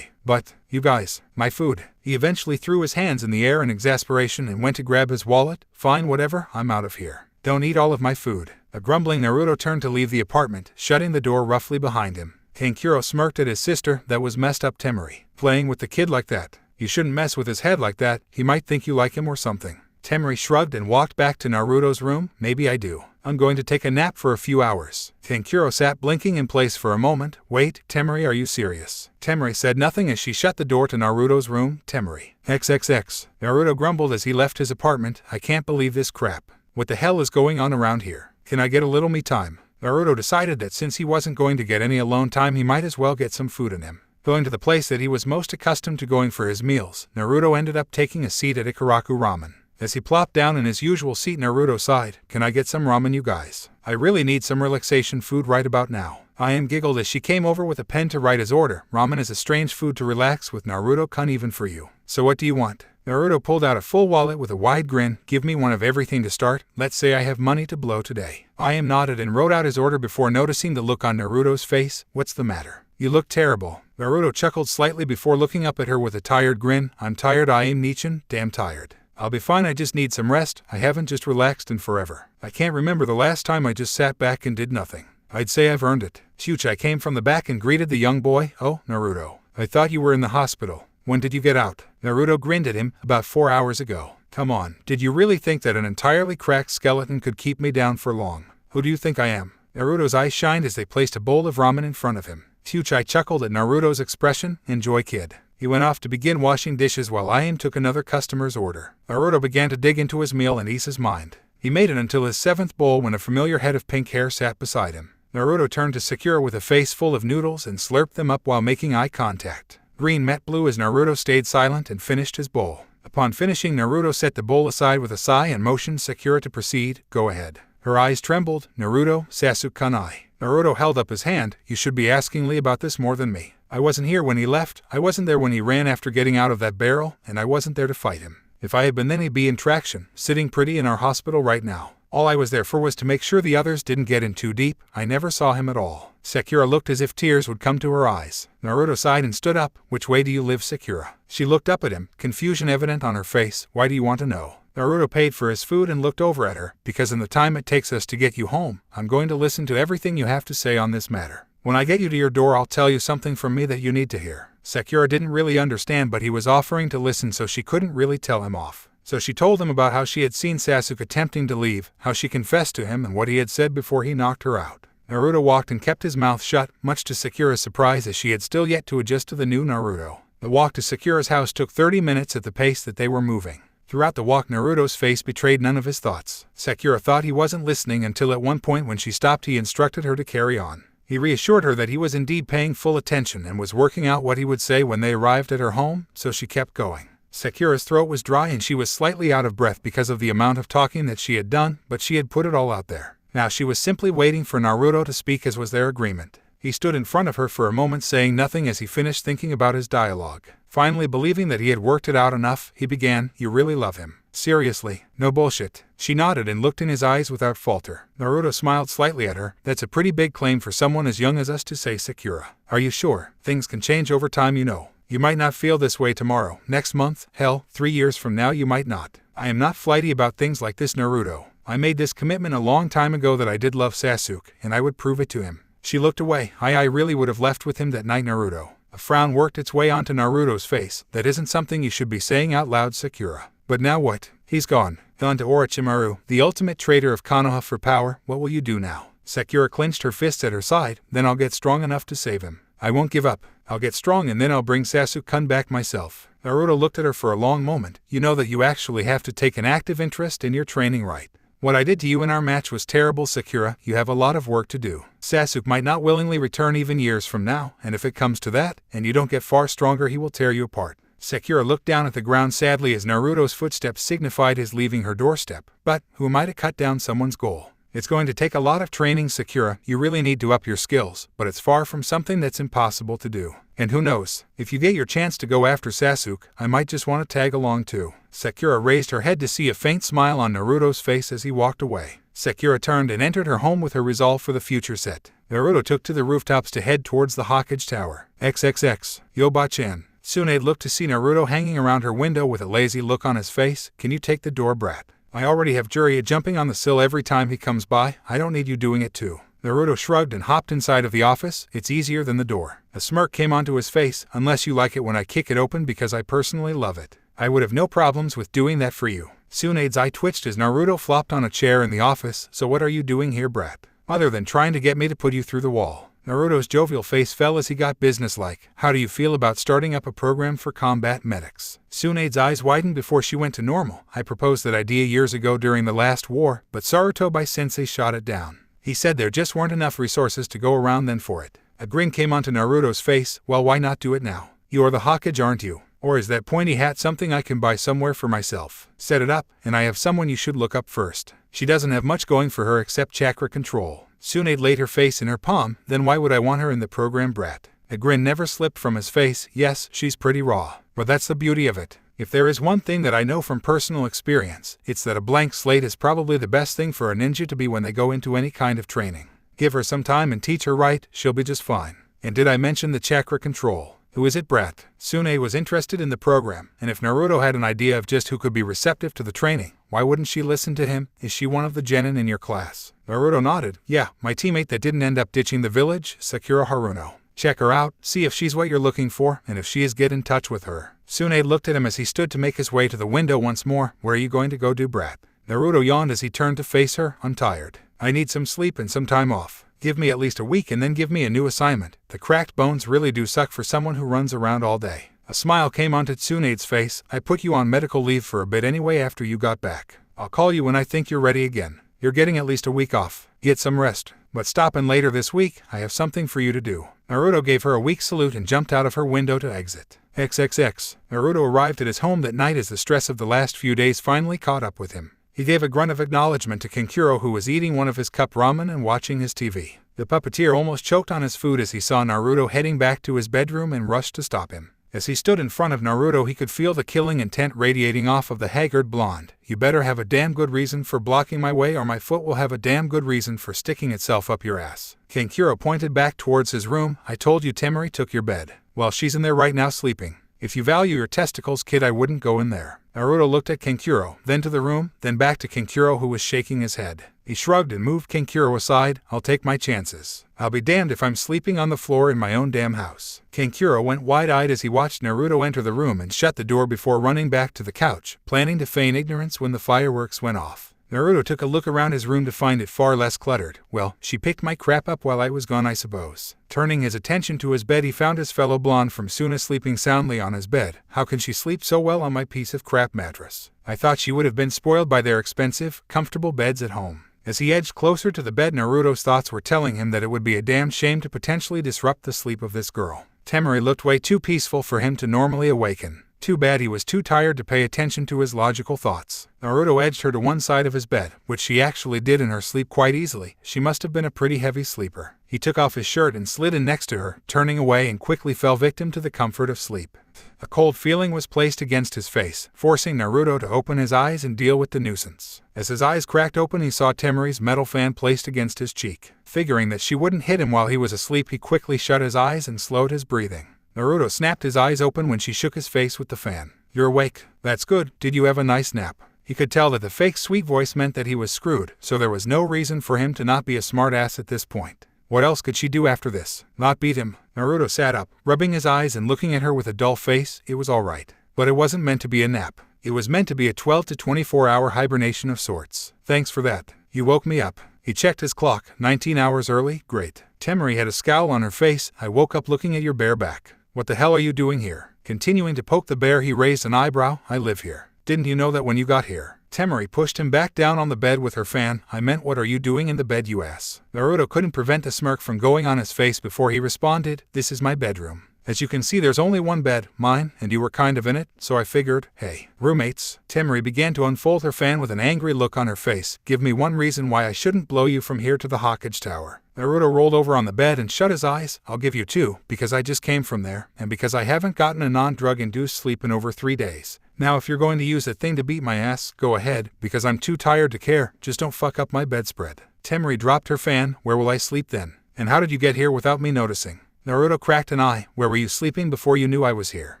But, you guys, my food. He eventually threw his hands in the air in exasperation and went to grab his wallet. Fine, whatever, I'm out of here. Don't eat all of my food. A grumbling Naruto turned to leave the apartment, shutting the door roughly behind him. Kankuro smirked at his sister. That was messed up, Temari. Playing with the kid like that. You shouldn't mess with his head like that, he might think you like him or something. Temari shrugged and walked back to Naruto's room. Maybe I do. I'm going to take a nap for a few hours. Kankuro sat blinking in place for a moment. Wait, Temari, are you serious? Temari said nothing as she shut the door to Naruto's room. Temari. XXX. Naruto grumbled as he left his apartment. I can't believe this crap. What the hell is going on around here? Can I get a little me time? Naruto decided that since he wasn't going to get any alone time, he might as well get some food in him. Going to the place that he was most accustomed to going for his meals, Naruto ended up taking a seat at Ikaraku Ramen. As he plopped down in his usual seat, Naruto sighed. Can I get some ramen, you guys? I really need some relaxation food right about now. I.M. giggled as she came over with a pen to write his order. Ramen is a strange food to relax with, Naruto-kun, even for you. So what do you want? Naruto pulled out a full wallet with a wide grin. Give me one of everything to start. Let's say I have money to blow today. I.M. nodded and wrote out his order before noticing the look on Naruto's face. What's the matter? You look terrible. Naruto chuckled slightly before looking up at her with a tired grin. I'm tired, I.M. Nichin. Damn tired. I'll be fine, I just need some rest. I haven't just relaxed in forever. I can't remember the last time I just sat back and did nothing. I'd say I've earned it. Chuchai came from the back and greeted the young boy. Oh, Naruto. I thought you were in the hospital. When did you get out? Naruto grinned at him. About 4 hours ago. Come on, did you really think that an entirely cracked skeleton could keep me down for long? Who do you think I am? Naruto's eyes shined as they placed a bowl of ramen in front of him. Chuchai chuckled at Naruto's expression. Enjoy, kid. He went off to begin washing dishes while I.M. took another customer's order. Naruto began to dig into his meal and ease his mind. He made it until his 7th bowl when a familiar head of pink hair sat beside him. Naruto turned to Sakura with a face full of noodles and slurped them up while making eye contact. Green met blue as Naruto stayed silent and finished his bowl. Upon finishing, Naruto set the bowl aside with a sigh and motioned Sakura to proceed. Go ahead. Her eyes trembled. Naruto, Sasuke Kunai. Naruto held up his hand. You should be asking Lee about this more than me. I wasn't here when he left, I wasn't there when he ran after getting out of that barrel, and I wasn't there to fight him. If I had been, then he'd be in traction, sitting pretty in our hospital right now. All I was there for was to make sure the others didn't get in too deep. I never saw him at all. Sakura looked as if tears would come to her eyes. Naruto sighed and stood up. Which way do you live, Sakura? She looked up at him, confusion evident on her face. Why do you want to know? Naruto paid for his food and looked over at her. Because in the time it takes us to get you home, I'm going to listen to everything you have to say on this matter. When I get you to your door, I'll tell you something from me that you need to hear. Sakura didn't really understand, but he was offering to listen, so she couldn't really tell him off. So she told him about how she had seen Sasuke attempting to leave, how she confessed to him, and what he had said before he knocked her out. Naruto walked and kept his mouth shut, much to Sakura's surprise, as she had still yet to adjust to the new Naruto. The walk to Sakura's house took 30 minutes at the pace that they were moving. Throughout the walk, Naruto's face betrayed none of his thoughts. Sakura thought he wasn't listening until at one point when she stopped, he instructed her to carry on. He reassured her that he was indeed paying full attention and was working out what he would say when they arrived at her home, so she kept going. Sakura's throat was dry and she was slightly out of breath because of the amount of talking that she had done, but she had put it all out there. Now she was simply waiting for Naruto to speak, as was their agreement. He stood in front of her for a moment, saying nothing as he finished thinking about his dialogue. Finally, believing that he had worked it out enough, he began. You really love him? Seriously? No bullshit. She nodded and looked in his eyes without falter. Naruto smiled slightly at her. That's a pretty big claim for someone as young as us to say, Sakura. Are you sure? Things can change over time, you know. You might not feel this way tomorrow, next month, hell, 3 years from now you might not. I am not flighty about things like this, Naruto. I made this commitment a long time ago that I did love Sasuke, and I would prove it to him. She looked away. I really would have left with him that night, Naruto. A frown worked its way onto Naruto's face. That isn't something you should be saying out loud, Sakura. But now what? He's gone. Gone to Orochimaru, the ultimate traitor of Konoha for power. What will you do now? Sakura clenched her fists at her side. Then I'll get strong enough to save him. I won't give up. I'll get strong and then I'll bring Sasuke-kun back myself. Naruto looked at her for a long moment. You know that you actually have to take an active interest in your training, right? What I did to you in our match was terrible, Sakura. You have a lot of work to do. Sasuke might not willingly return even years from now, and if it comes to that, and you don't get far stronger, he will tear you apart. Sakura looked down at the ground sadly as Naruto's footsteps signified his leaving her doorstep. But, who am I to cut down someone's goal? It's going to take a lot of training, Sakura. You really need to up your skills, but it's far from something that's impossible to do. And who knows, if you get your chance to go after Sasuke, I might just want to tag along too. Sakura raised her head to see a faint smile on Naruto's face as he walked away. Sakura turned and entered her home with her resolve for the future set. Naruto took to the rooftops to head towards the Hokage Tower. XXX. Yoba-chan. Tsunade looked to see Naruto hanging around her window with a lazy look on his face. Can you take the door, brat? I already have Jiraiya jumping on the sill every time he comes by, I don't need you doing it too. Naruto shrugged and hopped inside of the office. It's easier than the door. A smirk came onto his face. Unless you like it when I kick it open because I personally love it. I would have no problems with doing that for you. Tsunade's eye twitched as Naruto flopped on a chair in the office. So what are you doing here, brat? Other than trying to get me to put you through the wall. Naruto's jovial face fell as he got businesslike. How do you feel about starting up a program for combat medics? Tsunade's eyes widened before she went to normal. I proposed that idea years ago during the last war, but Sarutobi-sensei shot it down. He said there just weren't enough resources to go around then for it. A grin came onto Naruto's face. Well, why not do it now? You're the Hokage, aren't you? Or is that pointy hat something I can buy somewhere for myself? Set it up, and I have someone you should look up first. She doesn't have much going for her except chakra control. Tsunade laid her face in her palm. Then why would I want her in the program, brat? A grin never slipped from his face. Yes, she's pretty raw. But that's the beauty of it. If there is one thing that I know from personal experience, it's that a blank slate is probably the best thing for a ninja to be when they go into any kind of training. Give her some time and teach her right, she'll be just fine. And did I mention the chakra control? Who is it, brat? Tsunade was interested in the program, and if Naruto had an idea of just who could be receptive to the training, why wouldn't she listen to him? Is she one of the genin in your class? Naruto nodded. Yeah, my teammate that didn't end up ditching the village, Sakura Haruno. Check her out, see if she's what you're looking for, and if she is, get in touch with her. Tsunade looked at him as he stood to make his way to the window once more. Where are you going to go do, brat? Naruto yawned as he turned to face her. I'm tired. I need some sleep and some time off. Give me at least a week and then give me a new assignment. The cracked bones really do suck for someone who runs around all day. A smile came onto Tsunade's face. I put you on medical leave for a bit anyway after you got back. I'll call you when I think you're ready again. You're getting at least a week off. Get some rest. But stop in later this week, I have something for you to do. Naruto gave her a weak salute and jumped out of her window to exit. XXX. Naruto arrived at his home that night as the stress of the last few days finally caught up with him. He gave a grunt of acknowledgement to Kankuro, who was eating one of his cup ramen and watching his TV. The puppeteer almost choked on his food as he saw Naruto heading back to his bedroom and rushed to stop him. As he stood in front of Naruto, he could feel the killing intent radiating off of the haggard blonde. You better have a damn good reason for blocking my way, or my foot will have a damn good reason for sticking itself up your ass. Kankuro pointed back towards his room. I told you Temari took your bed. Well, she's in there right now sleeping. If you value your testicles, kid, I wouldn't go in there. Naruto looked at Kankuro, then to the room, then back to Kankuro, who was shaking his head. He shrugged and moved Kankuro aside. I'll take my chances. I'll be damned if I'm sleeping on the floor in my own damn house. Kankuro went wide-eyed as he watched Naruto enter the room and shut the door before running back to the couch, planning to feign ignorance when the fireworks went off. Naruto took a look around his room to find it far less cluttered. Well, she picked my crap up while I was gone, I suppose. Turning his attention to his bed, he found his fellow blonde from Suna sleeping soundly on his bed. How can she sleep so well on my piece of crap mattress? I thought she would have been spoiled by their expensive, comfortable beds at home. As he edged closer to the bed, Naruto's thoughts were telling him that it would be a damn shame to potentially disrupt the sleep of this girl. Temari looked way too peaceful for him to normally awaken. Too bad he was too tired to pay attention to his logical thoughts. Naruto edged her to one side of his bed, which she actually did in her sleep quite easily. She must have been a pretty heavy sleeper. He took off his shirt and slid in next to her, turning away, and quickly fell victim to the comfort of sleep. A cold feeling was placed against his face, forcing Naruto to open his eyes and deal with the nuisance. As his eyes cracked open, he saw Temari's metal fan placed against his cheek. Figuring that she wouldn't hit him while he was asleep, he quickly shut his eyes and slowed his breathing. Naruto snapped his eyes open when she shook his face with the fan. You're awake. That's good. Did you have a nice nap? He could tell that the fake sweet voice meant that he was screwed, so there was no reason for him to not be a smartass at this point. What else could she do after this? Not beat him? Naruto sat up, rubbing his eyes and looking at her with a dull face. It was alright. But it wasn't meant to be a nap. It was meant to be a 12 to 24-hour hibernation of sorts. Thanks for that. You woke me up. He checked his clock. 19 hours early? Great. Temari had a scowl on her face. I woke up looking at your bare back. What the hell are you doing here? Continuing to poke the bear, he raised an eyebrow. I live here. Didn't you know that when you got here? Temari pushed him back down on the bed with her fan. I meant, what are you doing in the bed, you ass? Naruto couldn't prevent the smirk from going on his face before he responded. This is my bedroom. As you can see, there's only one bed, mine, and you were kind of in it, so I figured, hey, roommates. Temari began to unfold her fan with an angry look on her face. Give me one reason why I shouldn't blow you from here to the Hokage Tower. Naruto rolled over on the bed and shut his eyes. I'll give you two, because I just came from there, and because I haven't gotten a non-drug-induced sleep in over 3 days. Now if you're going to use that thing to beat my ass, go ahead, because I'm too tired to care. Just don't fuck up my bedspread. Temari dropped her fan. Where will I sleep then? And how did you get here without me noticing? Naruto cracked an eye. Where were you sleeping before you knew I was here?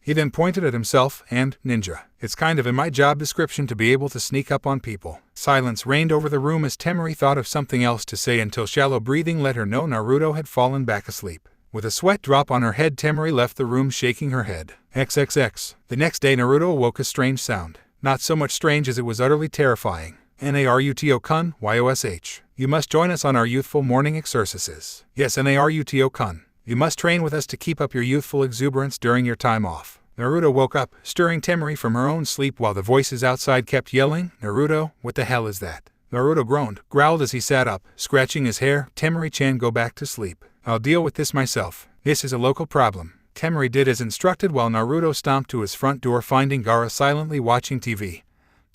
He then pointed at himself and ninja. It's kind of in my job description to be able to sneak up on people. Silence reigned over the room as Temari thought of something else to say until shallow breathing let her know Naruto had fallen back asleep. With a sweat drop on her head, Temari left the room shaking her head. XXX. The next day Naruto awoke a strange sound. Not so much strange as it was utterly terrifying. Naruto-kun, YOSH. You must join us on our youthful morning exercises. Yes, Naruto-kun. You must train with us to keep up your youthful exuberance during your time off. Naruto woke up, stirring Temari from her own sleep while the voices outside kept yelling, Naruto, what the hell is that? Naruto groaned, growled as he sat up, scratching his hair. Temari-chan, go back to sleep. I'll deal with this myself. This is a local problem. Temari did as instructed while Naruto stomped to his front door, finding Gaara silently watching TV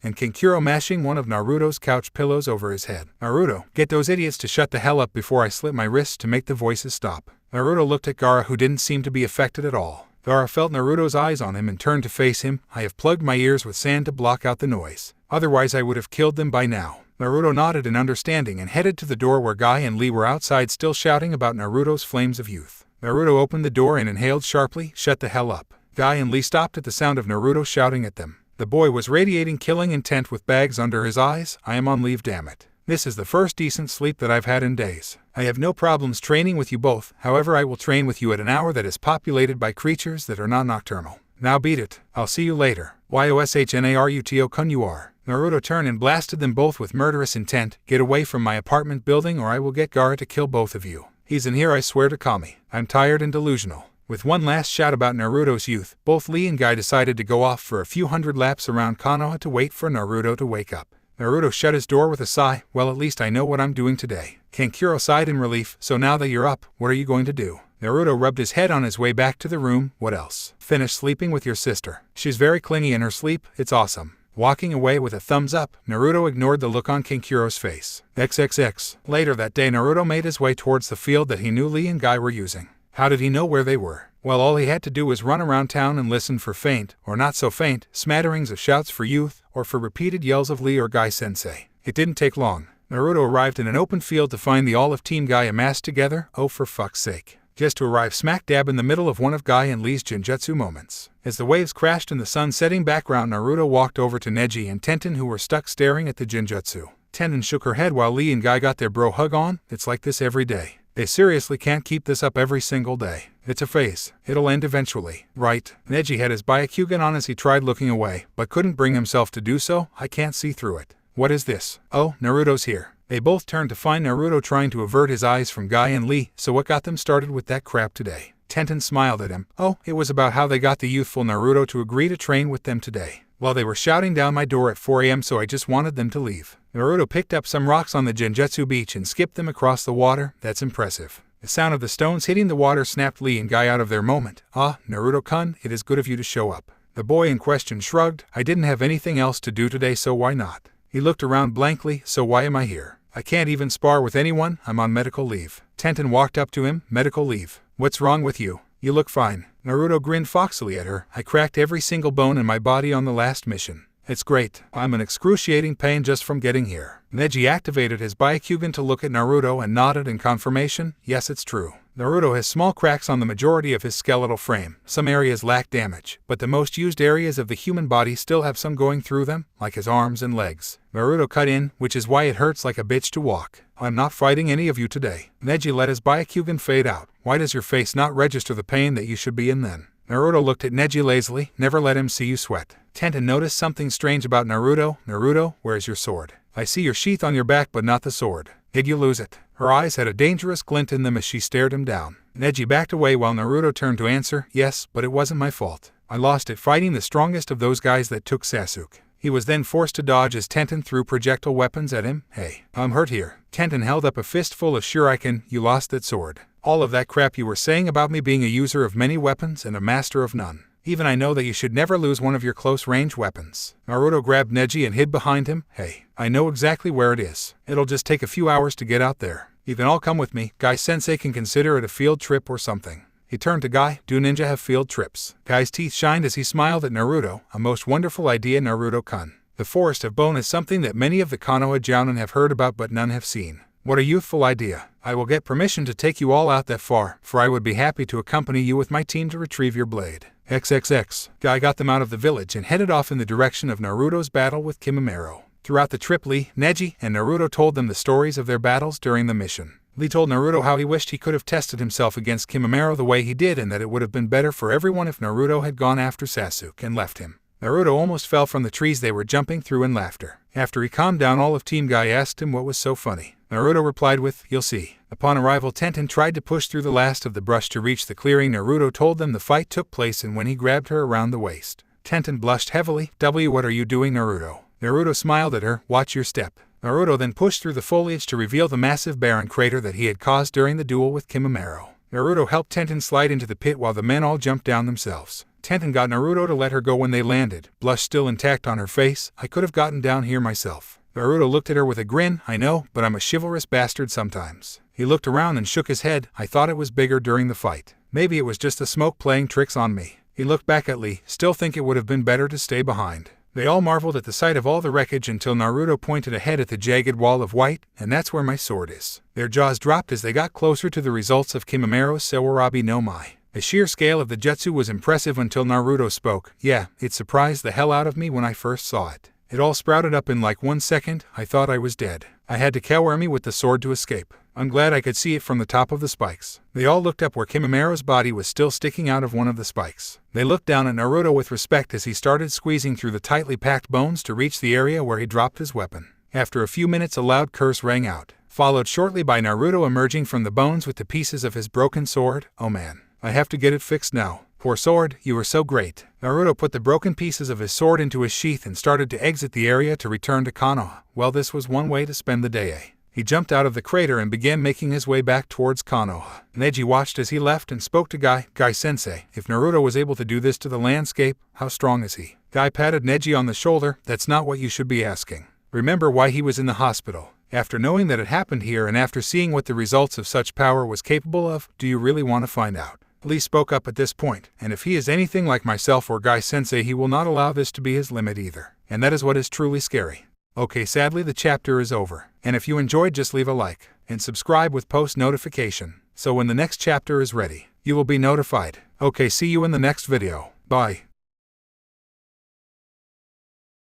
and Kankuro mashing one of Naruto's couch pillows over his head. Naruto, get those idiots to shut the hell up before I slit my wrists to make the voices stop. Naruto looked at Gaara, who didn't seem to be affected at all. Gaara felt Naruto's eyes on him and turned to face him. I have plugged my ears with sand to block out the noise. Otherwise I would have killed them by now. Naruto nodded in understanding and headed to the door where Guy and Lee were outside still shouting about Naruto's flames of youth. Naruto opened the door and inhaled sharply, shut the hell up. Guy and Lee stopped at the sound of Naruto shouting at them. The boy was radiating killing intent with bags under his eyes. I am on leave, damn it. This is the first decent sleep that I've had in days. I have no problems training with you both, however I will train with you at an hour that is populated by creatures that are not nocturnal. Now beat it. I'll see you later. YOSHNARUTO-kun you are. Naruto turned and blasted them both with murderous intent. Get away from my apartment building or I will get Gaara to kill both of you. He's in here, I swear to Kami. I'm tired and delusional. With one last shout about Naruto's youth, both Lee and Guy decided to go off for a few hundred laps around Konoha to wait for Naruto to wake up. Naruto shut his door with a sigh. Well, at least I know what I'm doing today. Kankuro sighed in relief. So now that you're up, what are you going to do? Naruto rubbed his head on his way back to the room. What else? Finish sleeping with your sister. She's very clingy in her sleep. It's awesome. Walking away with a thumbs up, Naruto ignored the look on Kankuro's face. XXX. Later that day, Naruto made his way towards the field that he knew Lee and Guy were using. How did he know where they were? Well, all he had to do was run around town and listen for faint, or not so faint, smatterings of shouts for youth, or for repeated yells of Lee or Guy-sensei. It didn't take long. Naruto arrived in an open field to find the all of Team Guy amassed together. Oh, for fuck's sake. Just to arrive smack dab in the middle of one of Guy and Lee's Genjutsu moments. As the waves crashed in the sun-setting background, Naruto walked over to Neji and Tenten, who were stuck staring at the Genjutsu. Tenten shook her head while Lee and Guy got their bro hug on. It's like this every day. They seriously can't keep this up every single day. It's a phase. It'll end eventually. Right. Neji had his Byakugan on as he tried looking away, but couldn't bring himself to do so. I can't see through it. What is this? Oh, Naruto's here. They both turned to find Naruto trying to avert his eyes from Guy and Lee. So what got them started with that crap today? Tenten smiled at him. Oh, it was about how they got the youthful Naruto to agree to train with them today. Well, they were shouting down my door at 4 a.m. so I just wanted them to leave. Naruto picked up some rocks on the Genjutsu beach and skipped them across the water. That's impressive. The sound of the stones hitting the water snapped Lee and Guy out of their moment. Ah, Naruto-kun, it is good of you to show up. The boy in question shrugged. I didn't have anything else to do today, so why not? He looked around blankly. So why am I here? I can't even spar with anyone. I'm on medical leave. Tenten walked up to him. Medical leave. What's wrong with you? You look fine. Naruto grinned foxily at her. I cracked every single bone in my body on the last mission. It's great. I'm in excruciating pain just from getting here. Neji activated his Byakugan to look at Naruto and nodded in confirmation. Yes, it's true. Naruto has small cracks on the majority of his skeletal frame. Some areas lack damage, but the most used areas of the human body still have some going through them, like his arms and legs. Naruto cut in, which is why it hurts like a bitch to walk. I'm not fighting any of you today. Neji let his Byakugan fade out. Why does your face not register the pain that you should be in then? Naruto looked at Neji lazily. Never let him see you sweat. Tenten noticed something strange about Naruto. Naruto, where's your sword? I see your sheath on your back but not the sword. Did you lose it? Her eyes had a dangerous glint in them as she stared him down. Neji backed away while Naruto turned to answer. Yes, but it wasn't my fault. I lost it fighting the strongest of those guys that took Sasuke. He was then forced to dodge as Tenten threw projectile weapons at him. Hey, I'm hurt here. Tenten held up a fistful of shuriken. You lost that sword. All of that crap you were saying about me being a user of many weapons and a master of none. Even I know that you should never lose one of your close-range weapons. Naruto grabbed Neji and hid behind him. Hey, I know exactly where it is. It'll just take a few hours to get out there. You can all come with me. Guy-sensei can consider it a field trip or something. He turned to Guy. Do ninja have field trips? Guy's teeth shined as he smiled at Naruto. A most wonderful idea, Naruto-kun. The Forest of Bone is something that many of the Konoha Jounin have heard about but none have seen. What a youthful idea. I will get permission to take you all out that far, for I would be happy to accompany you with my team to retrieve your blade. XXX. Guy got them out of the village and headed off in the direction of Naruto's battle with Shikamaru. Throughout the trip, Lee, Neji, and Naruto told them the stories of their battles during the mission. Lee told Naruto how he wished he could have tested himself against Shikamaru the way he did and that it would have been better for everyone if Naruto had gone after Sasuke and left him. Naruto almost fell from the trees they were jumping through in laughter. After he calmed down, all of Team Guy asked him what was so funny. Naruto replied with, "You'll see." Upon arrival, Tenten tried to push through the last of the brush to reach the clearing. Naruto told them the fight took place and when he grabbed her around the waist. Tenten blushed heavily. What are you doing, Naruto? Naruto smiled at her. Watch your step. Naruto then pushed through the foliage to reveal the massive barren crater that he had caused during the duel with Shikamaru. Naruto helped Tenten slide into the pit while the men all jumped down themselves. Tenten got Naruto to let her go when they landed, blush still intact on her face. "I could have gotten down here myself." Naruto looked at her with a grin. "I know, but I'm a chivalrous bastard sometimes." He looked around and shook his head. "I thought it was bigger during the fight. Maybe it was just the smoke playing tricks on me." He looked back at Lee. "Still think it would have been better to stay behind." They all marveled at the sight of all the wreckage until Naruto pointed ahead at the jagged wall of white, "And that's where my sword is." Their jaws dropped as they got closer to the results of Shikamaru's Sawarabi no Mai. The sheer scale of the jutsu was impressive until Naruto spoke. "Yeah, it surprised the hell out of me when I first saw it. It all sprouted up in like 1 second. I thought I was dead. I had to cower me with the sword to escape. I'm glad I could see it from the top of the spikes." They all looked up where Shikamaru's body was still sticking out of one of the spikes. They looked down at Naruto with respect as he started squeezing through the tightly packed bones to reach the area where he dropped his weapon. After a few minutes, a loud curse rang out, followed shortly by Naruto emerging from the bones with the pieces of his broken sword. "Oh man, I have to get it fixed now. Poor sword, you were so great." Naruto put the broken pieces of his sword into his sheath and started to exit the area to return to Kanoha. Well, this was one way to spend the day. He jumped out of the crater and began making his way back towards Konoha. Neji watched as he left and spoke to Guy. "Guy-sensei, if Naruto was able to do this to the landscape, how strong is he?" Guy patted Neji on the shoulder. "That's not what you should be asking. Remember why he was in the hospital. After knowing that it happened here and after seeing what the results of such power was capable of, do you really want to find out?" Lee spoke up at this point, "And if he is anything like myself or Guy-sensei, he will not allow this to be his limit either. And that is what is truly scary." Okay, sadly the chapter is over. And if you enjoyed, just leave a like and subscribe with post notification, so when the next chapter is ready, you will be notified. Okay, see you in the next video. Bye.